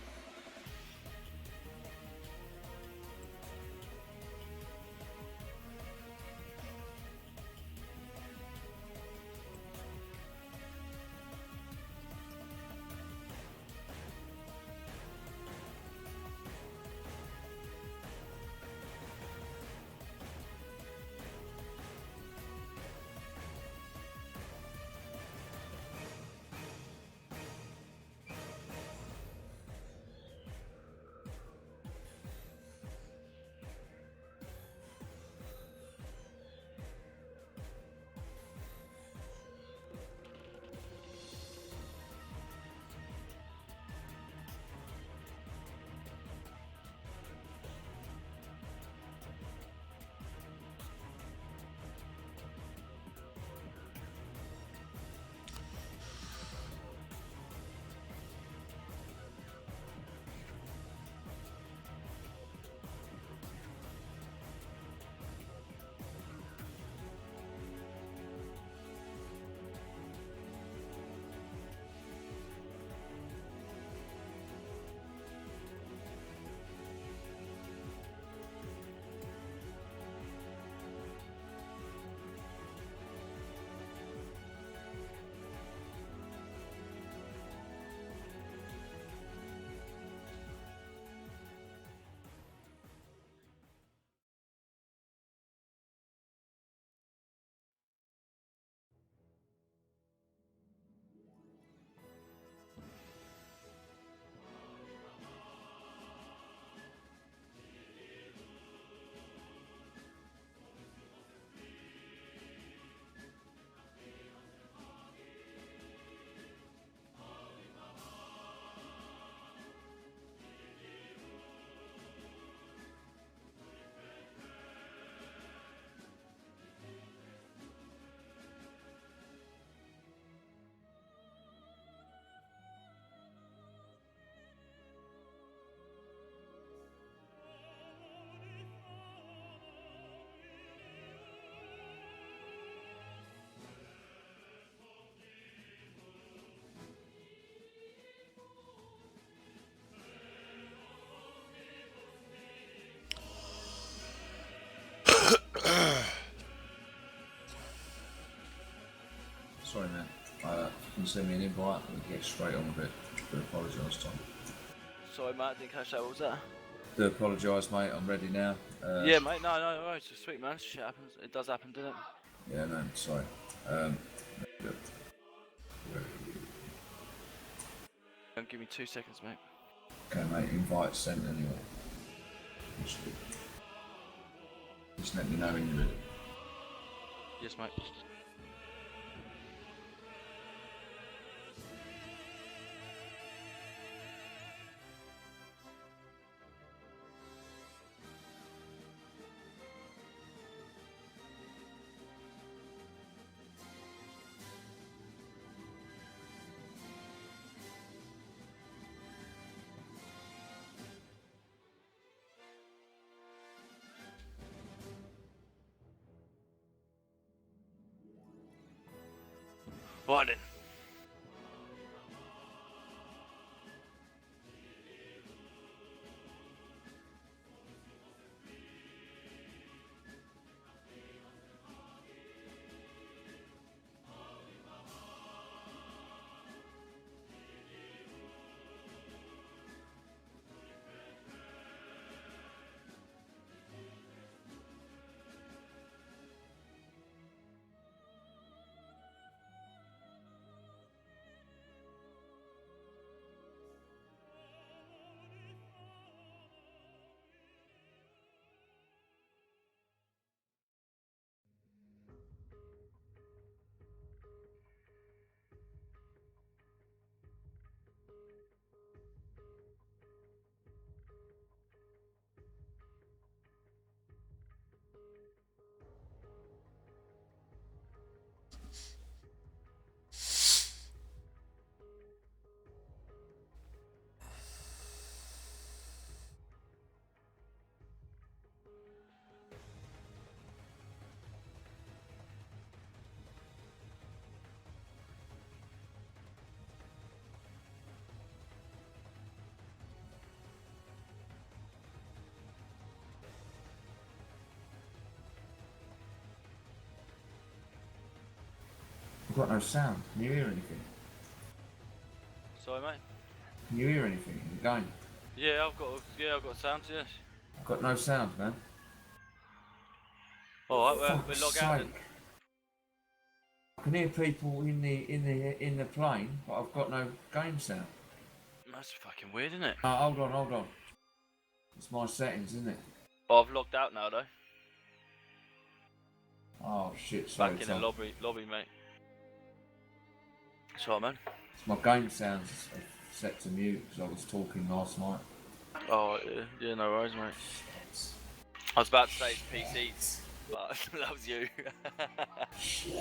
Sorry, man. You can send me an invite and we get straight on with it. Do apologise, Tom. Sorry, mate, I didn't catch that. What was that? Do apologise, mate. I'm ready now. Yeah, mate. No, it's just sweet, man. Shit happens. It does happen, doesn't it? Yeah, man. Sorry. Don't give me 2 seconds, mate. Okay, mate. Invite sent anyway. Just let me know when you're ready. Yes, mate. Right then. I've got no sound. Can you hear anything? Sorry, mate. Can you hear anything in the game? Yeah, I've got sound. Yes. I've got no sound, man. All right, Fuck's we'll log out then. sake. I can hear people in the plane, but I've got no game sound. That's fucking weird, isn't it? Hold on. It's my settings, isn't it? Oh, I've logged out now though. Oh shit, sorry. Back in the lobby, mate. Sorry, man. My game sounds set to mute because I was talking last night. Oh, yeah, no worries, mate. I was about to say it's PCs, but that was you. Shit.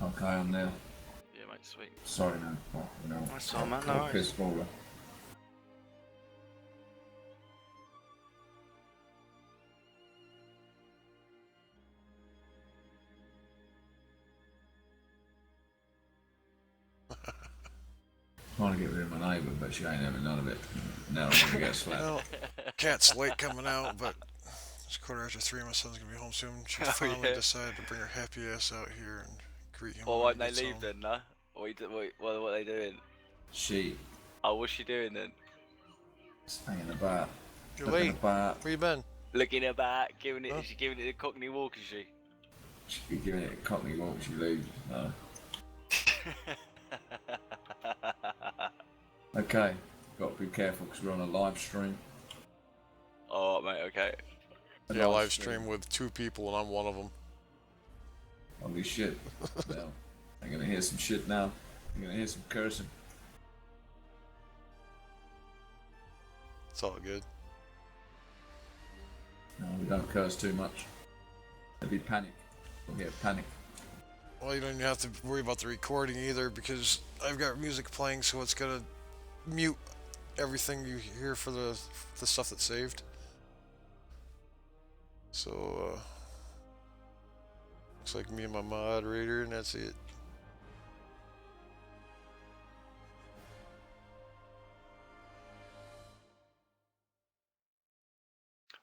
Okay, I'm there. Yeah, mate, sweet. Sorry, man. That's all, man. No worries. Piss baller. Trying to get rid of my neighbour, but she ain't having none of it. Now I'm gonna get slapped. Well, Cat's late coming out, but it's 3:15. My son's gonna be home soon. She finally decided to bring her happy ass out here and greet him. Well, when won't he they gets leave home. then, no? What are they doing? She Oh, what's she doing then? is hanging about. You're looking late. about. Where you been? Looking about, giving it. Huh? Is she giving it a Cockney walk? Is she? She'd be giving it a cockney walk when she leaves. No. Okay, got to be careful because we're on a live stream. Oh, mate. Okay. Yeah, live stream with 2 people and I'm one of them. Holy shit. Now, I'm gonna hear some shit now. I'm gonna hear some cursing. It's all good. No, we don't curse too much. There'll be panic. We'll get panic. Well, you don't even have to worry about the recording either because I've got music playing, so it's gonna mute everything you hear for the stuff that's saved. So, looks like me and my moderator, and that's it.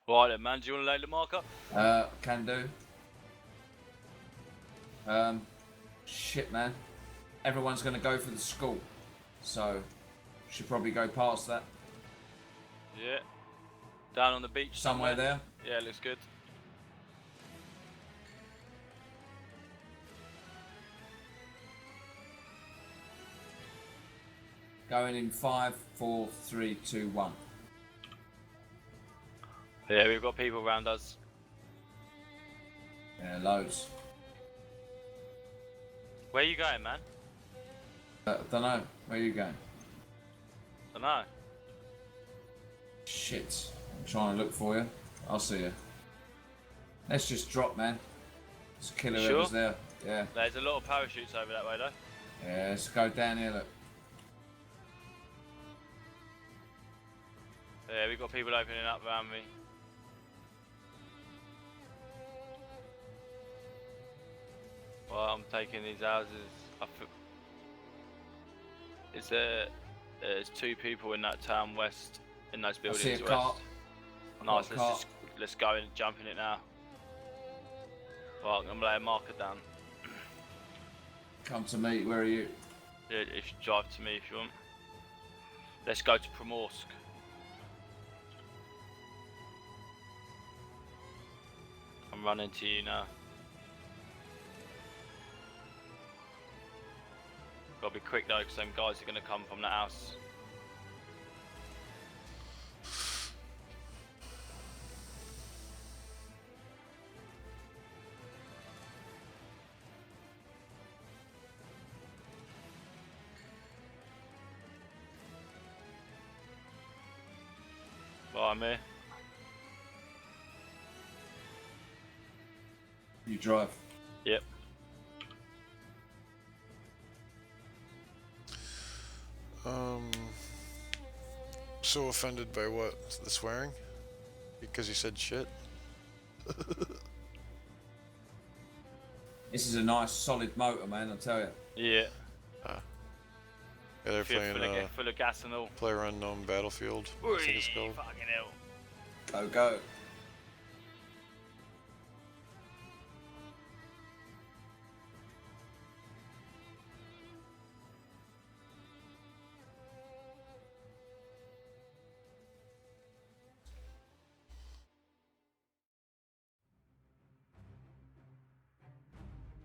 Right then, man. Do you want to load the marker? Can do. Shit, man. Everyone's gonna go for the school, so should probably go past that. Yeah. Down on the beach Somewhere there. Yeah, looks good. Going in 5, 4, 3, 2, 1. Yeah, we've got people around us. Yeah, loads. Where you going, man? Don't know. Where are you going? Dunno. Shit. I'm trying to look for you. I'll see you. Let's just drop, man. Let's kill whoever's Sure? there. Yeah. There's a lot of parachutes over that way, though. Yeah, let's go down here, look. Yeah, we've got people opening up around me. Well, I'm taking these houses. There's 2 people in that town west, in those I buildings see a west. car. Nice, Got a car. let's go and jump in it now. Right, I'm gonna lay a marker down. Come to me. Where are you? Yeah, if you drive to me if you want. Let's go to Primorsk. I'm running to you now. Gotta be quick though, because them guys are gonna come from the house. Right, I'm here. You drive. Yep. So offended by what? The swearing? Because you said shit? This is a nice solid motor, man, I'll tell you. Yeah. Yeah, they're playing full of gas and all. Player Unknown Battlefield. I think it's called. Fucking hell. Go, go.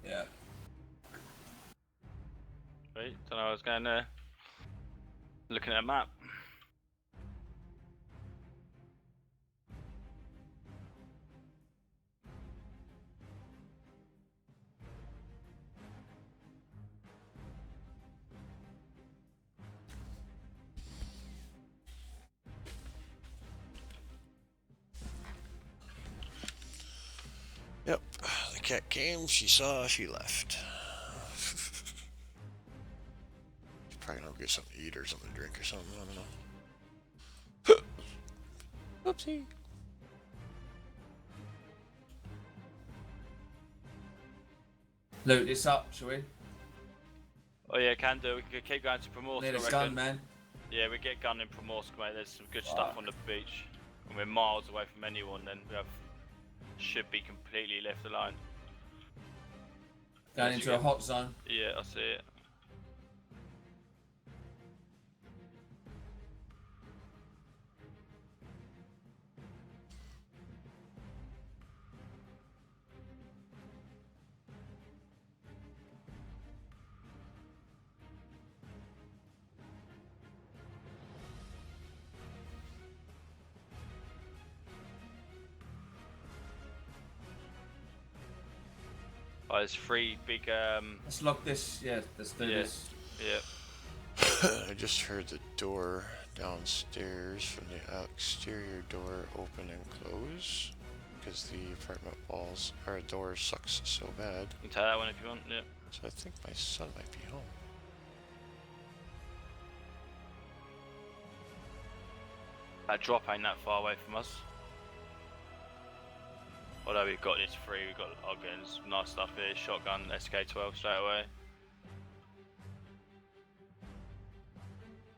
Yeah. Wait, don't know. I was going there. Looking at a map. Yep. The cat came, she saw, she left. She's probably gonna get something to eat or something to drink or something, I don't know. Oopsie. Loot this up, shall we? Oh yeah, can do. We can keep going to Primorsk. Need I a reckon. gun, man. Yeah, we get gun in Primorsk, mate. There's some good stuff on the beach, and we're miles away from anyone. Then we should be completely left alone. Going into a hot zone. Yeah, I see it. Oh, there's 3 big. Let's lock this. Yeah, let's do this. Yeah. I just heard the door downstairs from the exterior door open and close because the apartment walls or door sucks so bad. You can take that one if you want. Yeah. So I think my son might be home. That drop ain't that far away from us. Although we've got this free, we've got again some nice stuff here. Shotgun, SK12 straight away.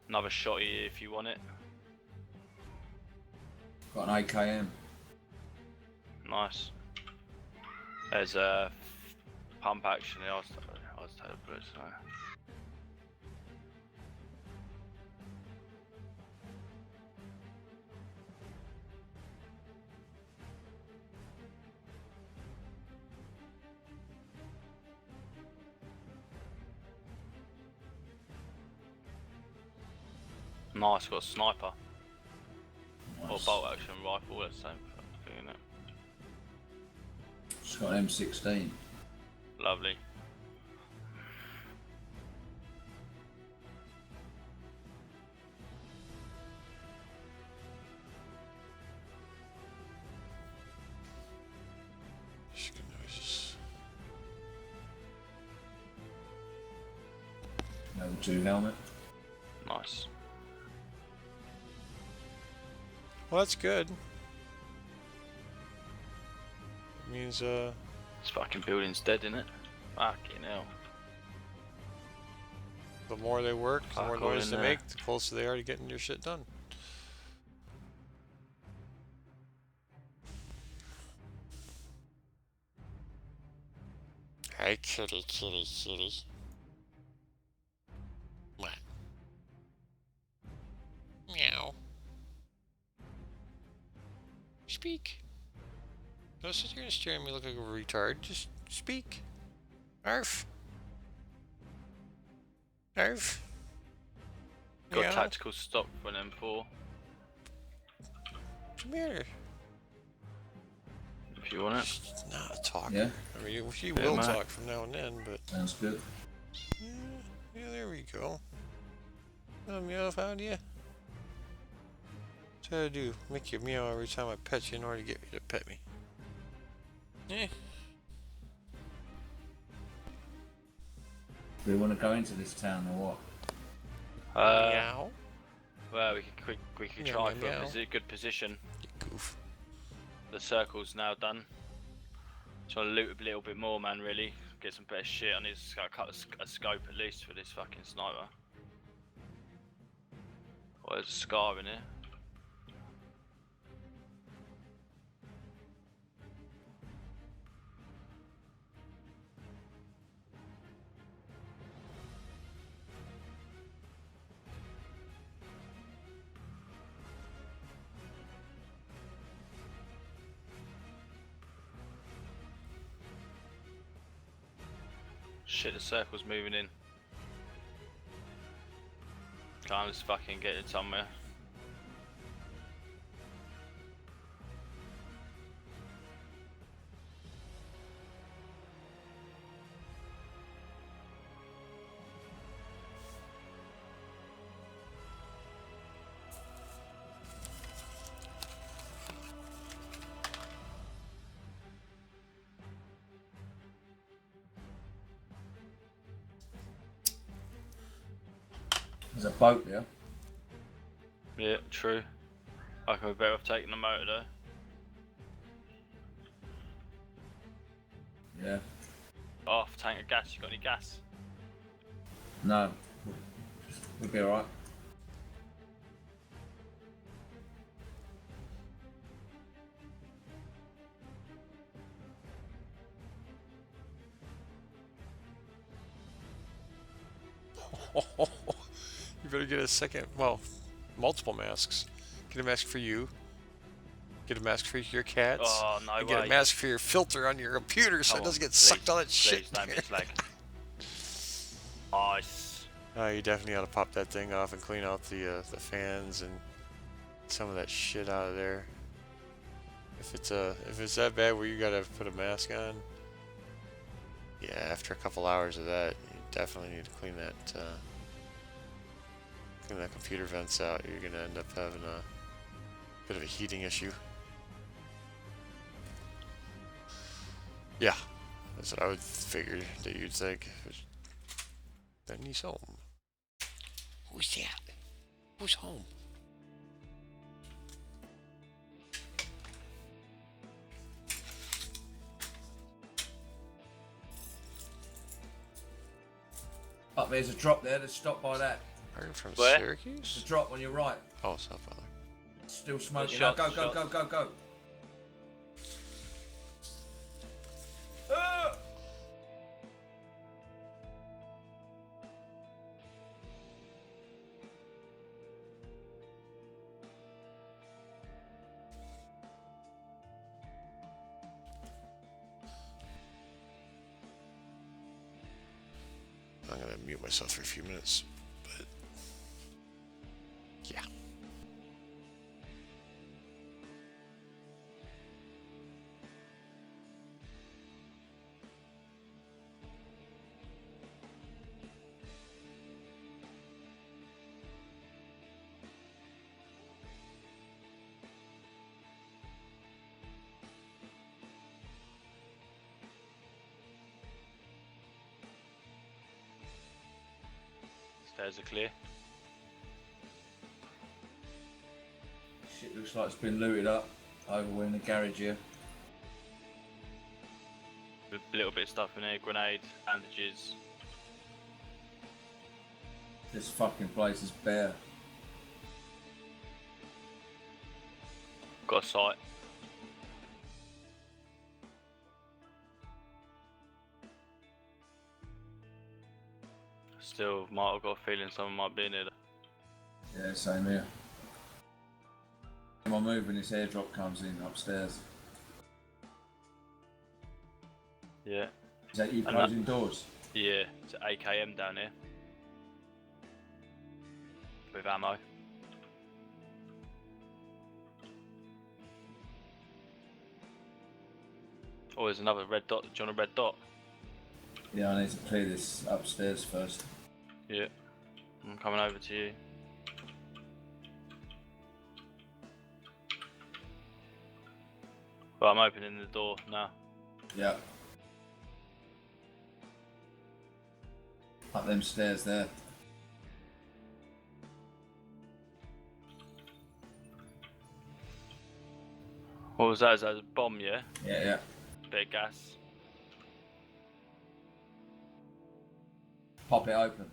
Another shot here if you want it. Got an AKM. Nice. There's a pump action. I was taking the bullets. So. Nice, got a sniper. Nice. Or bolt action rifle, that's the same thing, isn't it? It's got an M16. Lovely. Just good noises. Level 2 helmet. Nice. Well, that's good. It means, This fucking building's dead, innit? Fucking hell. the more they work, the more Fuck all noise in they there. make, the closer they are to getting their shit done. Hi, kitty, kitty, kitty. What? Meow. Speak. Don't sit here and stare at me like a retard. Just speak. Arf. Arf. Got Meow. tactical stock for an M4 Come here. if you want it. She's not a talker. Yeah. I mean, she will mate. talk from now and then, but Sounds good. yeah, there we go. Meow, how do you? What's that do? Make you meow every time I pet you in order to get you to pet me. Eh. Do we want to go into this town or what? Meow. Well, we can Meow, try meow, for a meow. good position. You goof. The circle's now done. Trying to loot a little bit more, man. Really, get some better shit. I need to cut a scope at least for this fucking sniper. Oh, there's a scar in here. Shit, the circle's moving in. Can't just fucking get it somewhere. There's a boat there. Yeah, true. I could be better off taking the motor though. Yeah. Oh, tank of gas. You got any gas? No. We'll be alright. You better get a second, well, multiple masks. Get a mask for you. Get a mask for your cats. Oh, no and way. Get a mask for your filter on your computer so Come it doesn't on, get sucked all that please, shit. don't in miss there. lag. Nice. You definitely ought to pop that thing off and clean out the fans and some of that shit out of there. If it's that bad where you gotta put a mask on, yeah, after a couple hours of that, you definitely need to clean that computer vents out. You're gonna end up having a bit of a heating issue. Yeah, that's what I would figure that you'd think. Then he's home. Who's that? Who's home? Up there's a drop there. Let's stop by that. Are you from Where? There's Syracuse? a drop on your right. Oh, South Butler. Still smoking. Shots, Go, go, shots. go, go, go. Ah! I'm gonna mute myself for a few minutes, but yeah. Stairs are clear. Shit looks like it's been looted up over in the garage here. A little bit of stuff in here. Grenade, bandages. This fucking place is bare. Got a sight. Still, might have got a feeling someone might be in here. Yeah, same here. My move when this airdrop comes in upstairs. Yeah. Is that you And closing doors? Yeah, it's an AKM down here. With ammo. Oh, there's another red dot. Do you want a red dot? Yeah, I need to clear this upstairs first. Yeah. I'm coming over to you. Well, I'm opening the door now. Yeah. Up them stairs there. What was that? Is that a bomb, yeah? Yeah, yeah. Bit of gas. Pop it open.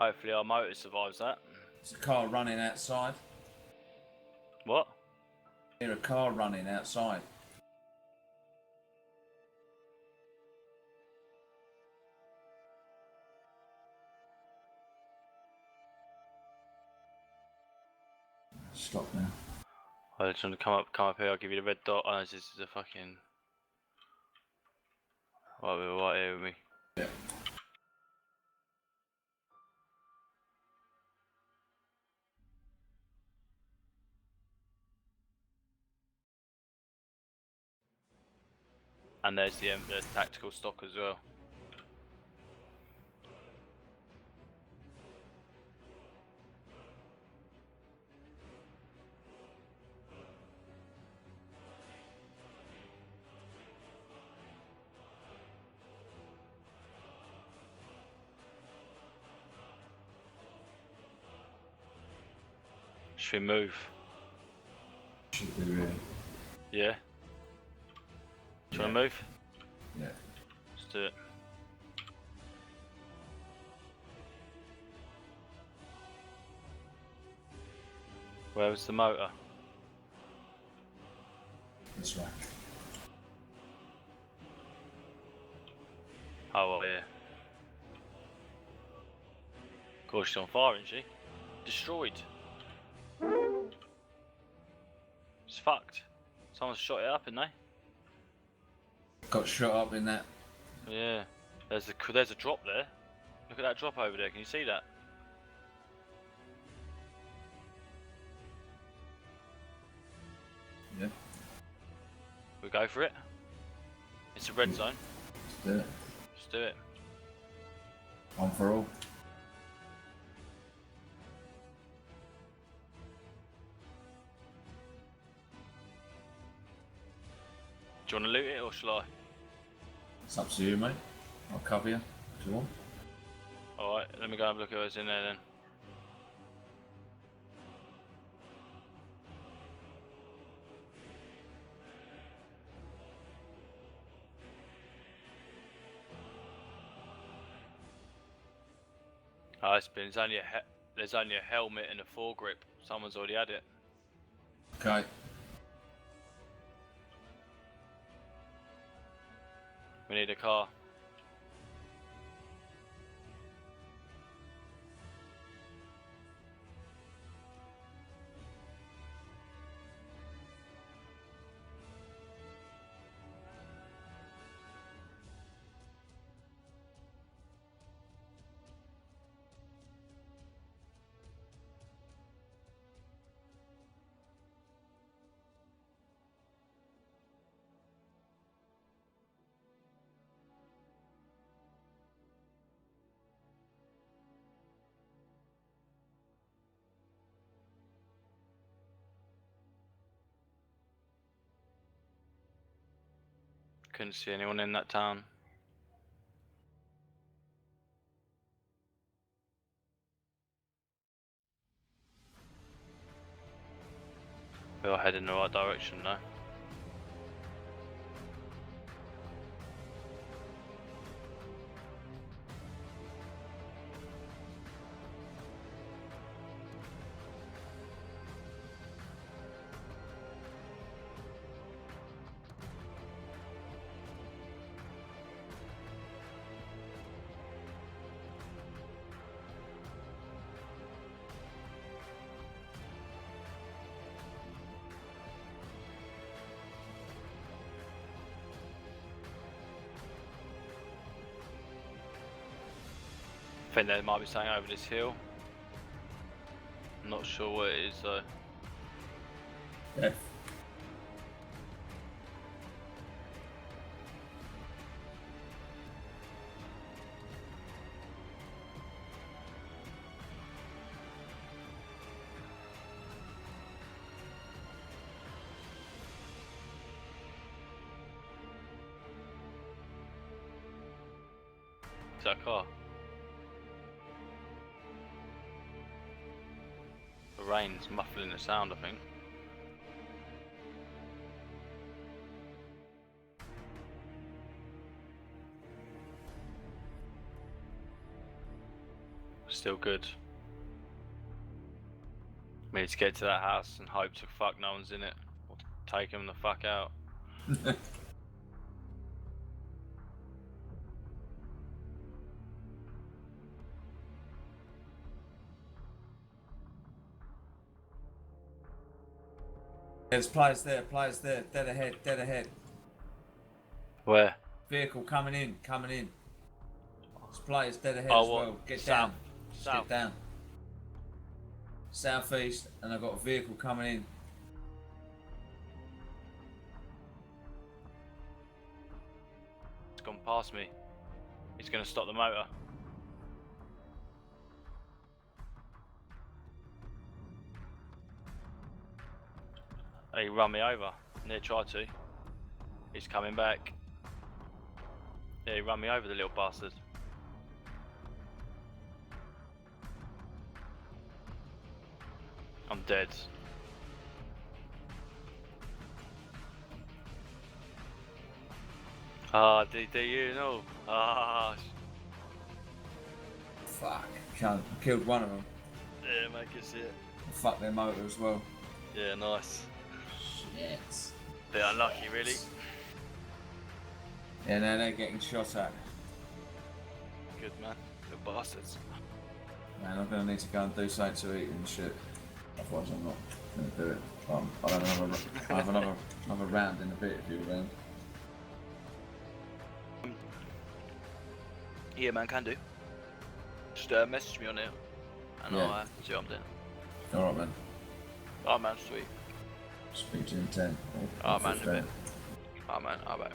Hopefully our motor survives that. There's a car running outside. What? Hear a car running outside. Stop now. I was trying to come up here. I'll give you the red dot. Oh, this is a fucking. Right here with me. Yeah. And there's the tactical stock as well. Should we move? Should be really. Yeah. Do you want to move? Yeah. Let's do it. Where was the motor? This way. Oh, well, yeah. Of course, she's on fire, isn't she? Destroyed. It's fucked. Someone shot it up, didn't they? Got shot up in that. Yeah. There's a drop there. Look at that drop over there. Can you see that? Yeah. We go for it. It's a red zone. Let's do it. Let's do it. One for all. Do you want to loot it or shall I? It's up to you, mate. I'll cover you if you want. Alright, let me go have a look at what's in there then. Oh, there's only a helmet and a foregrip. Someone's already had it. Okay. We need a car. Couldn't see anyone in that town. We are heading in the right direction now. I think there might be something over this hill. I'm not sure what it is though. Yeah. Is that a car? The rain's muffling the sound, I think. Still good. We need to get to that house and hope to fuck no one's in it. Or take him the fuck out. There's players there, dead ahead. Where? Vehicle coming in. There's players dead ahead Oh, as what? well. Get South. down. Just South. get down. Southeast, and I've got a vehicle coming in. It's gone past me. He's gonna stop the motor. He run me over. Near tried to. He's coming back. Yeah, he run me over, the little bastard. I'm dead. Ah, DDU, no. Ah, Fuck. Killed one of them. yeah, mate, can see it. Fuck their motor as well. Yeah, nice. Shit. Bit unlucky, really. Yeah, no, they're getting shot at. Good man, little bastards. Man, I'm gonna need to go and do something to eat and shit. Otherwise, I'm not gonna do it. I'll have another round in a bit if you're around. Yeah, man, can do. Just message me on it, and Yeah. I'll see what I'm doing. Alright, man. Oh man, sweet. Speak to you in 10. Oh man, in a bit. Oh man, alright.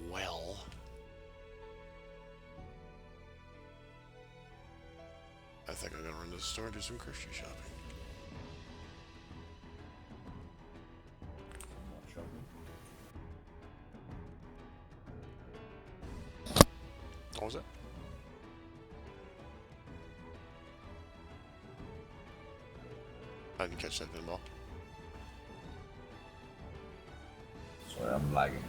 well. I think I'm gonna run to the store and do some grocery shopping. Not shopping. What was it? I didn't catch that pinball. Sorry, I'm lagging.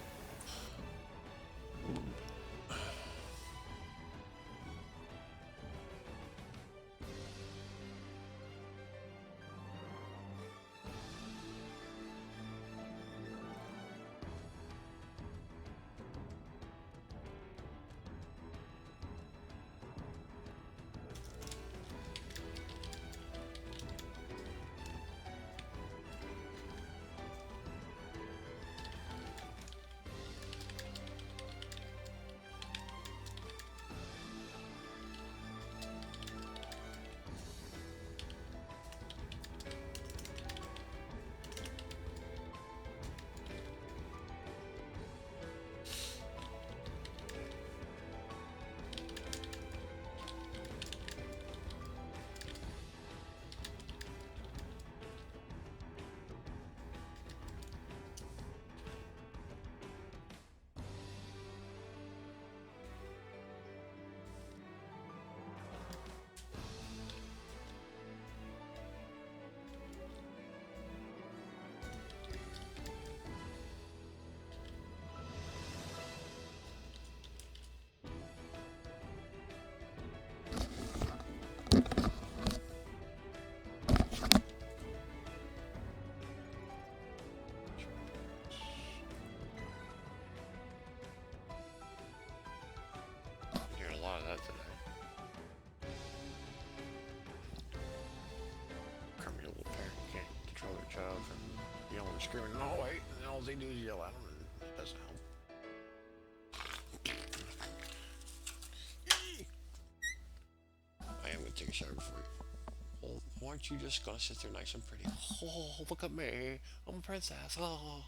Hearing a lot of that today. Crummy little parent can't control their child from yelling and screaming in the hallway, and all they do is yell at them, and it doesn't help. I am gonna take a shower before you. Well, why aren't you just gonna sit there nice and pretty? Oh, look at me. I'm a princess. Oh.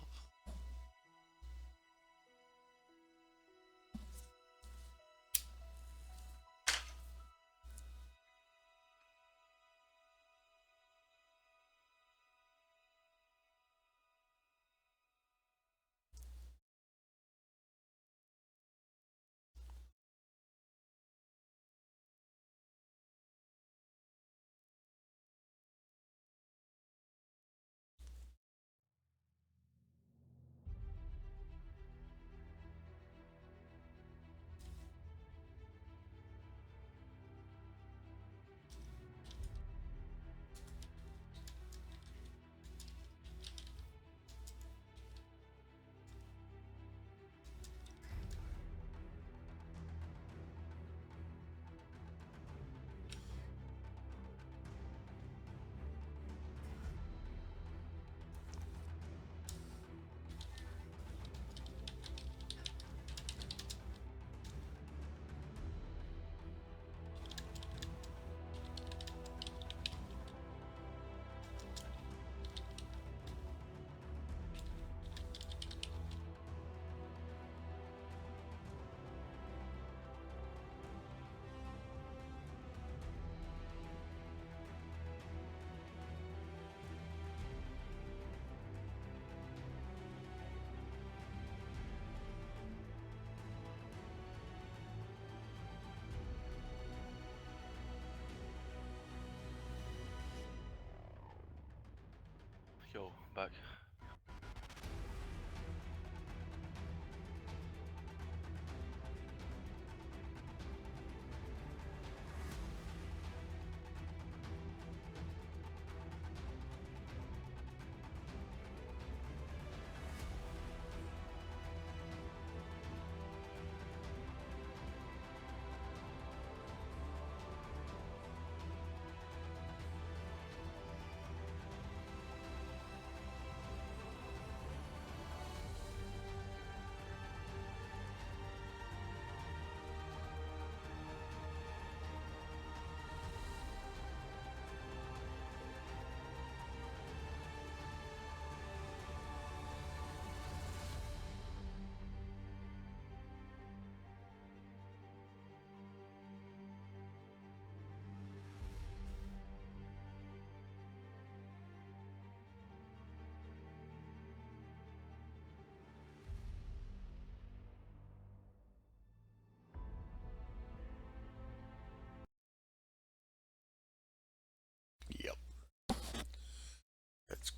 Yo, back.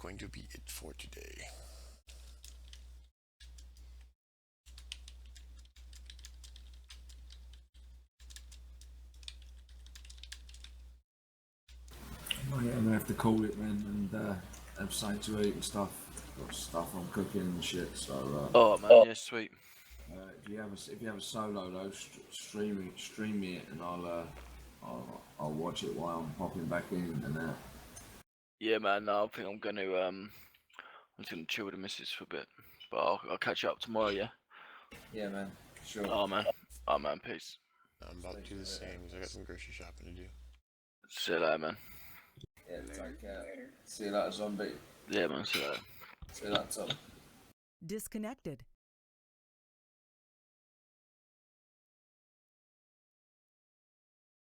going to be it for today. Oh yeah, I'm gonna have to call it, man, and have something to eat and stuff. Got stuff I'm cooking and shit. So, Oh man, yeah, sweet. if you have a solo though, stream me it, and I'll watch it while I'm popping back in and out. Yeah, man. No, I think I'm just gonna chill with the missus for a bit, but I'll catch you up tomorrow. Yeah. Yeah, man. Sure. Oh man. Oh man. Peace. I'm about to do the same because I got some grocery shopping to do. See you later, man. Yeah, take care. See you later, zombie. Yeah, man. See you later. See you later, Tom. Disconnected.